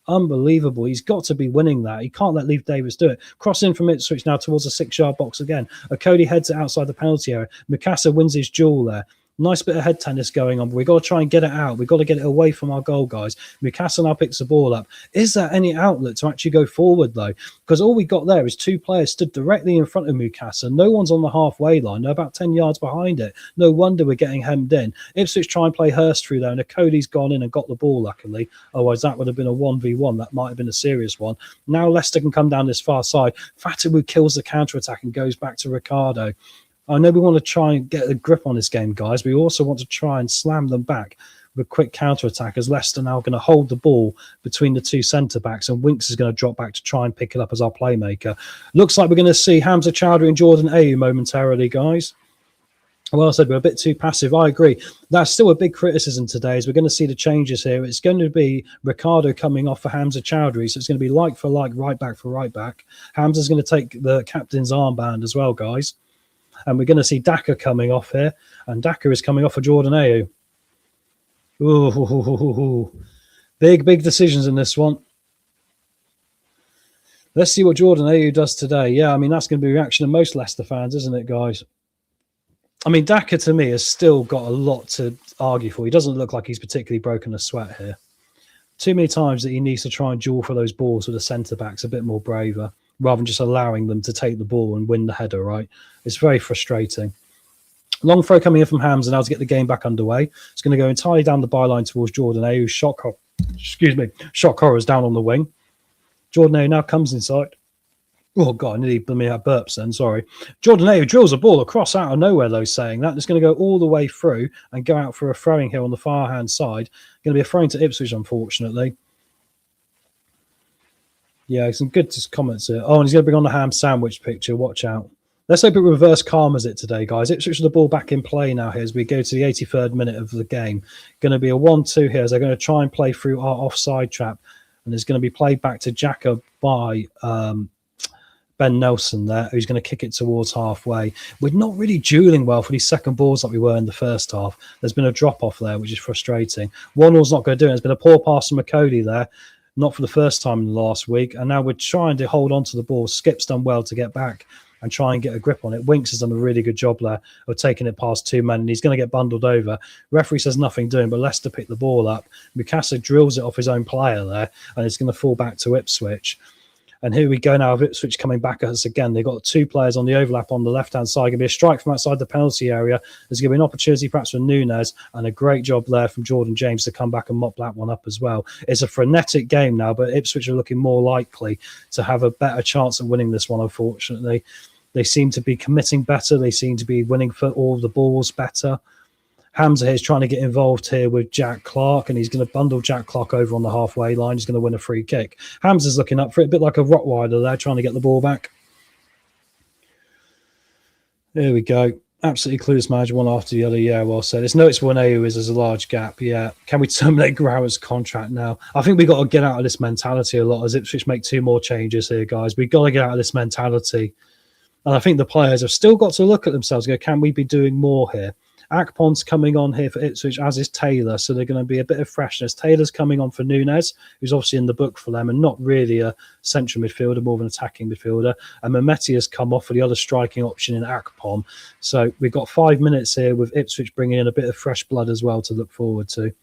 Unbelievable. He's got to be winning that. He can't let Leif Davis do it. Cross in from Ipswich now towards the 6-yard box again. Cody heads it outside the penalty area. Mikasa wins his duel there. Nice bit of head tennis going on, but we've got to try and get it out. We've got to get it away from our goal, guys. Mikasa now picks the ball up. Is there any outlet to actually go forward, though? Because all we got there is 2 players stood directly in front of Mikasa. No one's on the halfway line. They're about 10 yards behind it. No wonder we're getting hemmed in. Ipswich try and play Hurst through there, and Cody's gone in and got the ball, luckily. Otherwise, that would have been a 1v1. That might have been a serious one. Now Leicester can come down this far side. Fatawu kills the counter-attack and goes back to Ricardo. I know we want to try and get a grip on this game, guys. We also want to try and slam them back with a quick counter-attack, as Leicester now going to hold the ball between the 2 centre-backs, and Winks is going to drop back to try and pick it up as our playmaker. Looks like we're going to see Hamza Chowdhury and Jordan Ayew momentarily, guys. Well, I said we're a bit too passive. I agree. That's still a big criticism today, as we're going to see the changes here. It's going to be Ricardo coming off for Hamza Chowdhury, so it's going to be like for like, right back for right back. Hamza's going to take the captain's armband as well, guys. And we're going to see Daka coming off here. And Daka is coming off for Jordan Ayew. Ooh, big decisions in this one. Let's see what Jordan Ayew does today. Yeah, I mean, that's going to be the reaction of most Leicester fans, isn't it, guys? I mean, Daka, to me, has still got a lot to argue for. He doesn't look like he's particularly broken a sweat here. Too many times that he needs to try and duel for those balls with the centre-backs a bit more braver, rather than just allowing them to take the ball and win the header, right? It's very frustrating. Long throw coming in from Hamza now to get the game back underway. It's going to go entirely down the byline towards Jordan Ayew. Shot horrors down on the wing. Jordan Ayew now comes inside. Oh, God, I nearly blew me out burps then, sorry. Jordan Ayew drills a ball across out of nowhere, though, saying that. It's going to go all the way through and go out for a throwing here on the far-hand side. Going to be a throwing to Ipswich, unfortunately. Yeah, some good comments here. Oh, and he's going to bring on the ham sandwich picture. Watch out. Let's hope it reverse karmas it today, guys. Ipswich the ball back in play now here as we go to the 83rd minute of the game. Going to be a 1-2 here as they're going to try and play through our offside trap. And there's going to be played back to Jacka by Ben Nelson there, who's going to kick it towards halfway. We're not really duelling well for these second balls like we were in the first half. There's been a drop-off there, which is frustrating. 1-0's not going to do it. There's been a poor pass from McCody there. Not for the first time in the last week. And now we're trying to hold on to the ball. Skip's done well to get back and try and get a grip on it. Winks has done a really good job there of taking it past 2 men, and he's going to get bundled over. Referee says nothing doing, but Leicester picked the ball up. Mikasa drills it off his own player there, and it's going to fall back to Ipswich. And here we go now with Ipswich coming back at us again. They've got 2 players on the overlap on the left-hand side. Going to be a strike from outside the penalty area. There's going to be an opportunity perhaps for Nunes, and a great job there from Jordan James to come back and mop that one up as well. It's a frenetic game now, but Ipswich are looking more likely to have a better chance of winning this one, unfortunately. They seem to be committing better. They seem to be winning for all the balls better. Hamza here is trying to get involved here with Jack Clark, and he's going to bundle Jack Clark over on the halfway line. He's going to win a free kick. Hamza's looking up for it, a bit like a Rottweiler there, trying to get the ball back. There we go. Absolutely clueless manager, one after the other. Yeah, well said. It's noticeable when AU is there's a large gap. Yeah. Can we terminate Grower's contract now? I think we've got to get out of this mentality a lot as Ipswich make 2 more changes here, guys. We've got to get out of this mentality. And I think the players have still got to look at themselves and go, can we be doing more here? Akpon's coming on here for Ipswich, as is Taylor, so they're going to be a bit of freshness. Taylor's coming on for Nunes, who's obviously in the book for them and not really a central midfielder, more of an attacking midfielder. And Mehmeti has come off for the other striking option in Akpon. So we've got 5 minutes here with Ipswich bringing in a bit of fresh blood as well to look forward to.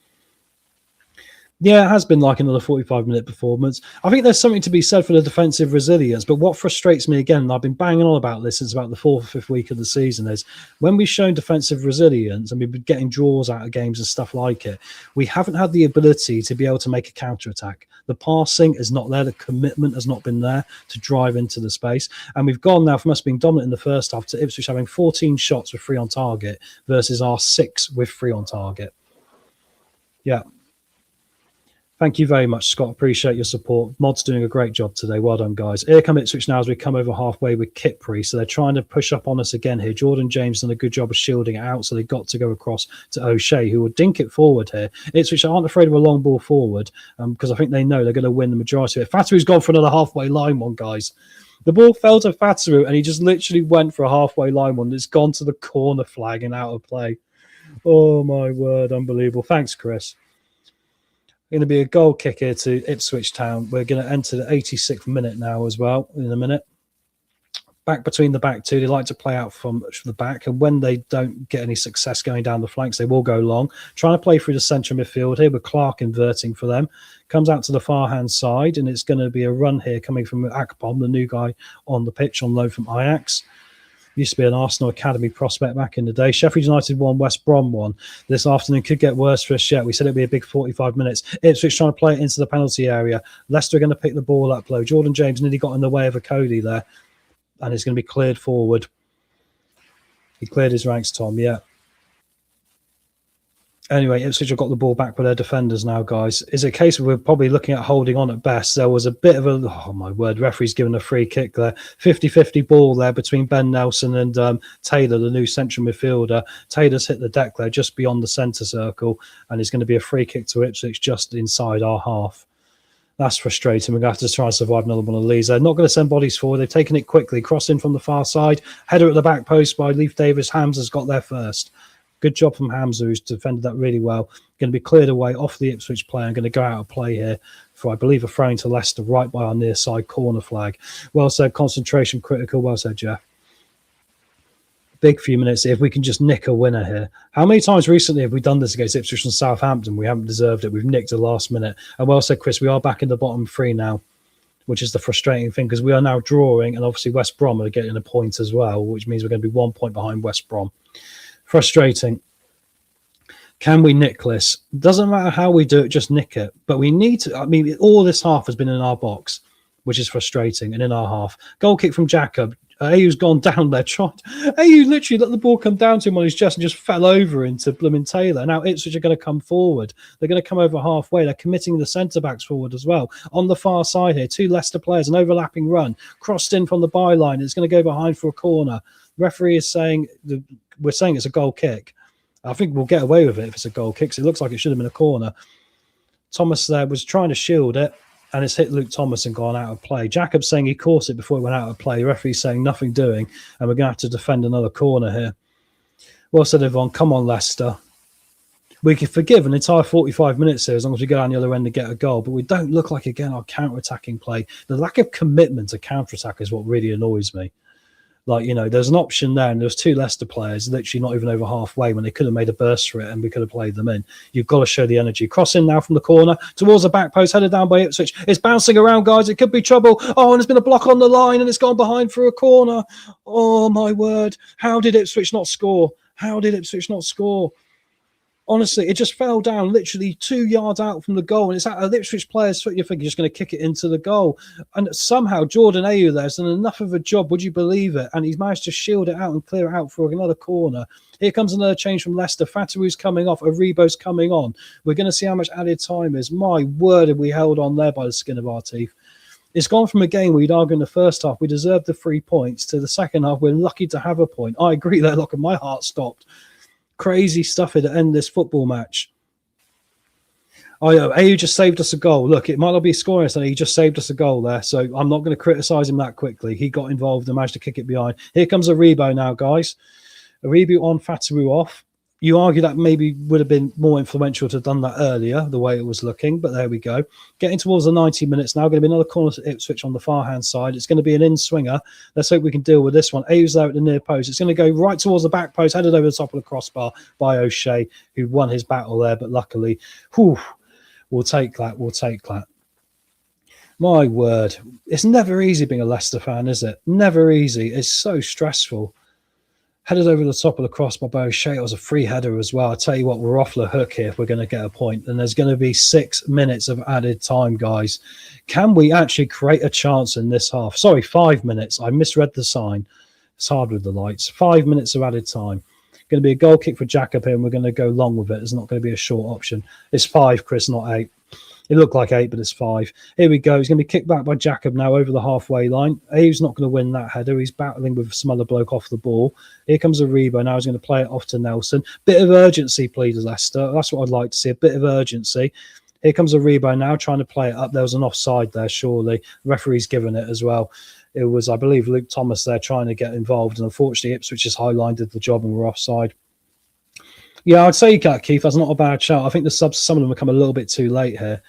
Yeah, it has been like another 45-minute performance. I think there's something to be said for the defensive resilience, but what frustrates me again, and I've been banging on about this since about the 4th or 5th week of the season, is when we've shown defensive resilience and we've been getting draws out of games and stuff like it, we haven't had the ability to be able to make a counter-attack. The passing is not there, the commitment has not been there to drive into the space, and we've gone now from us being dominant in the first half to Ipswich having 14 shots with 3 on target versus our 6 with 3 on target. Yeah. Thank you very much, Scott. Appreciate your support. Mod's doing a great job today. Well done, guys. Here come Ipswich now as we come over halfway with Kipri. So they're trying to push up on us again here. Jordan James done a good job of shielding it out, so they've got to go across to O'Shea, who will dink it forward here. Ipswich aren't afraid of a long ball forward because I think they know they're going to win the majority of it. Fataru's gone for another halfway line one, guys. The ball fell to Fataru, and he just literally went for a halfway line one. It's gone to the corner flag and out of play. Oh, my word. Unbelievable. Thanks, Chris. Going to be a goal kick here to Ipswich Town. We're going to enter the 86th minute now as well in a minute. Back between the back two, they like to play out from the back, and when they don't get any success going down the flanks, they will go long. Trying to play through the centre midfield here with Clark inverting for them. Comes out to the far hand side, and it's going to be a run here coming from Akpom, the new guy on the pitch on loan from Ajax. Used to be an Arsenal Academy prospect back in the day. Sheffield United 1, West Brom 1 this afternoon. Could get worse for us yet. We said it'd be a big 45 minutes. Ipswich trying to play it into the penalty area. Leicester are going to pick the ball up low. Jordan James nearly got in the way of a Cody there, and it's going to be cleared forward. He cleared his ranks, Tom, yeah. Anyway, Ipswich have got the ball back with their defenders now, guys. Is it a case of we're probably looking at holding on at best? There was a bit of a, oh my word, referee's given a free kick there. 50-50 ball there between Ben Nelson and Taylor, the new central midfielder. Taylor's hit the deck there just beyond the centre circle, and it's going to be a free kick to Ipswich just inside our half. That's frustrating. We're going to have to try and survive another one of these. They're not going to send bodies forward. They've taken it quickly. Crossing from the far side. Header at the back post by Leif Davis. Hamza's got there first. Good job from Hamza, who's defended that really well. Going to be cleared away off the Ipswich player. I'm going to go out of play here for, I believe, a throw to Leicester right by our near side corner flag. Well said, concentration critical. Well said, Jeff. Big few minutes here. If we can just nick a winner here. How many times recently have we done this against Ipswich and Southampton? We haven't deserved it. We've nicked the last minute. And well said, Chris, we are back in the bottom 3 now, which is the frustrating thing because we are now drawing, and obviously West Brom are getting a point as well, which means we're going to be 1 point behind West Brom. Frustrating. Can we nick this? Doesn't matter how we do it, just nick it. But we need to, I mean, all this half has been in our box, which is frustrating, and in our half. Goal kick from Jacob. Ayu's gone down there. Ayu literally let the ball come down to him on his chest and just fell over into Blooming Taylor. Now Ipswich are going to come forward. They're going to come over halfway. They're committing the centre-backs forward as well. On the far side here, 2 Leicester players, an overlapping run. Crossed in from the byline. It's going to go behind for a corner. Referee is saying, we're saying it's a goal kick. I think we'll get away with it if it's a goal kick, because it looks like it should have been a corner. Thomas there was trying to shield it, and it's hit Luke Thomas and gone out of play. Jacob's saying he caught it before it went out of play. The referee's saying nothing doing, and we're going to have to defend another corner here. Well said, Yvonne. Come on, Leicester. We can forgive an entire 45 minutes here as long as we go down the other end and get a goal, but we don't look like, again, our counter-attacking play. The lack of commitment to counter-attack is what really annoys me. Like, you know, there's an option there, and there's 2 Leicester players literally not even over halfway when they could have made a burst for it and we could have played them in. You've got to show the energy. Cross in now from the corner towards the back post, headed down by Ipswich. It's bouncing around, guys. It could be trouble. Oh, and there's been a block on the line, and it's gone behind for a corner. Oh, my word. How did Ipswich not score? How did Ipswich not score? Honestly, it just fell down literally 2 yards out from the goal, and it's at an Ipswich player's foot. You think you're just going to kick it into the goal. And somehow Jordan Ayew there has done enough of a job, would you believe it? And he's managed to shield it out and clear it out for another corner. Here comes another change from Leicester. Fataru's coming off. Aribo's coming on. We're going to see how much added time is. My word, have we held on there by the skin of our teeth. It's gone from a game where you'd argue in the first half we deserved the 3 points to the second half we're lucky to have a point. I agree there. Look, my heart stopped. Crazy stuff here to end this football match. Ayew just saved us a goal. Look, it might not be scoring us, and he just saved us a goal there. So I'm not going to criticise him that quickly. He got involved and managed to kick it behind. Here comes Aribo now, guys. Aribo on, Fataru off. You argue that maybe would have been more influential to have done that earlier, the way it was looking, but there we go. Getting towards the 90 minutes now, going to be another corner to Ipswich on the far-hand side. It's going to be an in-swinger. Let's hope we can deal with this one. Ayews there at the near post. It's going to go right towards the back post, headed over the top of the crossbar by O'Shea, who won his battle there, but luckily, we'll take that. We'll take that. My word. It's never easy being a Leicester fan, is it? Never easy. It's so stressful. Headed over the top of the crossbar by O'Shea. It was a free header as well. I tell you what, we're off the hook here if we're going to get a point. And there's going to be 6 minutes of added time, guys. Can we actually create a chance in this half? Sorry, 5 minutes. I misread the sign. It's hard with the lights. 5 minutes of added time. Going to be a goal kick for Jacob here, and we're going to go long with it. It's not going to be a short option. It's 5, Chris, not 8. It looked like 8, but it's 5. Here we go. He's going to be kicked back by Jacob now over the halfway line. He's not going to win that header. He's battling with some other bloke off the ball. Here comes Aribo. Now he's going to play it off to Nelson. Bit of urgency, please, Leicester. That's what I'd like to see, a bit of urgency. Here comes Aribo now trying to play it up. There was an offside there, surely. The referee's given it as well. It was, I believe, Luke Thomas there trying to get involved. And unfortunately, Ipswich's high line did the job and we're offside. Yeah, I'd say, Keith, that's not a bad shout. I think the subs, some of them have come a little bit too late here.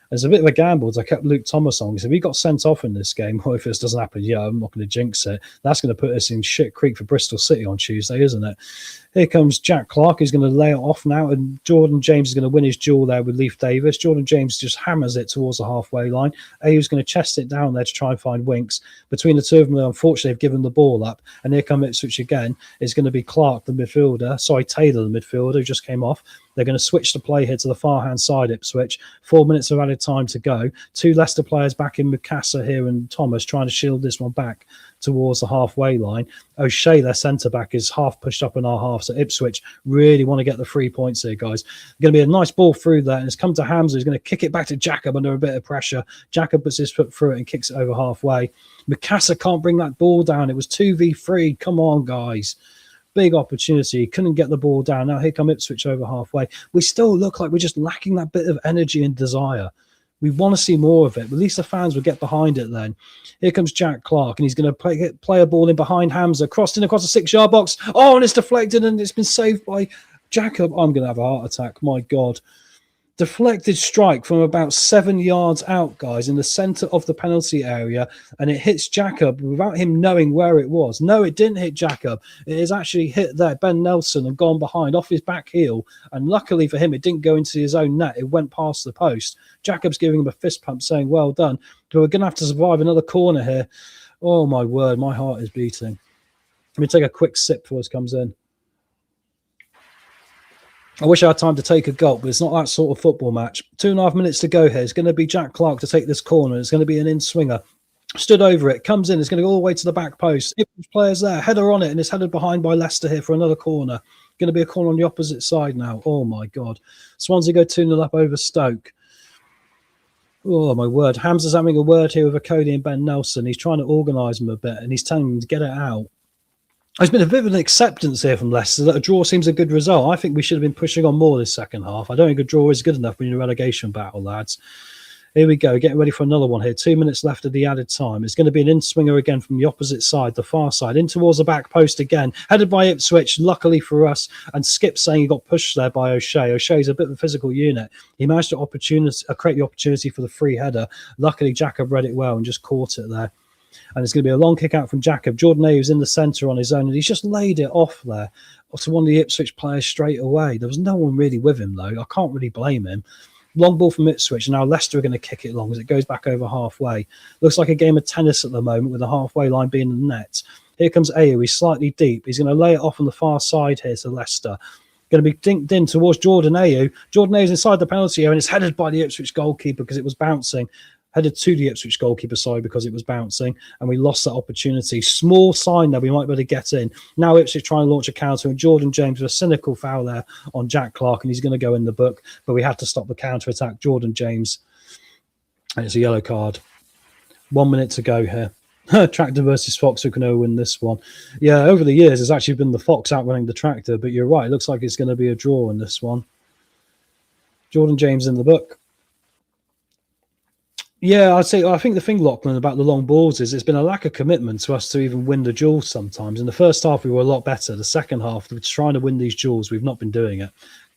There's a bit of a gamble. I kept Luke Thomas on because if he got sent off in this game, or if this doesn't happen, I'm not going to jinx it. That's going to put us in shit creek for Bristol City on Tuesday, isn't it? Here comes Jack Clark, who's going to lay it off now, and Jordan James is going to win his duel there with Leif Davis. Jordan James just hammers it towards the halfway line. Ayew's going to chest it down there to try and find Winks. Between the two of them, unfortunately, they've given the ball up, and here comes Ipswich again. It's going to be Clark, the midfielder. Sorry, Taylor, the midfielder, who just came off. They're going to switch the play here to the far-hand side, Ipswich. 4 minutes of added time to go. 2 Leicester players back in Mukasa here and Thomas trying to shield this one back towards the halfway line. O'Shea, their centre-back, is half pushed up in our half. So Ipswich really want to get the 3 points here, guys. Going to be a nice ball through there. And it's come to Hamza, who's going to kick it back to Jacob under a bit of pressure. Jacob puts his foot through it and kicks it over halfway. Mukasa can't bring that ball down. It was 2v3. Come on, guys. Big opportunity. Couldn't get the ball down. Now here come Ipswich over halfway. We still look like we're just lacking that bit of energy and desire. We want to see more of it. At least the fans will get behind it then. Here comes Jack Clark, and he's going to play a ball in behind Hamza. Crossed in across the 6-yard box. Oh, and it's deflected, and it's been saved by Jacob. I'm going to have a heart attack. My God. Deflected strike from about 7 yards out, guys, in the centre of the penalty area, and it hits Jacob without him knowing where it was. No, it didn't hit Jacob. It has actually hit there, Ben Nelson, and gone behind off his back heel, and luckily for him, it didn't go into his own net. It went past the post. Jacob's giving him a fist pump, saying, well done. But we're going to have to survive another corner here. Oh, my word, my heart is beating. Let me take a quick sip before this comes in. I wish I had time to take a gulp, but it's not that sort of football match. 2.5 minutes to go here. It's going to be Jack Clark to take this corner. It's going to be an in-swinger. Stood over it. Comes in. It's going to go all the way to the back post. Ipswich players there. Header on it, and it's headed behind by Leicester here for another corner. Going to be a corner on the opposite side now. Oh, my God. Swansea go 2-0 up over Stoke. Oh, my word. Hamza's having a word here with Cody and Ben Nelson. He's trying to organise them a bit, and he's telling them to get it out. There's been a bit of an acceptance here from Leicester that a draw seems a good result. I think we should have been pushing on more this second half. I don't think a draw is good enough when you're in a relegation battle, lads. Here we go, getting ready for another one here. 2 minutes left of the added time. It's going to be an in-swinger again from the opposite side, the far side, in towards the back post again. Headed by Ipswich, luckily for us. And Skip saying he got pushed there by O'Shea. O'Shea's a bit of a physical unit. He managed to create the opportunity for the free header. Luckily, Jacob read it well and just caught it there. And it's going to be a long kick out from Jacob. Jordan Ayew's in the centre on his own, and he's just laid it off there to one of the Ipswich players straight away. There was no one really with him, though. I can't really blame him. Long ball from Ipswich, and now Leicester are going to kick it long as it goes back over halfway. Looks like a game of tennis at the moment with the halfway line being the net. Here comes Ayew. He's slightly deep. He's going to lay it off on the far side here to Leicester. Going to be dinked in towards Jordan Ayew. Jordan Ayew's inside the penalty area, and it's headed by the Ipswich goalkeeper because it was bouncing. Headed to the Ipswich goalkeeper side because it was bouncing, and we lost that opportunity. Small sign that we might be able to get in. Now Ipswich trying to launch a counter, and Jordan James with a cynical foul there on Jack Clark, and he's going to go in the book, but we had to stop the counter-attack. Jordan James, and it's a yellow card. 1 minute to go here. Tractor versus Fox, who can win this one? Yeah, over the years, it's actually been the Fox outrunning the Tractor, but you're right. It looks like it's going to be a draw in this one. Jordan James in the book. Yeah, I'd say I think the thing, Lachlan, about the long balls is there's been a lack of commitment to us to even win the duels sometimes. In the first half, we were a lot better. The second half, we're trying to win these duels. We've not been doing it.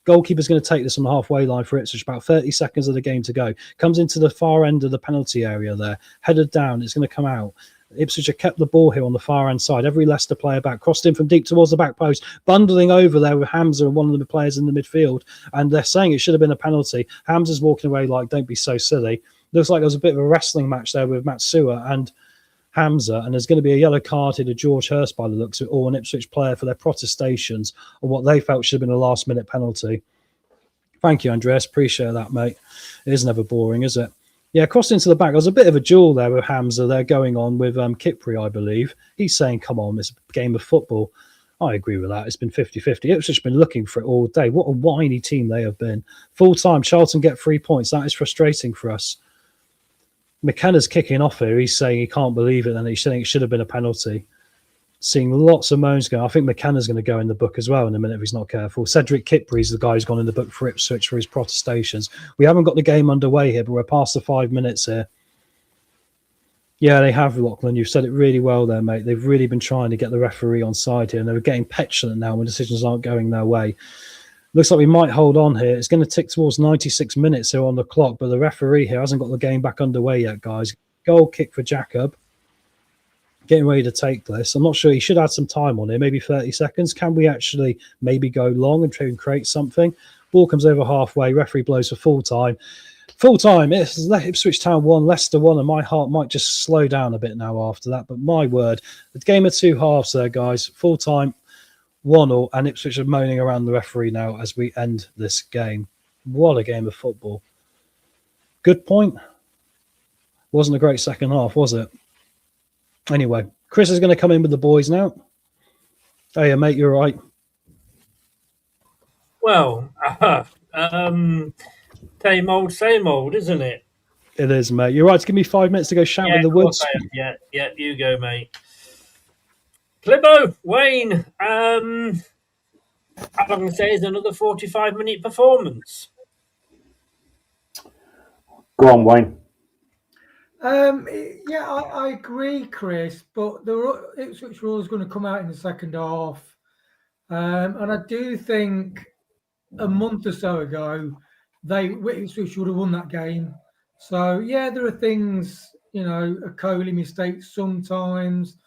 Goalkeeper's going to take this on the halfway line for Ipswich, about 30 seconds of the game to go. Comes into the far end of the penalty area there, headed down, it's going to come out. Ipswich have kept the ball here on the far end side. Every Leicester player back, crossed in from deep towards the back post, bundling over there with Hamza and one of the players in the midfield. And they're saying it should have been a penalty. Hamza's walking away like, don't be so silly. Looks like there was a bit of a wrestling match there with Matsua and Hamza, and there's going to be a yellow card here to George Hurst by the looks of it, or an Ipswich player for their protestations on what they felt should have been a last-minute penalty. Thank you, Andreas. Appreciate that, mate. It is never boring, is it? Yeah, crossed into the back. There was a bit of a duel there with Hamza there going on with Kipri, I believe. He's saying, come on, it's a game of football. I agree with that. It's been 50-50. Ipswich been looking for it all day. What a whiny team they have been. Full time, Charlton get 3 points. That is frustrating for us. McKenna's kicking off here. He's saying he can't believe it, and he's saying it should have been a penalty. Seeing lots of moans going. I think McKenna's going to go in the book as well in a minute if he's not careful. Cedric Kipri's the guy who's gone in the book for Ipswich for his protestations. We haven't got the game underway here, but we're past the 5 minutes here. Yeah, they have, Lachlan. You've said it really well there, mate. They've really been trying to get the referee on side here, and they're getting petulant now when decisions aren't going their way. Looks like we might hold on here. It's going to tick towards 96 minutes here on the clock, but the referee here hasn't got the game back underway yet, guys. Goal kick for Jacob. Getting ready to take this. I'm not sure. He should add some time on here, maybe 30 seconds. Can we actually maybe go long and try and create something? Ball comes over halfway. Referee blows for full time. Full time. It's Ipswich Town 1, Leicester 1, and my heart might just slow down a bit now after that. But my word, the game of two halves there, guys. Full time. 1-1, and Ipswich are moaning around the referee now as we end this game. What a game of football. Good point. Wasn't a great second half, was it? Anyway, Chris is going to come in with the boys now. Hey, mate, you're right. Well, same old, isn't it? It is, mate. You're right to give me 5 minutes to go shout in the woods. Yeah, you go, mate. Clibbo, Wayne, how long to say is another 45-minute performance? Go on, Wayne. Yeah, I agree, Chris, but the Ipswich were always going to come out in the second half. And I do think a month or so ago, Ipswich would have won that game. So, yeah, there are things, a Coley mistake sometimes.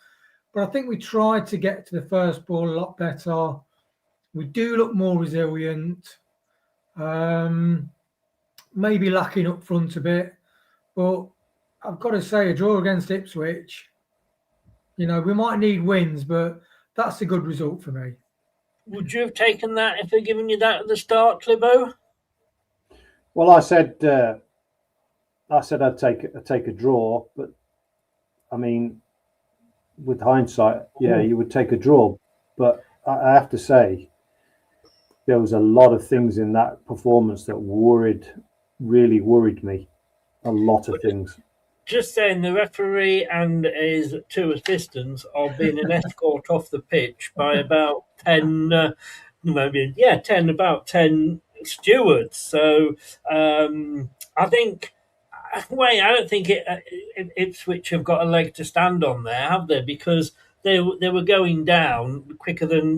But I think we tried to get to the first ball a lot better. We do look more resilient. Maybe lacking up front a bit. But I've got to say, a draw against Ipswich, we might need wins, but that's a good result for me. Would you have taken that if they'd given you that at the start, Clibbo? Well, I said I'd take a draw, but I mean, with hindsight, yeah, you would take a draw. But I have to say, there was a lot of things in that performance that really worried me. A lot of things. Just saying, the referee and his two assistants are being an escort off the pitch by about 10, about 10 stewards. So I think, Wayne, I don't think Ipswich have got a leg to stand on there, have they? Because they were going down quicker than,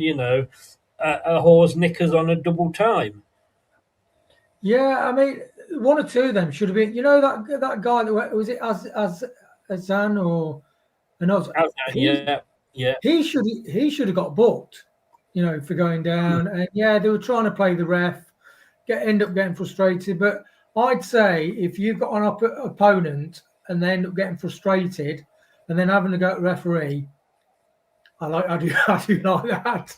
a horse knickers on a double time. Yeah, I mean, one or two of them should have been. That guy that was it Azan or another? Yeah. He should have got booked, for going down. And yeah, they were trying to play the ref, end up getting frustrated. But I'd say if you've got an opponent and they end up getting frustrated and then having to go to referee, I do like that.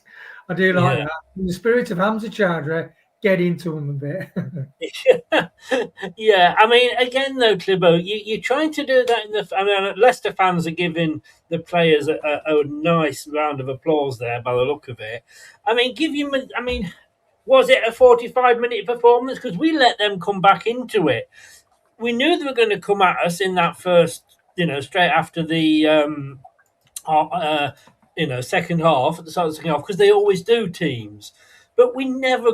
I do like that. In the spirit of Hamza Chowdhury, get into them a bit. Yeah, I mean, again, though, Clibbo, you're trying to do that Leicester fans are giving the players a nice round of applause there by the look of it. I mean, was it a 45-minute performance? Because we let them come back into it. We knew they were going to come at us in that first, straight after the, second half, at the start of the second half, because they always do, teams. But we never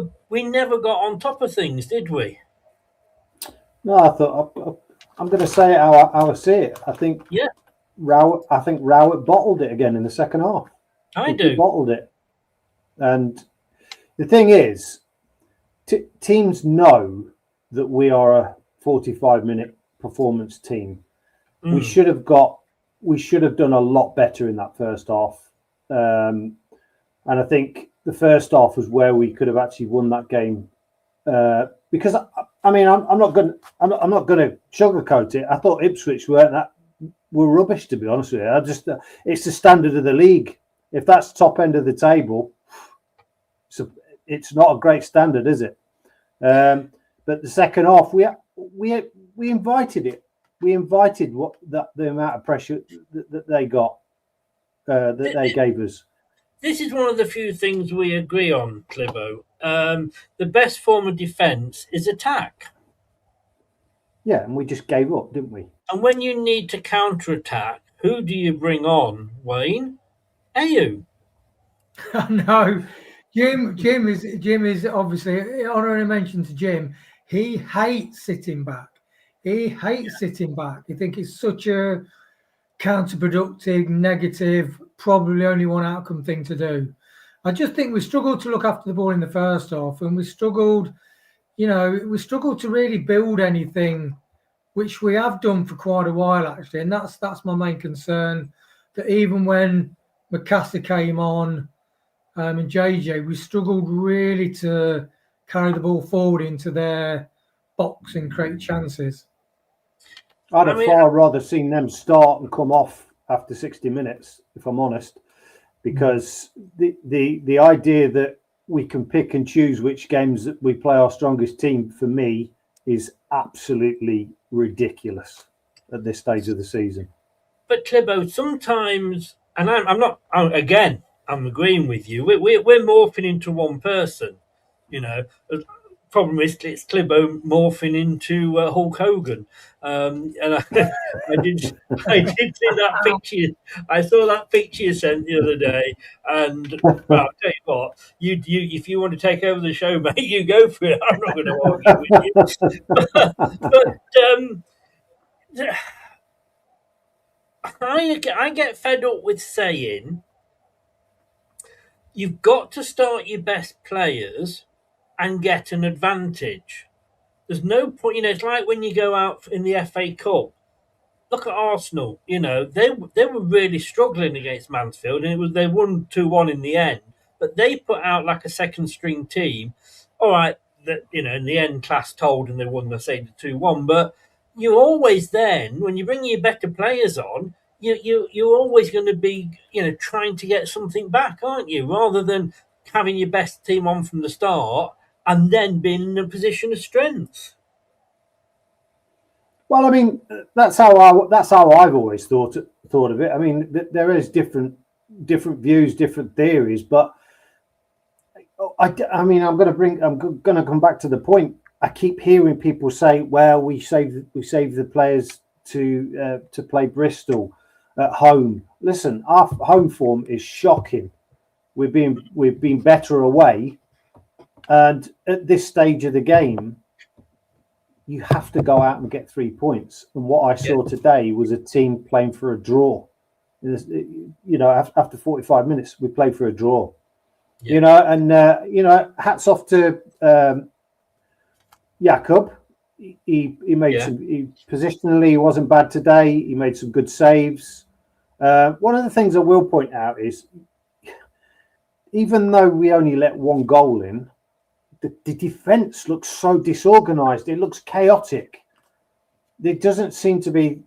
got on top of things, did we? No, I'm going to say it how I see it. I think Yeah. Rowett bottled it again in the second half. I He do. bottled it. And the thing is, teams know that we are a 45-minute performance team. We should have done a lot better in that first half. And I think the first half was where we could have actually won that game. Because I'm not going to sugarcoat it. I thought Ipswich were rubbish, to be honest with you. It's the standard of the league. If that's top end of the table, so it's not a great standard, is it? But the second half, we invited it. We invited the amount of pressure that they got, that they gave us. This is one of the few things we agree on, Clibbo. The best form of defence is attack. Yeah, and we just gave up, didn't we? And when you need to counter-attack, who do you bring on, Wayne? Ayew. No, Jim is obviously honorary mention to Jim. He hates sitting back. He hates sitting back. I think it's such a counterproductive, negative, probably only one outcome thing to do. I just think we struggled to look after the ball in the first half, and we struggled to really build anything, which we have done for quite a while actually, and that's my main concern. That even when McCaster came on and JJ, we struggled really to carry the ball forward into their box and create chances. I'd have far rather seen them start and come off after 60 minutes, if I'm honest, because the idea that we can pick and choose which games that we play our strongest team, for me, is absolutely ridiculous at this stage of the season. But Clibbo, sometimes, and I'm agreeing with you. We're morphing into one person. The problem is it's Clibbo morphing into Hulk Hogan. And I did see that picture. I saw that picture you sent the other day, and I'll tell you what, you if you want to take over the show, mate, you go for it. I'm not going to argue with you. I get fed up with saying you've got to start your best players and get an advantage. There's no point, it's like when you go out in the FA Cup. Look at Arsenal, they were really struggling against Mansfield, and they won 2-1 in the end, but they put out like a second string team. All right, in the end, class told, and they won, I say, the 2-1, but you always then, when you bring your better players on, you're always going to be, trying to get something back, aren't you? Rather than having your best team on from the start and then being in a position of strength. Well, I mean, that's how I've always thought of it. I mean, there is different views, different theories, but I'm going to come back to the point. I keep hearing people say, "Well, we saved the players to play Bristol at home." Listen, our home form is shocking. We've been better away, and at this stage of the game, you have to go out and get 3 points. And what I saw today was a team playing for a draw. After 45 minutes, we played for a draw. Yeah. Hats off to Jakob. He made positionally, he wasn't bad today. He made some good saves. One of the things I will point out is, even though we only let one goal in, the defence looks so disorganised. It looks chaotic. There doesn't seem to be,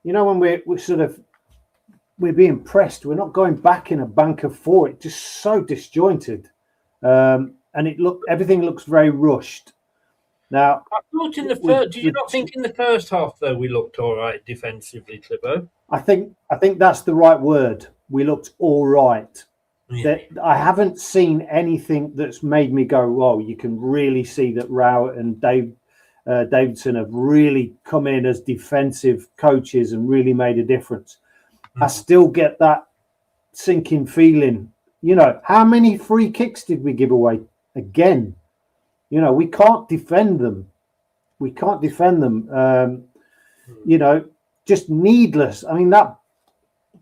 when we're being pressed, we're not going back in a bank of four. It's just so disjointed, and everything looks very rushed. Now, I thought in the first. Did you not think in the first half though we looked all right defensively, Clibbo? I think that's the right word. We looked all right. Yeah. I haven't seen anything that's made me go, "Whoa!" You can really see that Rowett and Davidson have really come in as defensive coaches and really made a difference. I still get that sinking feeling. How many free kicks did we give away again? We can't defend them. you know, just needless. I mean, that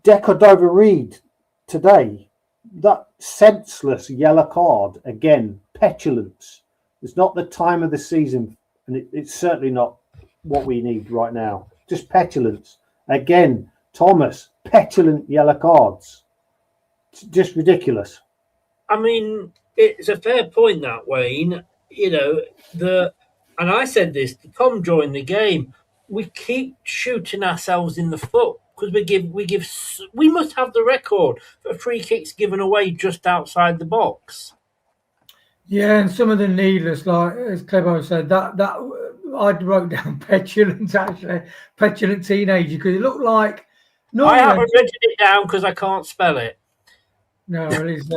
Decordova Reed today, that senseless yellow card, again, petulance. It's not the time of the season, and it's certainly not what we need right now. Just petulance. Again, Thomas, petulant yellow cards. It's just ridiculous. I mean, it's a fair point that, Wayne. You know, and I said this to Tom during the game. We keep shooting ourselves in the foot because we must have the record for free kicks given away just outside the box. Yeah, and some of the needless, like as Clebo said, that I wrote down petulant, actually, petulant teenager, because it looked like. I haven't written it down because I can't spell it. No, well, it's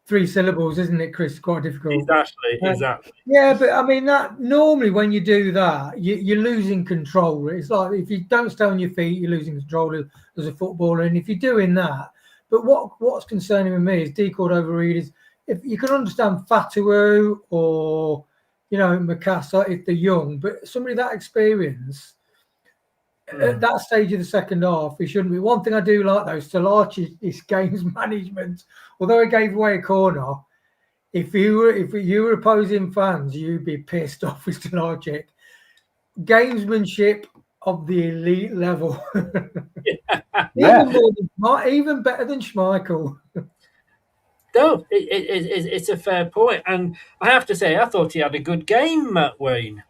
3 syllables, isn't it, Chris? Quite difficult. Exactly. Yeah, but I mean that normally when you do that, you're losing control. It's like if you don't stay on your feet, you're losing control as a footballer. And if you're doing that, but what's concerning with me is Decordova Reed is, if you can understand Fatuo or, you know, Mikasa if they're young, but somebody that experience at that stage of the second half, it shouldn't be. One thing I do like though, Stalaci's games management. Although he gave away a corner, if you were opposing fans, you'd be pissed off with Stalacic. Gamesmanship of the elite level. Even better than Schmeichel. No, it's a fair point. And I have to say, I thought he had a good game, Wayne.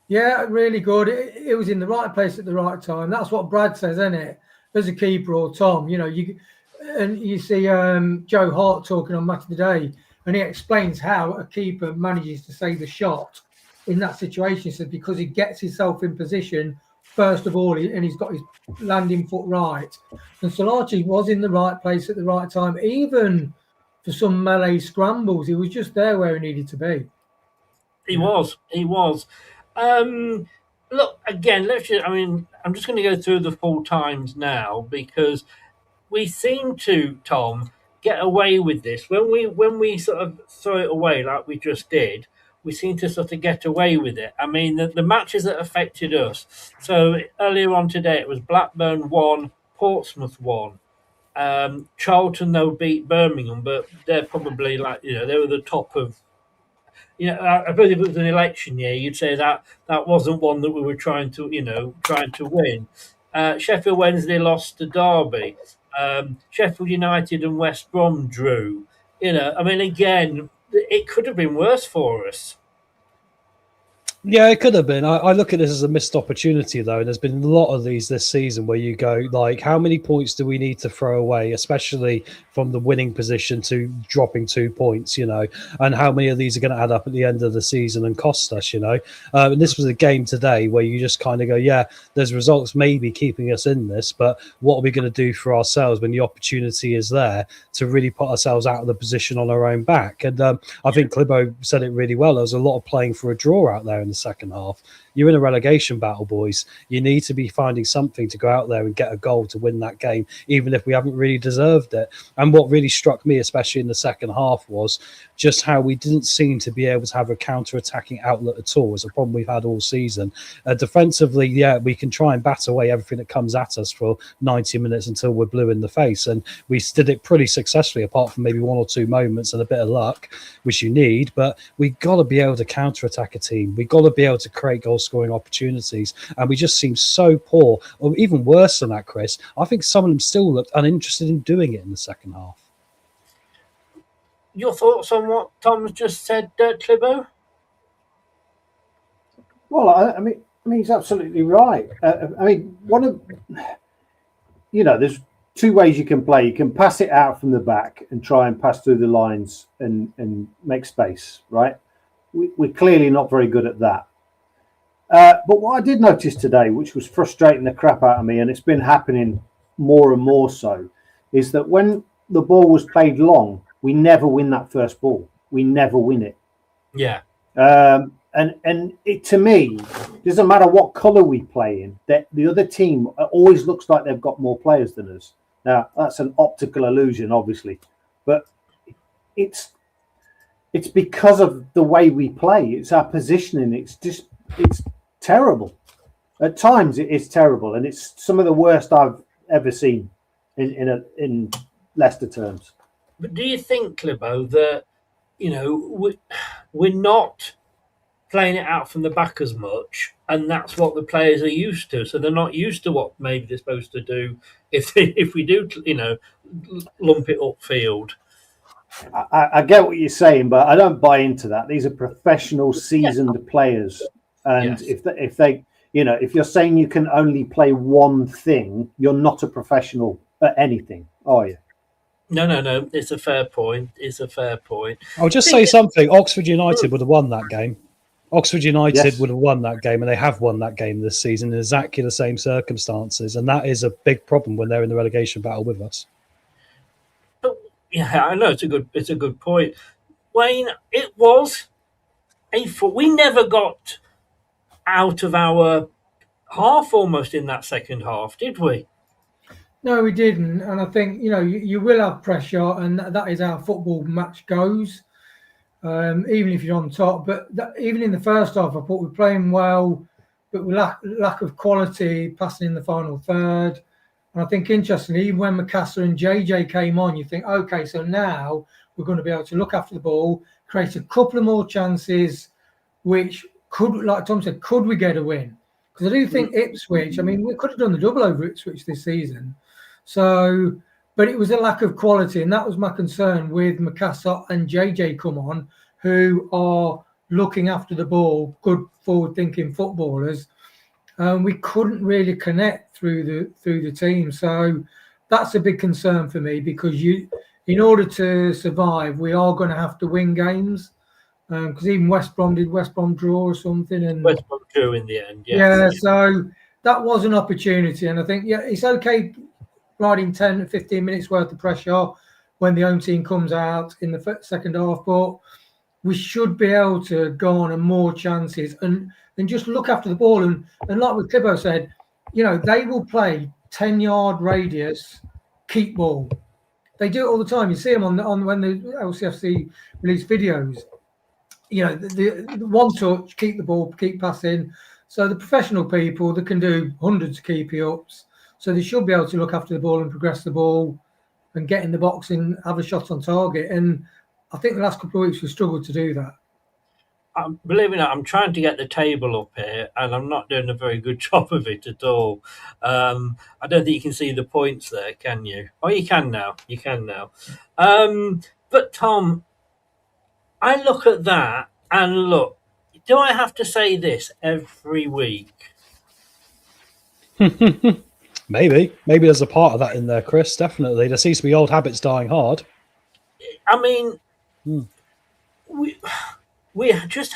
Yeah, really good. It was in the right place at the right time. That's what Brad says, isn't it? As a keeper or Tom, you know, you see Joe Hart talking on Match of the Day, and he explains how a keeper manages to save a shot in that situation. He said because he gets himself in position first of all, and he's got his landing foot right. And Stalaci was in the right place at the right time, even for some melee scrambles. He was just there where he needed to be. He was. Look, again, I'm just going to go through the full times now because we seem to, Tom, get away with this. When we sort of throw it away like we just did, we seem to sort of get away with it. I mean, the matches that affected us. So earlier on today, it was Blackburn 1, Portsmouth 1. Charlton, though, beat Birmingham, but they're probably they were the top of. I suppose if it was an election year, you'd say that wasn't one that we were trying to win. Sheffield Wednesday lost to Derby. Sheffield United and West Brom drew. Again, it could have been worse for us. Yeah, it could have been. I look at this as a missed opportunity, though, and there's been a lot of these this season where you go, like, how many points do we need to throw away, especially from the winning position to dropping 2 points, and how many of these are going to add up at the end of the season and cost us, And this was a game today where you just kind of go, yeah, there's results maybe keeping us in this, but what are we going to do for ourselves when the opportunity is there to really put ourselves out of the position on our own back? And I think Clibo said it really well. There was a lot of playing for a draw out there in the second half. You're in a relegation battle, boys. You need to be finding something to go out there and get a goal to win that game, even if we haven't really deserved it. And what really struck me, especially in the second half, was just how we didn't seem to be able to have a counter-attacking outlet at all. It's a problem we've had all season. Defensively, yeah, we can try and bat away everything that comes at us for 90 minutes until we're blue in the face. And we did it pretty successfully, apart from maybe 1 or 2 moments and a bit of luck, which you need. But we've got to be able to counter-attack a team. We've got to be able to create goal-scoring opportunities. And we just seem so poor. Or even worse than that, Chris, I think some of them still looked uninterested in doing it in the second half. Your thoughts on what Tom's just said, Clibo? Well, I mean, he's absolutely right. There's 2 ways you can play. You can pass it out from the back and try and pass through the lines and make space, right? We're clearly not very good at that. But what I did notice today, which was frustrating the crap out of me, and it's been happening more and more so, is that when the ball was played long, we never win that first ball. We never win it. Yeah. And it, to me, doesn't matter what colour we play in, that the other team always looks like they've got more players than us. Now, that's an optical illusion, obviously, but it's because of the way we play. It's our positioning. It's terrible. At times, it is terrible, and it's some of the worst I've ever seen in Leicester terms. But do you think, Clibbo, that we're not playing it out from the back as much, and that's what the players are used to? So they're not used to what maybe they're supposed to do if we do, lump it upfield. I get what you're saying, but I don't buy into that. These are professional, seasoned players, and Yes. if they, if you're saying you can only play one thing, you're not a professional at anything, are you? No. It's a fair point. I'll just say something. Oxford United would have won that game. Oxford United would have won that game, and they have won that game this season in exactly the same circumstances, and that is a big problem when they're in the relegation battle with us. But yeah, I know it's a good point, Wayne. It was we never got out of our half almost in that second half, did we? No, we didn't. And I think, you will have pressure, and that is how football match goes, even if you're on top. But even in the first half, I thought we were playing well, but with lack of quality passing in the final third. And I think, interestingly, even when Macassar and JJ came on, you think, okay, so now we're going to be able to look after the ball, create a couple of more chances, which could, like Tom said, could we get a win? Because I do think Ipswich, we could have done the double over Ipswich this season. So, but it was a lack of quality, and that was my concern with Macassar and JJ come on, who are looking after the ball, good forward-thinking footballers. We couldn't really connect through the team, so that's a big concern for me, because in order to survive, we are going to have to win games. Because even West Brom draw or something, and West Brom drew in the end. Yeah, so that was an opportunity, and I think it's okay riding 10 to 15 minutes worth of pressure when the home team comes out in the second half, but we should be able to go on and more chances and just look after the ball. And like what Clibbo said, they will play 10-yard radius, keep ball. They do it all the time. You see them on when the LCFC release videos. The one touch, keep the ball, keep passing. So the professional people that can do hundreds of keepy-ups, so they should be able to look after the ball and progress the ball and get in the box and have a shot on target. And I think the last couple of weeks we've struggled to do that. Believe it or not, I'm trying to get the table up here, and I'm not doing a very good job of it at all. I don't think you can see the points there, can you? Oh, you can now. But Tom, I look at that and look, do I have to say this every week? Maybe there's a part of that in there, Chris. Definitely, there seems to be old habits dying hard. We just,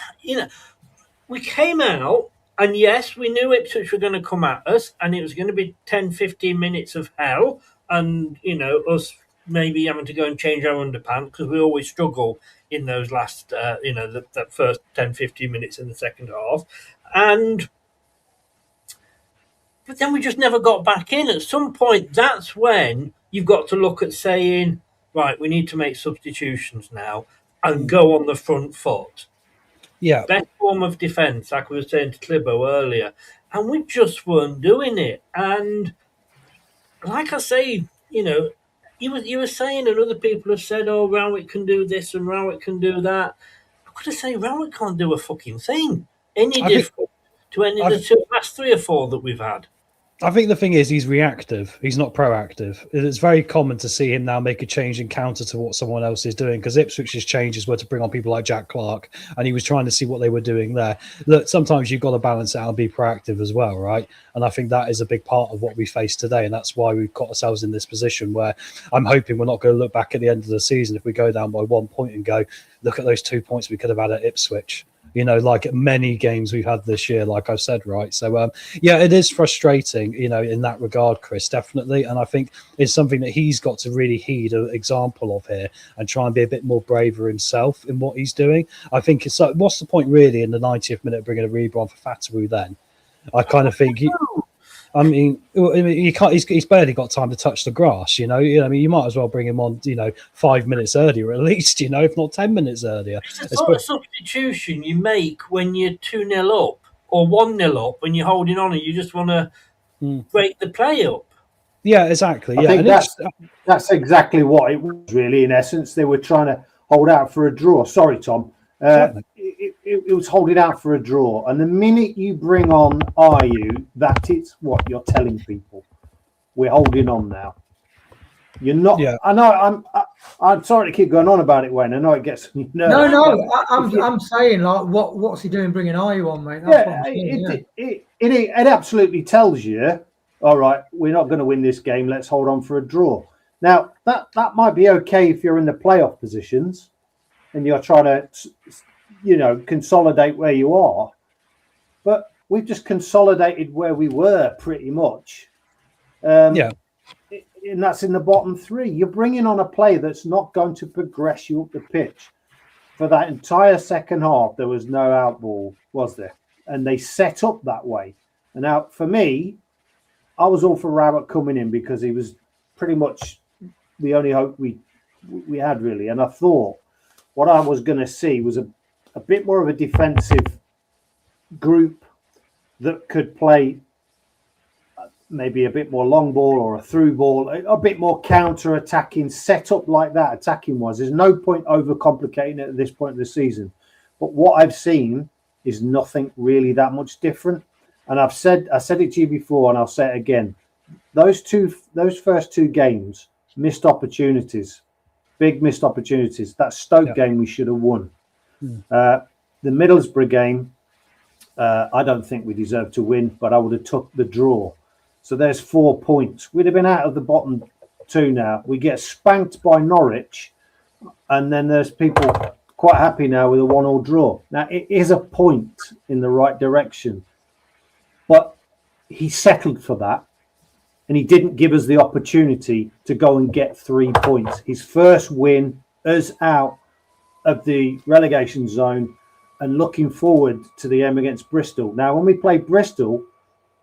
we came out, and yes, we knew Ipswich were going to come at us, and it was going to be 10, 15 minutes of hell, and, us maybe having to go and change our underpants, because we always struggle in those last, that first 10, 15 minutes in the second half. But then we just never got back in. At some point, that's when you've got to look at saying, right, we need to make substitutions now and go on the front foot. Yeah. Best form of defence, like we were saying to Clibbo earlier. And we just weren't doing it. And like I say, you were saying, and other people have said, oh, Rowett can do this and Rowett can do that. I've got to say, Rowett can't do a fucking thing. Any different to any of the last 3 or 4 that we've had. I think the thing is he's reactive. He's not proactive. It's very common to see him now make a change in counter to what someone else is doing, because Ipswich's changes were to bring on people like Jack Clark, and he was trying to see what they were doing there. Look, sometimes you've got to balance it out and be proactive as well, right? And I think that is a big part of what we face today, and that's why we've got ourselves in this position where I'm hoping we're not going to look back at the end of the season if we go down by 1 point and go, look at those 2 points we could have had at Ipswich. Like many games we've had this year, like I've said, right? So, it is frustrating, in that regard, Chris, definitely. And I think it's something that he's got to really heed an example of here and try and be a bit more braver himself in what he's doing. I think it's like, what's the point really in the 90th minute bringing a rebound for Fatawu then? I kind of think he can't. He's barely got time to touch the grass. You might as well bring him on. 5 minutes earlier at least. If not 10 minutes earlier. It's the sort of substitution you make when you're 2-0 up or 1-0 up when you're holding on and you just want to break the play up. Yeah, exactly. I Yeah, think that's exactly what it was, really. In essence, they were trying to hold out for a draw. Sorry, Tom. It was holding out for a draw. And the minute you bring on Ayew, that is what you're telling people. We're holding on now. You're not. Yeah. I know. I'm sorry to keep going on about it, Wayne. I know it gets you nervous. No. I'm saying, like, what's he doing bringing Ayew on, mate? That's what I'm saying, it absolutely tells you, all right, we're not going to win this game. Let's hold on for a draw. Now, that might be okay if you're in the playoff positions and you're trying to, consolidate where you are. But we've just consolidated where we were pretty much. And that's in the bottom three. You're bringing on a player that's not going to progress you up the pitch. For that entire second half, there was no outball, was there? And they set up that way. And now, for me, I was all for Rowett coming in because he was pretty much the only hope we had, really. And I thought what I was going to see was a bit more of a defensive group that could play maybe a bit more long ball or a through ball, a bit more counter-attacking, set up like that, attacking-wise. There's no point overcomplicating it at this point of the season. But what I've seen is nothing really that much different. And I said it to you before, and I'll say it again. Those first two games, missed opportunities, big missed opportunities. That Stoke game we should have won. The Middlesbrough game, I don't think we deserved to win, but I would have took the draw. So there's 4 points. We'd have been out of the bottom two now. We get spanked by Norwich, and then there's people quite happy now with a 1-1 draw. Now, it is a point in the right direction, but he settled for that, and he didn't give us the opportunity to go and get 3 points. His first win, us out of the relegation zone, and looking forward to the game against Bristol. Now, when we play Bristol,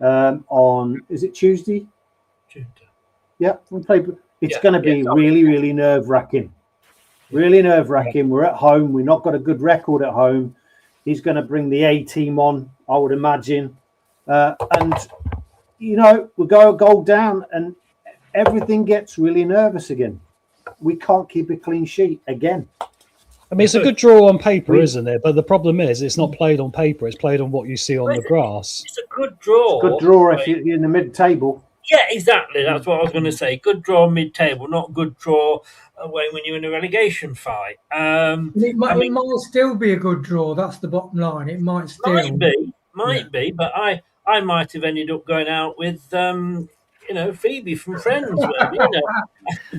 is it Tuesday? Yeah, we play. It's going to be really, really nerve-wracking. Really nerve-wracking. We're at home. We've not got a good record at home. He's going to bring the A team on, I would imagine, and we go a goal down, and everything gets really nervous again. We can't keep a clean sheet again. I mean, it's a good draw on paper, isn't it? But the problem is, it's not played on paper. It's played on what you see on the grass. It's a good draw. It's a good draw if you're in the mid-table. Yeah, exactly. That's what I was going to say. Good draw mid-table, not good draw when you're in a relegation fight. It might still be a good draw. That's the bottom line. It might still be. But I might have ended up going out with Phoebe from Friends.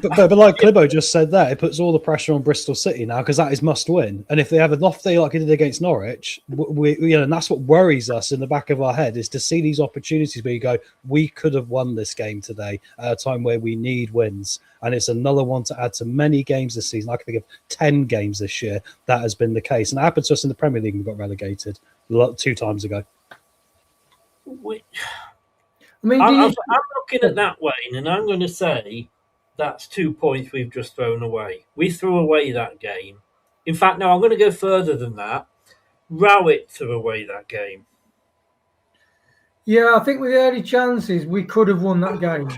But like Clibbo just said there, it puts all the pressure on Bristol City now because that is must win. And if they have an off day like they did against Norwich, and that's what worries us in the back of our head is to see these opportunities where you go, we could have won this game today at a time where we need wins. And it's another one to add to many games this season. I can think of 10 games this year that has been the case. And it happened to us in the Premier League and we got relegated 2 times ago. I'm looking at that, Wayne, and I'm going to say that's 2 points we've just thrown away. We threw away that game. In fact, no, I'm going to go further than that. Rowett threw away that game. Yeah, I think with the early chances, we could have won that game.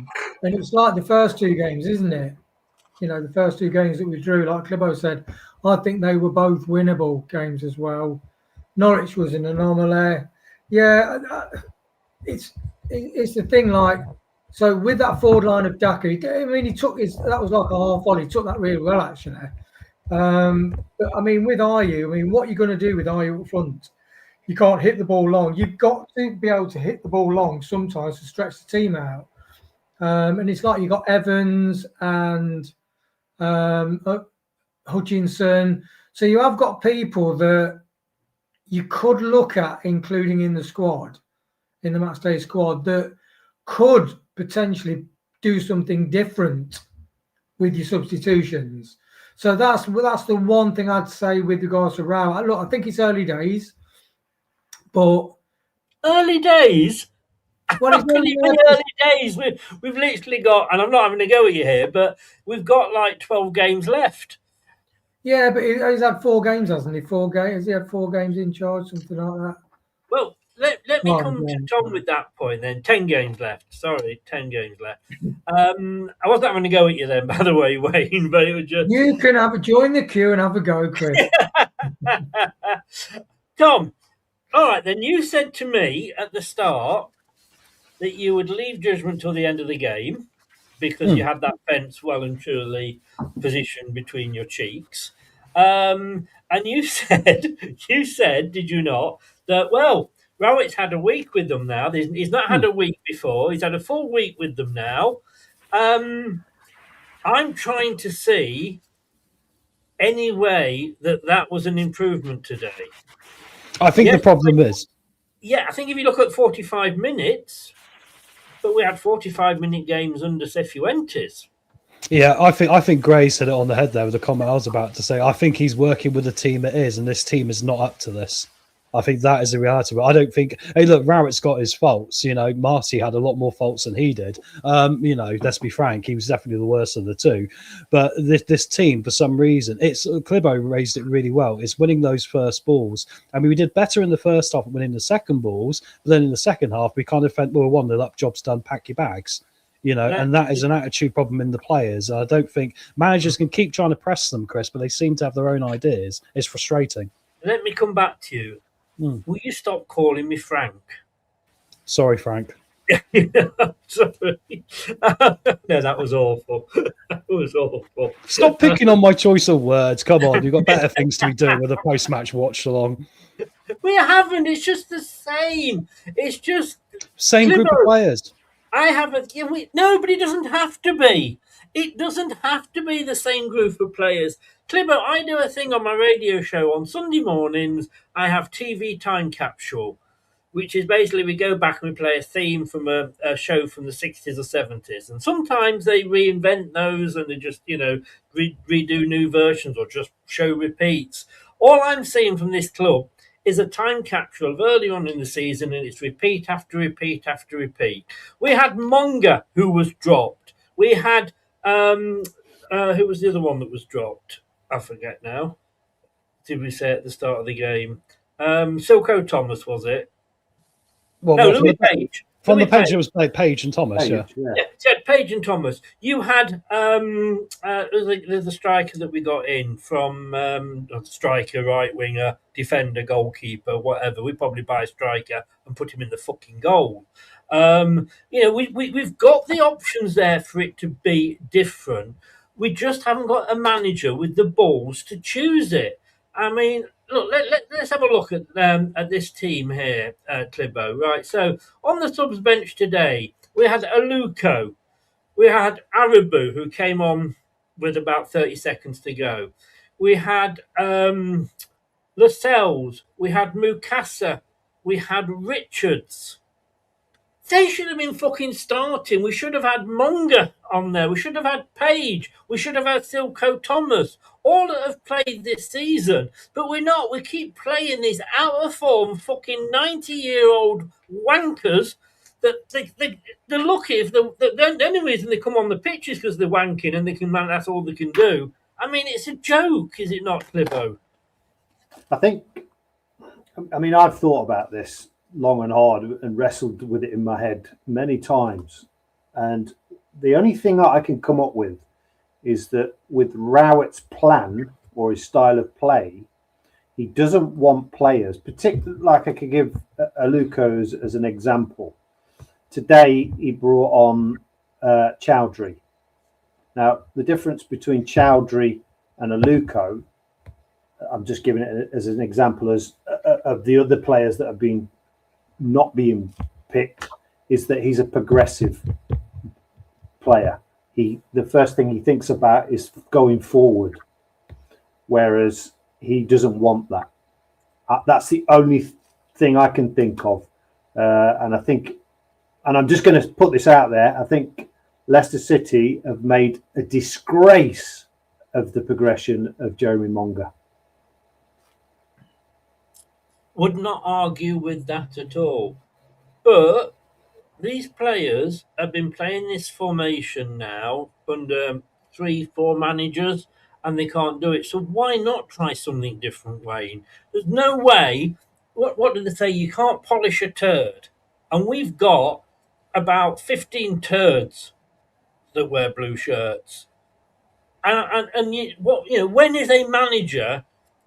And it's like the first 2 games, isn't it? The first 2 games that we drew, like Clibbo said, I think they were both winnable games as well. Norwich was an anomaly. Yeah, it's the thing, like, so with that forward line of Daka, I mean, that was like a half volley. He took that really well, actually. But I mean, with Ayew, what are you going to do with Ayew up front? You can't hit the ball long. You've got to be able to hit the ball long sometimes to stretch the team out. And it's like you've got Evans and Hutchinson. So you have got people that you could look at including in the squad, in the matchday squad, that could potentially do something different with your substitutions. So that's the one thing I'd say with regards to Rowett. Look, I think it's early days, but early days. Well, it's early days. We've literally got, and I'm not having a go at you here, but we've got like 12 games left. Yeah, but he's had 4 games, hasn't he? 4 games. Has he had 4 games in charge, something like that? Well, let me Well, come yeah. to Tom with that point then. 10 games left. Sorry, 10 games left. I wasn't having a go at you then, by the way, Wayne, but it was just... You can join the queue and have a go, Chris. Tom, all right, then you said to me at the start that you would leave judgment till the end of the game because you had that fence well and truly positioned between your cheeks. And you said, did you not, that, well, Rowett's had a week with them now. He's not had a week before. He's had a full week with them now. I'm trying to see any way that was an improvement today. I think the problem is, Yeah, I think if you look at 45 minutes, but we had 45-minute games under Cifuentes. yeah, I think Gray said it on the head there with the comment I was about to say. I think he's working with the team it is, and this team is not up to this. I think that is the reality. But I don't think. Hey, look, Rowett's got his faults. You know, Marcy had a lot more faults than he did. You know, let's be frank, he was definitely the worst of the two. But this team, for some reason, it's Clibo raised it really well. It's winning those first balls. I mean, we did better in the first half at winning the second balls, but then in the second half, we kind of felt, well, 1-0 up, job's done, pack your bags. You know, and that is an attitude problem in the players. I don't think managers can keep trying to press them, Chris, but they seem to have their own ideas. It's frustrating. Let me come back to you. Will you stop calling me Frank? Sorry, Frank. Sorry. No, that was awful. That was awful. Stop picking on my choice of words. Come on, you've got better things to be doing with a post-match watch-along. We haven't. It's just the same. It's just... Same group of players. I haven't... Nobody doesn't have to be. It doesn't have to be the same group of players. Clibo, I do a thing on my radio show on Sunday mornings. I have TV Time Capsule, which is basically we go back and we play a theme from a show from the 60s or 70s. And sometimes they reinvent those and they just, redo new versions or just show repeats. All I'm seeing from this club is a time capsule of early on in the season, and it's repeat after repeat after repeat. We had Monga, who was dropped. We had... who was the other one that was dropped? I forget now. Did we say at the start of the game? Silko Thomas, was it? Well, no, Louis Page. From the Page, it was Page and Thomas, Yeah. Page and Thomas. You had the striker that we got in from striker, right winger, defender, goalkeeper, whatever. We'd probably buy a striker and put him in the fucking goal. We've got the options there for it to be different. We just haven't got a manager with the balls to choose it. I mean, look, let's have a look at this team here, Clibo. Right, so on the subs bench today, we had Aluko, we had Aribu, who came on with about 30 seconds to go. We had Lascelles, we had Mukasa, we had Richards. They should have been fucking starting. We should have had Monga on there. We should have had Page. We should have had Silko Thomas. All that have played this season. But we're not. We keep playing these out-of-form fucking 90-year-old wankers that they're lucky if the only reason they come on the pitch is because they're wanking and that's all they can do. I mean, it's a joke, is it not, Clibo? I've thought about this long and hard and wrestled with it in my head many times, and the only thing that I can come up with is that with Rowett's plan or his style of play, he doesn't want players, particularly like I could give Aluko as an example. Today he brought on Chowdhury. Now the difference between Chowdhury and Aluko, I'm just giving it as an example of the other players that have been not being picked, is that he's a progressive player. The first thing he thinks about is going forward, whereas he doesn't want that. That's the only thing I can think of, and I'm just going to put this out there. I think Leicester City have made a disgrace of the progression of Jeremy Monga. Would not argue with that at all. But these players have been playing this formation now under 3-4 managers and they can't do it. So why not try something different, Wayne? There's no way what did they say? You can't polish a turd, and we've got about 15 turds that wear blue shirts. And when is a manager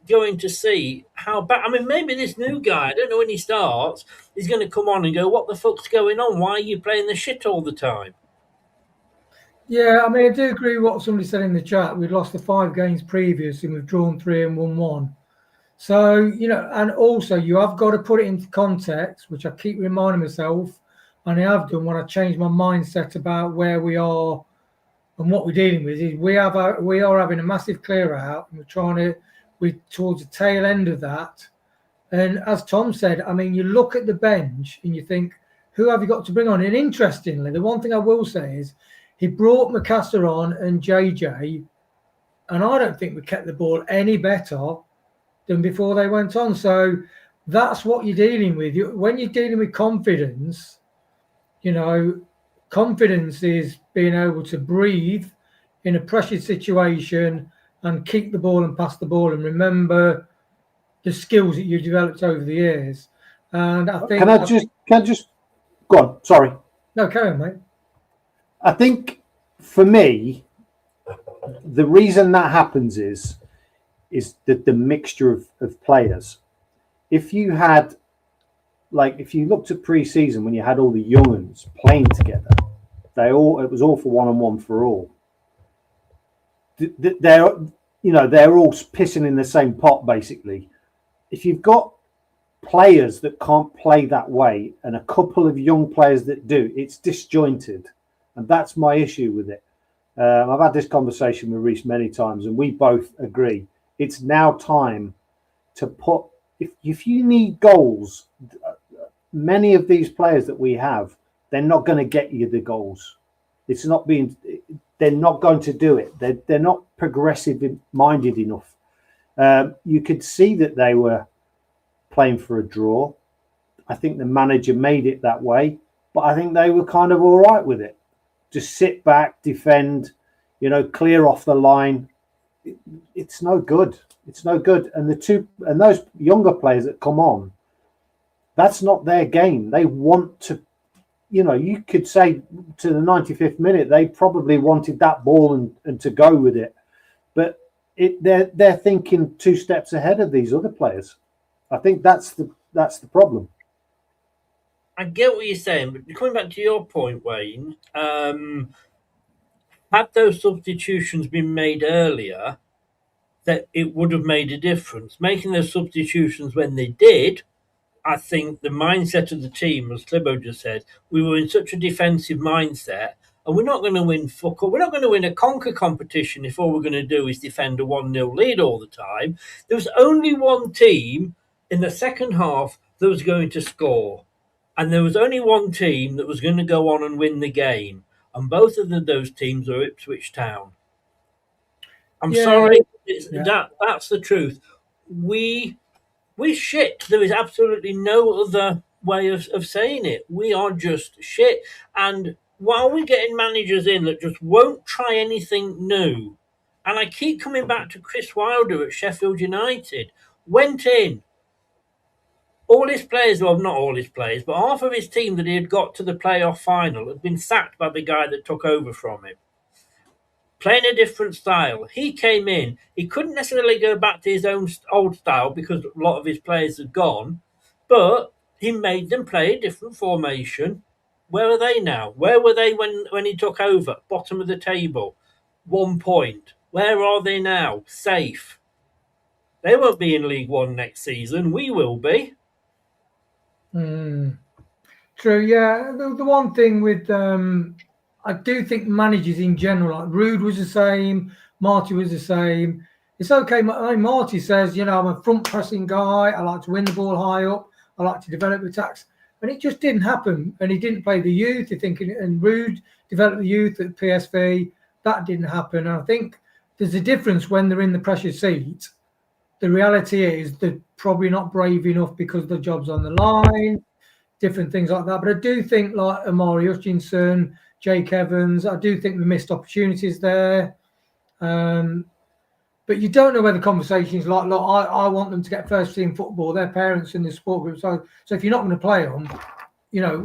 going to see how bad? I mean, maybe this new guy, I don't know when he starts, is going to come on and go, "What the fuck's going on? Why are you playing the shit all the time?" Yeah, I mean, I do agree with what somebody said in the chat. We'd lost the 5 games previous and we've drawn 3 and won 1. So, and also you have got to put it into context, which I keep reminding myself, and I have done when I changed my mindset about where we are and what we're dealing with. Is we are having a massive clear out, and we're towards the tail end of that. And as Tom said, I mean, you look at the bench and you think, who have you got to bring on? And interestingly, the one thing I will say is he brought Macassar on and JJ, and I don't think we kept the ball any better than before they went on. So that's what you're dealing with. When you're dealing with confidence, confidence is being able to breathe in a pressured situation and keep the ball and pass the ball and remember the skills that you've developed over the years. And I think... Can I just go on? Sorry. No, carry on, mate. I think for me, the reason that happens is the mixture of players. If you looked at pre-season when you had all the young uns playing together, it was all for one and one for all. They're all pissing in the same pot basically. If you've got players that can't play that way and a couple of young players that do, it's disjointed, and that's my issue with it. I've had this conversation with Reece many times, and we both agree it's now time to put. If you need goals, many of these players that we have, they're not going to get you the goals. They're not going to do it. They're not progressive minded enough. You could see that they were playing for a draw. I think the manager made it that way, but I think they were kind of all right with it. Just sit back, defend, clear off the line. It's no good. It's no good. And those younger players that come on, that's not their game. They want to, you could say to the 95th minute, they probably wanted that ball and to go with it. But they're thinking 2 steps ahead of these other players. I think that's the problem. I get what you're saying, but coming back to your point, Wayne, had those substitutions been made earlier, that it would have made a difference. Making those substitutions when they did, I think the mindset of the team, as Clibbo just said, we were in such a defensive mindset, and we're not going to win fuck all. We're not going to win a conquer competition if all we're going to do is defend a 1-0 lead all the time. There was only one team in the second half that was going to score, and there was only one team that was going to go on and win the game, and both of those teams are Ipswich Town. I'm sorry, that's the truth. We're shit. There is absolutely no other way of saying it. We are just shit. And while we're getting managers in that just won't try anything new, and I keep coming back to Chris Wilder at Sheffield United, went in. All his players, well, not all his players, but half of his team that he had got to the playoff final had been sacked by the guy that took over from him. Playing a different style. He came in. He couldn't necessarily go back to his own old style because a lot of his players had gone, but he made them play a different formation. Where are they now? Where were they when he took over? Bottom of the table. 1 point. Where are they now? Safe. They won't be in League One next season. We will be. True, yeah. The one thing with... I do think managers in general, like Rude was the same, Marty was the same. It's okay. Marty says, I'm a front pressing guy. I like to win the ball high up. I like to develop attacks. And it just didn't happen. And he didn't play the youth. And Rude developed the youth at PSV. That didn't happen. And I think there's a difference when they're in the pressure seat. The reality is they're probably not brave enough because the job's on the line, different things like that. But I do think like Amari Hutchinson, Jake Evans, I do think we missed opportunities there. But you don't know where the conversation's like. Look, I want them to get first team football. Their parents in the sport group. So if you're not going to play them,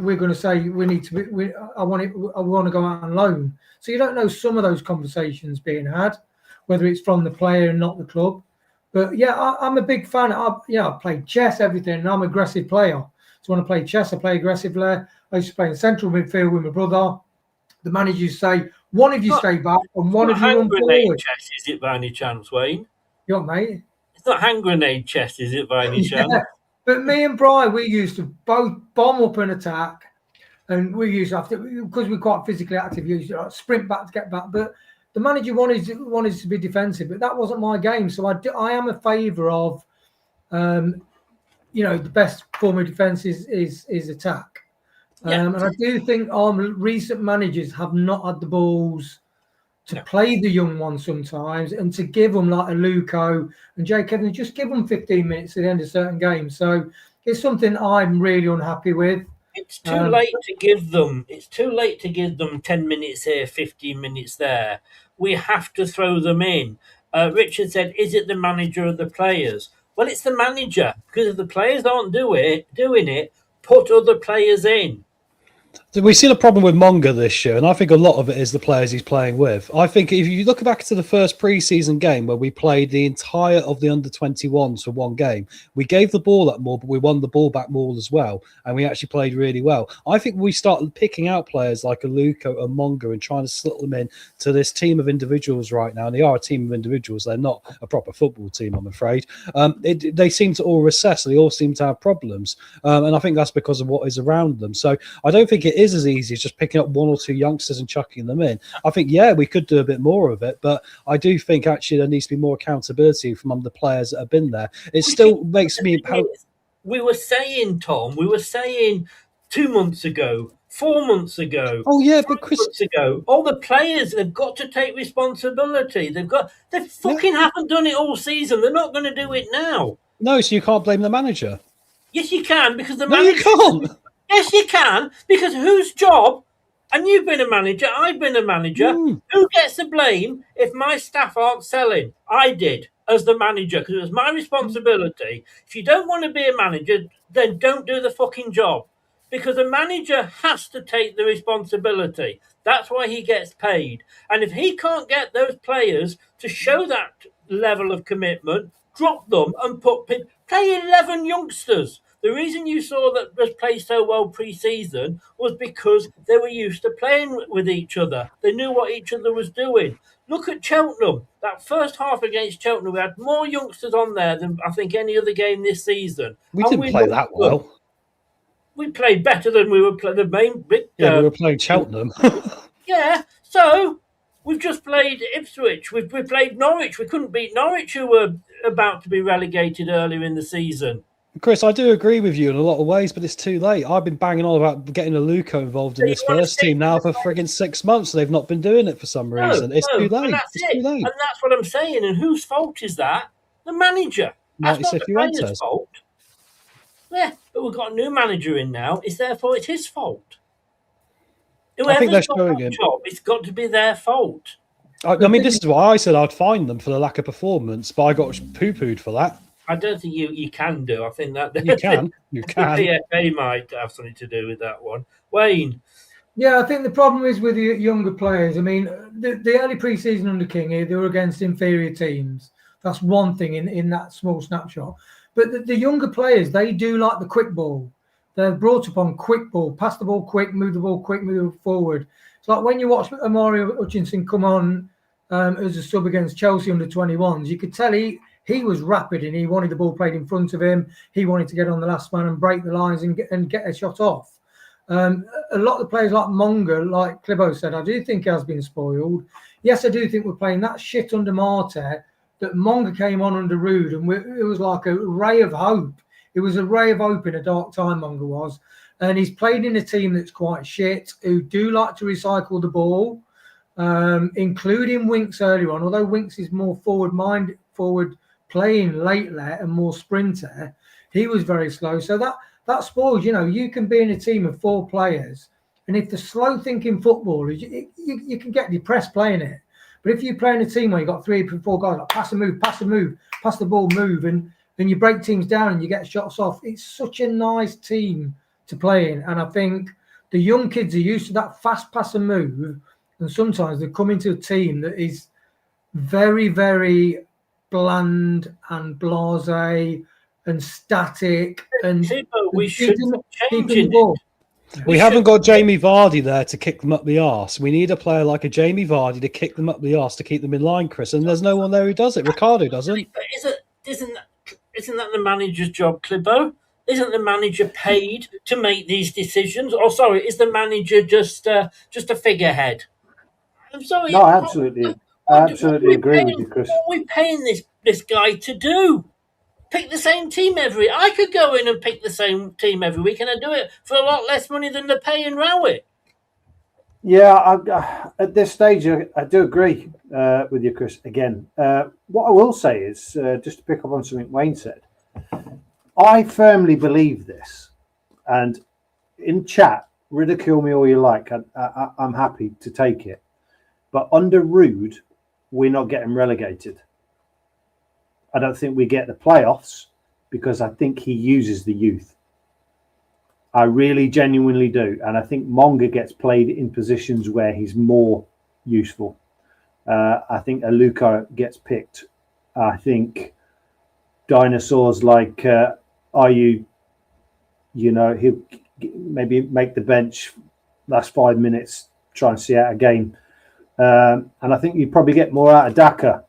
we're going to say we need to be. I want to go out on loan. So you don't know some of those conversations being had, whether it's from the player and not the club. But yeah, I'm a big fan. I've played chess, everything, and I'm an aggressive player. So when I play chess, I play aggressively. I used to play in central midfield with my brother. The managers say, one of you stay back and one of you run forward. Chess, is it by any chance, Wayne? You know, mate? It's not hand grenade chess, is it by any chance? But me and Brian, we used to both bomb up and attack. And we used to have to, because we're quite physically active, you used to sprint back to get back. But the manager wanted to be defensive, but that wasn't my game. So I am a favour of, the best form of defence is attack. And I do think our recent managers have not had the balls to play the young ones sometimes and to give them like a Luco and Jay Kevin, just give them 15 minutes at the end of certain games. So it's something I'm really unhappy with. It's too late to give them. It's too late to give them 10 minutes here, 15 minutes there. We have to throw them in. Richard said, "Is it the manager or the players?" Well, it's the manager, because if the players aren't doing it, put other players in. We've seen a problem with Monga this year, and I think a lot of it is the players he's playing with. I think if you look back to the first pre-season game where we played the entire of the under-21s for one game, we gave the ball up more, but we won the ball back more as well, and we actually played really well. I think we started picking out players like a Luco and Monga and trying to slot them in to this team of individuals right now, and they are a team of individuals. They're not a proper football team, I'm afraid. They seem to all recess. They all seem to have problems, and I think that's because of what is around them. So I don't think it is as easy as just picking up one or two youngsters and chucking them in. I think, we could do a bit more of it, but I do think actually there needs to be more accountability from the players that have been there. It still makes me... We were saying, Tom, 2 months ago, 4 months ago. Oh, yeah, but Chris... months ago, all the players have got to take responsibility. They fucking haven't done it all season. They're not going to do it now. No, so you can't blame the manager. Yes, you can, because the manager... you can't. Yes, you can, because whose job, and you've been a manager, I've been a manager, who gets the blame if my staff aren't selling? I did, as the manager, because it was my responsibility. If you don't want to be a manager, then don't do the fucking job, because a manager has to take the responsibility. That's why he gets paid. And if he can't get those players to show that level of commitment, drop them and play 11 youngsters. The reason you saw that was play so well pre-season was because they were used to playing with each other. They knew what each other was doing. Look at Cheltenham. That first half against Cheltenham, we had more youngsters on there than I think any other game this season. We didn't play that well. We played better than we were playing the main bit. We were playing Cheltenham. Yeah, so we've just played Ipswich. We played Norwich. We couldn't beat Norwich, who were about to be relegated earlier in the season. Chris, I do agree with you in a lot of ways, but it's too late. I've been banging on about getting a Luco involved in this first team now for frigging 6 months. They've not been doing it for some reason. It's too late. It's too late. And that's what I'm saying. And whose fault is that? The manager. That's not the player's fault. Yeah, but we've got a new manager in now. Therefore it's his fault. I think they're showing it. It's got to be their fault. I mean, this is why I said I'd fine them for the lack of performance, but I got poo-pooed for that. I don't think you can do. I think that you can. The PFA might have something to do with that one. Wayne. Yeah, I think the problem is with the younger players. I mean, the early pre-season under King, they were against inferior teams. That's one thing in that small snapshot. But the younger players, they do like the quick ball. They're brought up on quick ball, pass the ball quick, move the ball quick, move it forward. It's like when you watch Mario Hutchinson come on as a sub against Chelsea under 21s, you could tell he was rapid and he wanted the ball played in front of him. He wanted to get on the last man and break the lines and get a shot off. A lot of the players like Monga, like Clibo said, I do think he has been spoiled. Yes, I do think we're playing that shit under Marte that Monga came on under Rude, and it was like a ray of hope. It was a ray of hope in a dark time, Monga was. And he's played in a team that's quite shit, who do like to recycle the ball, including Winks earlier on. Although Winks is more forward playing lately and more sprinter, he was very slow. So that spoils, you can be in a team of 4 players, and if the slow thinking footballers, you can get depressed playing it. But if you're playing a team where you've got 3 or 4 guys, like pass and move, pass the ball, move, and you break teams down and you get shots off, it's such a nice team to play in. And I think the young kids are used to that fast pass and move, and sometimes they come into a team that is very, very bland and blasé and static. And we should change it. We haven't got Jamie Vardy there to kick them up the arse. We need a player like a Jamie Vardy to kick them up the arse to keep them in line, Chris. And there's no one there who does it. Ricardo doesn't. Isn't that the manager's job, Clibbo? Isn't the manager paid to make these decisions? Or sorry, is the manager just a figurehead? I'm sorry. No, absolutely. I absolutely agree with you, Chris. What are we paying this guy to do? Pick the same team every. I could go in and pick the same team every week, and I do it for a lot less money than they're paying Rowett. Yeah, at this stage, I do agree with you, Chris. Again, what I will say is, just to pick up on something Wayne said, I firmly believe this, and in chat, ridicule me all you like. I'm happy to take it, but under Rude, we're not getting relegated. I don't think we get the playoffs because I think he uses the youth. I really genuinely do. And I think Monga gets played in positions where he's more useful. I think Aluka gets picked. I think dinosaurs like he'll maybe make the bench last 5 minutes, try and see out a game. And I think you probably get more out of Daka.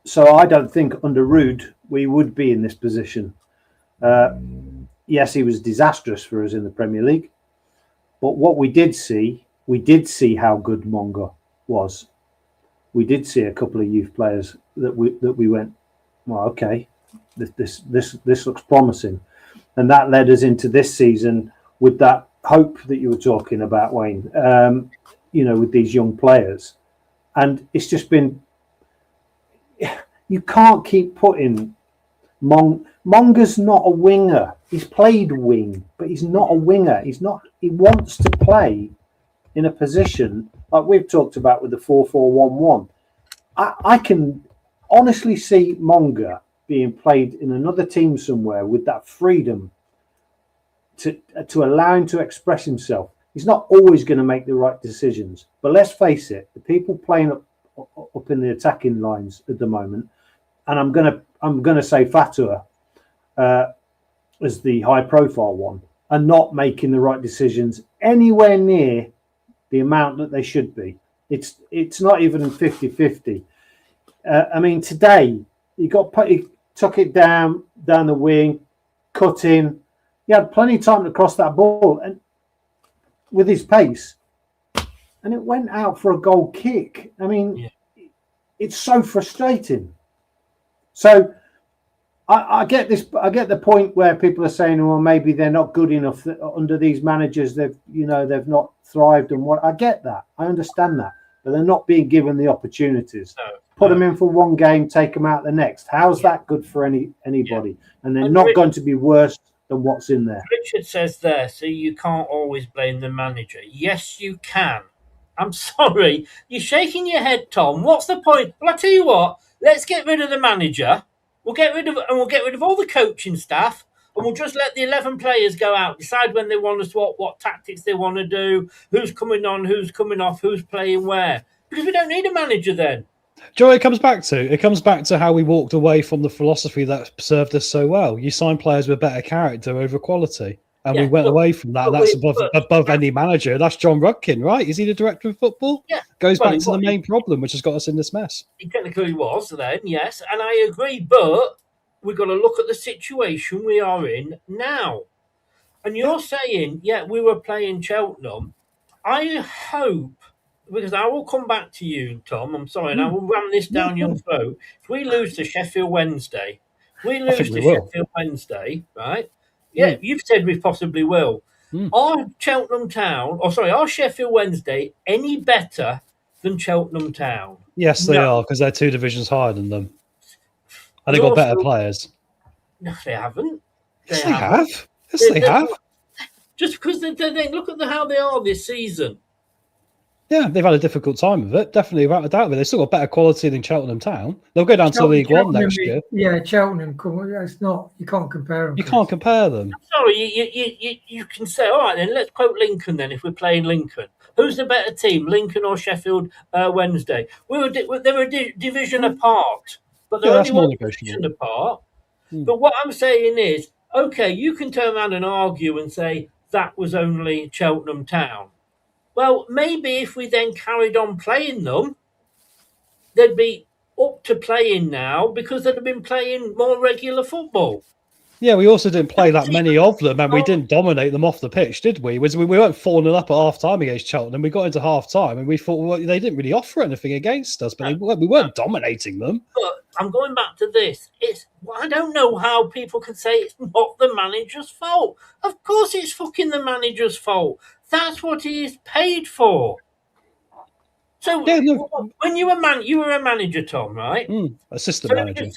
So I don't think under Rude we would be in this position. Yes, he was disastrous for us in the Premier League, but what we did see how good Monga was. We did see a couple of youth players that we went, well, okay, this looks promising, and that led us into this season with that hope that you were talking about, Wayne. With these young players, and it's just been. You can't keep putting Monga's not a winger. He's played wing, but he's not a winger. He wants to play in a position like we've talked about with the 4-4-1-1. I can honestly see Monga being played in another team somewhere with that freedom to allow him to express himself. He's not always going to make the right decisions, but let's face it, the people playing up in the attacking lines at the moment. And I'm gonna say Fatua as the high profile one, and not making the right decisions anywhere near the amount that they should be. It's not even 50-50. Today he took it down the wing, cut in. He had plenty of time to cross that ball and with his pace, and it went out for a goal kick. It's so frustrating. So I get this. I get the point where people are saying, "Well, maybe they're not good enough under these managers. They've not thrived." And what I get that, I understand that, but they're not being given the opportunities. Put them in for one game, take them out the next. How's that good for anybody? And they're not going to be worse than what's in there. Richard says there, so you can't always blame the manager. Yes, you can. I'm sorry, you're shaking your head, Tom. What's the point? Well, I tell you what. Let's get rid of the manager. We'll get rid of all the coaching staff, and we'll just let the 11 players go out, decide when they want to swap, what tactics they want to do, who's coming on, who's coming off, who's playing where. Because we don't need a manager then. Joe, it comes back to how we walked away from the philosophy that served us so well. You sign players with better character over quality. And we went away from that. That's above any manager. That's John Rudkin, right? Is he the director of football? Yeah. Goes back to the main problem, which has got us in this mess. He technically was then, yes. And I agree. But we've got to look at the situation we are in now. And you're saying, we were playing Cheltenham. I hope, because I will come back to you, Tom, I'm sorry, and I will ram this down your throat. If we lose to Sheffield Wednesday, right? Yeah, you've said we possibly will. Are Sheffield Wednesday any better than Cheltenham Town? Yes, they are, because they're 2 divisions higher than them. And they've got better players. No, they haven't. Yes, they have. Yes, they have. Just because they look at how they are this season. Yeah, they've had a difficult time of it, definitely, without a doubt. But they've still got better quality than Cheltenham Town. They'll go down to League One next year. Yeah, Cheltenham. It's not. You can't compare them. You can't compare them. Sorry, you can say, all right, then let's quote Lincoln. Then, if we're playing Lincoln, who's the better team, Lincoln or Sheffield Wednesday? They were a division apart, but they're only one division apart. But what I'm saying is, okay, you can turn around and argue and say that was only Cheltenham Town. Well, maybe if we then carried on playing them, they'd be up to playing now because they'd have been playing more regular football. Yeah, we also didn't play that many of them, and we didn't dominate them off the pitch, did we? We weren't 4-0 up at half-time against Cheltenham. We got into half-time, and we thought, well, they didn't really offer anything against us, but we weren't dominating them. But I'm going back to this. I don't know how people can say it's not the manager's fault. Of course it's fucking the manager's fault. That's what he is paid for. So when you were a manager, Tom, right? Assistant manager.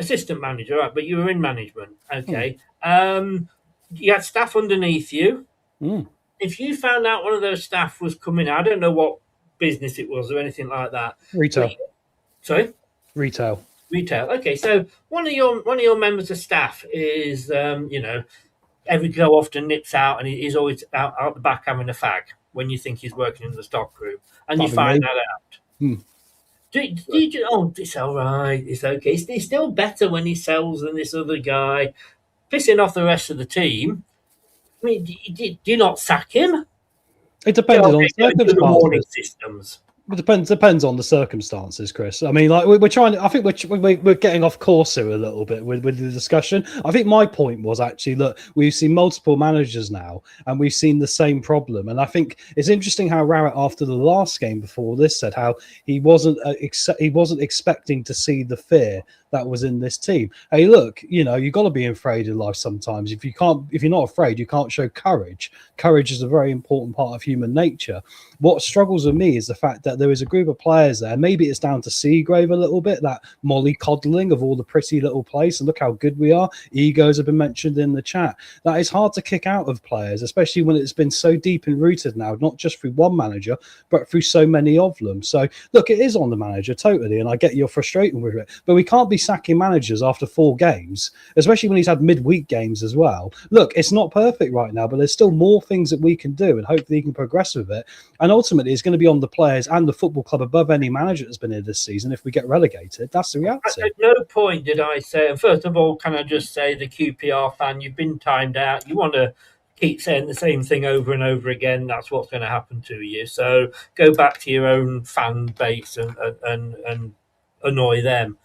Assistant manager, right? But you were in management, okay? You had staff underneath you. If you found out one of those staff was coming, I don't know what business it was or anything like that. Retail. Sorry. Retail. Okay, so one of your members of staff is, every so often nips out, and he's always out the back having a fag when you think he's working in the stock room, and you find that out. Do you, it's all right, it's okay. It's still better when he sells than this other guy, pissing off the rest of the team. I mean, do you not sack him? It depends on the warning systems. It depends on the circumstances, Chris. I mean, like we're trying. I think we're getting off course here a little bit with the discussion. I think my point was actually, look, we've seen multiple managers now, and we've seen the same problem. And I think it's interesting how Rowett, after the last game before this, said how he wasn't expecting to see the fear that was in this team. Hey, look, you've got to be afraid in life sometimes. If you're not afraid, you can't show courage. Courage is a very important part of human nature. What struggles with me is the fact that there is a group of players there. Maybe it's down to Seagrave a little bit, that mollycoddling of all the pretty little plays, and look how good we are. Egos have been mentioned in the chat. That is hard to kick out of players, especially when it's been so deep and rooted now, not just through one manager, but through so many of them. So, look, it is on the manager, totally, and I get you're frustrated with it, but we can't be sacking managers after 4 games, especially when he's had midweek games as well. Look, it's not perfect right now, but there's still more things that we can do, and hopefully he can progress with it. And ultimately, it's going to be on the players and the football club above any manager that's been here this season. If we get relegated, that's the reality. At no point did I say, and first of all, can I just say, the QPR fan, you've been timed out. You want to keep saying the same thing over and over again, that's what's going to happen to you. So go back to your own fan base and annoy them.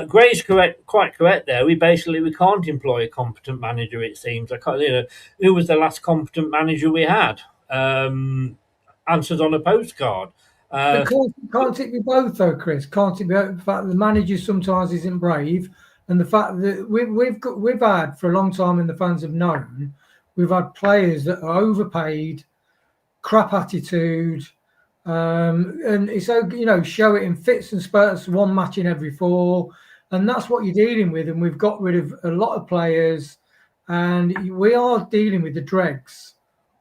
Gray's quite correct there. We can't employ a competent manager, it seems. I can't, who was the last competent manager we had? Answered on a postcard. Can't it be both though, Chris? Can't it be the fact that the manager sometimes isn't brave, and the fact that we've had for a long time, and the fans have known, we've had players that are overpaid, crap attitude, and it's show it in fits and spurts, one match in every 4, and that's what you're dealing with. And we've got rid of a lot of players, and we are dealing with the dregs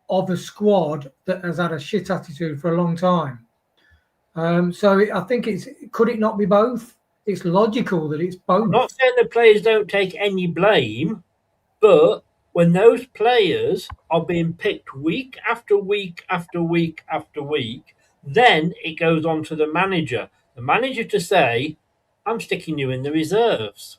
of a squad that has had a shit attitude for a long time. So I think could it not be both? It's logical that it's both. I'm not saying the players don't take any blame, but when those players are being picked week after week after week after week, then it goes on to the manager. The manager to say, I'm sticking you in the reserves.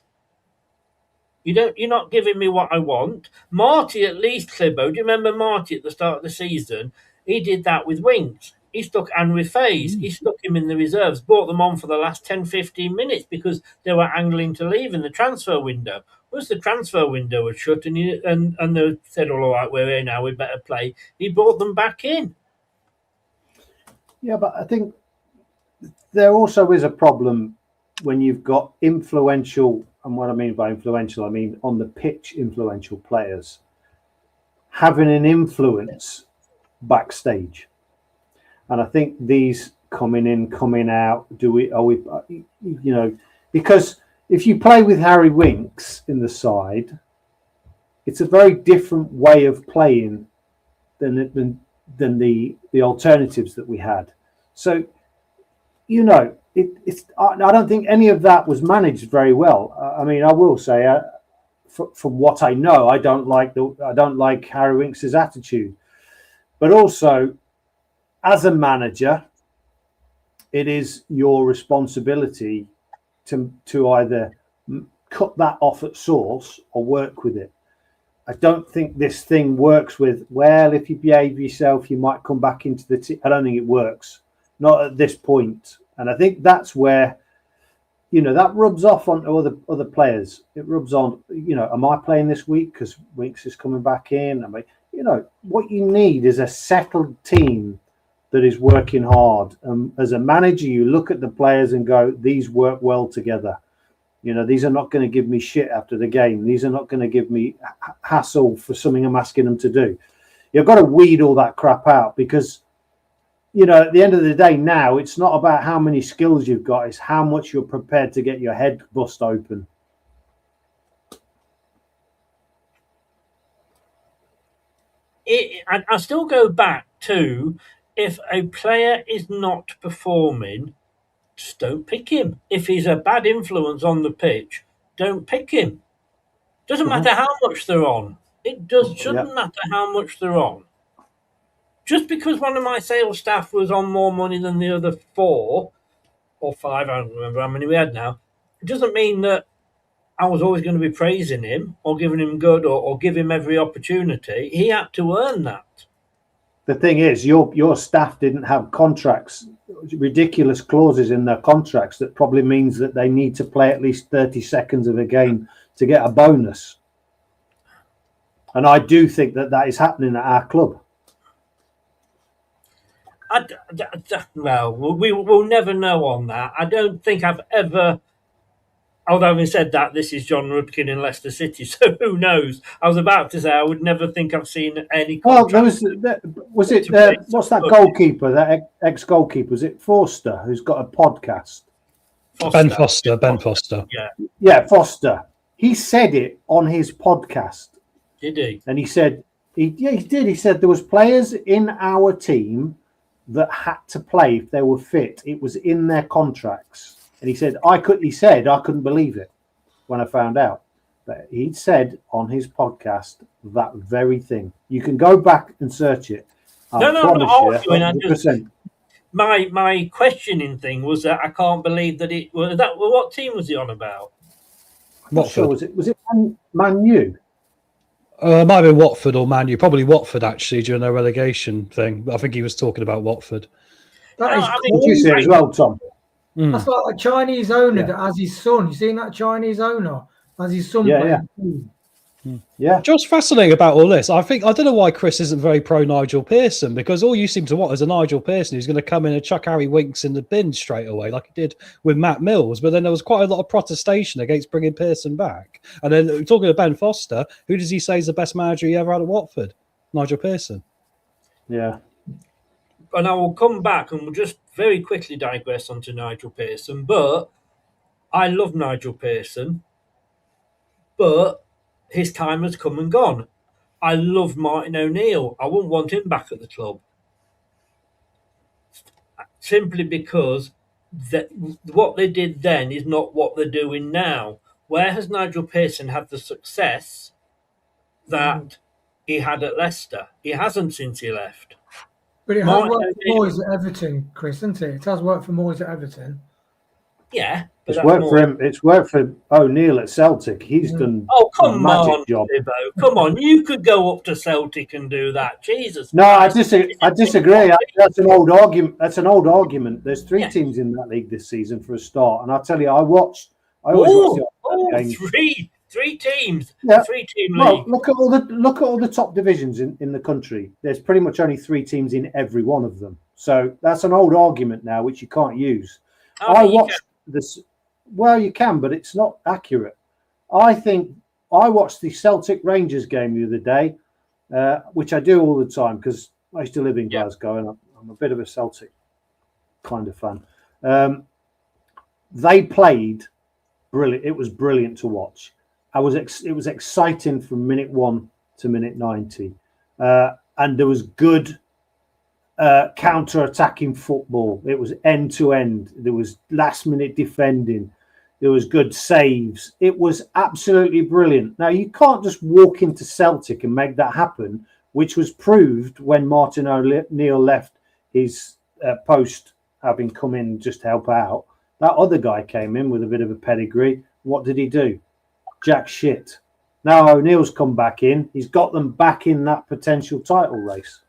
You're not giving me what I want. Marty, at least, Clibbo, do you remember Marty at the start of the season? He did that with Winks. And with Faze, he stuck him in the reserves, brought them on for the last 10, 15 minutes because they were angling to leave in the transfer window. Once the transfer window was shut and they said, all right, we're here now, we better play, he brought them back in. Yeah, but I think there also is a problem when you've got influential, and what I mean by influential, I mean on the pitch influential players having an influence backstage. And I think these coming in, coming out, because if you play with Harry Winks in the side, it's a very different way of playing than the alternatives that we had. So, you know, I don't think any of that was managed very well. I mean, I will say, from what I know, I don't like Harry Winks' attitude, but also as a manager, it is your responsibility to either cut that off at source or work with it. I don't think this thing works with, well, if you behave yourself, you might come back into the team. I don't think it works, not at this point. And I think that's where, you know, that rubs off on other players. It rubs on, you know, am I playing this week because Winks is coming back in? You know, what you need is a settled team that is working hard. As a manager, you look at the players and go, these work well together. You know, these are not going to give me shit after the game. These are not going to give me hassle for something I'm asking them to do. You've got to weed all that crap out because, you know, at the end of the day now, it's not about how many skills you've got. It's how much you're prepared to get your head bust open. I still go back to, if a player is not performing, just don't pick him. If he's a bad influence on the pitch, don't pick him. Doesn't matter how much they're on. Shouldn't matter how much they're on. Just because one of my sales staff was on more money than the other 4 or 5, I don't remember how many we had now, it doesn't mean that I was always going to be praising him or giving him good or give him every opportunity. He had to earn that. The thing is, your staff didn't have contracts, ridiculous clauses in their contracts that probably means that they need to play at least 30 seconds of a game to get a bonus. And I do think that is happening at our club. Well, we'll never know on that. I don't think I've ever... Although having said that, this is John Rudkin in Leicester City, so who knows? I was about to say I would never think I've seen any. Well, what's that goalkeeper? That ex-goalkeeper, was it Forster, who's got a podcast? Ben Foster. Yeah, Foster. He said it on his podcast. Did he? And he said he did. He said there was players in our team that had to play if they were fit. It was in their contracts. And he said, I couldn't believe it when I found out. But he'd said on his podcast that very thing. You can go back and search it. I'm not arguing. My questioning thing was that I can't believe that it was that. Well, what team was he on about? Watford. Sure, was it Man U? It might have been Watford or Man U. Probably Watford, actually, during their relegation thing. I think he was talking about Watford. That is you say as well, Tom? That's like a Chinese owner that has his son. You seen that Chinese owner has his son playing? Yeah. Just fascinating about all this. I don't know why Chris isn't very pro Nigel Pearson, because all you seem to want is a Nigel Pearson who's going to come in and chuck Harry Winks in the bin straight away, like he did with Matt Mills. But then there was quite a lot of protestation against bringing Pearson back. And then talking to Ben Foster, who does he say is the best manager he ever had at Watford? Nigel Pearson. Yeah. And I will come back and we'll just very quickly digress onto Nigel Pearson. But I love Nigel Pearson, but his time has come and gone. I love Martin O'Neill. I wouldn't want him back at the club. Simply because what they did then is not what they're doing now. Where has Nigel Pearson had the success that he had at Leicester? He hasn't since he left. But it has worked for Moyes at Everton, Chris, hasn't it? It has worked for Moyes at Everton. Yeah. It's worked for him. It's worked for O'Neill at Celtic. He's done a magic job. Ibo. Come on, you could go up to Celtic and do that. Jesus. No, I disagree. That's an old argument. There's 3 teams in that league this season for a start, and I'll tell you, I always watch three teams. Yeah. 3-team league. Well, look at all the top divisions in the country. There's pretty much only 3 teams in every one of them. So that's an old argument now, which you can't use. I watched this. Well, you can, but it's not accurate. I think I watched the Celtic Rangers game the other day, which I do all the time because I used to live in Glasgow and I'm a bit of a Celtic kind of fan. They played brilliant. It was brilliant to watch. It was exciting from minute 1 to minute 90, and there was good counter-attacking football. It was end-to-end. There was last-minute defending. There was good saves. It was absolutely brilliant. Now, you can't just walk into Celtic and make that happen, which was proved when Martin O'Neill left his post, having come in just to help out. That other guy came in with a bit of a pedigree. What did he do? Jack shit. Now O'Neill's come back in. He's got them back in that potential title race.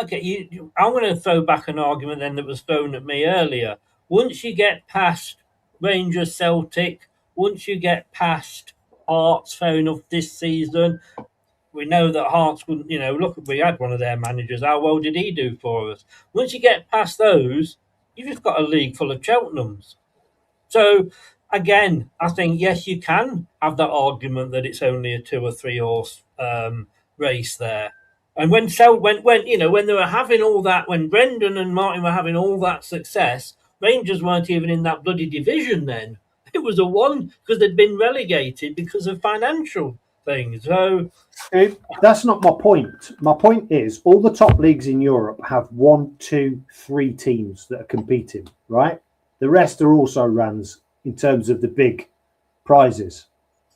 Okay, I'm going to throw back an argument then that was thrown at me earlier. Once you get past Rangers, Celtic, once you get past Hearts, fair enough, this season, we know that Hearts wouldn't, look, we had one of their managers. How well did he do for us? Once you get past those, you've just got a league full of Cheltenhams. So, again, I think, yes, you can have that argument that it's only a 2 or 3 horse race there. And when they were having all that, when Brendan and Martin were having all that success, Rangers weren't even in that bloody division then. It was a one because they'd been relegated because of financial things. So that's not my point. My point is all the top leagues in Europe have 1, 2, 3 teams that are competing, right? The rest are also runs in terms of the big prizes.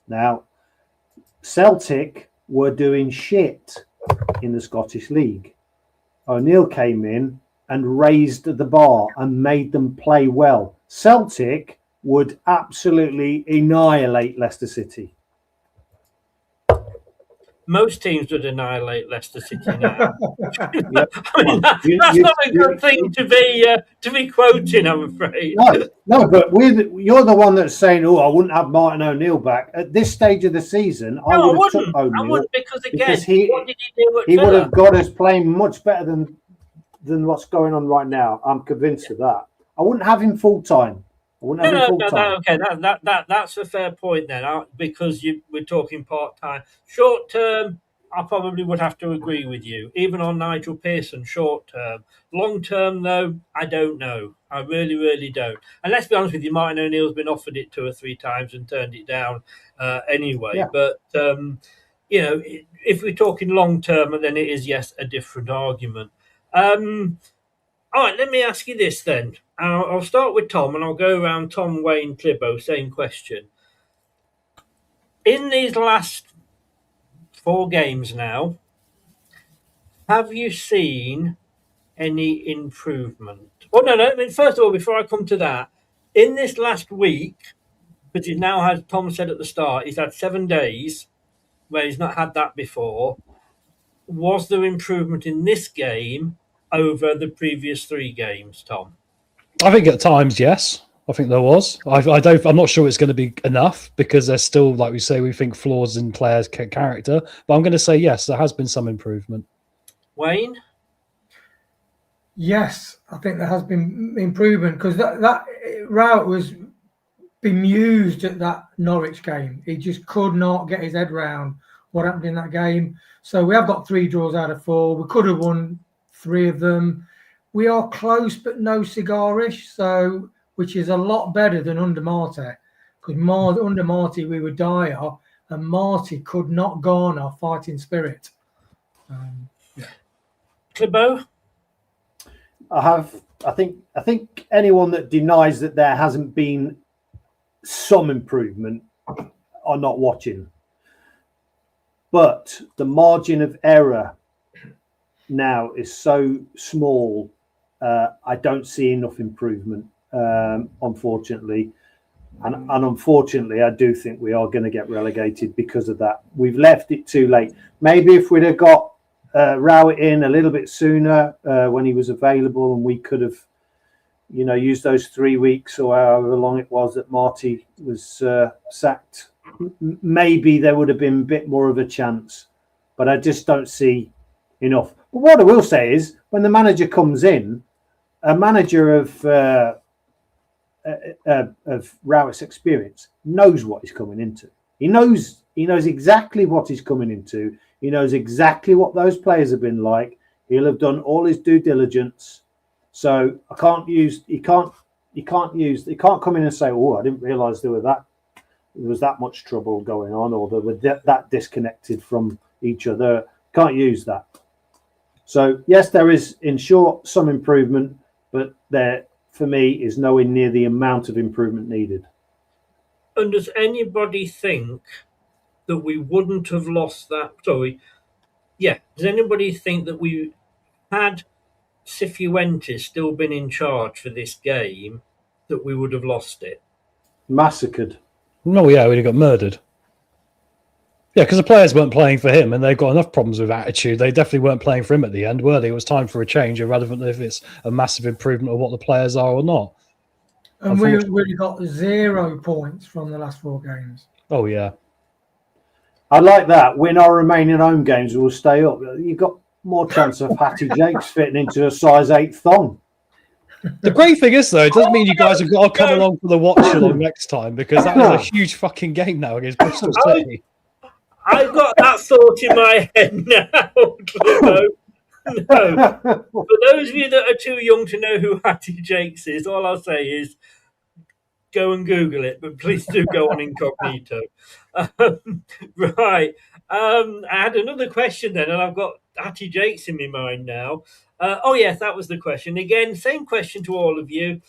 Now, Celtic were doing shit in the Scottish League. O'Neill came in and raised the bar and made them play well. Celtic would absolutely annihilate Leicester City. Most teams would annihilate Leicester City now. I mean, that's not a good thing to be quoting, I'm afraid. No, but you're the one that's saying, "Oh, I wouldn't have Martin O'Neill back at this stage of the season." I wouldn't. I wouldn't because what did he do? He would have got us playing much better than what's going on right now. I'm convinced of that. I wouldn't have him full time. Okay, that's a fair point then, because we're talking part time. Short term, I probably would have to agree with you, even on Nigel Pearson. Short term, long term though, I don't know. I really, really don't. And let's be honest with you, Martin O'Neill's been offered it 2 or 3 times and turned it down anyway. Yeah. But if we're talking long term, then it is a different argument. All right, let me ask you this then. I'll start with Tom and I'll go around Tom, Wayne, Clibbo, same question. In these last 4 games now, have you seen any improvement? Oh, no. I mean, first of all, before I come to that, in this last week, because he now has, Tom said at the start, he's had 7 days where he's not had that before. Was there improvement in this game over the previous 3 games, Tom? I think at times, yes. I think there was. I'm not sure it's going to be enough because there's still, like we say, we think flaws in players' character. But I'm going to say yes, there has been some improvement. Wayne? Yes, I think there has been improvement because that Rowett was bemused at that Norwich game. He just could not get his head round what happened in that game. So we have got 3 draws out of 4. We could have won 3 of them. We are close, but no cigarish, so which is a lot better than under Marty. Because under Marty we were dire, and Marty could not garner fighting spirit. Clibbo? I think anyone that denies that there hasn't been some improvement are not watching. But the margin of error now is so small. I don't see enough improvement, unfortunately. And unfortunately, I do think we are going to get relegated because of that. We've left it too late. Maybe if we'd have got Rowett in a little bit sooner when he was available and we could have, used those 3 weeks or however long it was that Marty was sacked, maybe there would have been a bit more of a chance. But I just don't see enough. But what I will say is when the manager comes in, a manager of Rowett's experience knows what he's coming into. He knows exactly what he's coming into. He knows exactly what those players have been like. He'll have done all his due diligence. So he can't come in and say, "Oh, I didn't realise there was that much trouble going on, or they were that disconnected from each other." Can't use that. So yes, there is, in short, some improvement, but there, for me, is nowhere near the amount of improvement needed. And does anybody think that we wouldn't have lost that? Sorry, yeah. Does anybody think that we had Cifuentes still been in charge for this game, that we would have lost it? Massacred. No, yeah, we'd have got murdered. Yeah, because the players weren't playing for him, and they've got enough problems with attitude. They definitely weren't playing for him at the end, were they? It was time for a change, irrelevant if it's a massive improvement of what the players are or not. And we got 0 points from the last 4 games. Oh, yeah. I like that. Win our remaining home games, we'll stay up. You've got more chance of Hattie Jakes fitting into a size 8 thong. The great thing is, though, it doesn't mean you guys have got to come along for the Watchalong next time, because that is a huge fucking game now against Bristol City. I've got that thought in my head now, Climo. No. For those of you that are too young to know who Hattie Jakes is, all I'll say is go and Google it, but please do go on incognito. Right. I had another question then, and I've got Hattie Jakes in my mind now. Oh, yes, that was the question. Again, same question to all of you.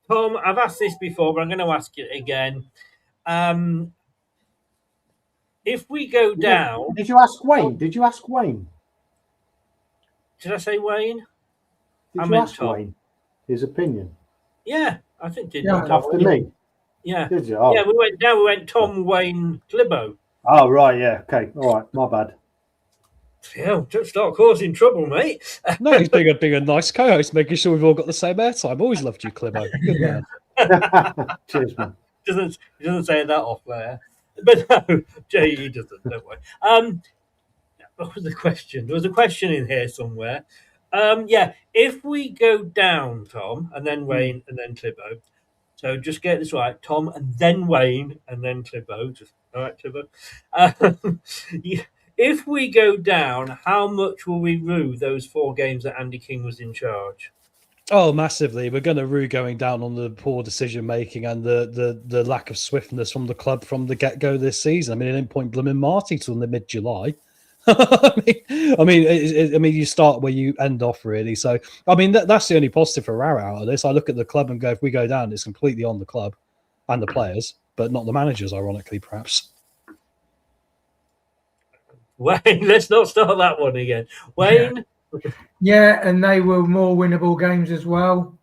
Tom, I've asked this before, but I'm going to ask it again. If we go down... Did you ask Wayne? Did you ask Wayne? Did I say Wayne? Did you ask Wayne his opinion? Yeah, I think did. Yeah. After me? Yeah. Did you? Oh. Yeah, we went down. We went Tom, Wayne, Clibbo. Oh, right, yeah. Okay, all right, my bad. Yeah, don't start causing trouble, mate. No, he's being a nice co-host, making sure we've all got the same airtime. Always loved you, Climo. Good man. Cheers, man. He doesn't say that off there. But no, Jay, he doesn't, don't worry. What was the question? There was a question in here somewhere. Yeah, if we go down, Tom, and then Wayne, and then Clibbo. So just get this right, Tom, and then Wayne, and then Clibbo. Just all right, Clibbo. If we go down, how much will we rue those 4 games that Andy King was in charge? Oh, massively. We're going to rue going down on the poor decision making and the lack of swiftness from the club from the get go this season. I mean, they didn't point blooming Marty till the mid July. I mean, you start where you end off, really. So, I mean, that's the only positive for Rowett out of this. I look at the club and go, if we go down, it's completely on the club and the players, but not the managers, ironically, perhaps. Wayne, let's not start that one again. Wayne. Yeah, and they were more winnable games as well.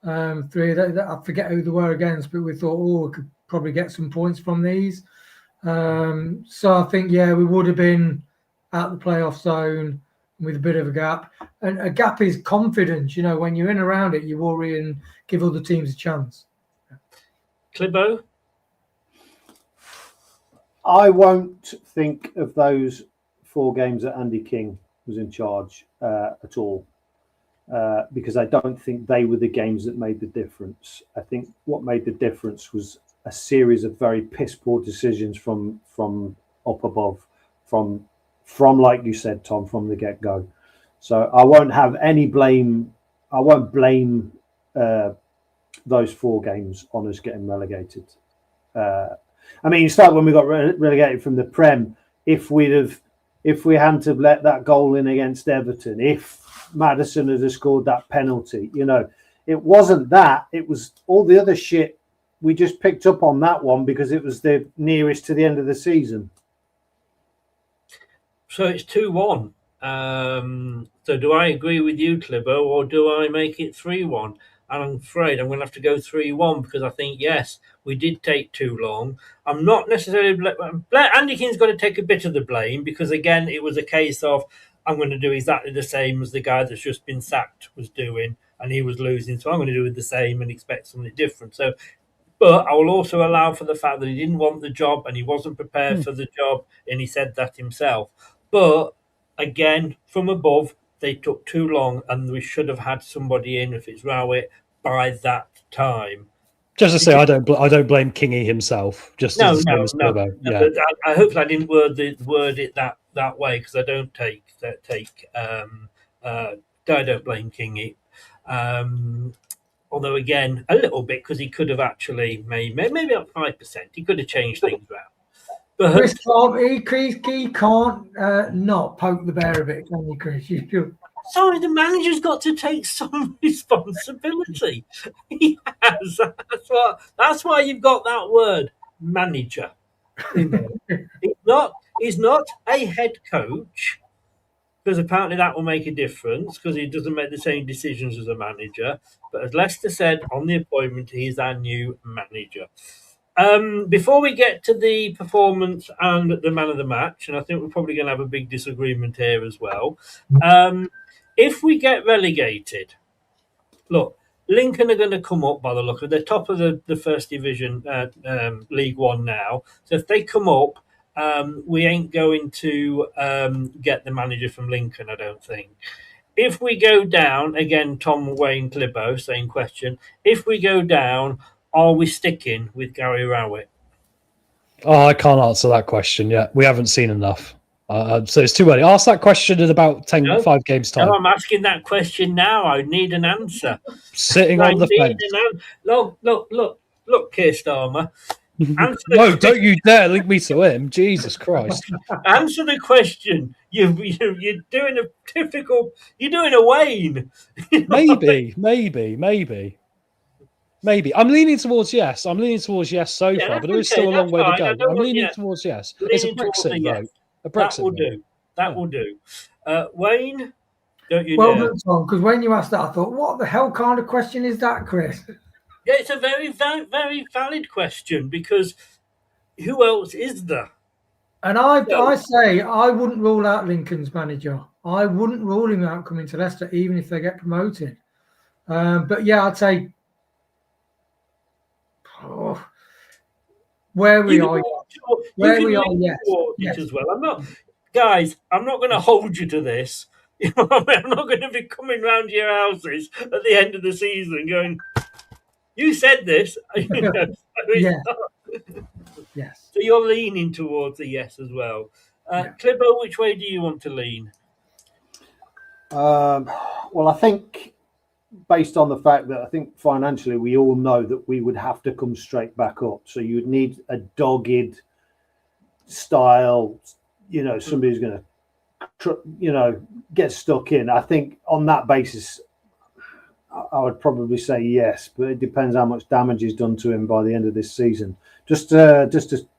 3, I forget who they were against, but we thought, we could probably get some points from these. So I think, yeah, we would have been out the playoff zone with a bit of a gap. And a gap is confidence. You know, when you're in around it, you worry and give other teams a chance. Clibbo? I won't think of those 4 games that Andy King was in charge at all, because I don't think they were the games that made the difference. I think what made the difference was a series of very piss poor decisions from up above, from like you said, Tom, from the get go. So I won't have any blame. I won't blame those 4 games on us getting relegated. I mean, you start when we got relegated from the Prem. If we hadn't have let that goal in against Everton, if Maddison had scored that penalty, you know, it wasn't that. It was all the other shit. We just picked up on that one because it was the nearest to the end of the season. So it's 2-1. So do I agree with you, Clibbo, or do I make it 3-1? And I'm afraid I'm going to have to go 3-1 because I think, yes, we did take too long. I'm not necessarily... Andy King's got to take a bit of the blame because, again, it was a case of I'm going to do exactly the same as the guy that's just been sacked was doing and he was losing. So I'm going to do the same and expect something different. So, but I will also allow for the fact that he didn't want the job and he wasn't prepared for the job, and he said that himself. But, again, from above, they took too long, and we should have had somebody in, if it's Rowett, by that time. Just to say, I don't blame Kingy himself. Just no. Yeah. I hope I didn't word it that way because I don't I don't blame Kingy. Although again, a little bit because he could have actually maybe up 5%. He could have changed things around. But Chris, he can't not poke the bear a bit, can you, Chris? Sorry, the manager's got to take some responsibility. He has. That's why you've got that word, manager. You know, he's not a head coach, because apparently that will make a difference because he doesn't make the same decisions as a manager. But as Leicester said on the appointment, he is our new manager. Before we get to the performance and the man of the match, and I think we're probably going to have a big disagreement here as well. If we get relegated, look, Lincoln are going to come up by the look of they're top of the first division, League One now. So if they come up, we ain't going to get the manager from Lincoln, I don't think. If we go down, again, Tom Wayne Clibbo, same question. If we go down, are we sticking with Gary Rowett? Oh, I can't answer that question yet. We haven't seen enough. So it's too early. Ask that question in about 5 games' time. No, I'm asking that question now. I need an answer. Sitting on the fence. Look, Keir Starmer. No, don't you dare link me to him. Jesus Christ. Answer the question. You're doing a typical. You're doing a Wayne. Maybe. I'm leaning towards yes. So far, but there is still a long way to go. I'm leaning towards yes. It's a Brexit vote. A Brexit That will do. Wayne, don't you well dare. done, Tom, because when you asked that, I thought, what the hell kind of question is that, Chris? Yeah, it's a very, very, very valid question because who else is there? And I say I wouldn't rule out Lincoln's manager. I wouldn't rule him out coming to Leicester, even if they get promoted. But yeah, I'd say where we are. Yes. As well. I'm not going to hold you to this. You know what I mean? I'm not going to be coming round to your houses at the end of the season going, you said this. Yes. So you're leaning towards a yes as well. Clibbo, which way do you want to lean? Well, I think based on the fact that I think financially we all know that we would have to come straight back up. So you'd need a dogged style, somebody who's going to, get stuck in. I think on that basis, I would probably say yes, but it depends how much damage is done to him by the end of this season. Just a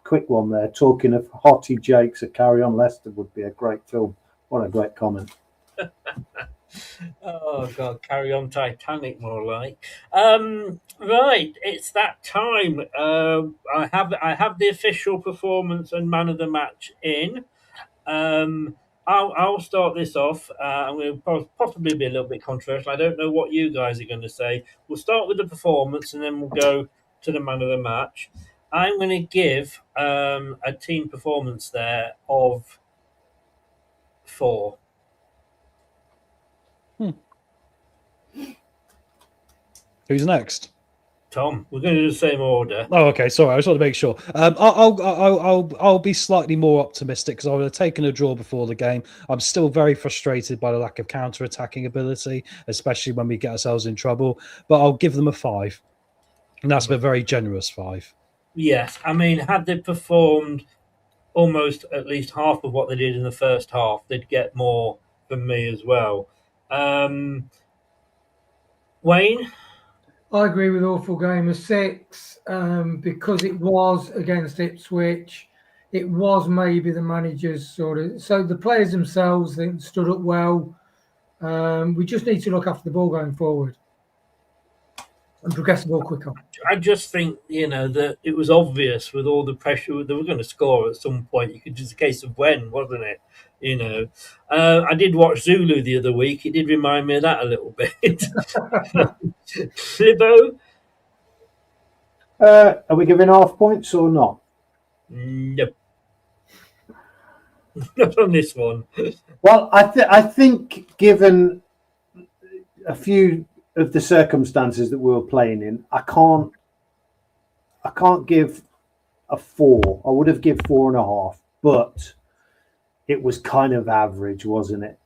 quick one there. Talking of Hottie Jakes, a Carry On Leicester would be a great film. What a great comment. Oh God, Carry On Titanic, more like. Right, it's that time. I have the official performance and man of the match in. I'll start this off. I'm going to possibly be a little bit controversial. I don't know what you guys are going to say. We'll start with the performance and then we'll go to the man of the match. I'm going to give a team performance there of 4. Who's next? Tom, we're going to do the same order. Oh, okay. Sorry, I just want to make sure. I'll be slightly more optimistic because I would have taken a draw before the game. I'm still very frustrated by the lack of counter-attacking ability, especially when we get ourselves in trouble. But I'll give them a 5, and that's a very generous 5. Yes, I mean, had they performed almost at least half of what they did in the first half, they'd get more than me as well. Wayne? I agree with awful game of 6 because it was against Ipswich. It was maybe the manager's so the players themselves think stood up well. We just need to look after the ball going forward and progress the ball quicker. I just think, that it was obvious with all the pressure they were going to score at some point. You could just a case of when, wasn't it? I did watch Zulu the other week. It did remind me of that a little bit. Clibbo? Are we giving half points or not? No. Not on this one. Well, I think given a few of the circumstances that we were playing in, I can't give a 4. I would have given 4.5, but it was kind of average, wasn't it?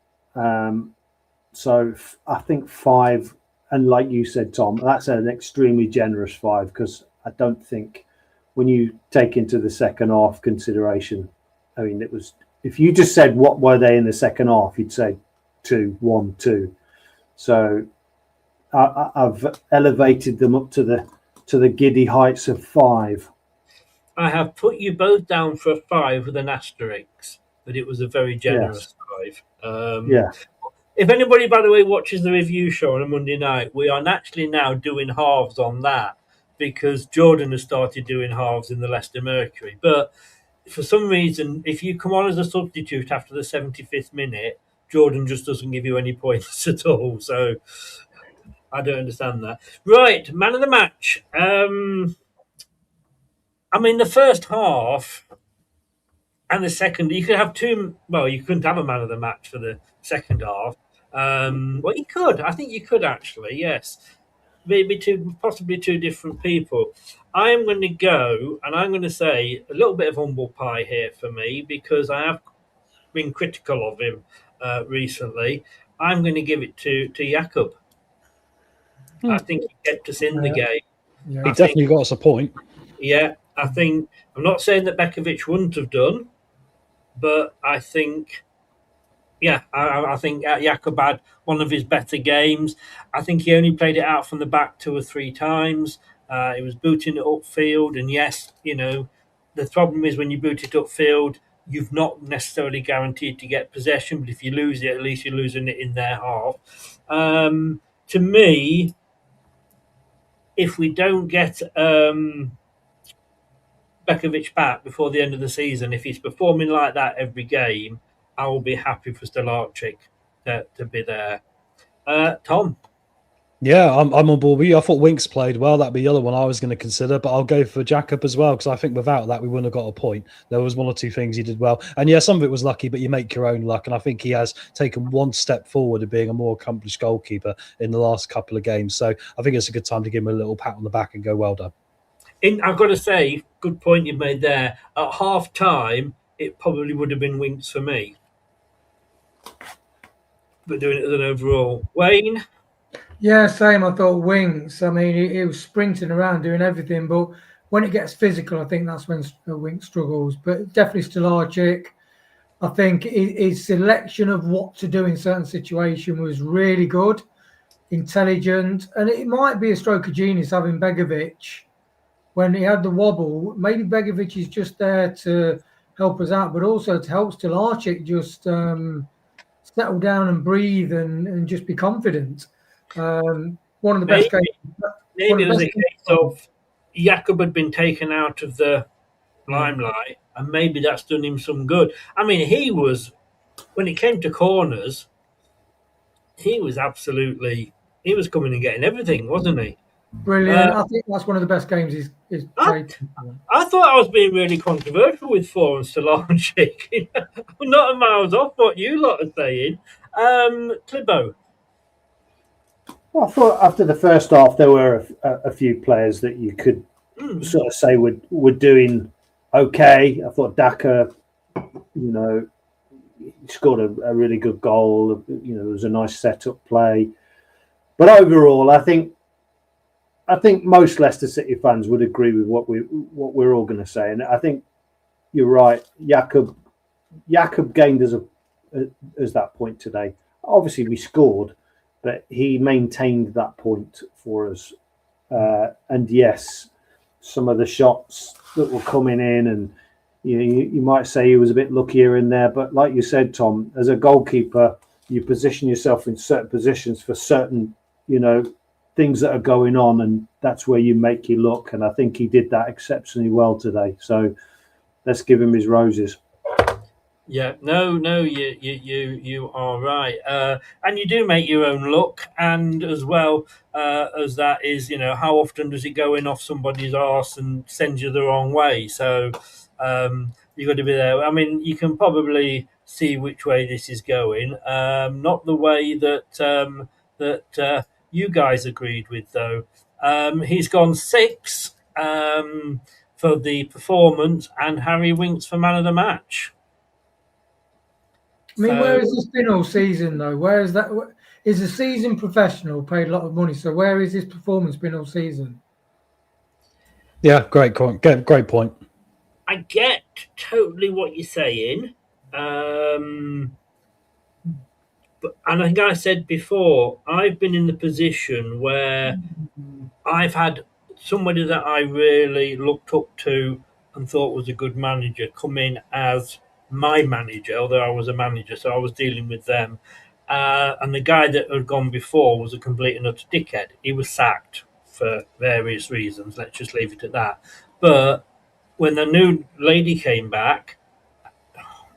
So I think 5, and like you said, Tom, that's an extremely generous 5 because I don't think when you take into the second half consideration, I mean, it was, if you just said what were they in the second half, you'd say 1-2. So I've elevated them up to the giddy heights of 5. I have put you both down for a 5 with an asterisk, but it was a very generous 5. Yeah. If anybody, by the way, watches the review show on a Monday night, we are actually now doing halves on that because Jordan has started doing halves in the Leicester Mercury. But for some reason, if you come on as a substitute after the 75th minute, Jordan just doesn't give you any points at all. So I don't understand that. Right, man of the match. I mean, the first half and the second, you could have two. Well, you couldn't have a man of the match for the second half. Well, you could. I think you could actually. Yes, maybe possibly two different people. I'm going to go, and I'm going to say a little bit of humble pie here for me because I have been critical of him recently. I'm going to give it to Jakob. I think he kept us in the game. He definitely got us a point. Yeah, I think I'm not saying that Bekovic wouldn't have done, but I think, I think Jakob had one of his better games. I think he only played it out from the back 2 or 3 times. He was booting it upfield, and yes, the problem is when you boot it upfield, you've not necessarily guaranteed to get possession, but if you lose it, at least you're losing it in their half. To me, if we don't get Bekovic back before the end of the season, if he's performing like that every game, I will be happy for Stolarczyk to be there. Tom? Yeah, I'm on board with you. I thought Winks played well. That'd be the other one I was going to consider, but I'll go for Jakob as well because I think without that we wouldn't have got a point. There was 1 or 2 things he did well, and yeah, some of it was lucky, but you make your own luck. And I think he has taken one step forward of being a more accomplished goalkeeper in the last couple of games. So I think it's a good time to give him a little pat on the back and go well done. I've got to say, good point you made there. At half time, it probably would have been Winks for me, but doing it as an overall. Wayne? Yeah, same. I thought Winks. I mean, he was sprinting around doing everything, but when it gets physical, I think that's when Winks struggles. But definitely Stolarczyk. I think his selection of what to do in certain situations was really good, intelligent, and it might be a stroke of genius having Begovic when he had the wobble. Maybe Begovic is just there to help us out, but also to help Stolarczyk just settle down and breathe and just be confident. One of the best games. Maybe it was a case of Jakob had been taken out of the limelight, and maybe that's done him some good. I mean, he was, when it came to corners, he was coming and getting everything, wasn't he? Brilliant. I think that's one of the best games he's played. I thought I was being really controversial with foir and Stolarczyk. I'm not a miles off what you lot are saying. Clibbo. Well, I thought after the first half there were a few players that you could sort of say were doing okay. I thought Daka, he scored a really good goal. It was a nice set-up play. But overall, I think most Leicester City fans would agree with what we're all going to say, and I think you're right. Jakob gained as that point today. Obviously, we scored, but he maintained that point for us. And yes, some of the shots that were coming in, and you might say he was a bit luckier in there, but like you said, Tom, as a goalkeeper, you position yourself in certain positions for certain, things that are going on, and that's where you make your look. And I think he did that exceptionally well today. So let's give him his roses. Yeah, no, you are right, and you do make your own look, and as well as that is, how often does it go in off somebody's arse and send you the wrong way? So you've got to be there. I mean, you can probably see which way this is going. Not the way that you guys agreed with, though. He's gone 6 for the performance, and Harry Winks for man of the match. I mean, where has this been all season, though? Where is that? Is a seasoned professional, paid a lot of money, so where is his performance been all season? Yeah, great point. I get totally what you're saying, but and I think I said before, I've been in the position where I've had somebody that I really looked up to and thought was a good manager come in as my manager, although I was a manager, so I was dealing with them. And the guy that had gone before was a complete and utter dickhead. He was sacked for various reasons. Let's just leave it at that. But when the new lady came back,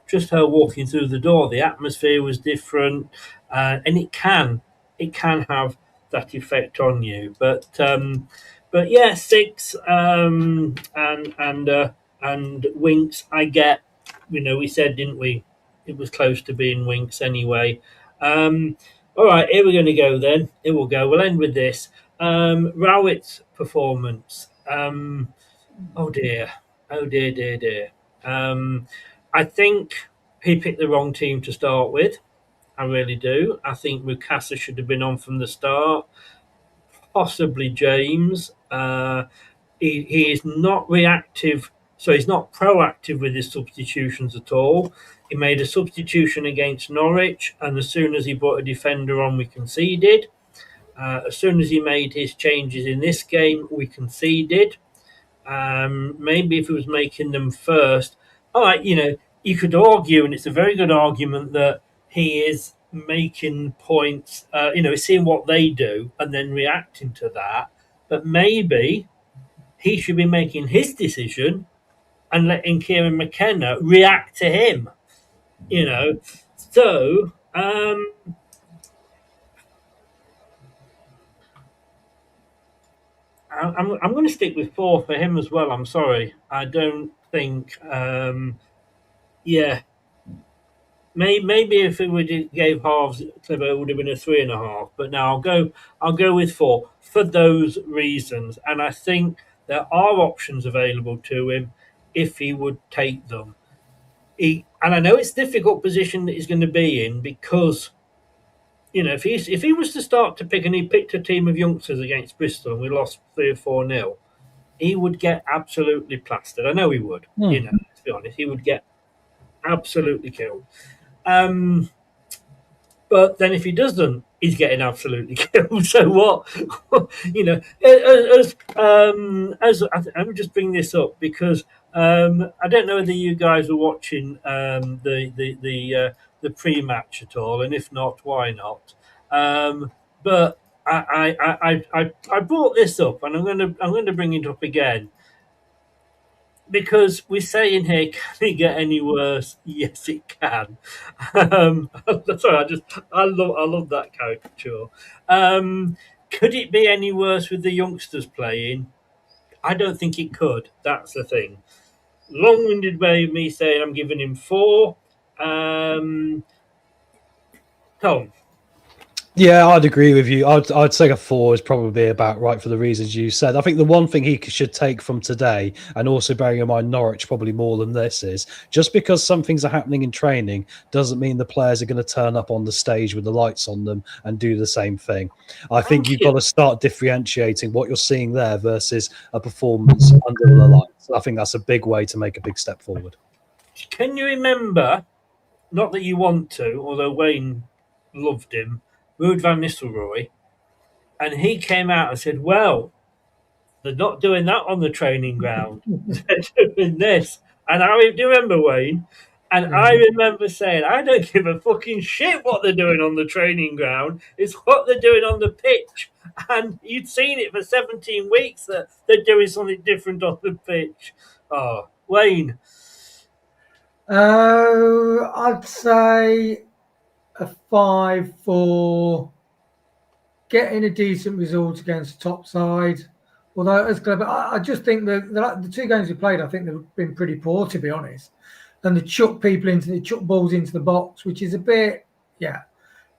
just her walking through the door, the atmosphere was different, and it can have that effect on you. But yeah, six and Winks. I get. We said, didn't we? It was close to being Winks anyway. All right, here we're going to go then. Here we'll go. We'll end with this. Rowett's performance. Oh dear. Oh dear, dear, dear. I think he picked the wrong team to start with. I really do. I think Mukasa should have been on from the start. Possibly James. He is not reactive, so he's not proactive with his substitutions at all. He made a substitution against Norwich, and as soon as he brought a defender on, we conceded. As soon as he made his changes in this game, we conceded. Maybe if he was making them first, all right, you could argue, and it's a very good argument, that he is making points, seeing what they do and then reacting to that. But maybe he should be making his decision and letting Kieran McKenna react to him. So I'm going to stick with 4 for him as well. I'm sorry. I don't think. Yeah, maybe if it would gave halves, Clipper, it would have been a 3.5. But now I'll go with 4 for those reasons, and I think there are options available to him if he would take them. And I know it's a difficult position that he's going to be in because. If he was to start to pick, and he picked a team of youngsters against Bristol and we lost 3 or 4-0, he would get absolutely plastered. I know he would. Let's be honest, he would get absolutely killed. But then if he doesn't, he's getting absolutely killed. So what? Let me just bring this up because I don't know whether you guys were watching the pre-match at all, and if not, why not? But I brought this up, and I'm going to bring it up again. Because we're saying here, can it get any worse? Yes, it can. Sorry, I love that caricature. Could it be any worse with the youngsters playing? I don't think it could. That's the thing. Long-winded way of me saying I'm giving him 4. Tom. Yeah, I'd agree with you. I'd say a 4 is probably about right for the reasons you said. I think the one thing he should take from today, and also bearing in mind Norwich probably more than this, is just because some things are happening in training doesn't mean the players are going to turn up on the stage with the lights on them and do the same thing. I think you've got to start differentiating what you're seeing there versus a performance under the lights. I think that's a big way to make a big step forward. Can you remember, not that you want to, although Wayne loved him, Ruud van Nistelrooy, and he came out and said, well, they're not doing that on the training ground. They're doing this. And do you remember, Wayne? And I remember saying, I don't give a fucking shit what they're doing on the training ground. It's what they're doing on the pitch. And you'd seen it for 17 weeks that they're doing something different on the pitch. Oh, Wayne. I'd say a 5 for getting a decent result against the top side. Although, as clever, I just think that the 2 games we played, I think they've been pretty poor, to be honest. And they chuck balls into the box, which is a bit, yeah.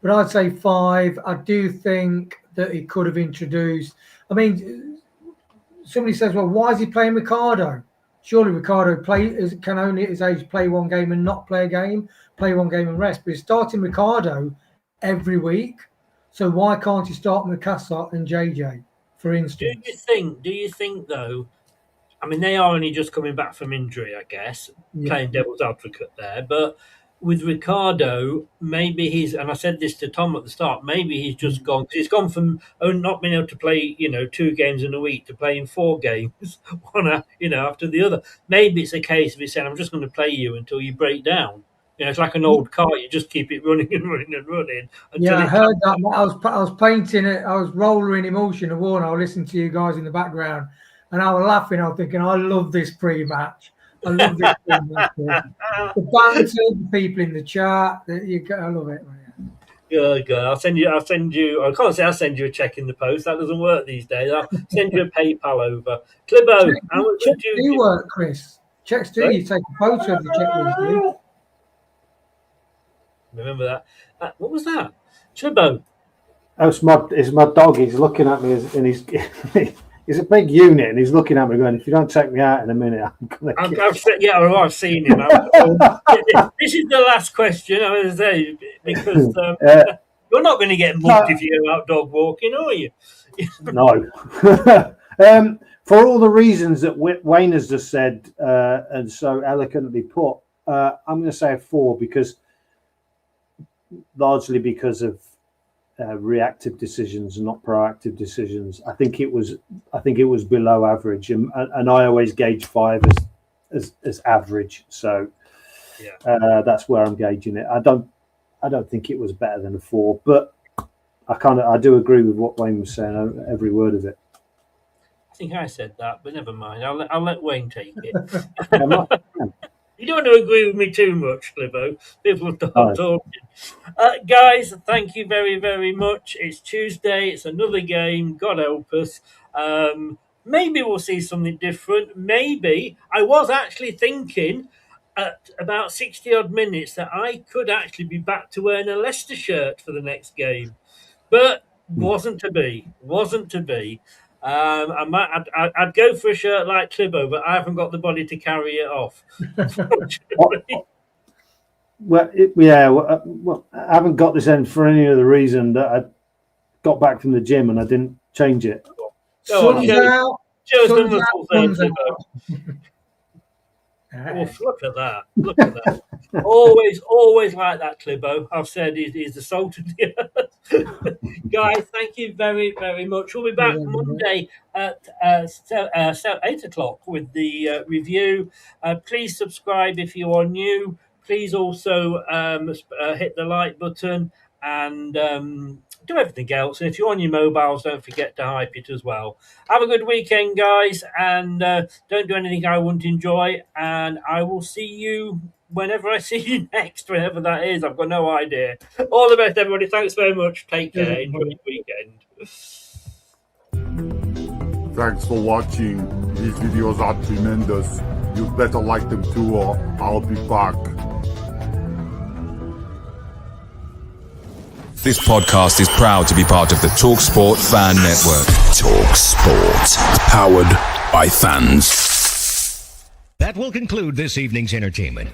But I'd say 5. I do think that he could have introduced. I mean, somebody says, well, why is he playing Ricardo? Surely Ricardo can only at his age play 1 game and not play a game, play 1 game and rest. But he's starting Ricardo every week. So why can't he start Mukasa and JJ, for instance? Do you think though? I mean, they are only just coming back from injury, I guess. Yeah. Playing devil's advocate there, but with Ricardo, maybe and I said this to Tom at the start, maybe he's just gone, because he's gone from not being able to play, 2 games in a week to playing 4 games, one, after the other. Maybe it's a case of he saying, I'm just going to play you until you break down. It's like an old car, you just keep it running and running and running. Yeah, I heard that. I was painting it, I was rolling emotion of war, and I was listening to you guys in the background, and I was laughing. I was thinking, I love this pre-match. I love this pre-match. The banter, the people in the chat. I love it. Good. I'll send you. I can't say I'll send you a check in the post. That doesn't work these days. I'll send you a PayPal over. Clibbo, checks do work, Chris. Checks do. You take a photo of the check. Remember that? What was that? Clibbo. It's my dog. He's looking at me, and he's a big unit, and he's looking at me going, if you don't take me out in a minute, I'm going to I've seen him. This is the last question, I was say, because you're not going to get mugged if you're out dog walking, are you? No. For all the reasons that Wayne has just said and so eloquently put, I'm going to say a 4, largely because of reactive decisions and not proactive decisions. I think it was below average, and I always gauge 5 as average. So that's where I'm gauging it. I don't think it was better than a 4, but I do agree with what Wayne was saying, every word of it. I think I said that, but never mind. I'll let Wayne take it. You don't want to agree with me too much, Clibbo. People start talking. Guys, thank you very, very much. It's Tuesday. It's another game. God help us. Maybe we'll see something different. Maybe. I was actually thinking at about 60-odd minutes that I could actually be back to wearing a Leicester shirt for the next game. But wasn't to be. I'd go for a shirt like Clibbo, but I haven't got the body to carry it off. Well, I haven't got this end for any other reason that I got back from the gym and I didn't change it. Sun's out. Look at that. Always like that, Clibbo. I've said he's the salt of the earth. Guys, thank you very, very much. We'll be back Monday at 8 o'clock with the review. Please subscribe if you are new. Please also hit the like button and do everything else. And if you're on your mobiles, don't forget to hype it as well. Have a good weekend, guys, and don't do anything I wouldn't enjoy. And I will see you whenever I see you next, whenever that is. I've got no idea. All the best, everybody. Thanks very much. Take care. Enjoy your weekend. Thanks for watching. These videos are tremendous. You better like them too, or I'll be back. This podcast is proud to be part of the TalkSport Fan Network. TalkSport. Powered by fans. That will conclude this evening's entertainment.